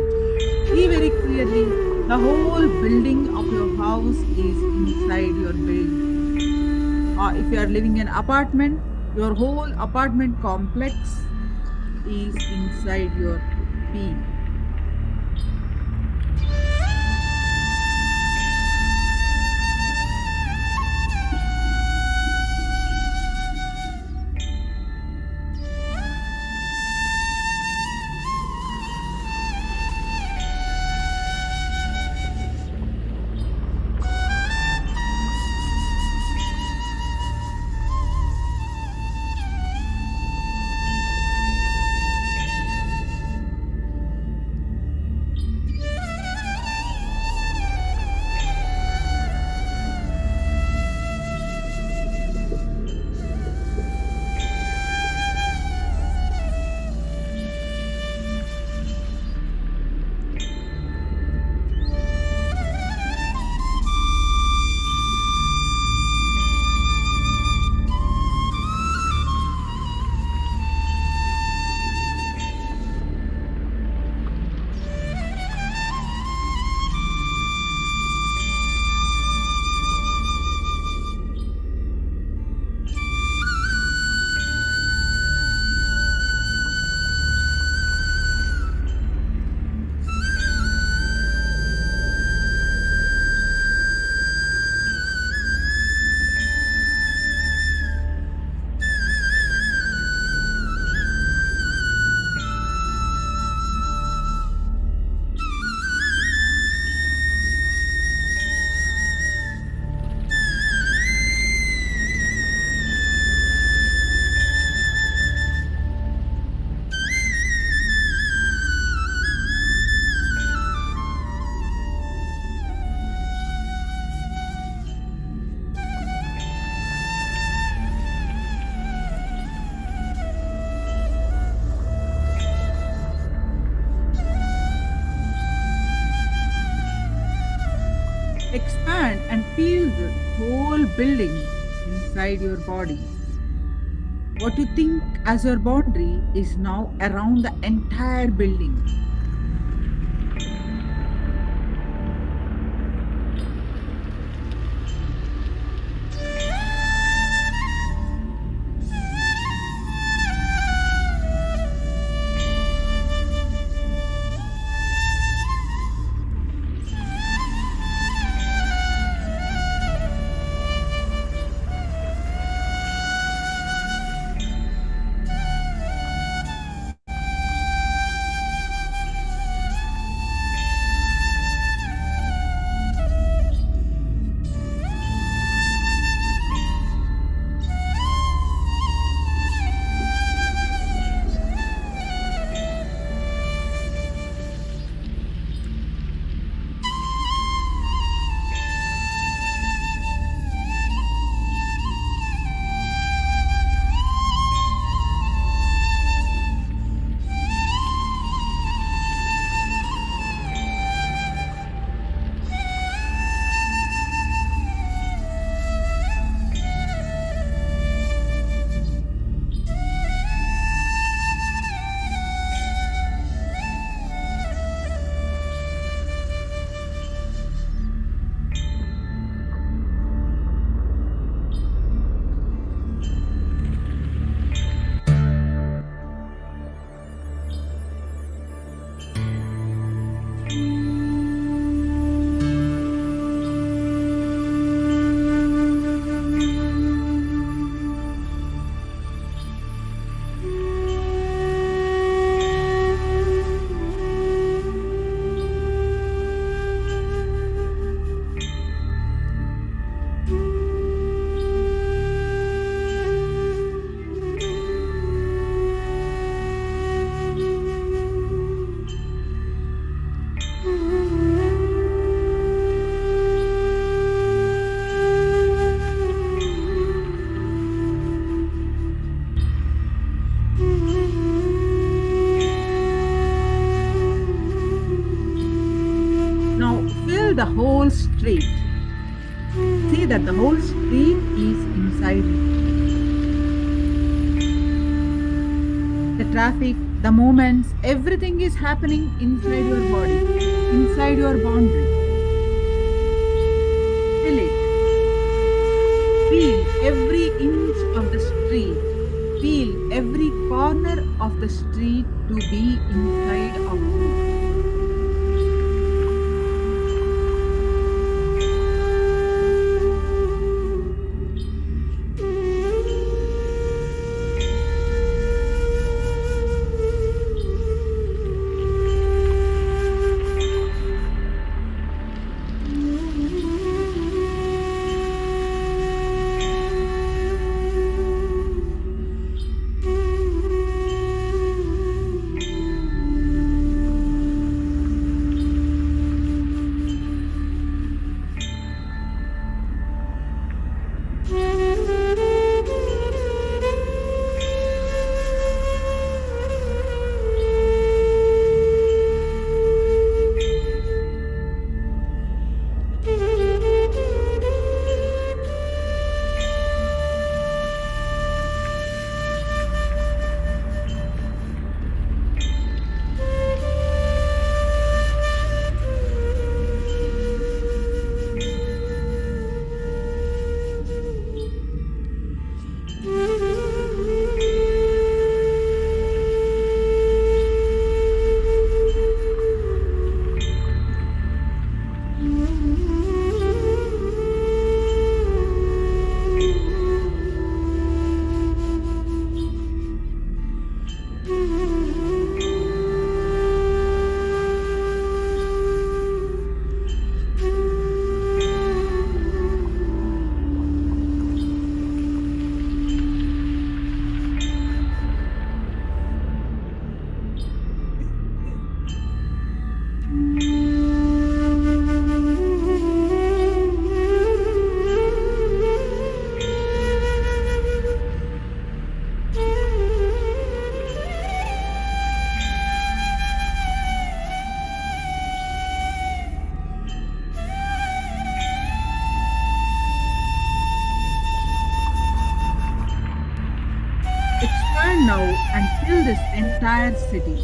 S5: See very clearly, the whole building of your house is inside your building. Or if you are living in an apartment, your whole apartment complex is inside your being. Expand and feel the whole building inside your body. What you think as your boundary is now around the entire building. The whole street. See that the whole street is inside you. The traffic, the moments, everything is happening inside your body, inside your boundary. Feel it. Feel every inch of the street. Feel every corner of the street to be inside of you. Fill this entire city.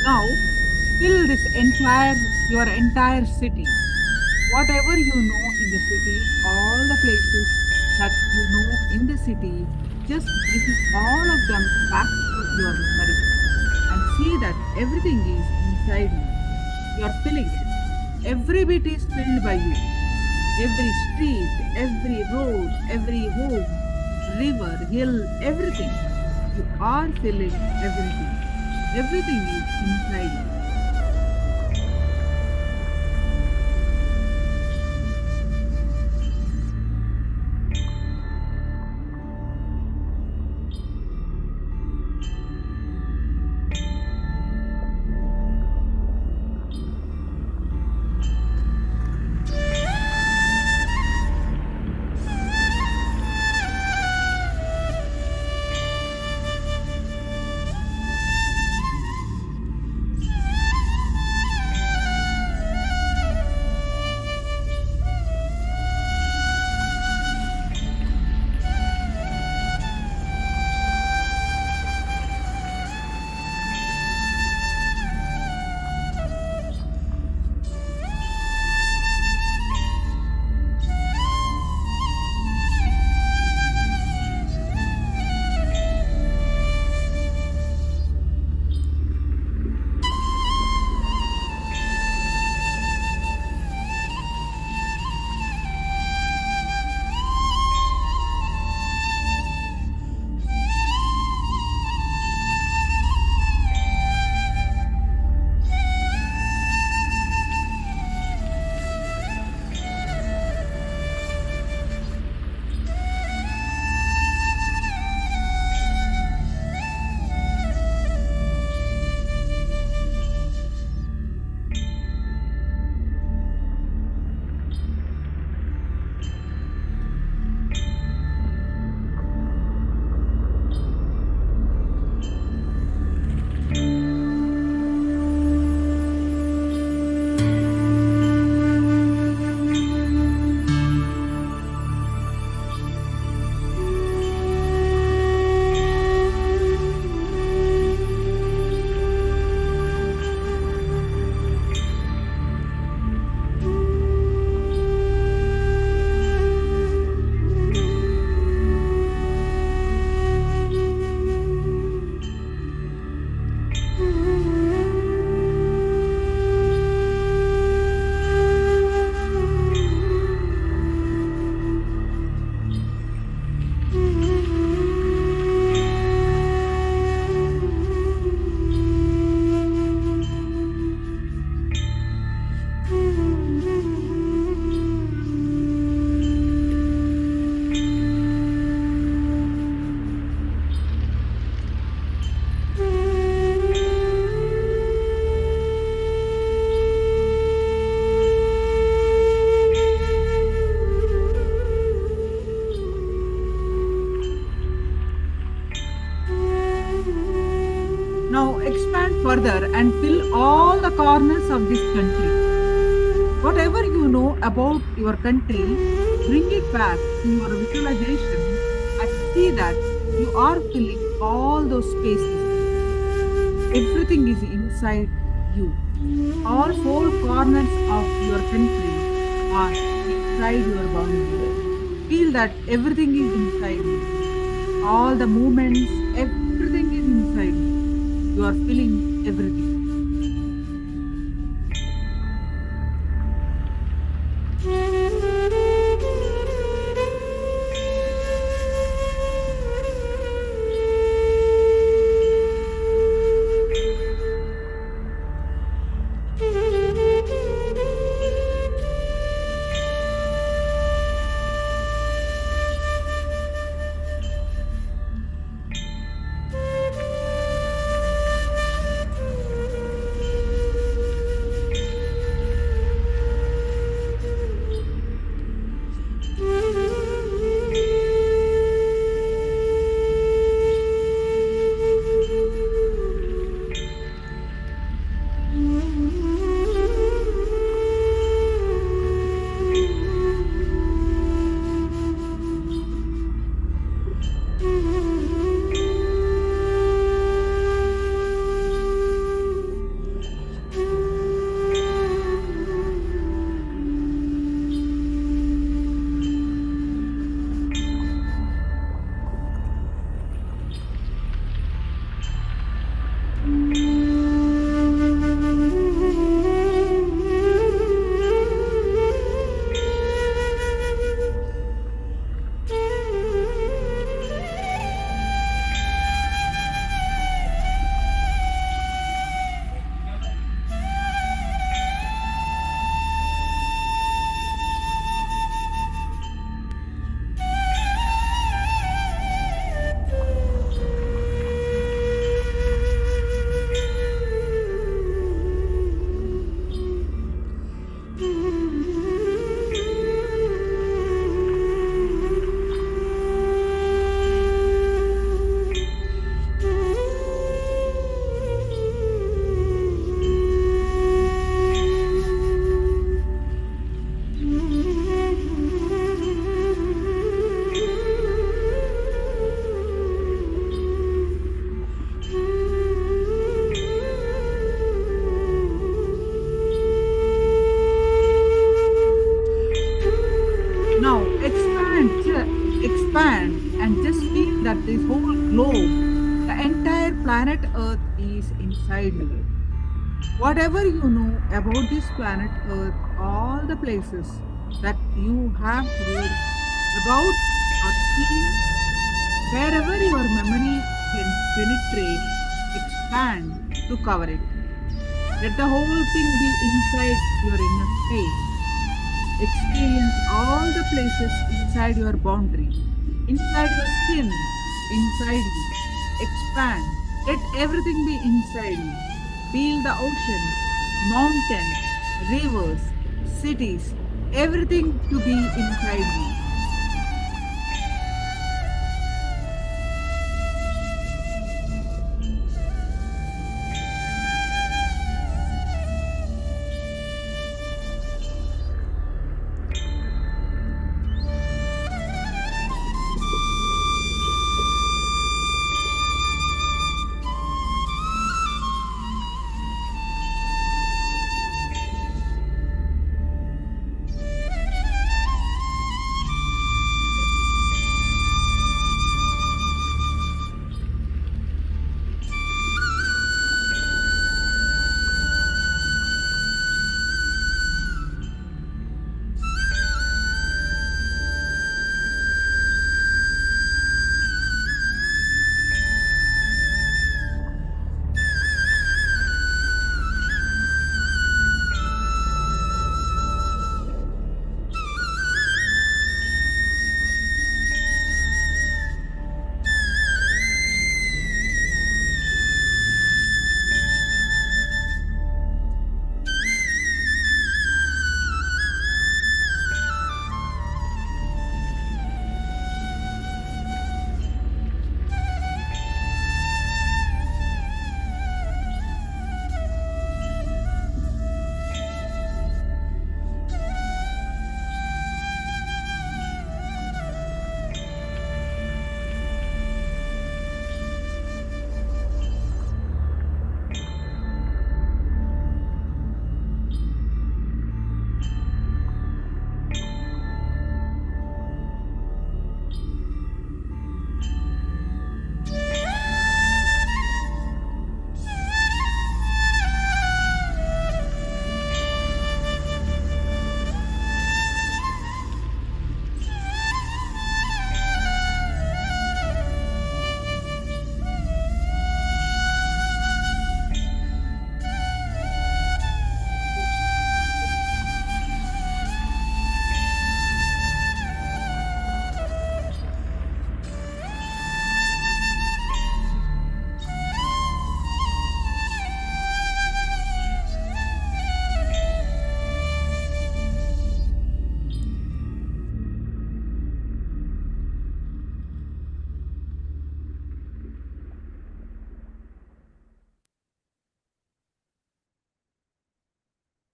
S5: Now, fill your entire city. Whatever you know in the city, all the places that you know in the city, just bring all of them back to your memory and see that everything is inside you. You are filling it. Every bit is filled by you. Every street, every road, every home, river, hill, everything. You are filling everything. Everything is inside you. further and fill all the corners of this country. Whatever you know about your country, bring it back to your visualization and see that you are filling all those spaces. Everything is inside you. All four corners of your country are inside your boundary. Feel that everything is inside you. All the movements, everything is inside you. You are feeling everything. Now expand and just feel that this whole globe, the entire planet Earth is inside you. Whatever you know about this planet Earth, all the places that you have read about or seen, wherever your memory can penetrate, expand to cover it. Let the whole thing be inside your inner space. Experience all the places inside your boundary, inside your skin, inside you. Expand. Let everything be inside you. Feel the ocean, mountains, rivers, cities, everything to be inside you.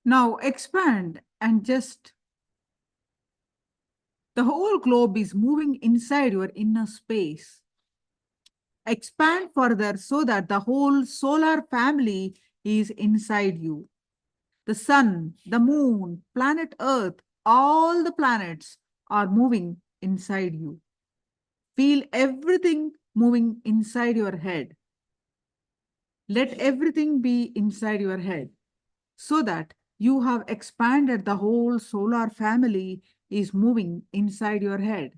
S5: Now expand and just the whole globe is moving inside your inner space. Expand further so that the whole solar family is inside you. The sun, the moon, planet Earth, all the planets are moving inside you. Feel everything moving inside your head. Let everything be inside your head so that you have expanded the whole solar family is moving inside your head.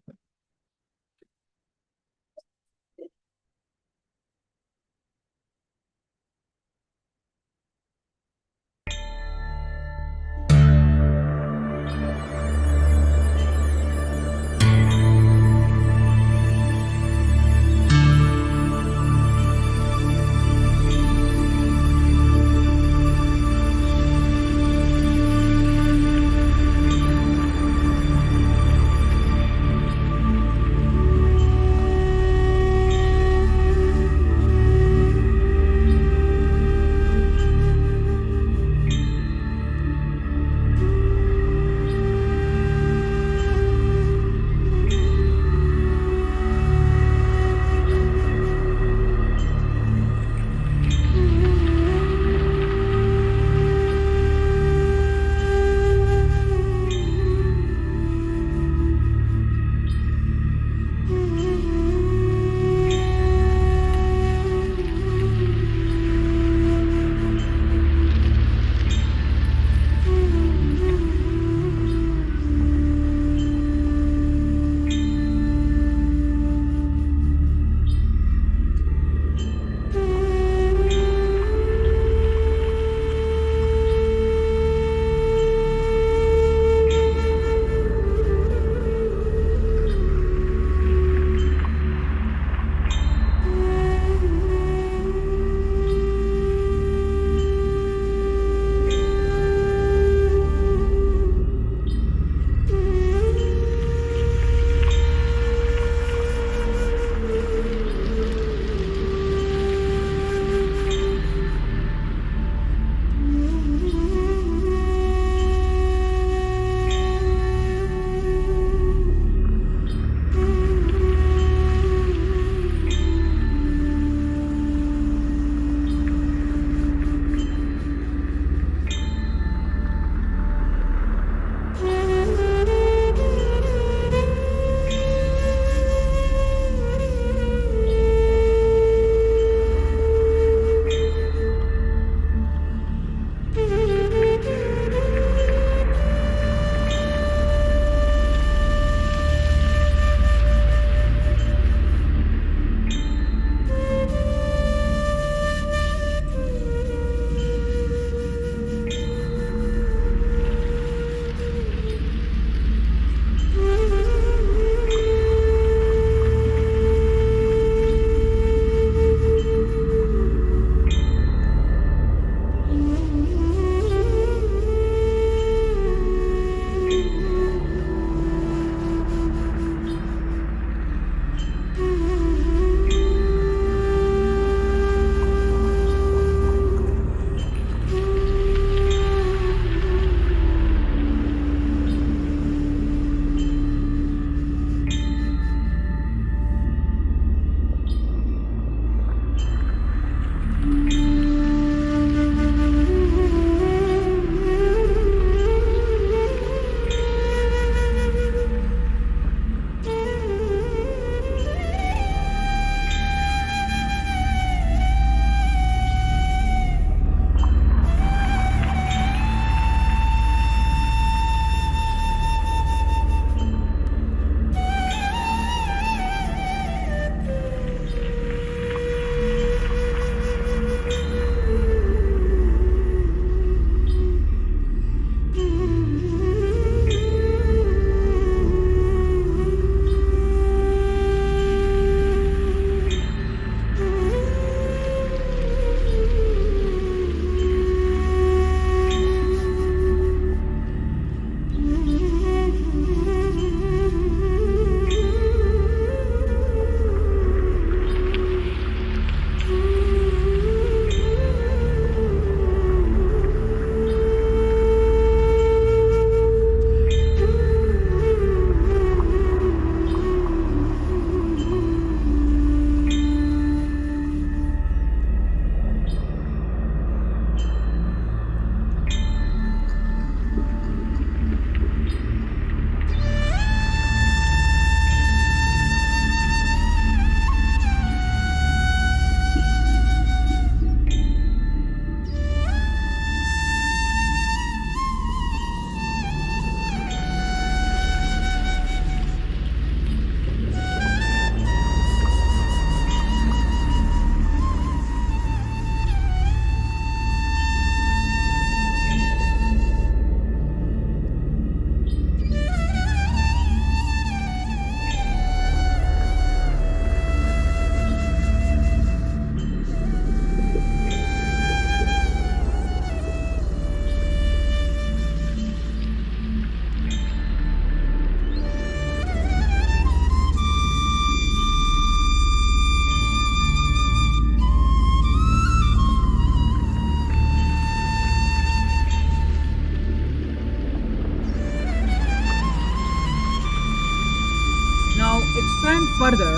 S5: expand further,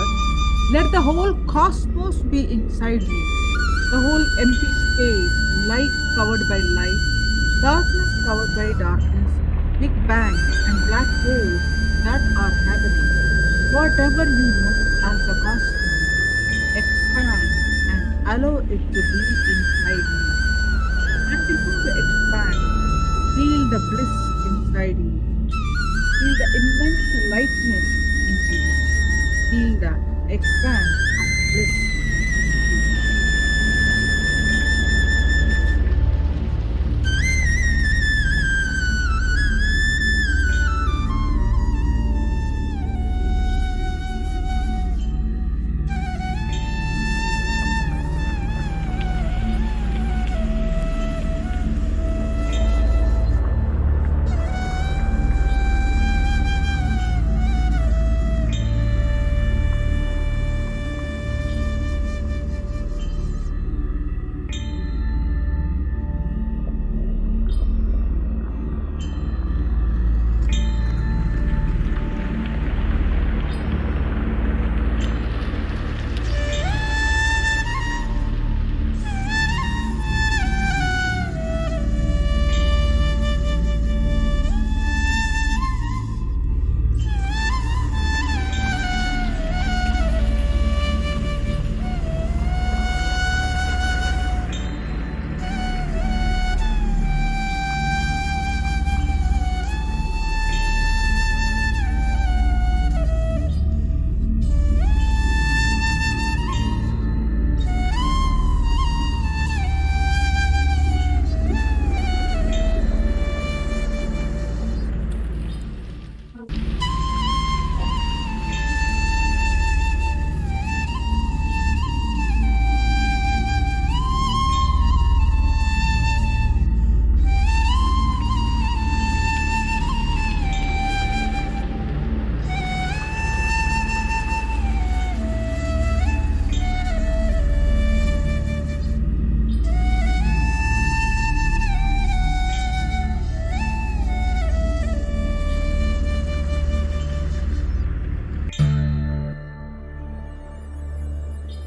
S5: let the whole cosmos be inside you. The whole empty space, light covered by light, darkness covered by darkness, big bang and black holes that are happening. Whatever you know as the cosmos, expand and allow it to be inside you. Continue to expand. Feel the bliss inside you. Feel the immense lightness inside you. Feel the expanse of bliss inside you.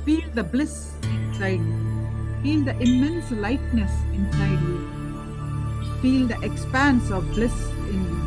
S5: Feel the bliss inside you. Feel the immense lightness inside you. Feel the expanse of bliss in you.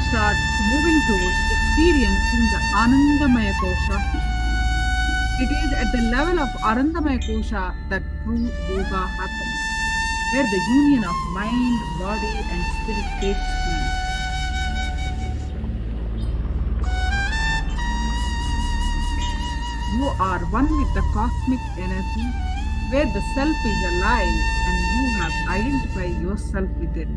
S5: start moving towards experiencing the Anandamaya Kosha. It is at the level of Anandamaya Kosha that true yoga happens, where the union of mind, body, and spirit takes place. You are one with the cosmic energy, where the self is alive and you have identified yourself with it.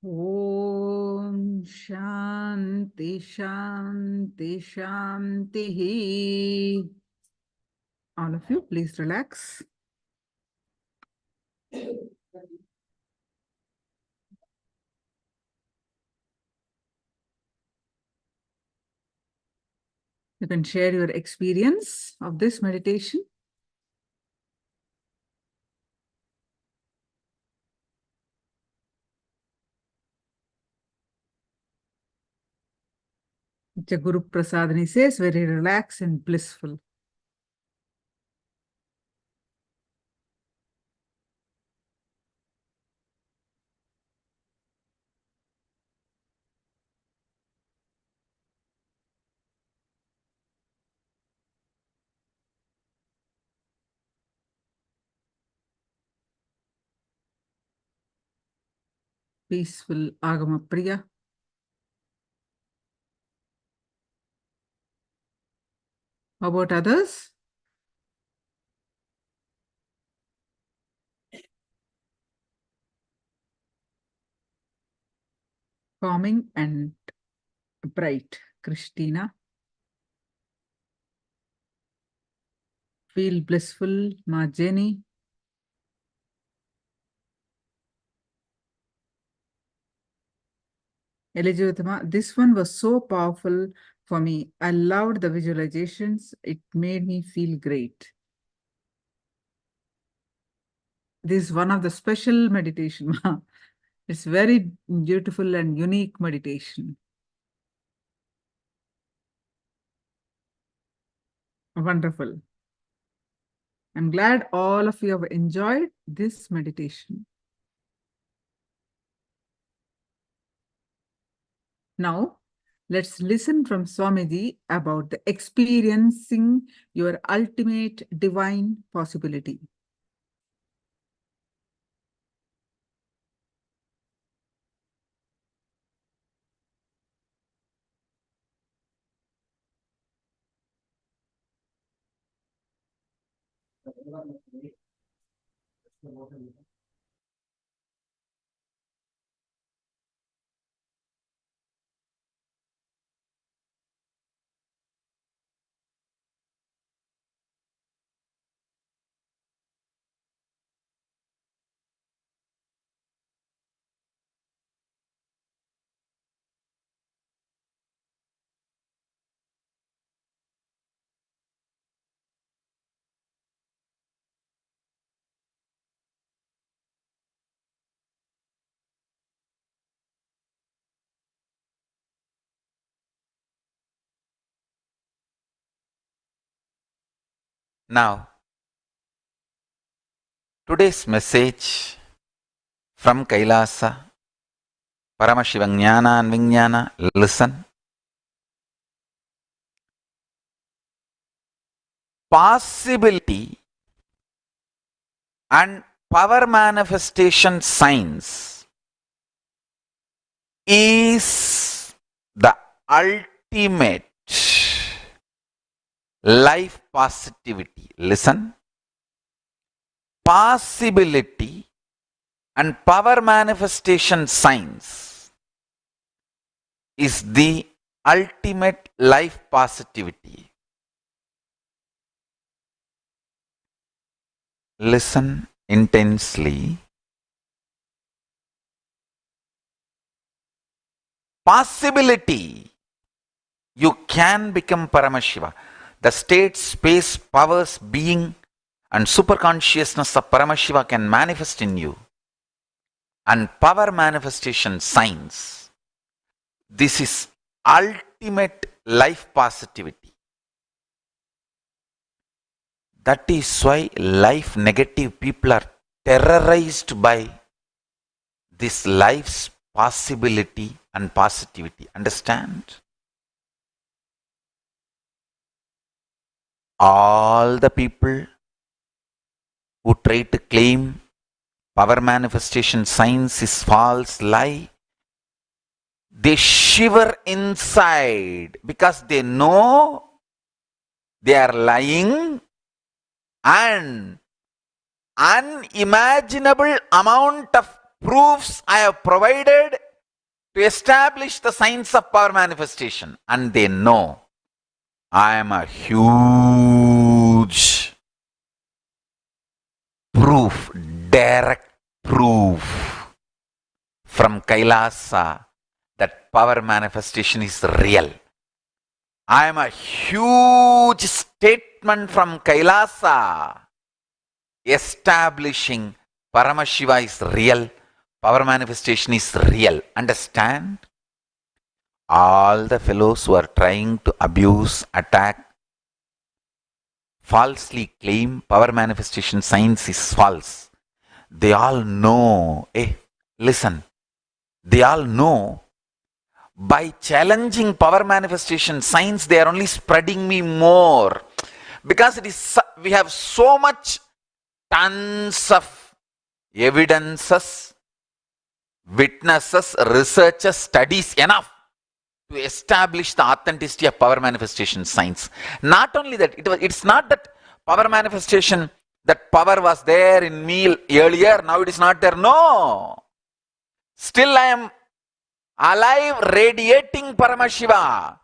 S5: Om Shanti Shanti Shanti. All of you, please relax. You can share your experience of this meditation. Guru Prasadani says, very relaxed and blissful. Peaceful Agama Priya. How about others? Calming and bright. Christina. Feel blissful. Ma Jenny. Elizabeth, this one was so powerful for me. I loved the visualizations. It made me feel great. This is one of the special meditation. It's very beautiful and unique meditation. Wonderful. I'm glad all of you have enjoyed this meditation. Now, let's listen from Swamiji about the experiencing your ultimate divine possibility.
S9: Now, today's message from Kailasa, Paramashivoham and Vijnana, listen. Possibility and power manifestation science is the ultimate life positivity. Listen. Possibility and power manifestation science is the ultimate life positivity. Listen intensely. Possibility. You can become Paramashiva. The state, space, powers, being and superconsciousness of Paramashiva can manifest in you. And power manifestation science. This is ultimate life positivity. That is why life negative people are terrorized by this life's possibility and positivity. Understand? All the people who try to claim power manifestation science is false lie, they shiver inside because they know they are lying, and unimaginable amount of proofs I have provided to establish the science of power manifestation, and they know I am a huge proof, direct proof from Kailasa that power manifestation is real. I am a huge statement from Kailasa establishing Paramashiva is real, power manifestation is real. Understand? All the fellows who are trying to abuse, attack, falsely claim power manifestation science is false. They all know, listen, they all know by challenging power manifestation science, they are only spreading me more. Because we have so much, tons of evidences, witnesses, researchers, studies, enough to establish the authenticity of power manifestation science. Not only that, it's not that power manifestation, that power was there in me earlier, now it is not there. No. Still I am alive, radiating Paramashiva.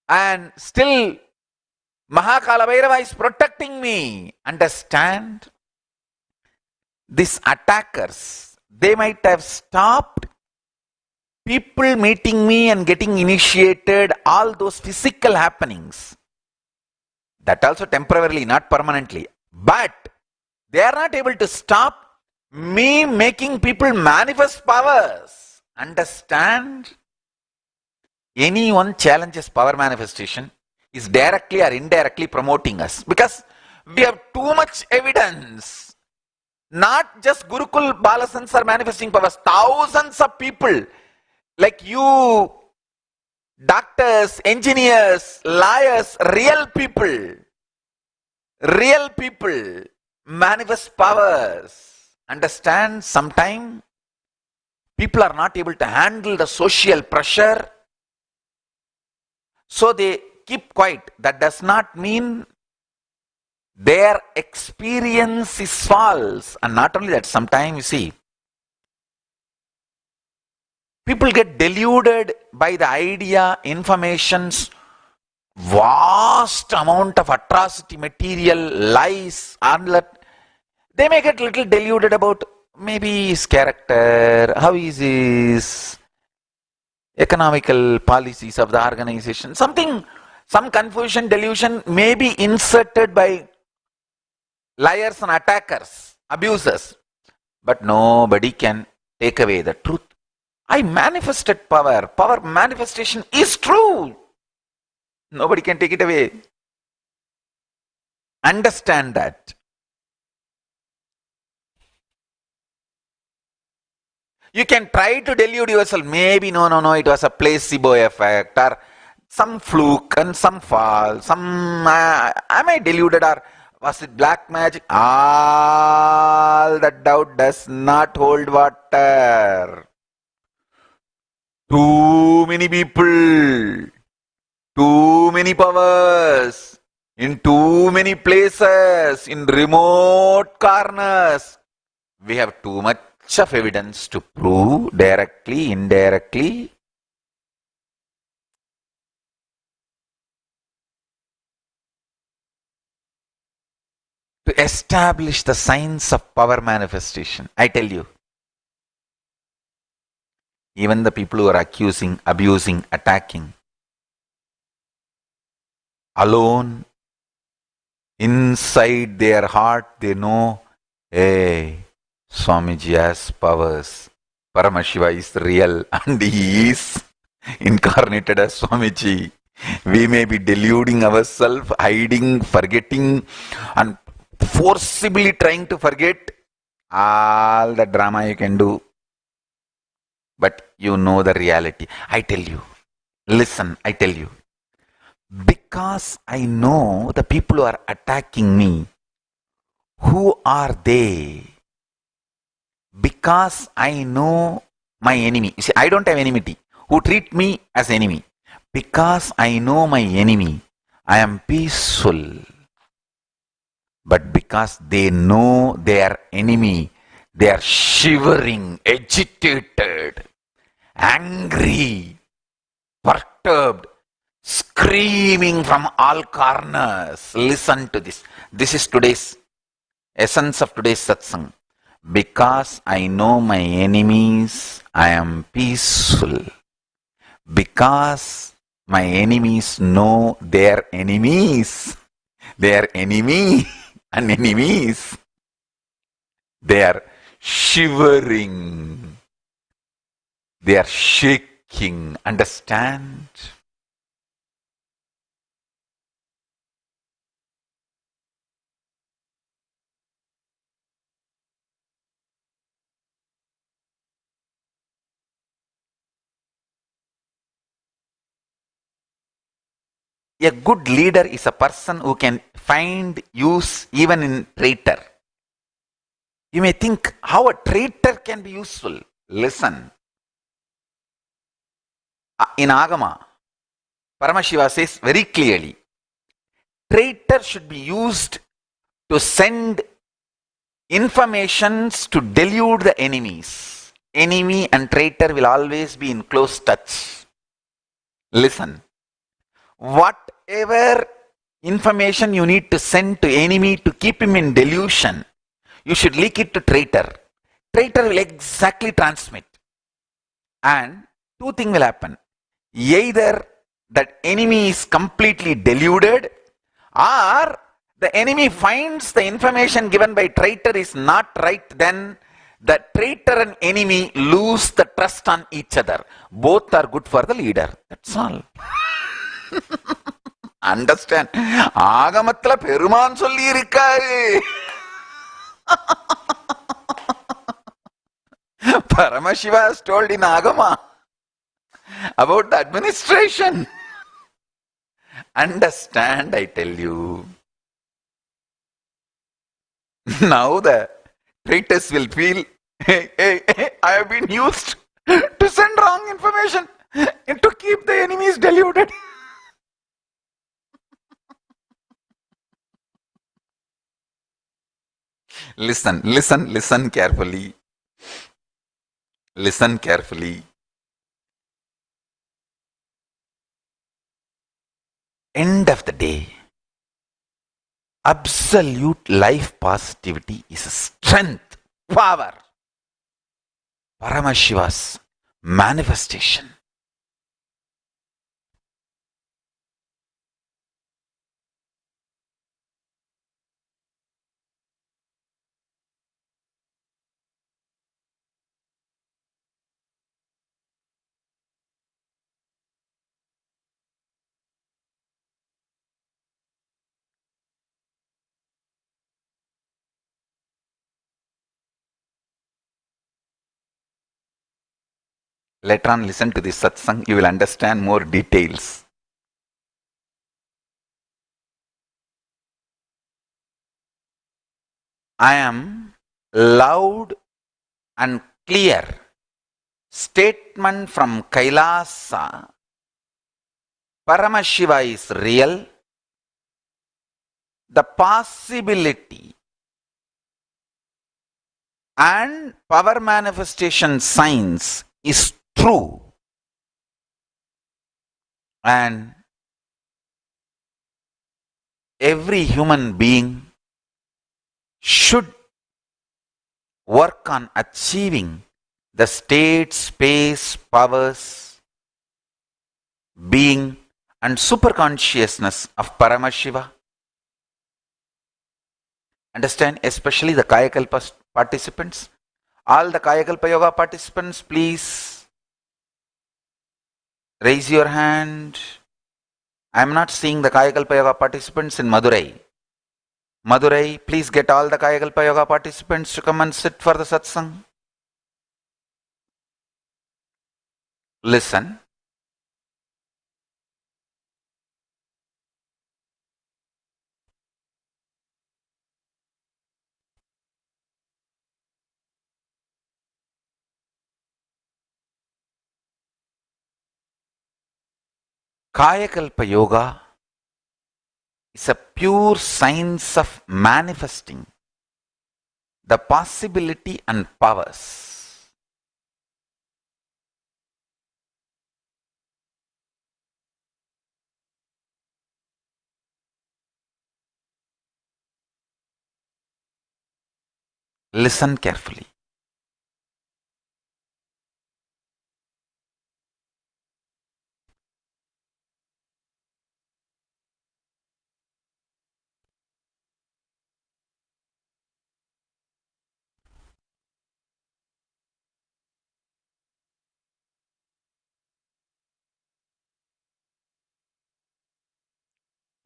S9: And still Mahakala Bhairava is protecting me. Understand? These attackers, they might have stopped people meeting me and getting initiated, all those physical happenings. That also temporarily, not permanently. But they are not able to stop me making people manifest powers. Understand? Anyone challenges power manifestation is directly or indirectly promoting us. Because we have too much evidence. Not just Gurukul Balasans are manifesting powers. Thousands of people like you, doctors, engineers, lawyers, real people manifest powers. Understand? Sometimes people are not able to handle the social pressure, so they keep quiet. That does not mean their experience is false. And not only that, sometimes you see, people get deluded by the idea, informations, vast amount of atrocity material, lies, they may get little deluded about maybe his character, how is his economical policies of the organization. Something, some confusion, delusion may be inserted by liars and attackers, abusers. But nobody can take away the truth. I manifested power. Power manifestation is true. Nobody can take it away. Understand that. You can try to delude yourself. Maybe no, it was a placebo effect or some fluke and some fall. Am I deluded or was it black magic? All that doubt does not hold water. Too many people, too many powers, in too many places, in remote corners. We have too much of evidence to prove directly, indirectly. To establish the science of power manifestation. I tell you, even the people who are accusing, abusing, attacking, alone, inside their heart, they know, hey, Swamiji has powers. Paramashiva is real and he is incarnated as Swamiji. We may be deluding ourselves, hiding, forgetting, and forcibly trying to forget all the drama you can do. But you know the reality. I tell you, listen, I tell you. Because I know the people who are attacking me, who are they? Because I know my enemy. You see, I don't have enmity. Who treat me as enemy? Because I know my enemy, I am peaceful. But because they know their enemy, they are shivering, agitated, angry, perturbed, screaming from all corners. Listen to this. This is today's essence of today's satsang. Because I know my enemies, I am peaceful. Because my enemies know their enemies, their enemy and enemies, they are shivering, they are shaking. Understand? A good leader is a person who can find use even in traitor. You may think how a traitor can be useful. Listen. In Agama, Paramashiva says very clearly, traitor should be used to send informations to delude the enemies. Enemy and traitor will always be in close touch. Listen. Whatever information you need to send to enemy to keep him in delusion, you should leak it to traitor. Traitor will exactly transmit. And two things will happen. Either that enemy is completely deluded, or the enemy finds the information given by traitor is not right, then the traitor and enemy lose the trust on each other. Both are good for the leader. That's all. Understand? ஆகமத்துல பெருமான் சொல்லி இருக்காரு. Paramashiva has told in Agama about the administration. Understand, I tell you. Now the traitors will feel, hey, I have been used to send wrong information and to keep the enemies deluded. Listen carefully. Listen carefully. End of the day, absolute life positivity is a strength, power. Paramashiva's manifestation. Later on, listen to this satsang, you will understand more details. I am loud and clear statement from Kailasa. Paramashiva is real. The possibility and power manifestation science is true. And every human being should work on achieving the state, space, powers, being, and superconsciousness of Paramashiva. Understand, especially the Kayakalpa participants. All the Kayakalpa Yoga participants, please raise your hand. I am not seeing the Kayakalpa Yoga participants in Madurai. Madurai, please get all the Kayakalpa Yoga participants to come and sit for the satsang. Listen. Kayakalpa Yoga is a pure science of manifesting the possibility and powers. Listen carefully.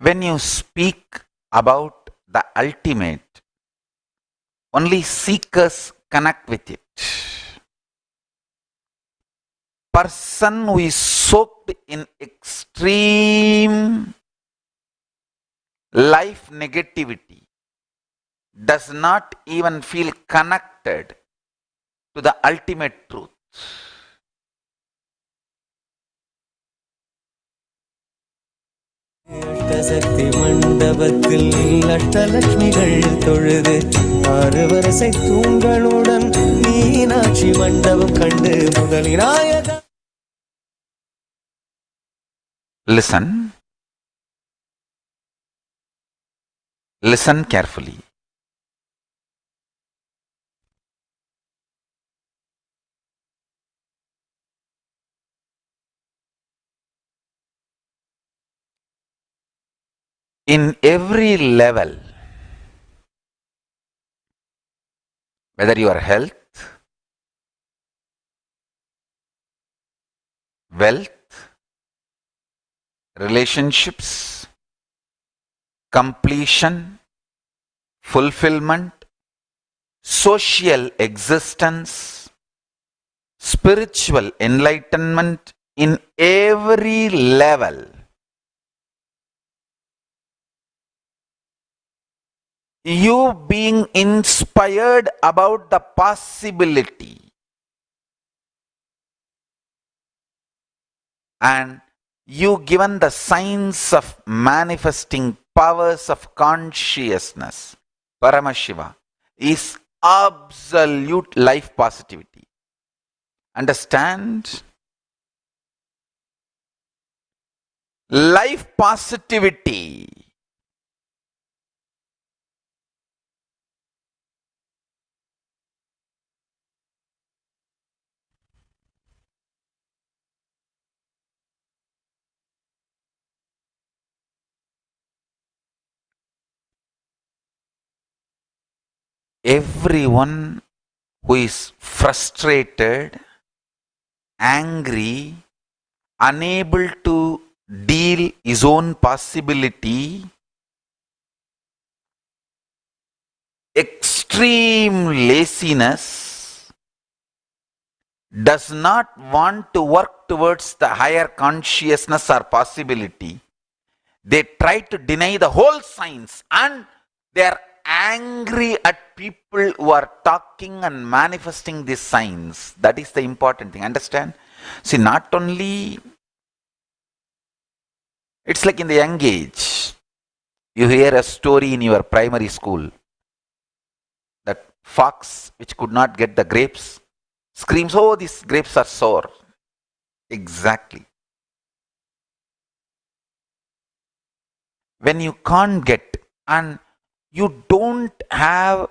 S9: When you speak about the ultimate, only seekers connect with it. Person who is soaked in extreme life negativity does not even feel connected to the ultimate truth.
S10: அஷ்டசக்தி மண்டபத்தில் அஷ்டலட்சுமிகள் தொழுது ஆறு வரிசை தூண்களுடன் மீனாட்சி மண்டபம் கண்டு முதலினாயக.
S9: Listen. Listen carefully. In every level, whether your health, wealth, relationships, completion, fulfillment, social existence, spiritual enlightenment, in every level, you being inspired about the possibility and you given the science of manifesting powers of consciousness, Paramashiva, is absolute life positivity. Understand? Life positivity. Everyone who is frustrated, angry, unable to deal his own possibility, extreme laziness, does not want to work towards the higher consciousness or possibility, they try to deny the whole science, and they are angry at people who are talking and manifesting this science. That is the important thing. Understand? See, not only, it's like in the young age, you hear a story in your primary school that fox which could not get the grapes screams, oh, these grapes are sour. Exactly. When you can't get and you don't have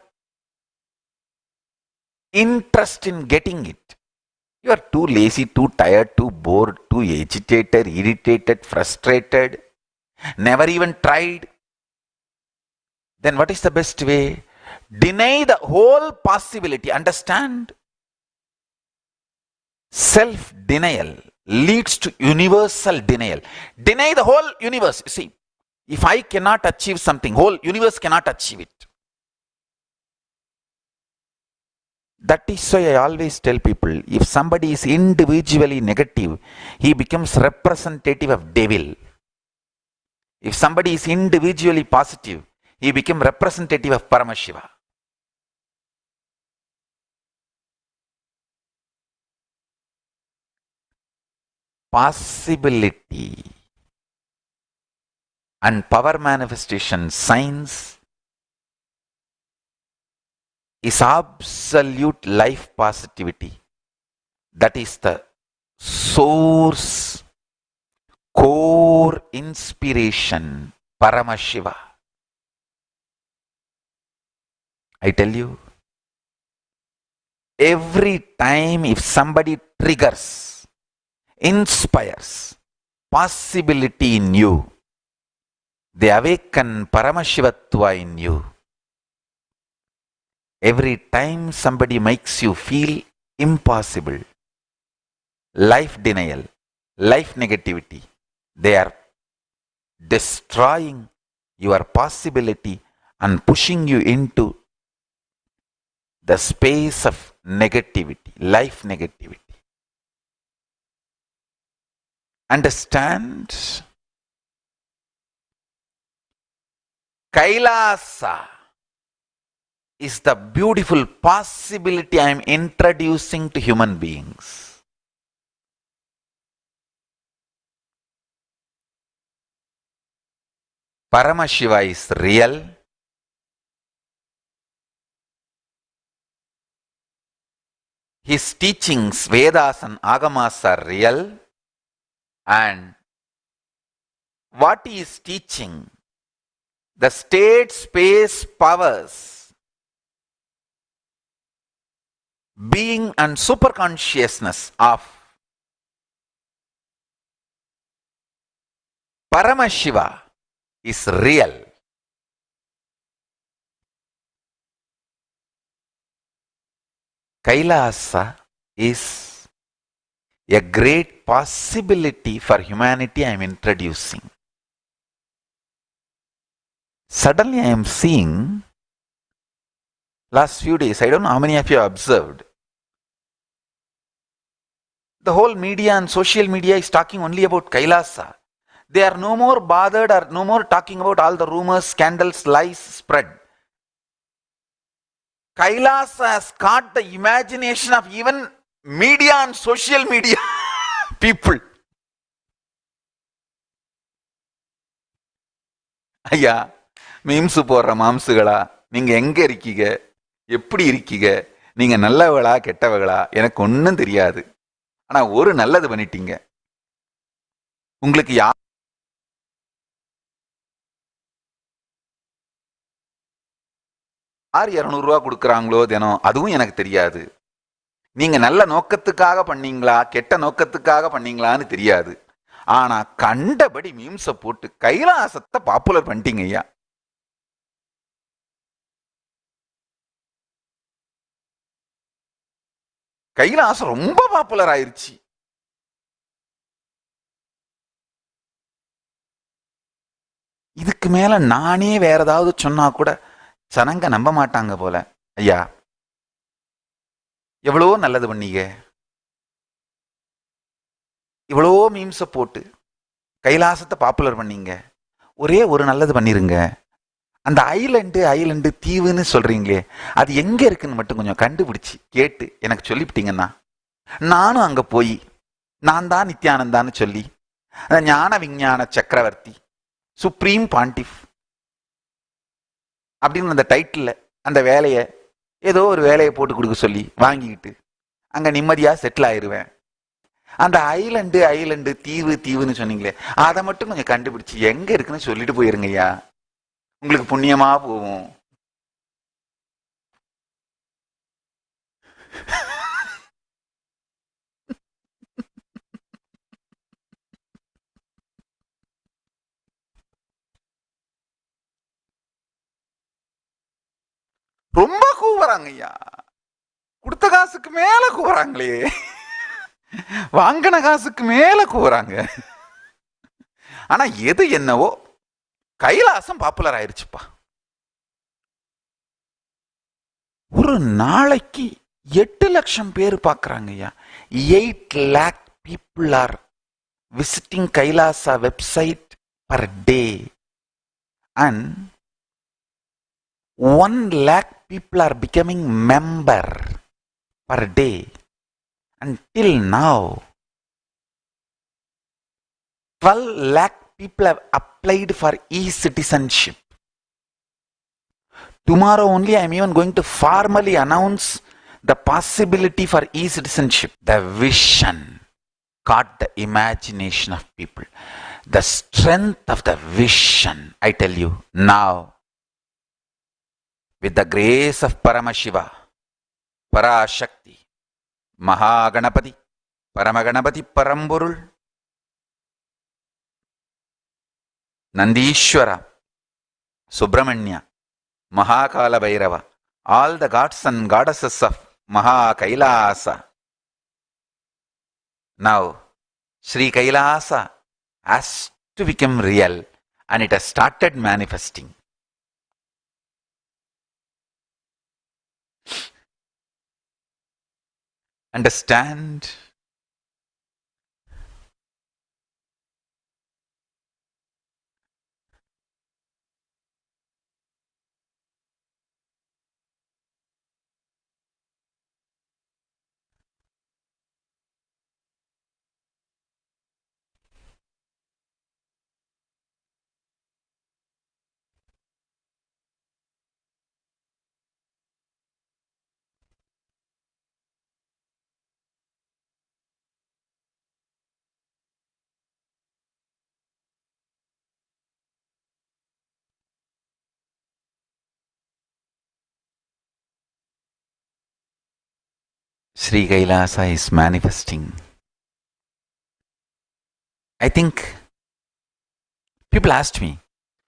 S9: interest in getting it, you are too lazy, too tired, too bored, too agitated, irritated, frustrated, never even tried, then what is the best way? Deny the whole possibility. Understand? Self-denial leads to universal denial. Deny the whole universe. You see, if I cannot achieve something, whole universe cannot achieve it. That is why I always tell people, if somebody is individually negative, he becomes representative of devil. If somebody is individually positive, he becomes representative of Paramashiva. Possibility and power manifestation science is absolute life positivity. That is the source, core inspiration, Paramashiva. I tell you, every time if somebody triggers, inspires possibility in you, they awaken Paramashivatva in you. Every time somebody makes you feel impossible, life denial, life negativity, they are destroying your possibility and pushing you into the space of negativity, life negativity. Understand? Kailasa is the beautiful possibility I am introducing to human beings. Paramashiva is real. His teachings, Vedas and Agamas are real. And what he is teaching, the state space powers, being and superconsciousness of Paramashiva is real. Kailasa is a great possibility for humanity I am introducing. Suddenly I am seeing, last few days, I don't know how many of you have observed, the whole media and social media is talking only about Kailasa. They are no more bothered or no more talking about all the rumors, scandals, lies spread. Kailasa has caught the imagination of even media and social media people. ஐயா memes போடுற மாம்சுகளா, நீங்க எங்க இருக்கீங்க, எப்படி இருக்கீங்க, நீங்க நல்லவங்களா கெட்டவங்களா எனக்கு ஒன்றும் தெரியாது. ஆனா ஒரு நல்லது பண்ணிட்டீங்க. உங்களுக்கு யார் 200 ரூபா கொடுக்குறாங்களோ தினம், அதுவும் எனக்கு தெரியாது. நீங்க நல்ல நோக்கத்துக்காக பண்ணீங்களா கெட்ட நோக்கத்துக்காக பண்ணீங்களான்னு தெரியாது. ஆனா கண்டபடி மீம்ஸ போட்டு கைலாசத்தை பாப்புலர் பண்ணிட்டீங்க ஐயா. கைலாசம் ரொம்ப பாப்புலர் ஆயிருச்சு. இதுக்கு மேல நானே வேற ஏதாவது சொன்னா கூட ஜனங்க நம்ப மாட்டாங்க போல. ஐயா எவ்வளோ நல்லது பண்ணீங்க, இவ்வளோ மீம்ஸை போட்டு கைலாசத்தை பாப்புலர் பண்ணீங்க. ஒரே ஒரு நல்லது பண்ணிருங்க. அந்த ஐலண்டு தீவுன்னு சொல்றீங்களே, அது எங்க இருக்குன்னு மட்டும் கொஞ்சம் கண்டுபிடிச்சு கேட்டு எனக்கு சொல்லிவிட்டீங்கன்னா நானும் அங்க போய் நான் தான் நித்யானந்தான்னு சொல்லி அந்த ஞான விஞ்ஞான சக்கரவர்த்தி சுப்ரீம் பாண்டிஃப் அப்படின்னு அந்த டைட்டில் அந்த வேலையை ஏதோ ஒரு வேலையை போட்டு கொடுக்க சொல்லி வாங்கிக்கிட்டு அங்க நிம்மதியா செட்டில் ஆயிடுவேன். அந்த ஐலண்டு தீவுன்னு சொன்னீங்களே, அதை மட்டும் கொஞ்சம் கண்டுபிடிச்சு எங்க இருக்குன்னு சொல்லிட்டு போயிருங்க ஐயா, உங்களுக்கு புண்ணியமா போகும். ரொம்ப கூவுறாங்க ஐயா, கொடுத்த காசுக்கு மேல கூவுறாங்களே, வாங்கின காசுக்கு மேல கூவுறாங்க. ஆனா எது என்னவோ கைலாசம் பாப்புலர் ஆயிருச்சுப்பா. ஒரு நாளைக்கு 8 லட்சம் பேர் பார்க்கறாங்க ஐயா. 8 lakh people are visiting Kailasa website per day and 1 lakh people are becoming member per day. Until now 12 lakh people have applied for e-citizenship. Tomorrow only I am even going to formally announce the possibility for e-citizenship. The vision caught the imagination of people. The strength of the vision, I tell you, now with the grace of Paramashiva, Parashakti, Mahaganapati, Paramaganapati Paramburul, Nandishwara, Subramanya, Mahakala Bhairava, all the gods and goddesses of Kailasa. Now, Sri Kailasa has to become real and it has started manifesting. Understand? Sri Kailasa is manifesting. I think people asked me,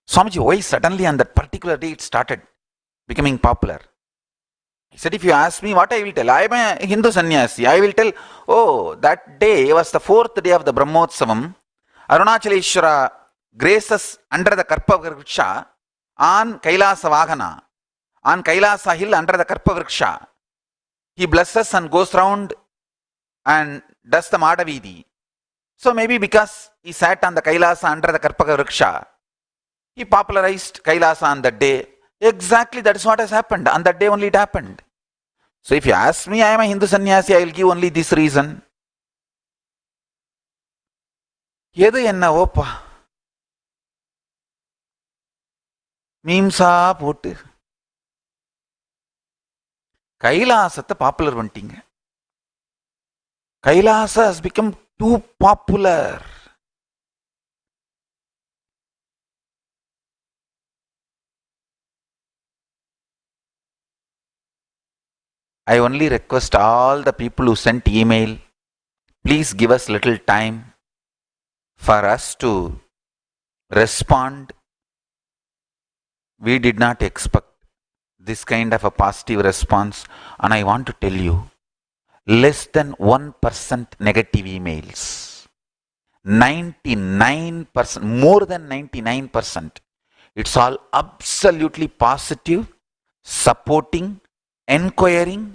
S9: Swamiji, why suddenly on that particular day it started becoming popular? I said, if you ask me, what I will tell? I am a Hindu sannyasi. I will tell, oh, that day was the 4th day of the Brahmotsavam. Arunachaleshwara graces under the Karpa Vriksha on Kailasa Vahana, on Kailasa hill under the Karpa Vriksha. He blesses and goes round and does the Madhavidi. So maybe because he sat on the Kailasa under the Karpaka Vriksha, he popularized Kailasa on that day. Exactly, that is what has happened. On that day only it happened. So if you ask me, I am a Hindu sannyasi, I will give only this reason. Edu enna opa மீம்ஸா போட்டு கைலாசத்தை popular பண்ணிட்டீங்க. Kailasa has become too popular. I only request all the people who sent email, please give us little time for us to respond. We did not expect this kind of a positive response, and I want to tell you, less than 1% negative emails. 99%, more than 99%. It's all absolutely positive, supporting, enquiring.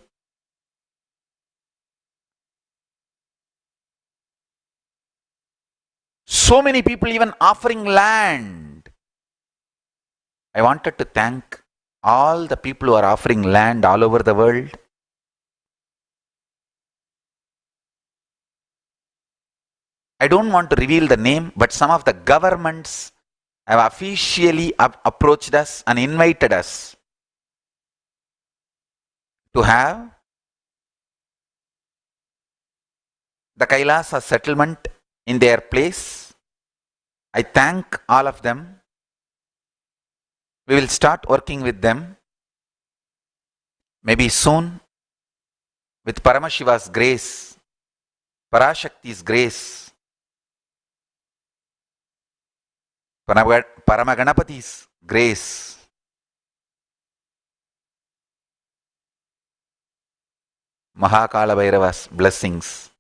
S9: So many people even offering land. I wanted to thank all the people who are offering land all over the world. I don't want to reveal the name, but some of the governments have officially approached us and invited us to have the Kailasa settlement in their place. I thank all of them. We will start working with them maybe soon with Paramashiva's grace, Parashakti's grace, Paramaganapati's grace. Mahakala Bhairava's blessings.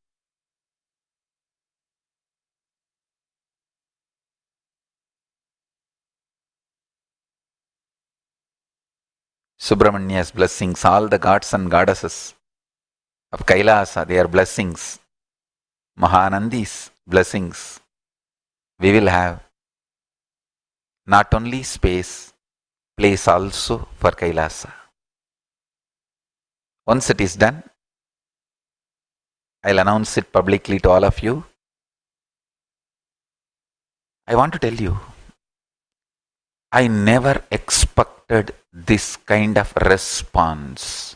S9: Subramania's blessings, all the gods and goddesses of Kailasa, their blessings, Mahanandi's blessings. We will have not only space, place also for Kailasa. Once it is done, I'll announce it publicly to all of you. I want to tell you, I never expected this kind of response.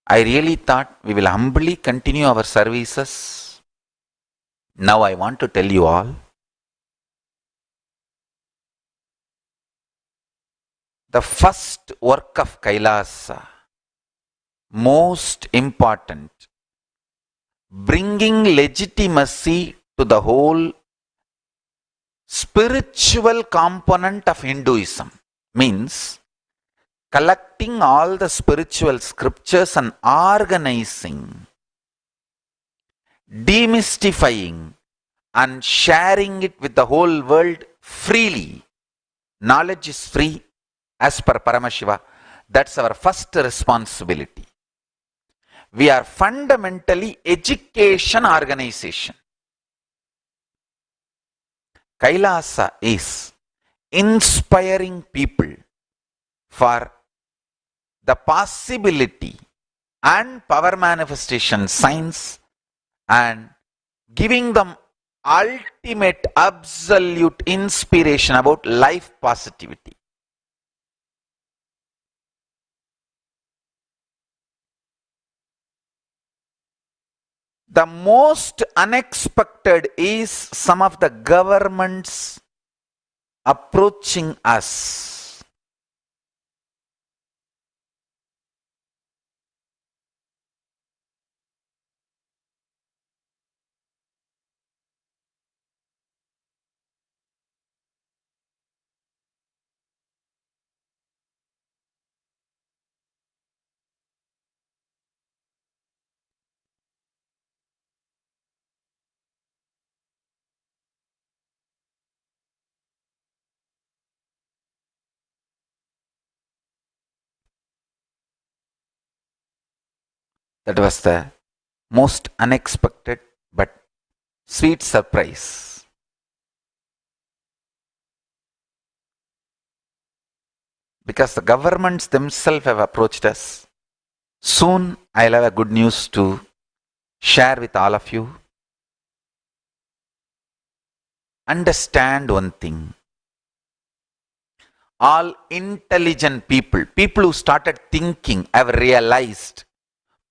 S9: I really thought we will humbly continue our services. Now I want to tell you all, the first work of Kailasa, most important, bringing legitimacy to the whole spiritual component of Hinduism, means collecting all the spiritual scriptures and organizing, demystifying and sharing it with the whole world freely. Knowledge is free as per Paramashiva. That's our first responsibility. We are fundamentally education organization. Kailasa is inspiring people for the possibility and power manifestation science and giving them ultimate absolute inspiration about life positivity. The most unexpected is some of the governments approaching us. That was the most unexpected but sweet surprise. Because the governments themselves have approached us. Soon I'll have a good news to share with all of you. Understand one thing. All intelligent people, people who started thinking, have realized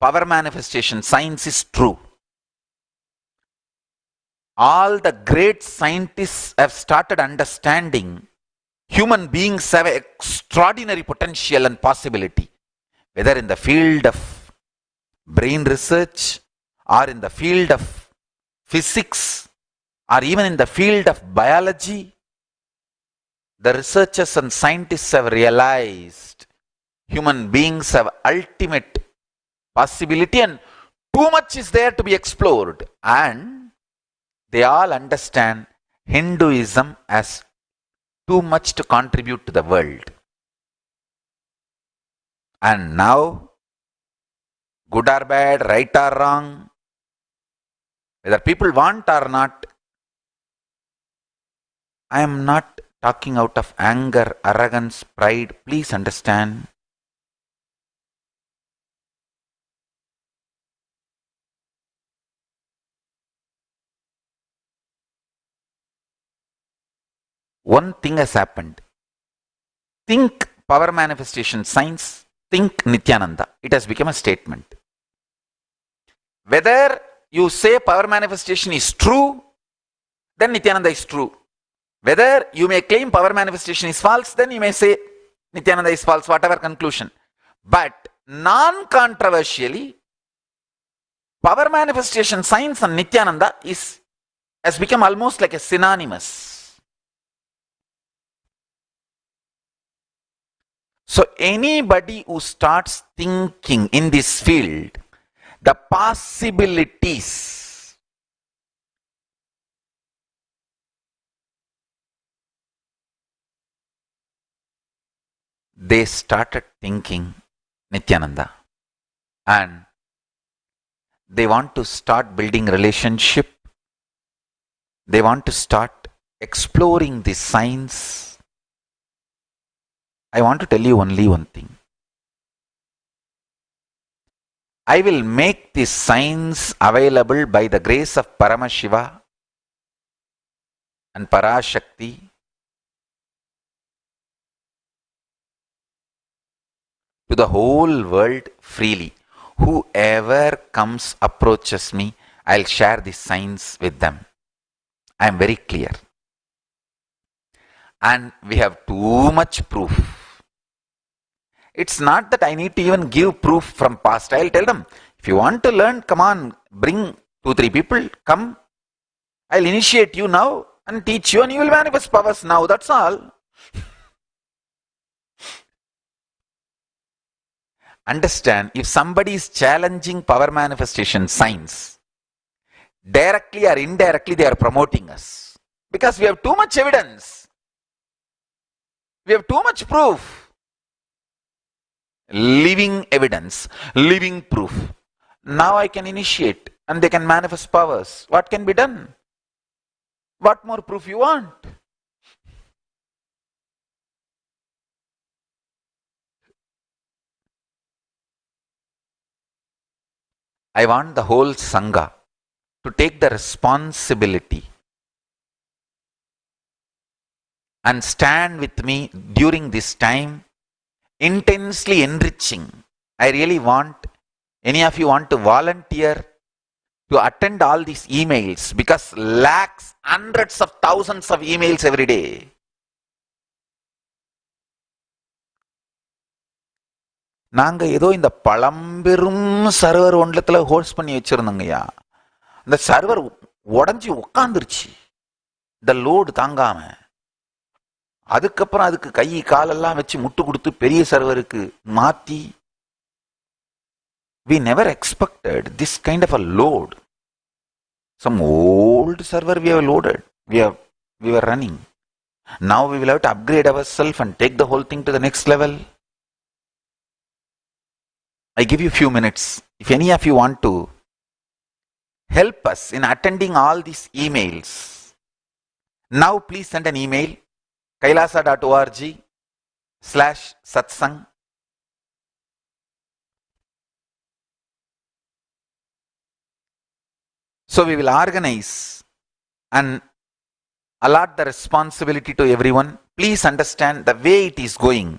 S9: power manifestation science is true. All the great scientists have started understanding human beings have extraordinary potential and possibility, whether in the field of brain research or in the field of physics or even in the field of biology. The researchers and scientists have realized human beings have ultimate possibility and too much is there to be explored, and they all understand Hinduism as too much to contribute to the world. And now, good or bad, right or wrong, whether people want or not, I am not talking out of anger, arrogance, pride. Please understand. One thing has happened. Think power manifestation science, think Nithyananda. It has become a statement. Whether you say power manifestation is true, then Nithyananda is true. Whether you may claim power manifestation is false, then you may say Nithyananda is false, whatever conclusion. But non-controversially, power manifestation science and Nithyananda has become almost like a synonymous. So anybody who starts thinking in this field, the possibilities, they started thinking Nithyananda, and they want to start building relationship. They want to start exploring the science. I want to tell you only one thing. I will make this science available by the grace of Paramashiva and Parashakti to the whole world freely. Whoever comes, approaches me, I'll share this science with them. I am very clear. And we have too much proof. It's not that I need to even give proof from past. I'll tell them, if you want to learn, come on, bring 2-3 people, come. I'll initiate you now and teach you, and you will manifest powers now. That's all. Understand, if somebody is challenging power manifestation science, directly or indirectly they are promoting us. Because we have too much evidence. We have too much proof. Living evidence, living proof. Now I can initiate and they can manifest powers. What can be done? What more proof you want? I want the whole Sangha to take the responsibility and stand with me during this time, intensely enriching. I really want, any of you want to volunteer to attend all these emails, because lakhs, hundreds of thousands of emails every day. நாங்க ஏதோ இந்த பழம்பெரும் server ஒன்றத்துல host பண்ணி வச்சிருந்தோங்கய்யா. அந்த server உடஞ்சி உட்காந்துருச்சு, இந்த load தாங்காம. அதுக்கப்புறம் அதுக்கு கை காலெல்லாம் வச்சு முட்டு கொடுத்து பெரிய சர்வருக்கு மாத்தி. We never expected this kind of a load. Some old server we have loaded, we were running. Now we will have to upgrade ourselves and take the whole thing to the next level. I give you a few minutes. If any of you want to help us in attending all these emails, now please send an email, kailasa.org/satsang. So we will organize and allot the responsibility to everyone. Please understand the way it is going.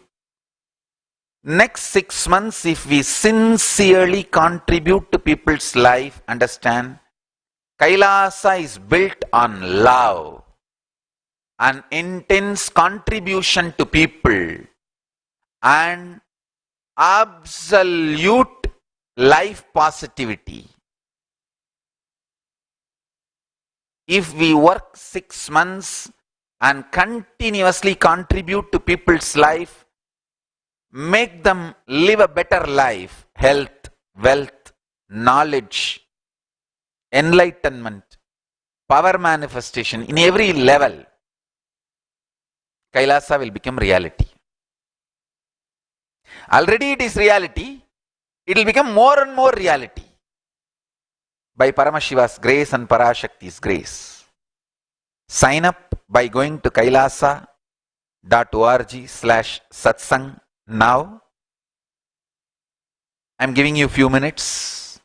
S9: Next 6 months, if we sincerely contribute to people's life, understand, Kailasa is built on love, an intense contribution to people, and absolute life positivity. If we work 6 months and continuously contribute to people's life, make them live a better life, health, wealth, knowledge, enlightenment, power manifestation in every level, Kailasa will become reality. Already it is reality, it will become more and more reality by Paramashiva's grace and Parashakti's grace. Sign up by going to kailasa.org/satsang now. I'm giving you a few minutes.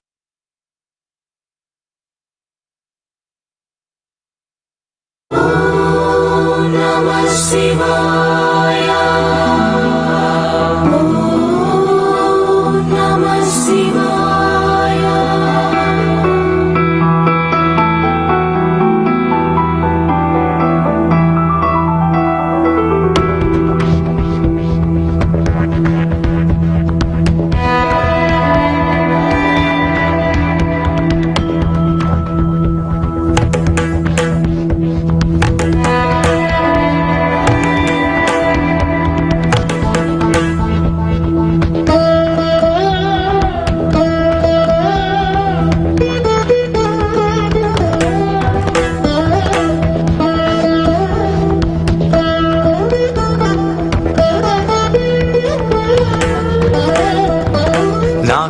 S8: Om Namah Shivaya. Om Namah Shivaya.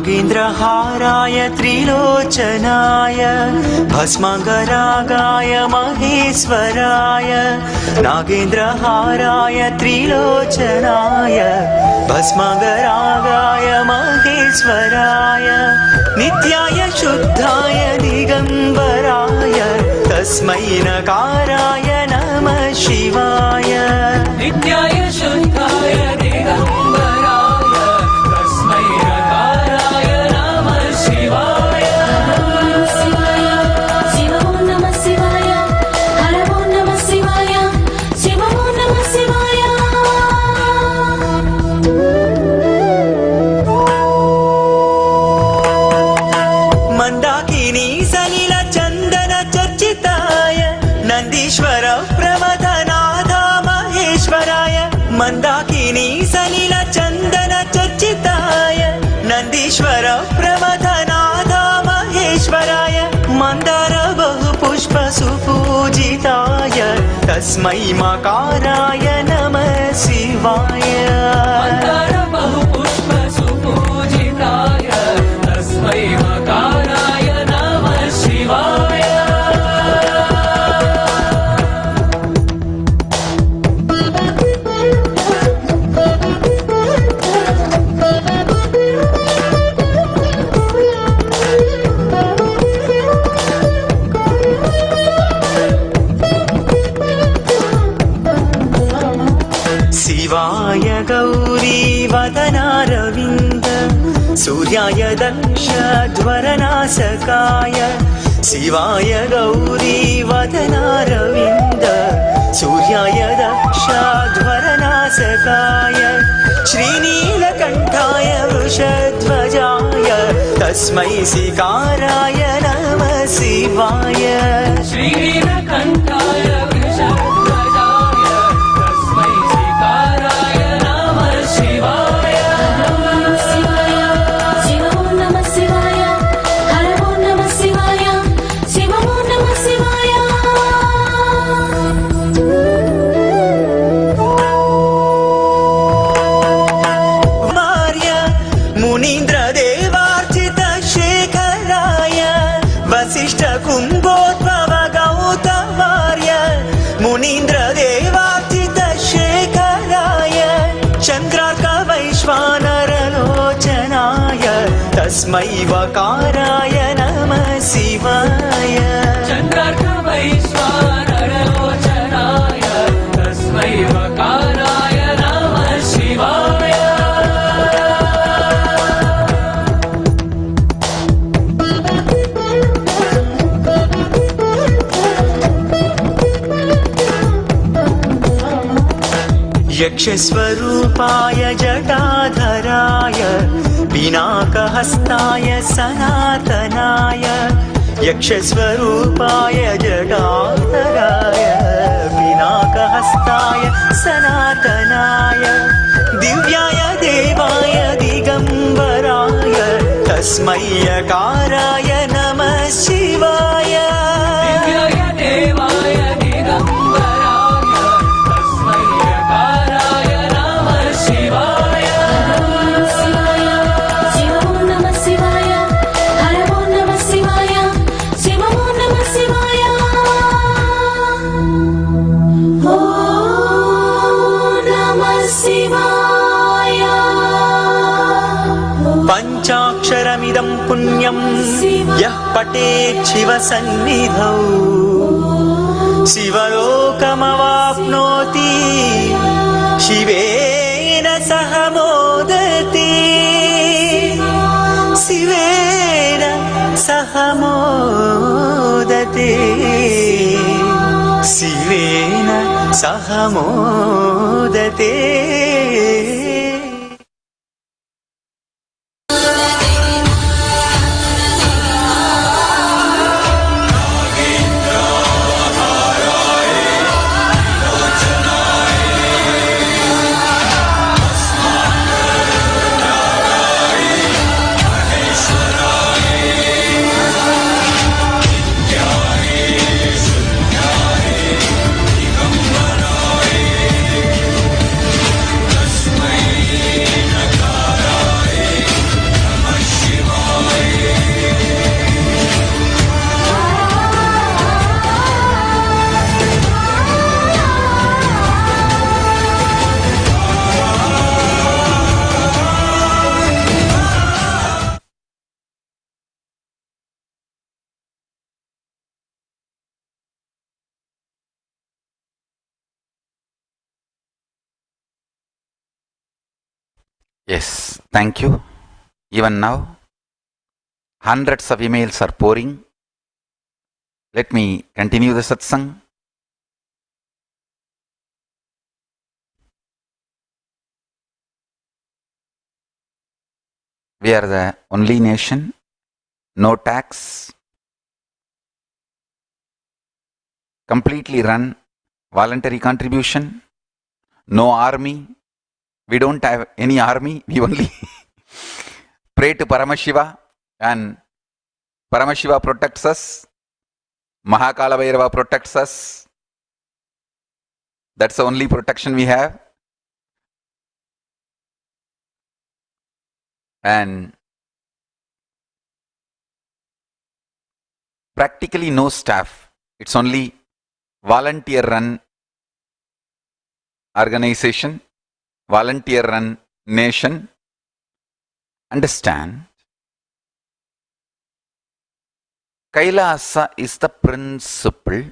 S10: नागेन्द्रहाराय त्रिलोचनाय भस्माङ्गरागाय महेश्वराय नागेन्द्रहाराय त्रिलोचनाय भस्माङ्गरागाय महेश्वराय नित्याय शुद्धाय दिगम्बराय तस्मै नकाराय नमः शिवाय नित्याय शुद्धाय दिगम्बराय तस्मै नकाराय नमः शिवाय
S8: शिवाय शिव ओम नमः शिवाय हर ओम नमः शिवाय शिव ओम नमः शिवाय
S10: मन्दाकिनी सलिल चन्दन चर्चिताय नन्दीश्वर प्रमथनाथ महेश्वराय मन्दाकिनी सलिल चन्दन चर्चिताय नन्दीश्वर प्रमथनाथ महेश्वराय मन्दार बहुपुष्प सुपूजिताय तस्मै मकाराय नमः शिवाय मन्दार बहुपुष्प सुपूजिताय तस्मै मकाराय नमः शिवाय शिवाय गौरी वदनारविन्द सूर्याय दक्षध्वरनाशकाय शिवाय गौरी वदनारविन्द सूर्याय दक्षध्वरनाशकाय श्रीनीलकण्ठाय वृषध्वजाय तस्मै शिकाराय नमः शिवाय श्रीनीलकण्ठाय वृषध्वजाय तस्मै शिकाराय नमः शिवाय
S8: शिवाय शिव ओम नमः शिवाय हर ओम नमः शिवाय शिव ओम नमः शिवाय
S10: मार्य मुनीन्द्रदेवार्चित शेखराय वसिष्ठ कुम्भोद्भव गौतमार्य मुनीन्द्रदेवार्चित शेखराय चन्द्रार्क वैश्वानरलोचनाय तस्मै वकाराय नमः शिवाय चन्द्रार्क वैश्वानरलोचनाय तस्मै वकाराय नमः शिवाय यक्षस्वरूपाय जटाधराय पिनाकहस्ताय सनातनाय यक्षस्वरूपाय जटाधराय पिनाकहस्ताय सनातनाय दिव्याय देवाय दिगम्बराय तस्मै यकाराय नमः शिवाय दिव्याय देवाय दिगम्बराय तस्मै यकाराय नमः शिवाय
S8: शिवाय शिव ओम नमः शिवाय हर ओम नमः शिवाय शिव ओम नमः शिवाय
S10: पञ्चाक्षरमिदं पुण्यं यः पठेत् शिवसन्निधौ शिवलोकमवाप्नोति शिवेन सह मोदते शिवेन सह मोदते शिवेन सह मोदते
S9: Yes, thank you. Even now, hundreds of emails are pouring. Let me continue the satsang. We are the only nation, no tax, completely run voluntary contribution, no army. We don't have any army. We only pray to Paramashiva, and Paramashiva protects us. Mahakala Bhairava protects us. That's the only protection we have. And practically no staff. It's only volunteer run organization, volunteer run nation. Understand? Kailasa is the principle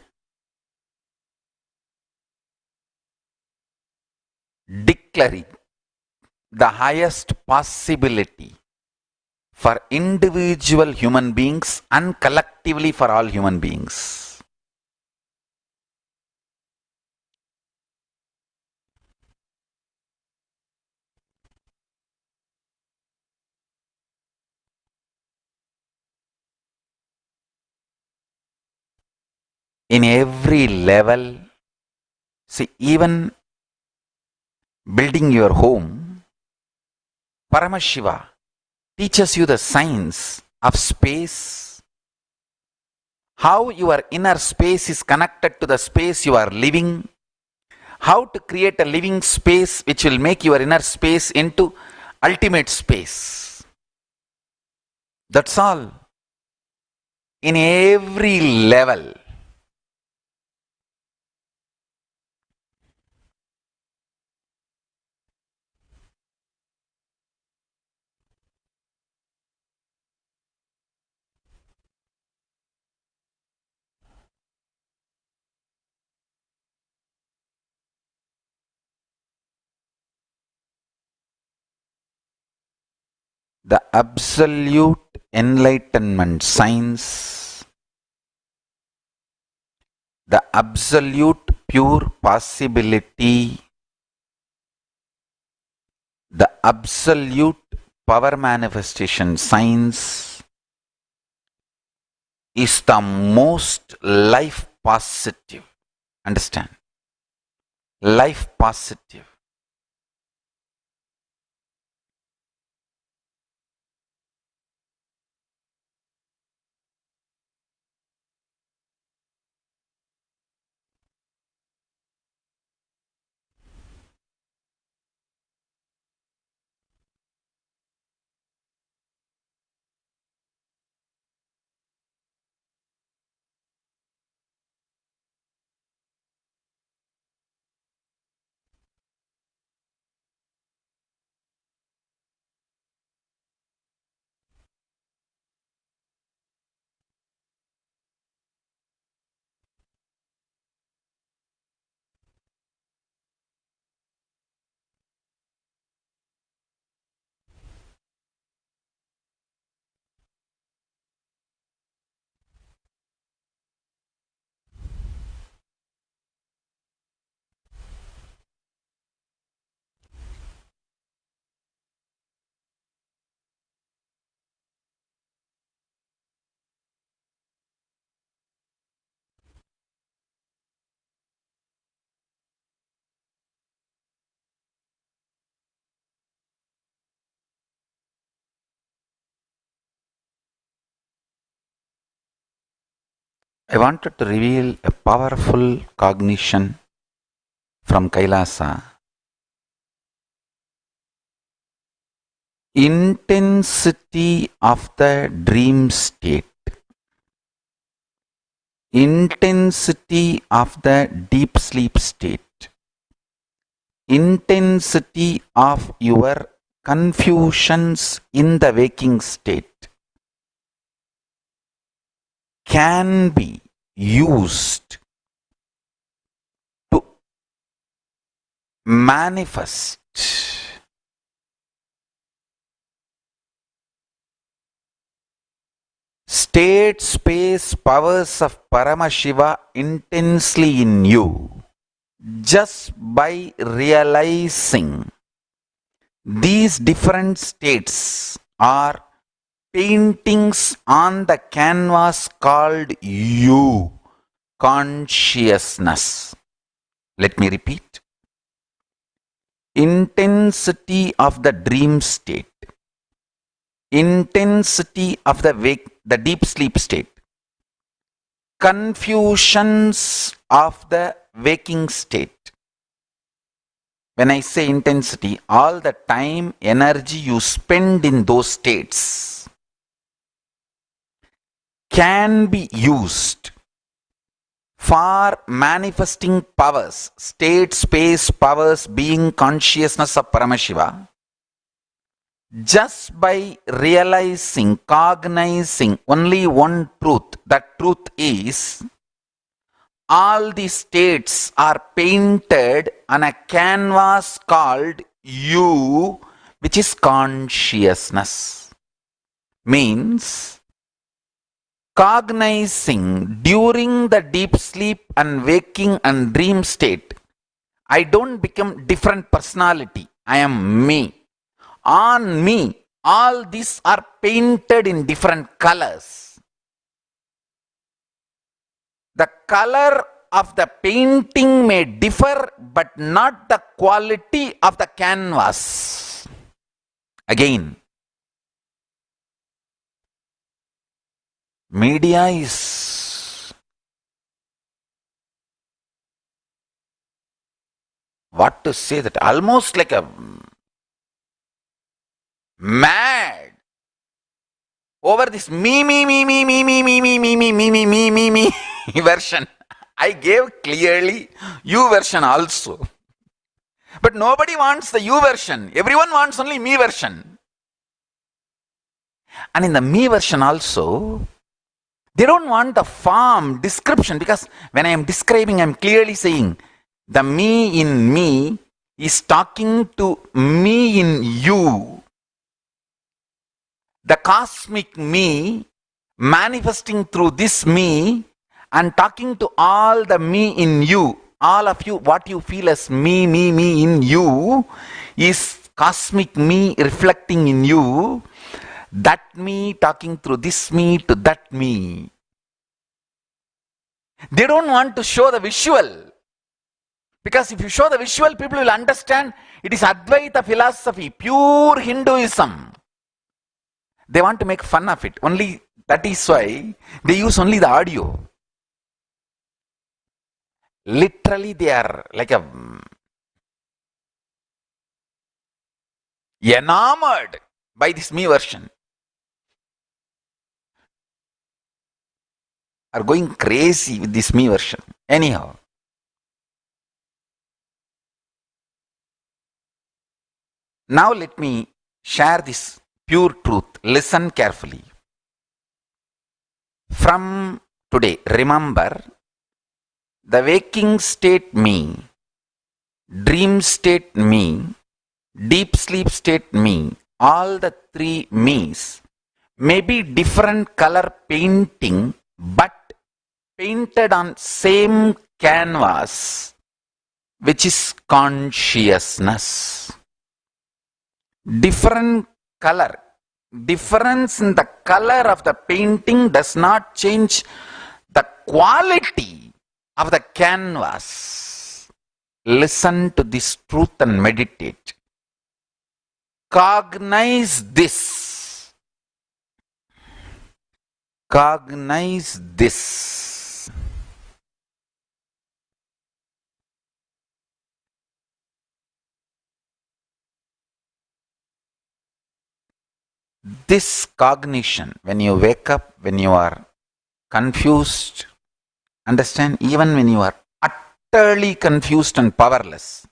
S9: declaring the highest possibility for individual human beings and collectively for all human beings. In every level, see, even building your home, Paramashiva teaches you the science of space, how your inner space is connected to the space you are living, how to create a living space which will make your inner space into ultimate space. That's all. In every level. The absolute enlightenment science, the absolute pure possibility, the absolute power manifestation science is the most life positive. Understand? Life positive. I wanted to reveal a powerful cognition from Kailasa. Intensity of the dream state. Intensity of the deep sleep state. Intensity of your confusions in the waking state can be used to manifest state space powers of Paramashiva intensely in you just by realizing these different states are paintings on the canvas called you, consciousness. Let me repeat. Intensity of the dream state. Intensity of the deep sleep state. Confusions of the waking state. When I say intensity, all the time, energy you spend in those states can be used for manifesting powers, state, space, powers, being, consciousness of Paramashiva, just by realizing, cognizing only one truth. That truth is, all the states are painted on a canvas called you, which is consciousness. Means, cognizing during the deep sleep and waking and dream state, I don't become different personality. I am me. On me, all these are painted in different colors. The color of the painting may differ, but not the quality of the canvas. Again, media is what to say, that almost like a mad over this me version. I gave clearly you version also. But nobody wants the you version. Everyone wants only me version. And in the me version also, they don't want the form, description, because when I am describing, I am clearly saying the me in me is talking to me in you. The cosmic me manifesting through this me and talking to all the me in you. All of you, what you feel as me in you is cosmic me reflecting in you. That me talking through this me to that me. They don't want to show the visual. Because if you show the visual, people will understand it is Advaita philosophy, pure Hinduism. They want to make fun of it. Only that is why they use only the audio. Literally, they are like enamored by this me version. Are going crazy with this me version. Anyhow. Now let me share this pure truth. Listen carefully. From today, remember, the waking state me, dream state me, deep sleep state me, all the three me's may be different color painting, but painted on same canvas, which is consciousness. Different color. Difference in the color of the painting does not change the quality of the canvas. Listen to this truth and meditate. Cognize this. Cognize this. This cognition, when you wake up, when you are confused, understand, even when you are utterly confused and powerless,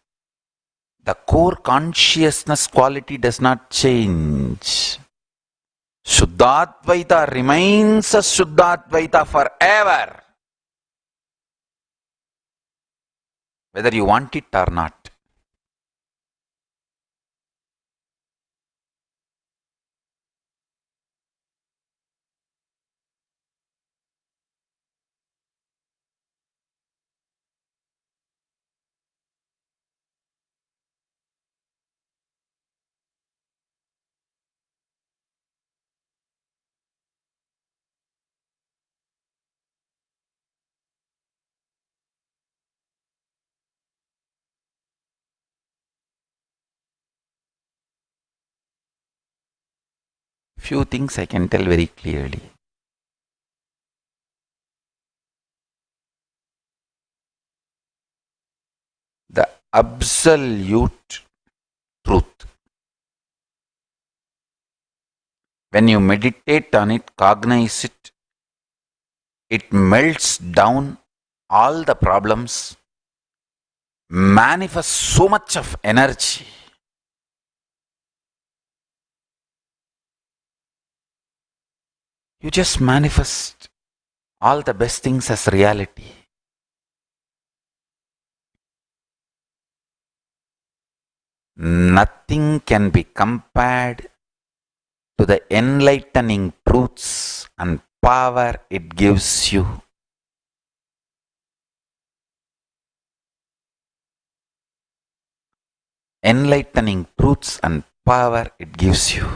S9: the core consciousness quality does not change. Shuddhadvaita remains a Shuddhadvaita forever, whether you want it or not. Few things I can tell very clearly. The absolute truth. When you meditate on it, cognize it, it melts down all the problems, manifests so much of energy. You just manifest all the best things as reality. Nothing can be compared to the enlightening truths and power it gives you. Enlightening truths and power it gives you.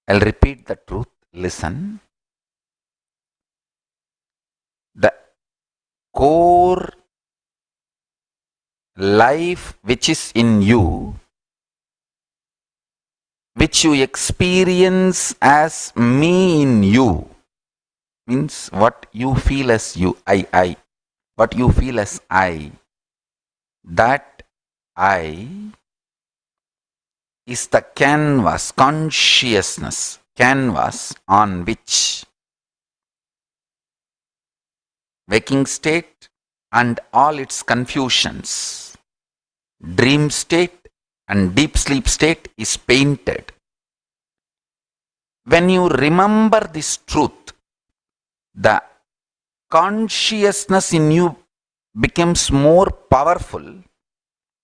S9: I'll repeat the truth. Listen. The core life which is in you, which you experience as me in you, means what you feel as you, I. What you feel as I, that I is the canvas, consciousness, canvas on which waking state and all its confusions, dream state and deep sleep state is painted. When you remember this truth, the consciousness in you becomes more powerful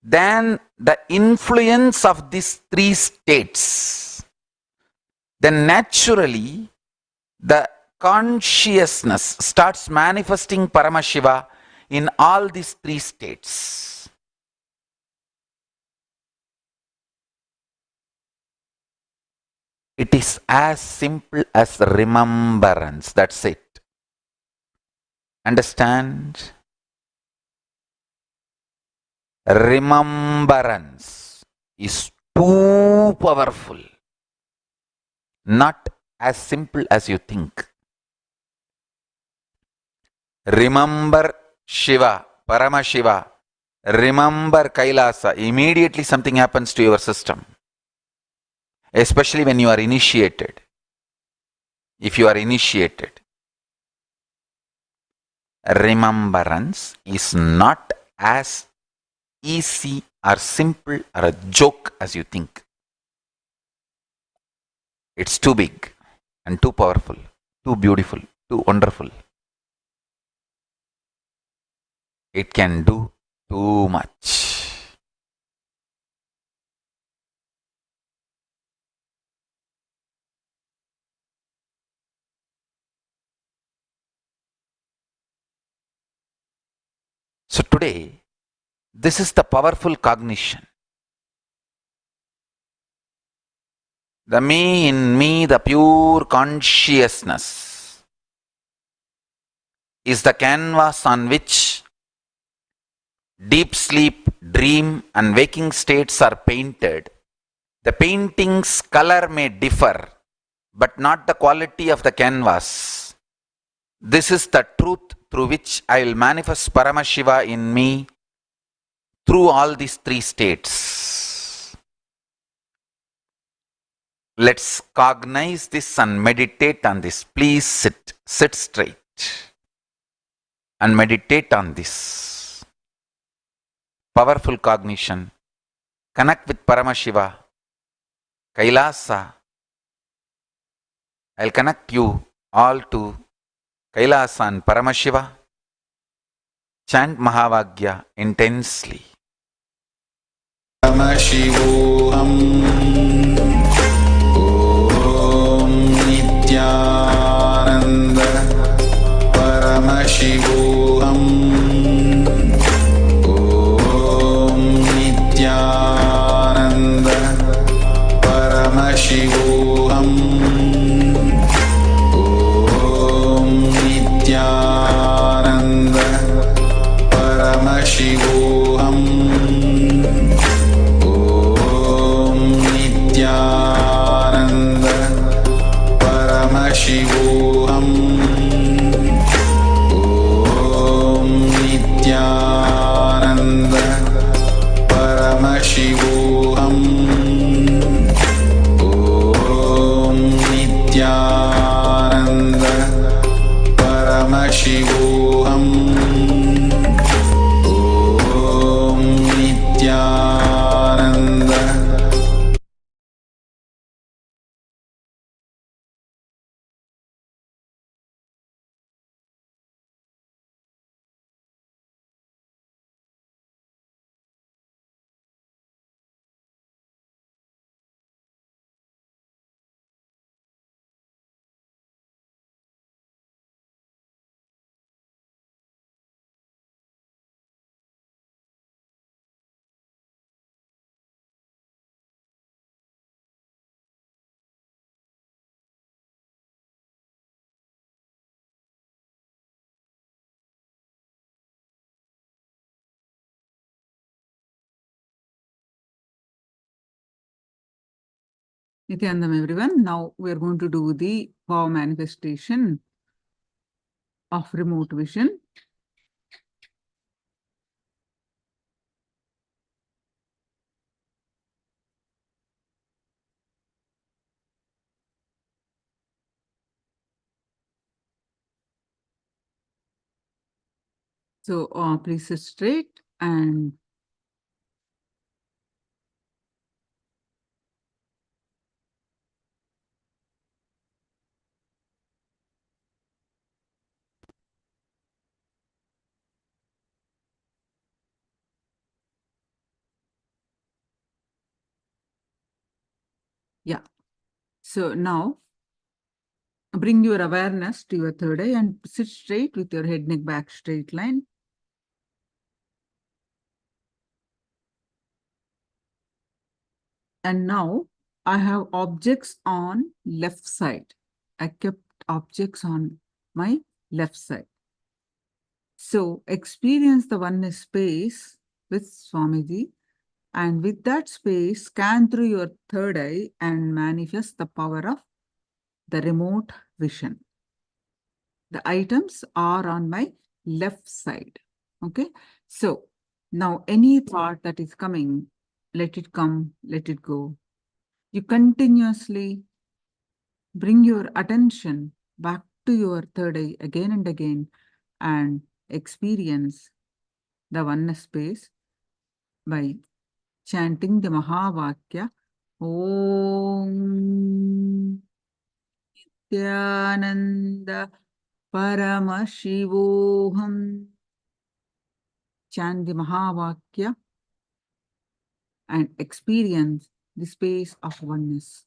S9: than the influence of these three states. Then naturally, the consciousness starts manifesting Paramashiva in all these three states. It is as simple as remembrance. That's it. Understand? Remembrance is too powerful. Not as simple as you think. Remember Shiva, Paramashiva. Remember Kailasa. Immediately something happens to your system. Especially when you are initiated. If you are initiated. Remembrance is not as easy or simple or a joke as you think. It's too big and too powerful, too beautiful, too wonderful. It can do too much. today, this is the powerful cognition. The me in me, the pure consciousness, is the canvas on which deep sleep, dream, and waking states are painted. The painting's color may differ, but not the quality of the canvas. This is the truth through which I will manifest Paramashiva in me through all these three states. Let's cognize this and meditate on this. Please sit straight and meditate on this. Powerful cognition. Connect with Paramashiva, Kailasa. I'll connect you all to Kailasa and Paramashiva. Chant Mahavagya intensely.
S3: Paramashivoham Om Nithyananda Paramashivoham Om Nithyananda Paramashivoham Om Nithyananda Paramashivoham Nithyananda Paramashivoham Om Nithyananda Paramashivoham Om Nithyananda Paramashivoham Om Nithyananda.
S5: Nithyananda, everyone. Now we are going to do the power manifestation of remote vision. So please sit straight and yeah. So now bring your awareness to your third eye and sit straight with your head, neck, back, straight line. And now I have objects on left side. I kept objects on my left side. So experience the oneness space with Swamiji, and with that space, scan through your third eye and manifest the power of the remote vision. The items are on my left side. Okay. So now any thought that is coming, let it come, let it go. You continuously bring your attention back to your third eye again and again and experience the oneness space by chanting the Mahavakya Om Nithyananda Paramashivoham. Chant the Mahavakya and experience the space of oneness.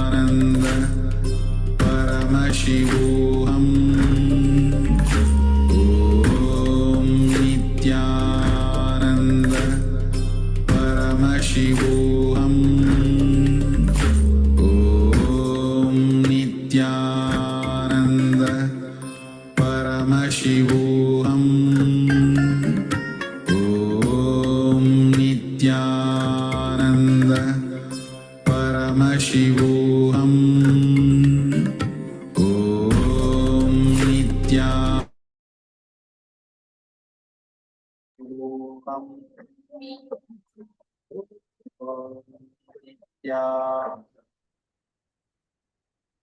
S3: Paramashivoham Om Nithya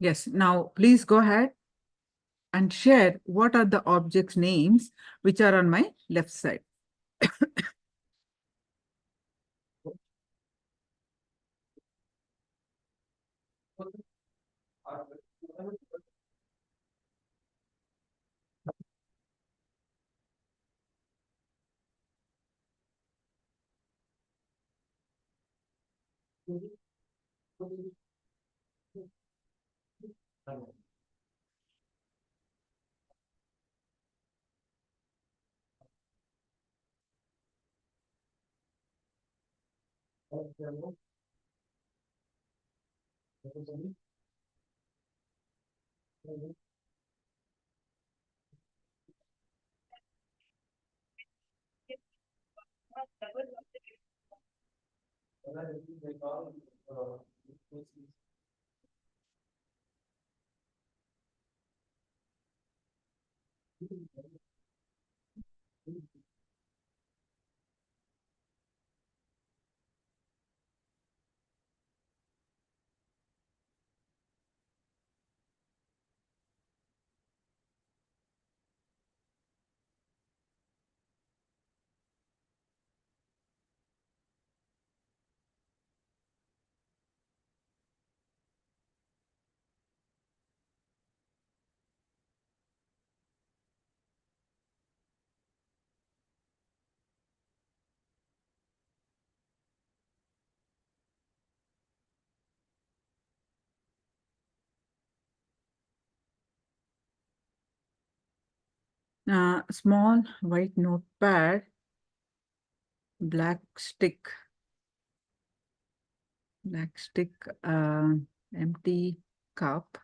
S5: Yes, now please go ahead and share what are the objects names which are on my left side. Small white notepad, black stick, empty cup,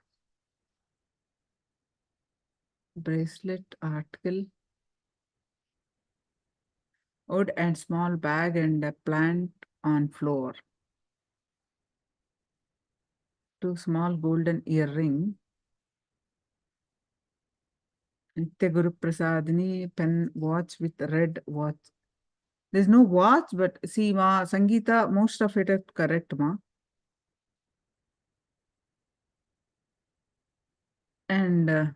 S5: bracelet, article, wood and small bag and a plant on floor. 2 small golden earring. Nithya Guru Prasadini pen watch with red watch. There's no watch, but see, ma, Sangeeta, most of it is correct, ma. And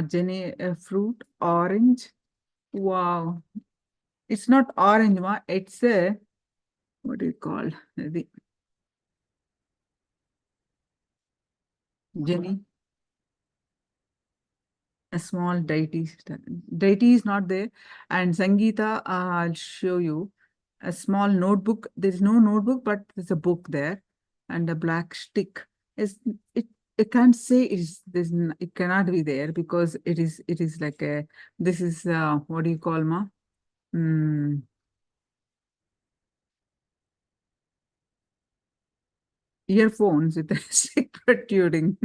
S5: Jenny, a fruit, orange. Wow. It's not orange, ma. It's a, what do you call? The Jenny. A small deity. Deity is not there. And Sangeeta, I'll show you a small notebook. There's no notebook, but there's a book there. And a black stick. Is it? I can't say it cannot be there because it is like a, this is what do you call, ma? Earphones with a stick protruding.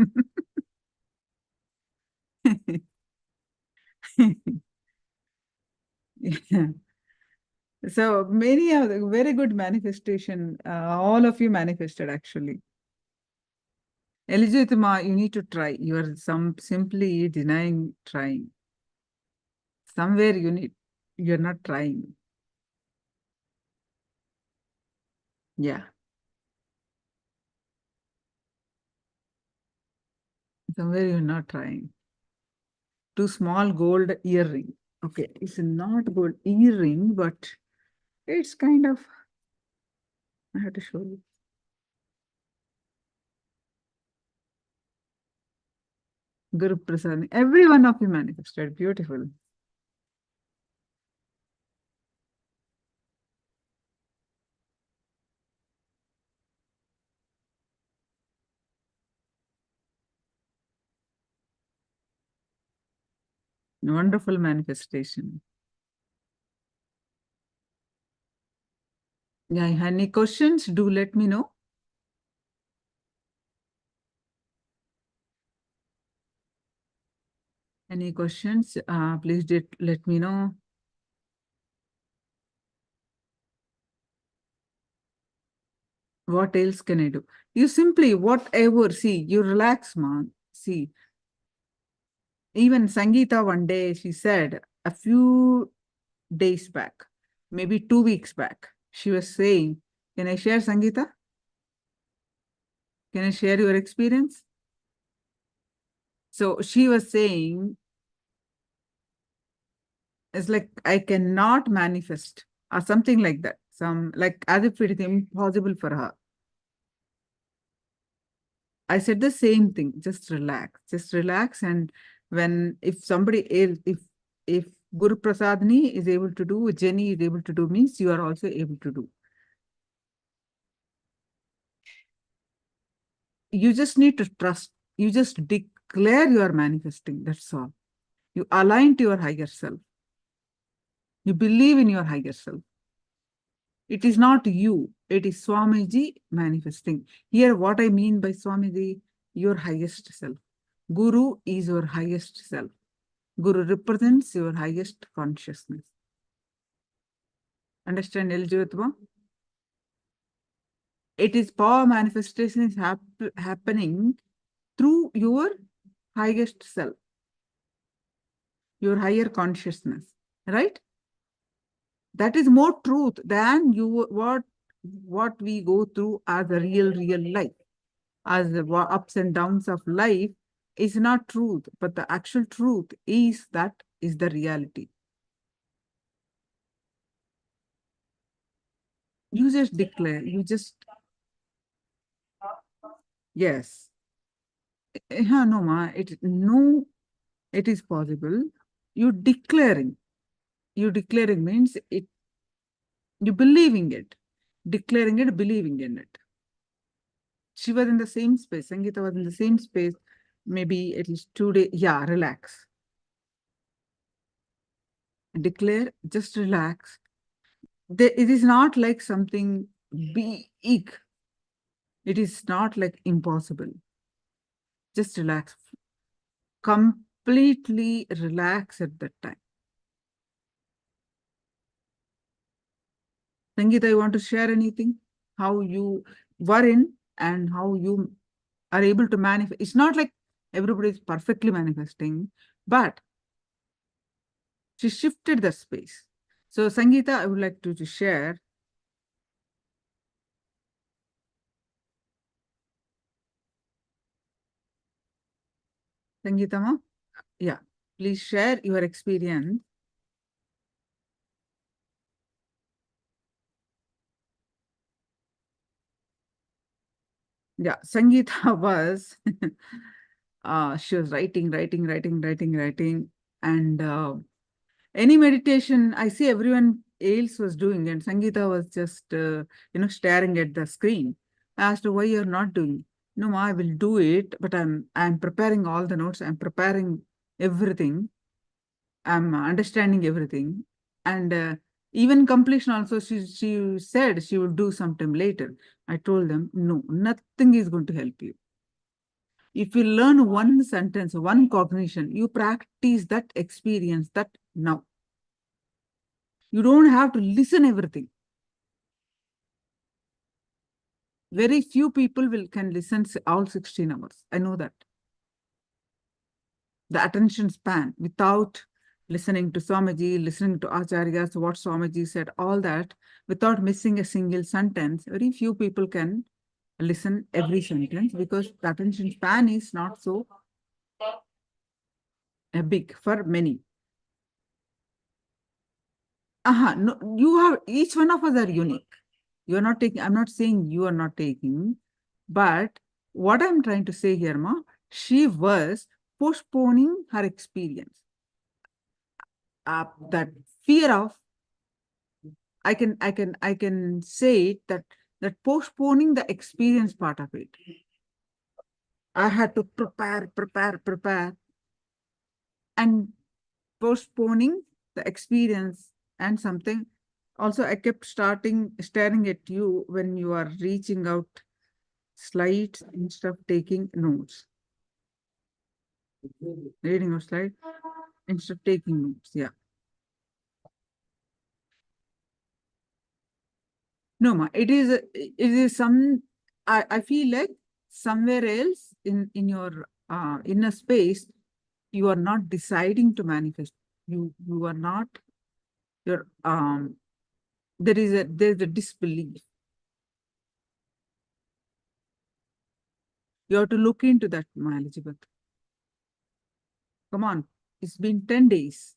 S5: Yeah. So many of the very good manifestation. All of you manifested actually. Elizabeth Ma, you need to try. You are simply denying trying. Somewhere you're not trying. Yeah. Somewhere you're not trying. 2 small gold earring. Okay, it's not gold earring, but it's kind of, I have to show you. Guru Prasad, every one of you manifested. Beautiful. Wonderful manifestation. Yeah, any questions? Do let me know. Any questions? Please let me know. What else can I do? You simply, whatever, see, you relax, man. See, even Sangeeta one day, she said a few days back, maybe 2 weeks back, she was saying, can I share, Sangeeta? Can I share your experience? So she was saying, it's like, I cannot manifest or something like that. Some like as if it is impossible for her. I said the same thing, just relax. And when, if somebody else, if Guru Prasadni is able to do, Jenny is able to do, means you are also able to do. You just need to trust. You just declare you are manifesting. That's all. You align to your higher self. You believe in your higher self. It is not you. It is Swamiji manifesting. Here, what I mean by Swamiji, your highest self. Guru is your highest self. Guru represents your highest consciousness. Understand, Elizabeth? It is power manifestation is happening through your highest self, your higher consciousness, right? That is more truth than what we go through as a real life. As the ups and downs of life is not truth, but the actual truth is that is the reality. You just declare, you just, yes. No, ma, it is possible. You declaring means it, you believing it, declaring it, believing in it. She was in the same space. Sangeeta was in the same space, maybe at least 2 days. Yeah, relax. Declare, just relax. It is not like something big. It is not like impossible. Just relax. Completely relax at that time. Sangeeta, you want to share anything? How you were in and how you are able to manifest. It's not like everybody is perfectly manifesting, but she shifted the space. So Sangeeta, I would like to share. Sangeeta, ma? Yeah, please share your experience. Yeah, Sangeeta was, she was writing. And any meditation, I see everyone else was doing, and Sangeeta was just, staring at the screen. I asked her, why you're not doing? No, ma, I will do it, but I'm preparing all the notes. I'm preparing everything. I'm understanding everything. And even completion also, she said she would do sometime later. I told them, no, nothing is going to help you. If you learn one sentence, one cognition, you practice that, experience that now. You don't have to listen everything. Very few people can listen all 16 hours. I know that. The attention span without listening to Swamiji, listening to Acharyas, what Swamiji said, all that, without missing a single sentence, very few people can listen every sentence because the attention span is not so big for many. No, you have, each one of us are unique. You are not taking, I'm not saying you are not taking, but what I'm trying to say here, ma, she was postponing her experience. That fear of, I can say that postponing the experience part of it. I had to prepare. And postponing the experience and something. Also, I kept staring at you when you are reaching out slides instead of taking notes. Reading a slide instead of taking notes. Yeah. No, ma, it is some, I feel like somewhere else in your inner space, you are not deciding to manifest. You are not, you're there's a disbelief. You have to look into that, my Elizabeth. Come on, it's been 10 days.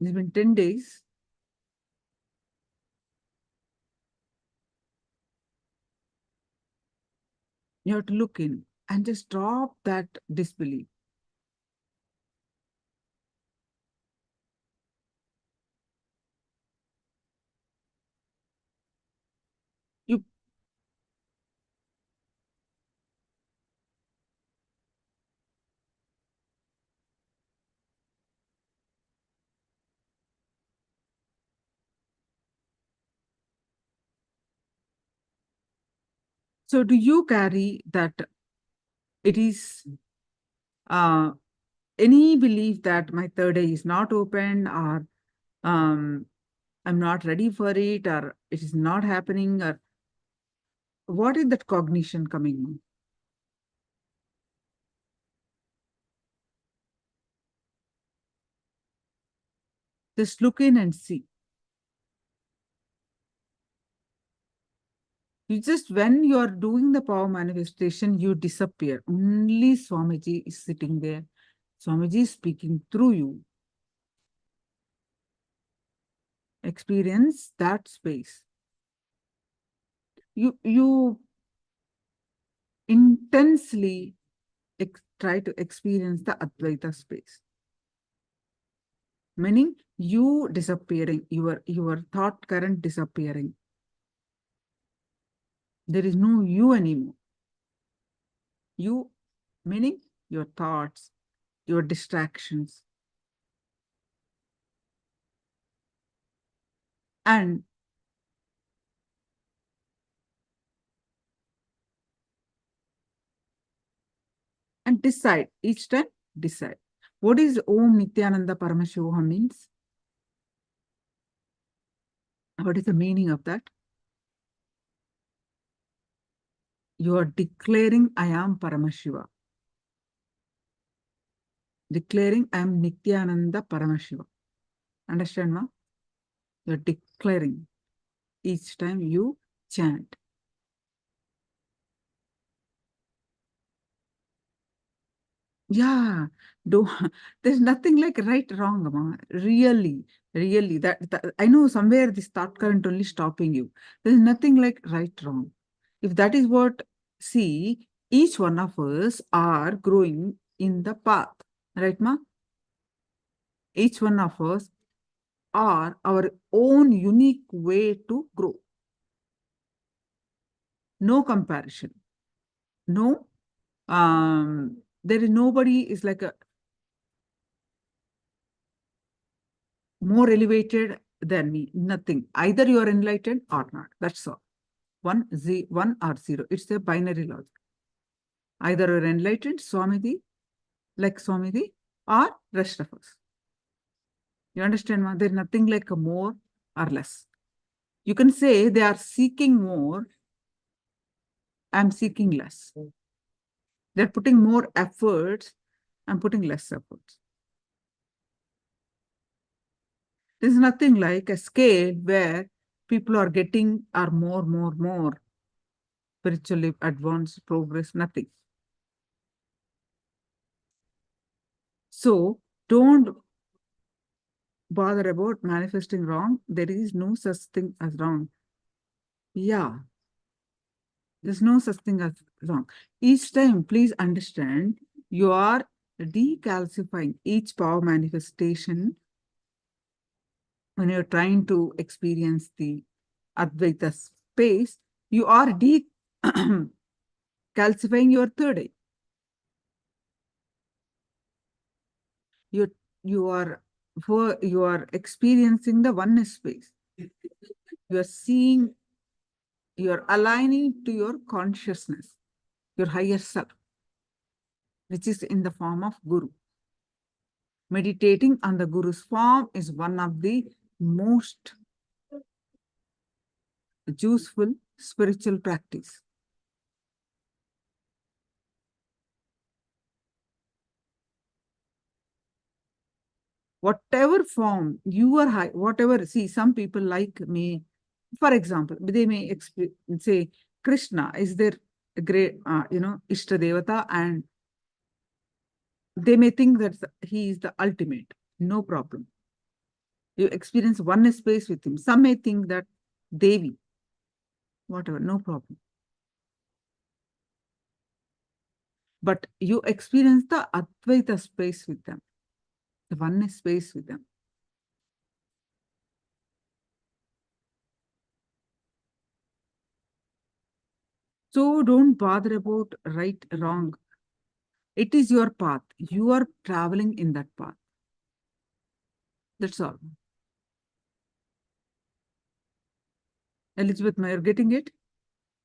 S5: It's been 10 days. You have to look in and just drop that disbelief. You So do you carry that it is any belief that my third eye is not open, or I'm not ready for it, or it is not happening, or what is that cognition coming on? Just look in and see. You just, when you are doing the power manifestation, you disappear. Only Swamiji is sitting there. Swamiji is speaking through you. Experience that space. You intensely try to experience the Advaita space. Meaning you disappearing, your thought current disappearing. There is no you anymore. You, meaning your thoughts, your distractions. And decide, each time decide. What is Om Nithyananda Paramashivoham means? What is the meaning of that? You are declaring I am Paramashiva. Declaring I am Nithyananda Paramashiva. Understand, ma? You are declaring each time you chant. Yeah, there's nothing like right, wrong, Amma. Really, that I know somewhere this thought current only stopping you. There's nothing like right, wrong. If that is what, see, each one of us are growing in the path, right, ma? Each one of us are our own unique way to grow. No comparison. No, there is nobody is like a more elevated than me. Nothing. Either you are enlightened or not. That's all. One or zero. It's a binary logic. Either you're enlightened, Swamiji, like Swamiji, or rest of us. You understand, ma? There's nothing like a more or less. You can say they are seeking more, I'm seeking less. They're putting more efforts, I'm putting less efforts. There's nothing like a scale where people are getting are more spiritually advanced, progress, nothing. So don't bother about manifesting wrong. There is no such thing as wrong. Yeah. There's no such thing as wrong. Each time, please understand, you are decalcifying each power manifestation when you're trying to experience the Advaita space. You are decalcifying your third eye. You you are you are experiencing the oneness space. You are seeing, you are aligning to your consciousness, your higher self, which is in the form of Guru. Meditating on the Guru's form is one of the most useful spiritual practice. Whatever form you are high, whatever, see, some people like me, for example, they may say Krishna is their great, Ishta Devata, and they may think that he is the ultimate. No problem. You experience oneness space with him. Some may think that Devi, whatever, no problem. But you experience the Advaita space with them, the oneness space with them. So don't bother about right, wrong. It is your path. You are traveling in that path. That's all. Elizabeth, you're getting it?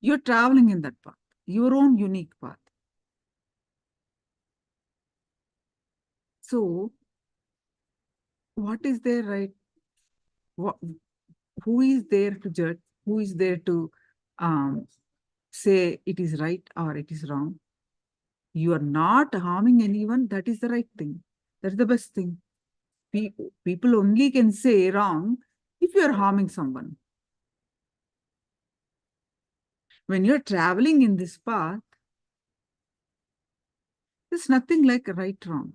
S5: You're traveling in that path, your own unique path. So, what is there right? Who is there to judge? Who is there to say it is right or it is wrong? You are not harming anyone. That is the right thing. That's the best thing. People only can say wrong if you are harming someone. When you're traveling in this path, there's nothing like right, wrong.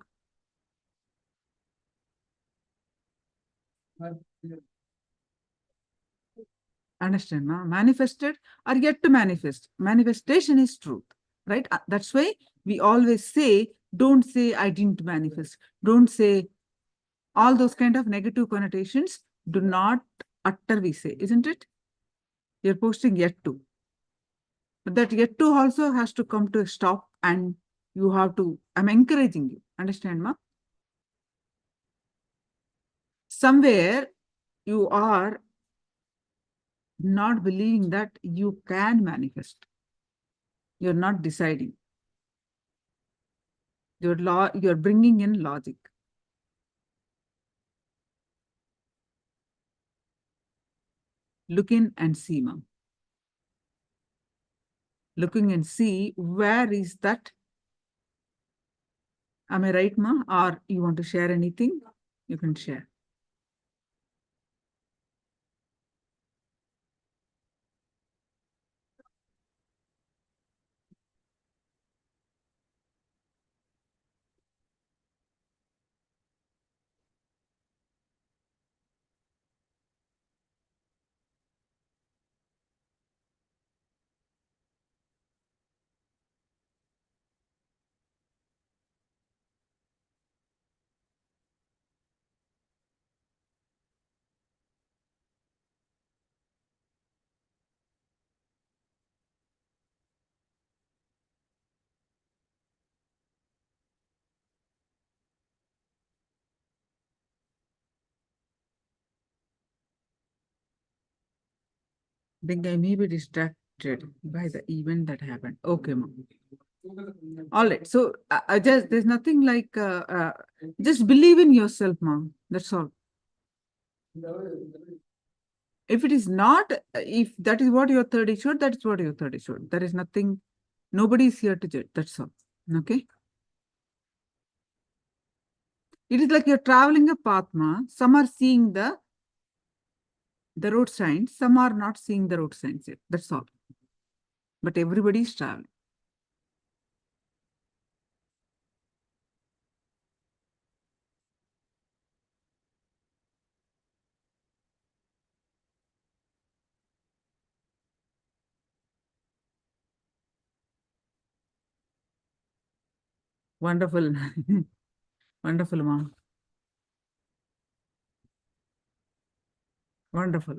S5: Understand? No? Manifested or yet to manifest. Manifestation is truth, right? That's why we always say, don't say I didn't manifest. Don't say all those kind of negative connotations. Do not utter, we say, isn't it? You're posting yet to. But that yet to also has to come to a stop, and you have to, I'm encouraging you. Understand, ma? Somewhere you are not believing that you can manifest. You're not deciding. You're bringing in logic. Look in and see, ma'am. Looking and see, where is that? Am I right, ma? Or you want to share anything? You can share. I think I may be distracted by the event that happened. Okay, ma'am. All right. So I just, there's nothing like, just believe in yourself, ma'am. That's all. If it is not, if that is what your third issue, that is what your third issue. There is nothing, nobody is here to judge. That's all. Okay. It is like you're traveling a path, ma. Some are seeing the road signs, some are not seeing the road signs yet. That's all. But everybody is traveling. Wonderful. Wonderful, ma'am. Wonderful.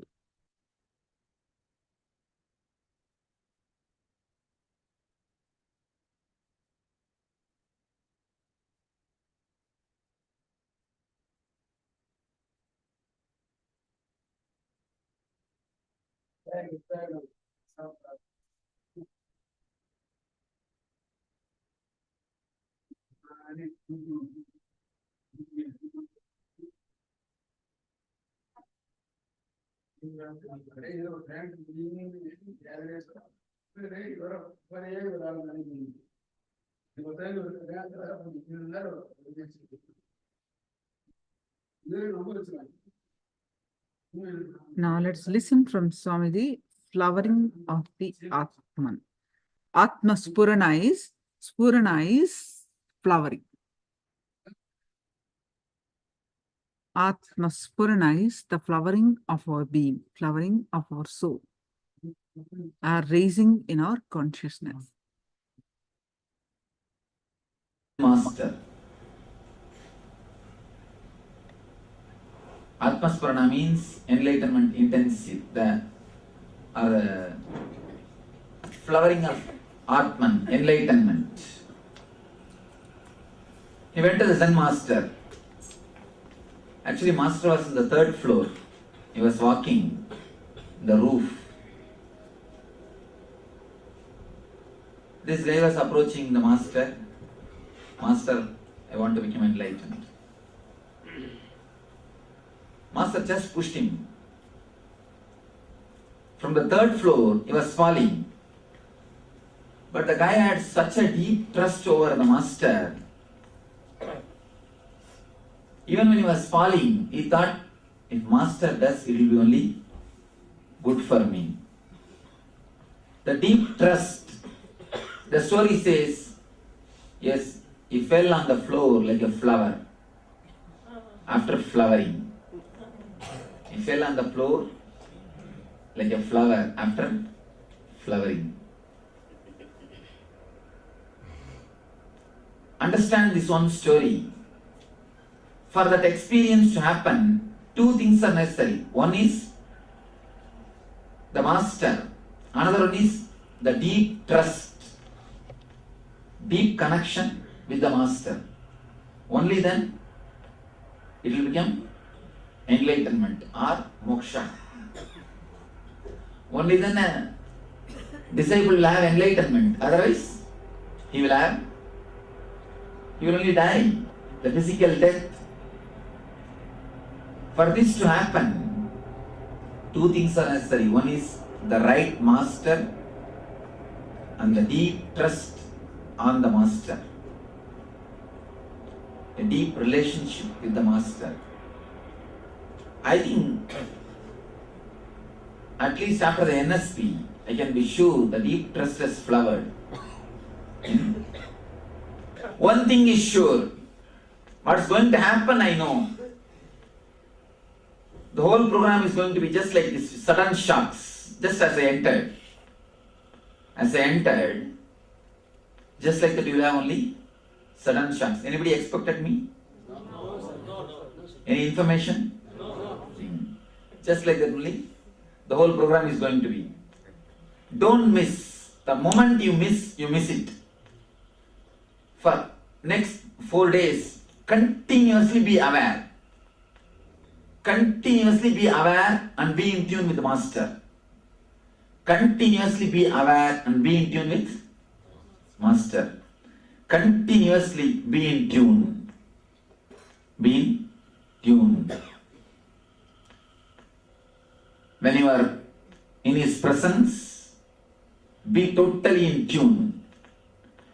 S5: Now let's listen from Swamiji, flowering of the Atman. Atma Spurana is flowering. Atma Spurana is the flowering of our being, flowering of our soul, our raising in our consciousness.
S3: Master. Atmaspurana means enlightenment intensive, the flowering of Atman, enlightenment. He went to the Zen master. Actually, master was on the 3rd floor. He was walking the roof. This guy was approaching the master. Master, I want to become enlightened. Master just pushed him. From the 3rd floor, he was falling. But the guy had such a deep trust over the master. Even when he was falling, he thought, if master does, it will be only good for me. The deep trust. The story says, yes, he fell on the floor like a flower after flowering. He fell on the floor like a flower after flowering. Understand this one story. For that experience to happen, 2 things are necessary. One is the master. Another one is the deep trust, deep connection with the master. Only then it will become enlightenment or moksha. Only then a disciple will have enlightenment. Otherwise, he will only die, the physical death. For this to happen, 2 things are necessary. One is the right master and the deep trust on the master. A deep relationship with the master. I think, at least after the NSP, I can be sure the deep trust has flowered. One thing is sure, what's going to happen I know. The whole program is going to be just like this, sudden shocks, just as I entered. As I entered, just like that you will have only sudden shocks. Anybody expected me? No. Any information? No. Just like that only, the whole program is going to be. Don't miss. The moment you miss it. For next 4 days, continuously be aware. Continuously be aware and be in tune with the master. Continuously be aware and be in tune with master. Continuously be in tune. Be in tune. When you are in his presence, be totally in tune.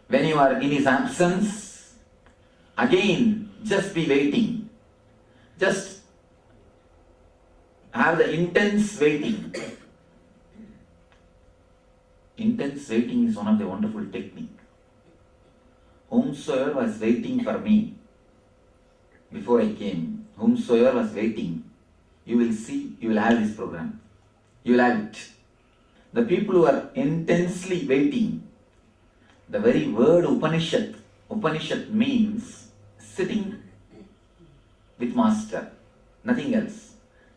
S3: When you are in his absence, again, just be waiting. Just have the intense waiting. Intense waiting is one of the wonderful technique. Whomsoever was waiting for me before I came, whomsoever was waiting, you will see, you will have this program. You will have it. The people who are intensely waiting, the very word Upanishad means sitting with master, nothing else.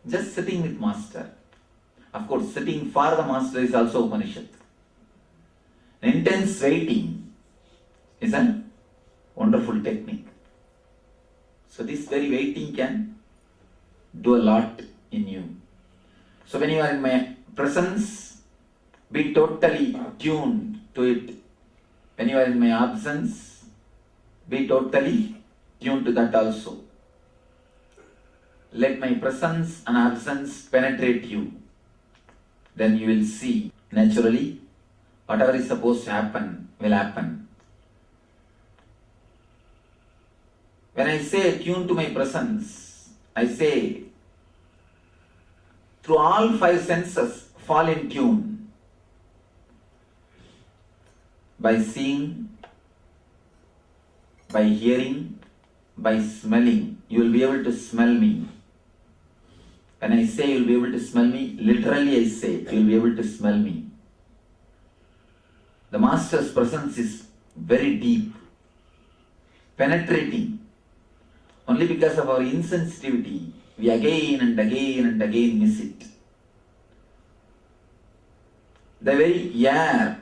S3: Just sitting with master. Of course, sitting for the master is also Upanishad. Intense waiting is a wonderful technique. So this very waiting can do a lot in you. So when you are in my presence, be totally tuned to it. When you are in my absence, be totally tuned to that also. Let my presence and absence penetrate you. Then you will see naturally whatever is supposed to happen will happen. When I say tune to my presence, I say through all five senses fall in tune. By seeing, by hearing, by smelling, you will be able to smell me. When I say you will be able to smell me, literally I say you will be able to smell me. The Master's presence is very deep, penetrating. Only because of our insensitivity, we again and again and again miss it. The very air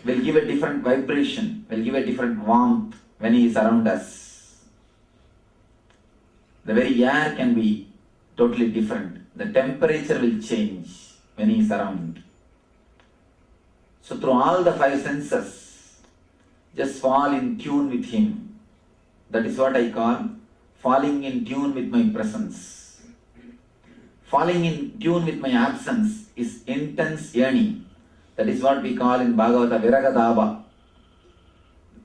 S3: will give a different vibration, will give a different warmth when he is around us. The very air can be totally different. The temperature will change when he is around. So through all the five senses, just fall in tune with him. That is what I call falling in tune with my presence. Falling in tune with my absence is intense yearning. That is what we call in Bhagavata Viragadava.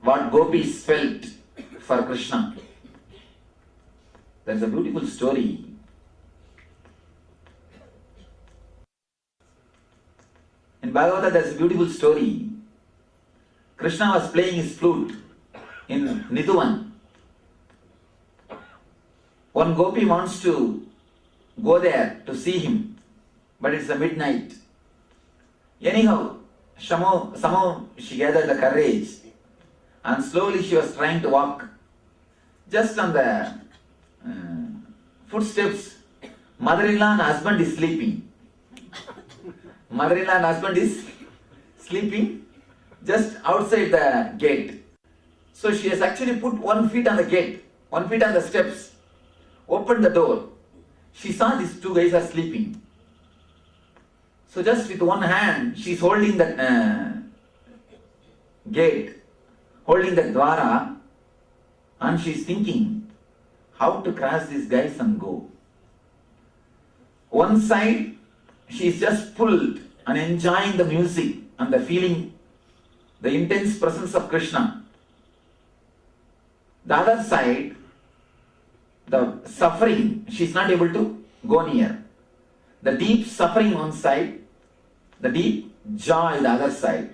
S3: What gopis felt for Krishna. There is a beautiful story. In Bhagavata there is a beautiful story. Krishna was playing his flute in Nithyan. One gopi wants to go there to see him, but it's a midnight. Anyhow, somehow she gathered the courage and slowly she was trying to walk. Just on the footsteps, mother-in-law and husband is sleeping. Mother-in-law and husband is sleeping just outside the gate. So she has actually put one foot on the gate, one foot on the steps, opened the door. She saw these two guys are sleeping. So just with one hand, she is holding that gate, holding the dwara, and she is thinking how to cross these guys and go. One side, she is just pulled and enjoying the music and the feeling, the intense presence of Krishna. The other side, the suffering, she is not able to go near. The deep suffering one side, the deep joy the other side.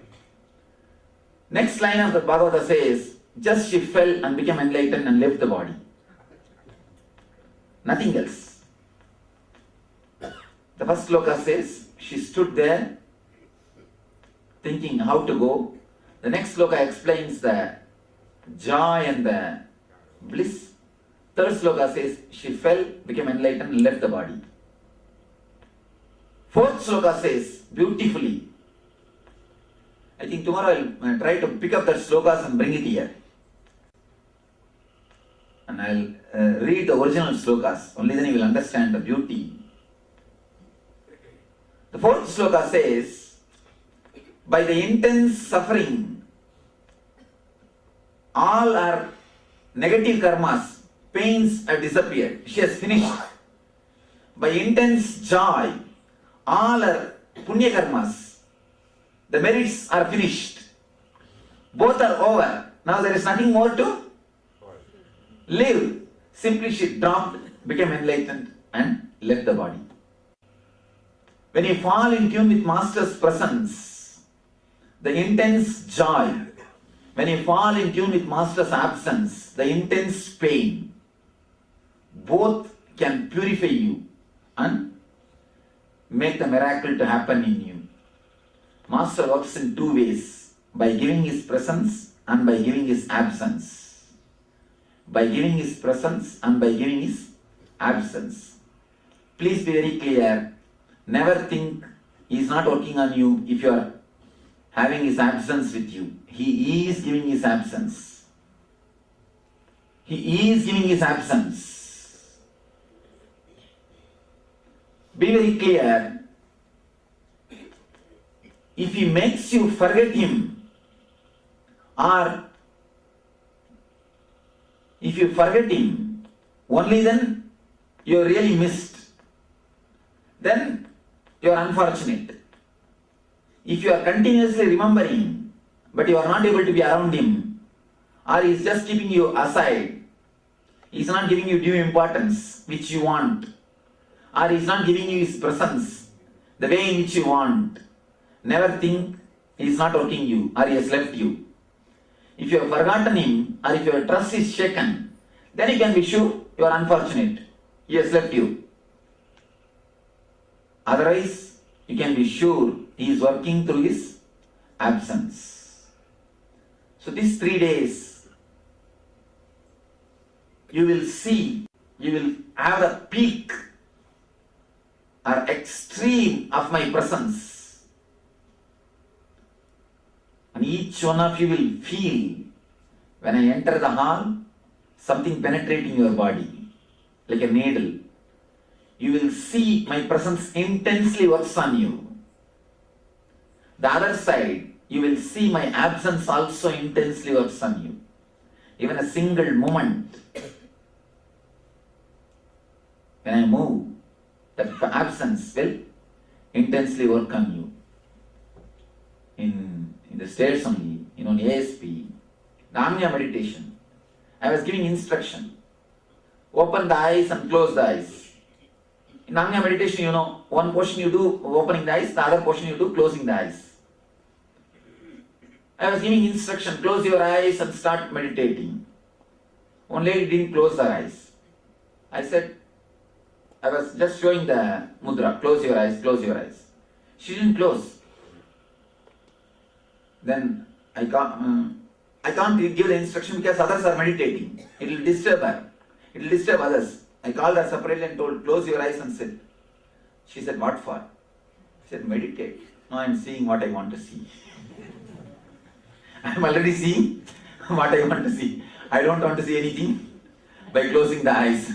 S3: Next line of the Bhagavata says, just she fell and became enlightened and left the body. Nothing else. The first sloka says, she stood there thinking how to go. The next sloka explains the joy and the bliss. Third sloka says, she fell, became enlightened and left the body. Fourth sloka says, beautifully. I think tomorrow I'll try to pick up that slokas and bring it here. And I'll read the original slokas. Only then you will understand the beauty. The fourth sloka says, by the intense suffering, all our negative karmas, pains have disappeared. She has finished. By intense joy, all our punya karmas, the merits are finished. Both are over. Now there is nothing more to live. Simply she dropped, became enlightened and left the body. When you fall in tune with Master's presence, the intense joy, when you fall in tune with Master's absence, the intense pain, both can purify you and make the miracle to happen in you. Master works in two ways, by giving his presence and by giving his absence. By giving his presence and by giving his absence. Please be very clear. Never think he is not working on you if you are having his absence with you. He is giving his absence. He is giving his absence. Be very clear. if he makes you forget him, or if you forget him, only then you are really missed. Then you are unfortunate. If you are continuously remembering, but you are not able to be around him, or he is just keeping you aside, he is not giving you due importance which you want, or he is not giving you his presence the way in which you want, never think he is not working you or he has left you. If you have forgotten him, or if your trust is shaken, then you can be sure you are unfortunate. He has left you. Otherwise, you can be sure he is working through his absence. So these 3 days, you will see, you will have a peak or extreme of my presence. And each one of you will feel, when I enter the hall, something penetrating your body, like a needle. You will see my presence intensely works on you. The other side, you will see my absence also intensely works on you. Even a single moment, when I move, that absence will intensely work on you. In the stairs only, on ASP, Nithya meditation, I was giving instruction. Open the eyes and close the eyes. In Nithya meditation, one portion you do opening the eyes, the other portion you do closing the eyes. I was giving instruction, close your eyes and start meditating. One lady didn't close her eyes. I said, I was just showing the mudra, close your eyes, close your eyes. She didn't close. Then I can't give the instruction because others are meditating. It will disturb her. It will disturb others. I called her separately and told, close your eyes and sit. She said, what for? I said, meditate. No, I am seeing what I want to see. I am already seeing what I want to see. I don't want to see anything by closing the eyes.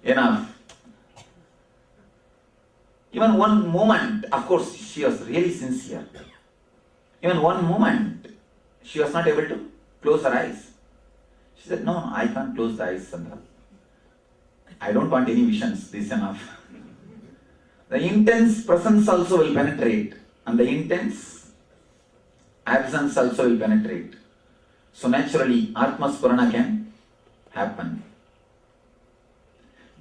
S3: Enough. Even one moment, of course, she was really sincere. Even one moment, she was not able to close her eyes. She said, no, I can't close the eyes, Sandra. I don't want any visions, this is enough. The intense presence also will penetrate, and the intense absence also will penetrate. So naturally, Atma Spurana can happen.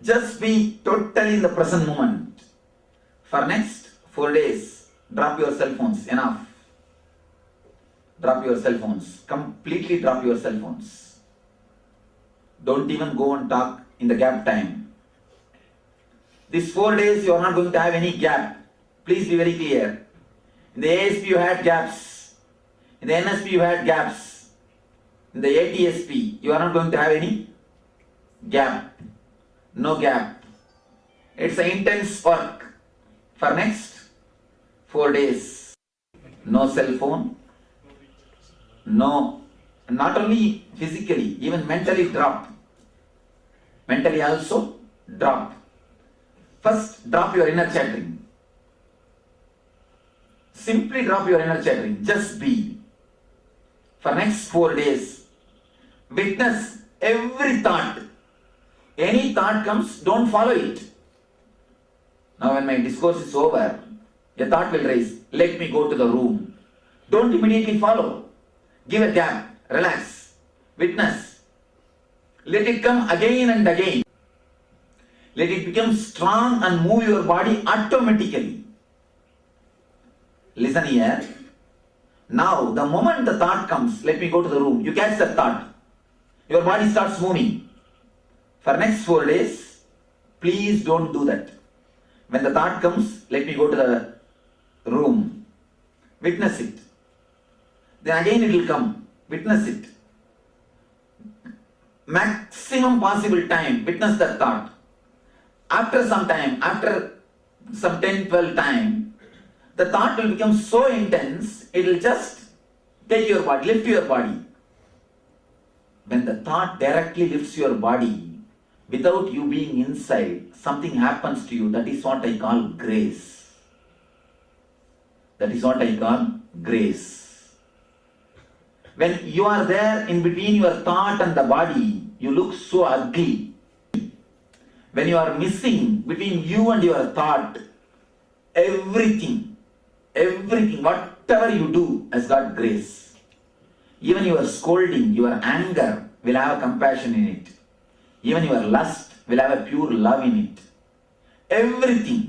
S3: Just be totally in the present moment. For next 4 days, drop your cell phones, enough. Drop your cell phones, completely drop your cell phones. Don't even go and talk in the gap time. These 4 days you are not going to have any gap. Please be very clear. In the ASP you had gaps. In the NSP you had gaps. In the ATSP you are not going to have any gap. No gap. It's an intense work. For next 4 days, no cell phone, no, not only physically, even mentally drop. Mentally also drop. First, drop your inner chattering. Simply drop your inner chattering. Just be. For next 4 days, witness every thought. Any thought comes, don't follow it. Now when my discourse is over, a thought will rise. Let me go to the room. Don't immediately follow. Give a gap. Relax. Witness. Let it come again and again. Let it become strong and move your body automatically. Listen here. Now, the moment the thought comes, let me go to the room, you catch that thought. Your body starts moving. For next 4 days, please don't do that. When the thought comes, let me go to the room. Witness it. Then again it will come. Witness it. Maximum possible time, witness that thought. After some time, after some 10-12 time, the thought will become so intense, it will just take your body, lift your body. When the thought directly lifts your body, without you being inside, something happens to you. That is what I call grace. That is what I call grace. When you are there in between your thought and the body, you look so ugly. When you are missing between you and your thought, everything, whatever you do has got grace. Even your scolding, your anger will have compassion in it. Even your lust will have a pure love in it. Everything.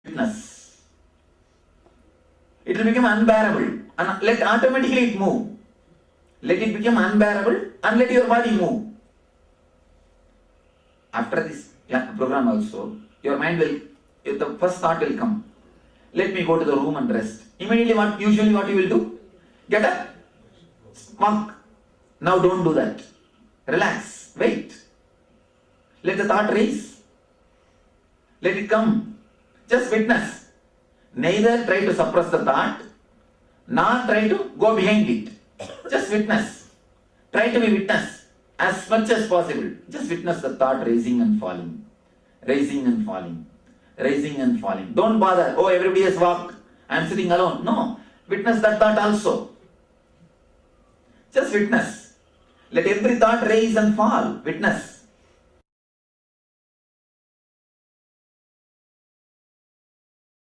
S3: Witness. It will become unbearable and let automatically it move. Let it become unbearable and let your body move. After this program also, your mind will, the first thought will come. Let me go to the room and rest. Immediately usually what you will do? Get up. Walk. Now don't do that. Relax. Wait. Let the thought raise. Let it come. Just witness. Neither try to suppress the thought, nor try to go behind it. Just witness. Try to be witness as much as possible. Just witness the thought raising and falling. Rising and falling. Rising and falling. Don't bother. Oh, everybody has walked. I am sitting alone. No. Witness that thought also. Just witness. Let every thought rise and fall. Witness.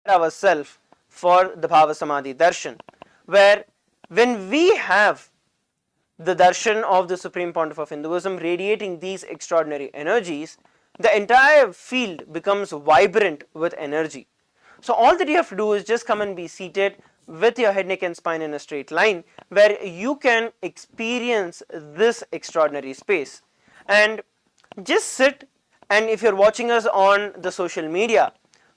S11: Ourselves for the Bhava Samadhi Darshan, where when we have the darshan of the Supreme Pontiff of Hinduism radiating these extraordinary energies, the entire field becomes vibrant with energy. So all that you have to do is just come and be seated with your head, neck and spine in a straight line, where you can experience this extraordinary space. And just sit, and if you're watching us on the social media,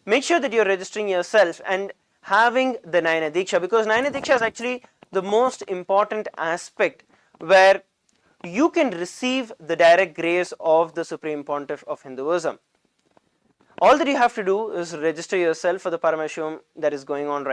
S11: make sure that you're registering yourself and having the Nayana Diksha, because Nayana Diksha is actually the most important aspect where you can receive the direct grace of the Supreme Pontiff of Hinduism. All that you have to do is register yourself for the Paramashivoham that is going on right